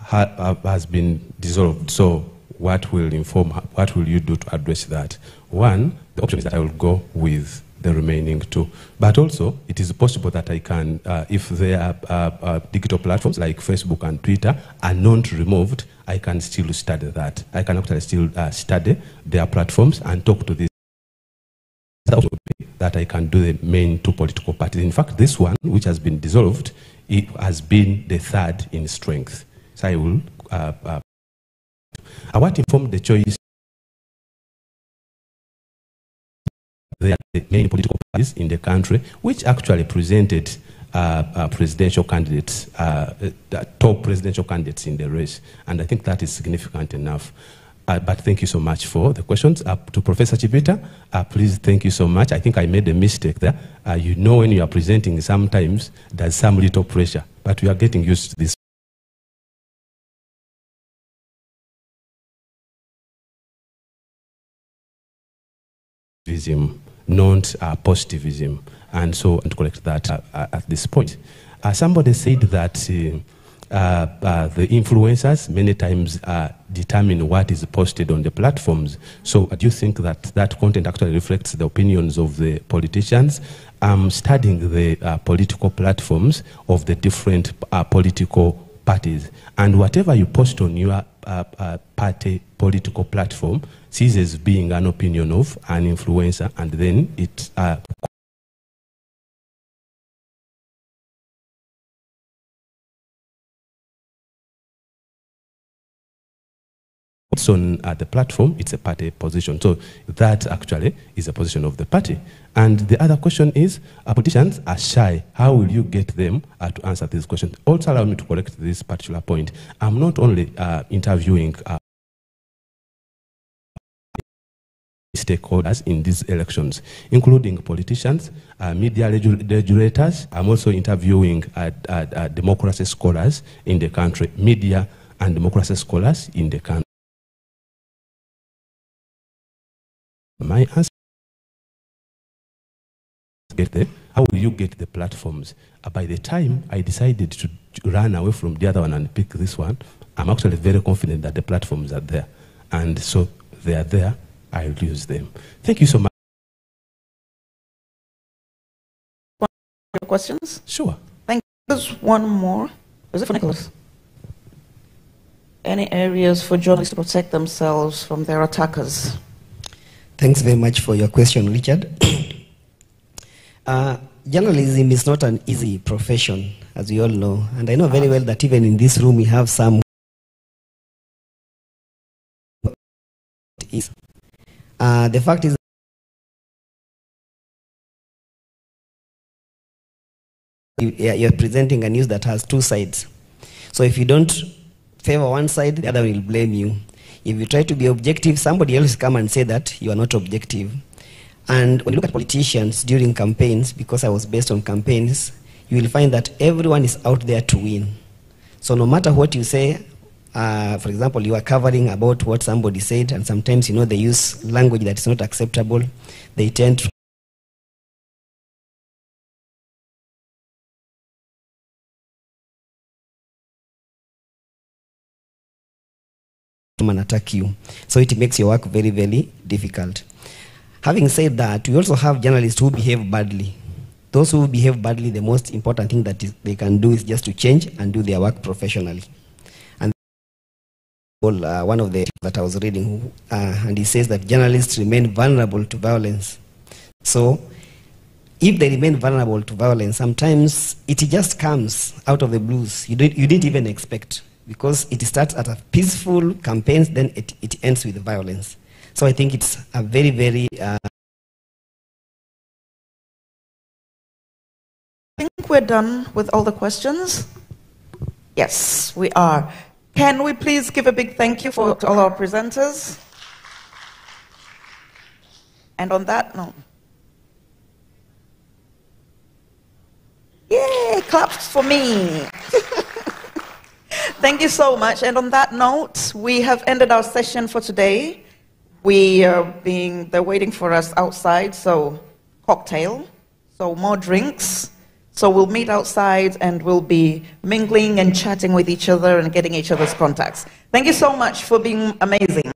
has been dissolved, so what will you do to address that? One, the option is that I will go with the remaining two. But also, it is possible that I can, if there are digital platforms like Facebook and Twitter are not removed, I can still study that. I can actually still study their platforms and talk to this. That I can do the main two political parties. In fact, this one, which has been dissolved, it has been the third in strength. So I will. What informed the choice? They are the main political parties in the country, which actually presented presidential candidates, top presidential candidates in the race. And I think that is significant enough. But thank you so much for the questions. To Professor Chipita, please, thank you so much. I think I made a mistake there. You know, when you are presenting, sometimes there's some little pressure, but we are getting used to this. Not positivism, and so to correct that at this point. Somebody said that the influencers many times determine what is posted on the platforms. So do you think that that content actually reflects the opinions of the politicians? Studying the political platforms of the different political parties, and whatever you post on your party political platform ceases being an opinion of an influencer, and then it on the platform, it's a party position. So that actually is a position of the party. And the other question is, politicians are shy. How will you get them to answer this question? Also allow me to correct this particular point. I'm not only interviewing stakeholders in these elections, including politicians, media regulators. I'm also interviewing democracy scholars in the country, media and democracy scholars in the country. My answer is, how will you get the platforms? By the time I decided to run away from the other one and pick this one, I'm actually very confident that the platforms are there. And so they are there, I'll use them. Thank you so much. Questions? Sure. Thank you. There's one more. Is it for Nicholas? Any areas for journalists to protect themselves from their attackers? Thanks very much for your question, Richard. Journalism is not an easy profession, as we all know. And I know very well that even in this room we have some. The fact is, you're presenting a news that has two sides. So if you don't favor one side, the other will blame you. If you try to be objective, somebody else will come and say that you are not objective. And when you look at politicians during campaigns, because I was based on campaigns, you will find that everyone is out there to win. So no matter what you say, for example, you are covering about what somebody said, and sometimes, you know, they use language that is not acceptable. They tend to and attack you. So it makes your work very, very difficult. Having said that, we also have journalists who behave badly. Those who behave badly, the most important thing that they can do is just to change and do their work professionally. And one of the that I was reading, and he says that journalists remain vulnerable to violence. So if they remain vulnerable to violence, sometimes it just comes out of the blues. You didn't even expect, because it starts at a peaceful campaigns, then it ends with violence. So I think it's a very, very... I think we're done with all the questions. Yes, we are. Can we please give a big thank you to all our presenters? And on that note... Yay, claps for me. Thank you so much. And on that note, we have ended our session for today. They're waiting for us outside, so cocktail, so more drinks. So we'll meet outside and we'll be mingling and chatting with each other and getting each other's contacts. Thank you so much for being amazing.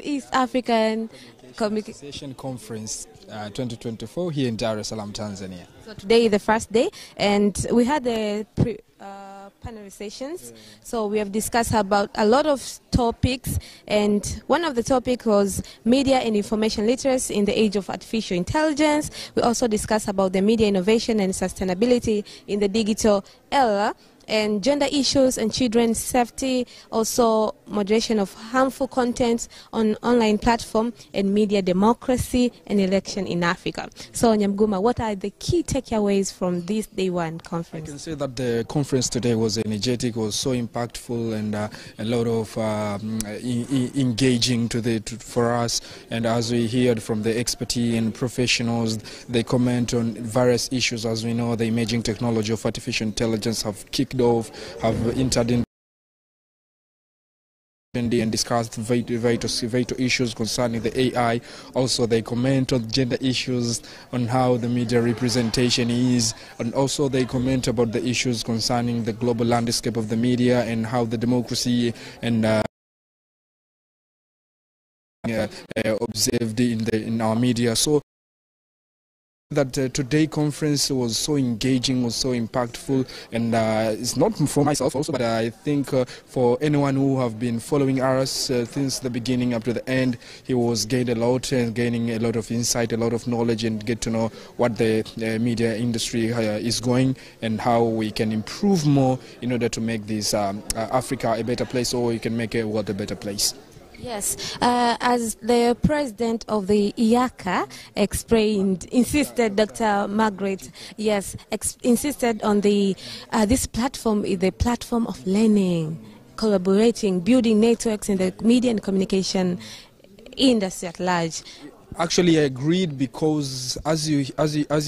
East African Communication Conference 2024 here in Dar es Salaam, Tanzania. So today is the first day, and we had the panel sessions. So we have discussed about a lot of topics, and one of the topics was media and information literacy in the age of artificial intelligence. We also discussed about the media innovation and sustainability in the digital era. and gender issues and children's safety, also moderation of harmful content on online platform, and media democracy and election in Africa. So Nyamguma, what are the key takeaways from this day one conference? I can say that the conference today was energetic, was so impactful, and a lot of engaging for us. And as we heard from the expertise and professionals, they comment on various issues. As we know, the emerging technology of artificial intelligence have kicked off, have entered in and discussed vital issues concerning the AI. Also, they comment on gender issues, on how the media representation is, and also they comment about the issues concerning the global landscape of the media and how the democracy and observed in our media. So that today conference was so engaging, was so impactful, and it's not for myself also, but I think for anyone who have been following us since the beginning up to the end, he was gaining a lot of insight, a lot of knowledge, and get to know what the media industry is going and how we can improve more in order to make this Africa a better place, or we can make a world a better place. Yes, as the president of the EACA insisted, Dr. Margaret, yes, insisted on this platform is the platform of learning, collaborating, building networks in the media and communication industry at large. Actually, I agreed because, as you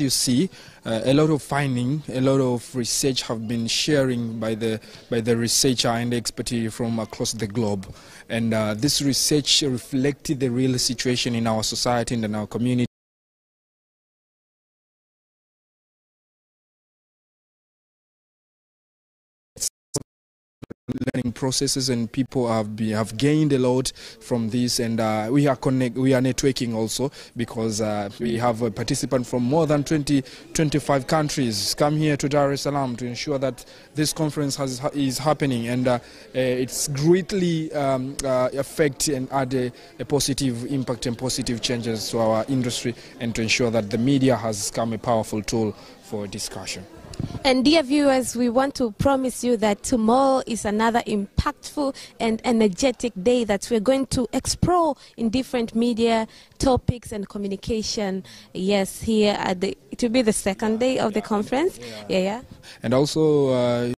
see, a lot of finding, a lot of research have been sharing by the researcher and expertise from across the globe, and this research reflected the real situation in our society and in our community. Learning processes, and people have gained a lot from this, and we are networking also, because we have a participant from more than 25 countries come here to Dar es Salaam to ensure that this conference is happening, and it's greatly affect and add a positive impact and positive changes to our industry, and to ensure that the media has become a powerful tool for discussion. And dear viewers, we want to promise you that tomorrow is another impactful and energetic day that we're going to explore in different media topics and communication. Yes, here at it will be the second day of the conference. Yeah. And also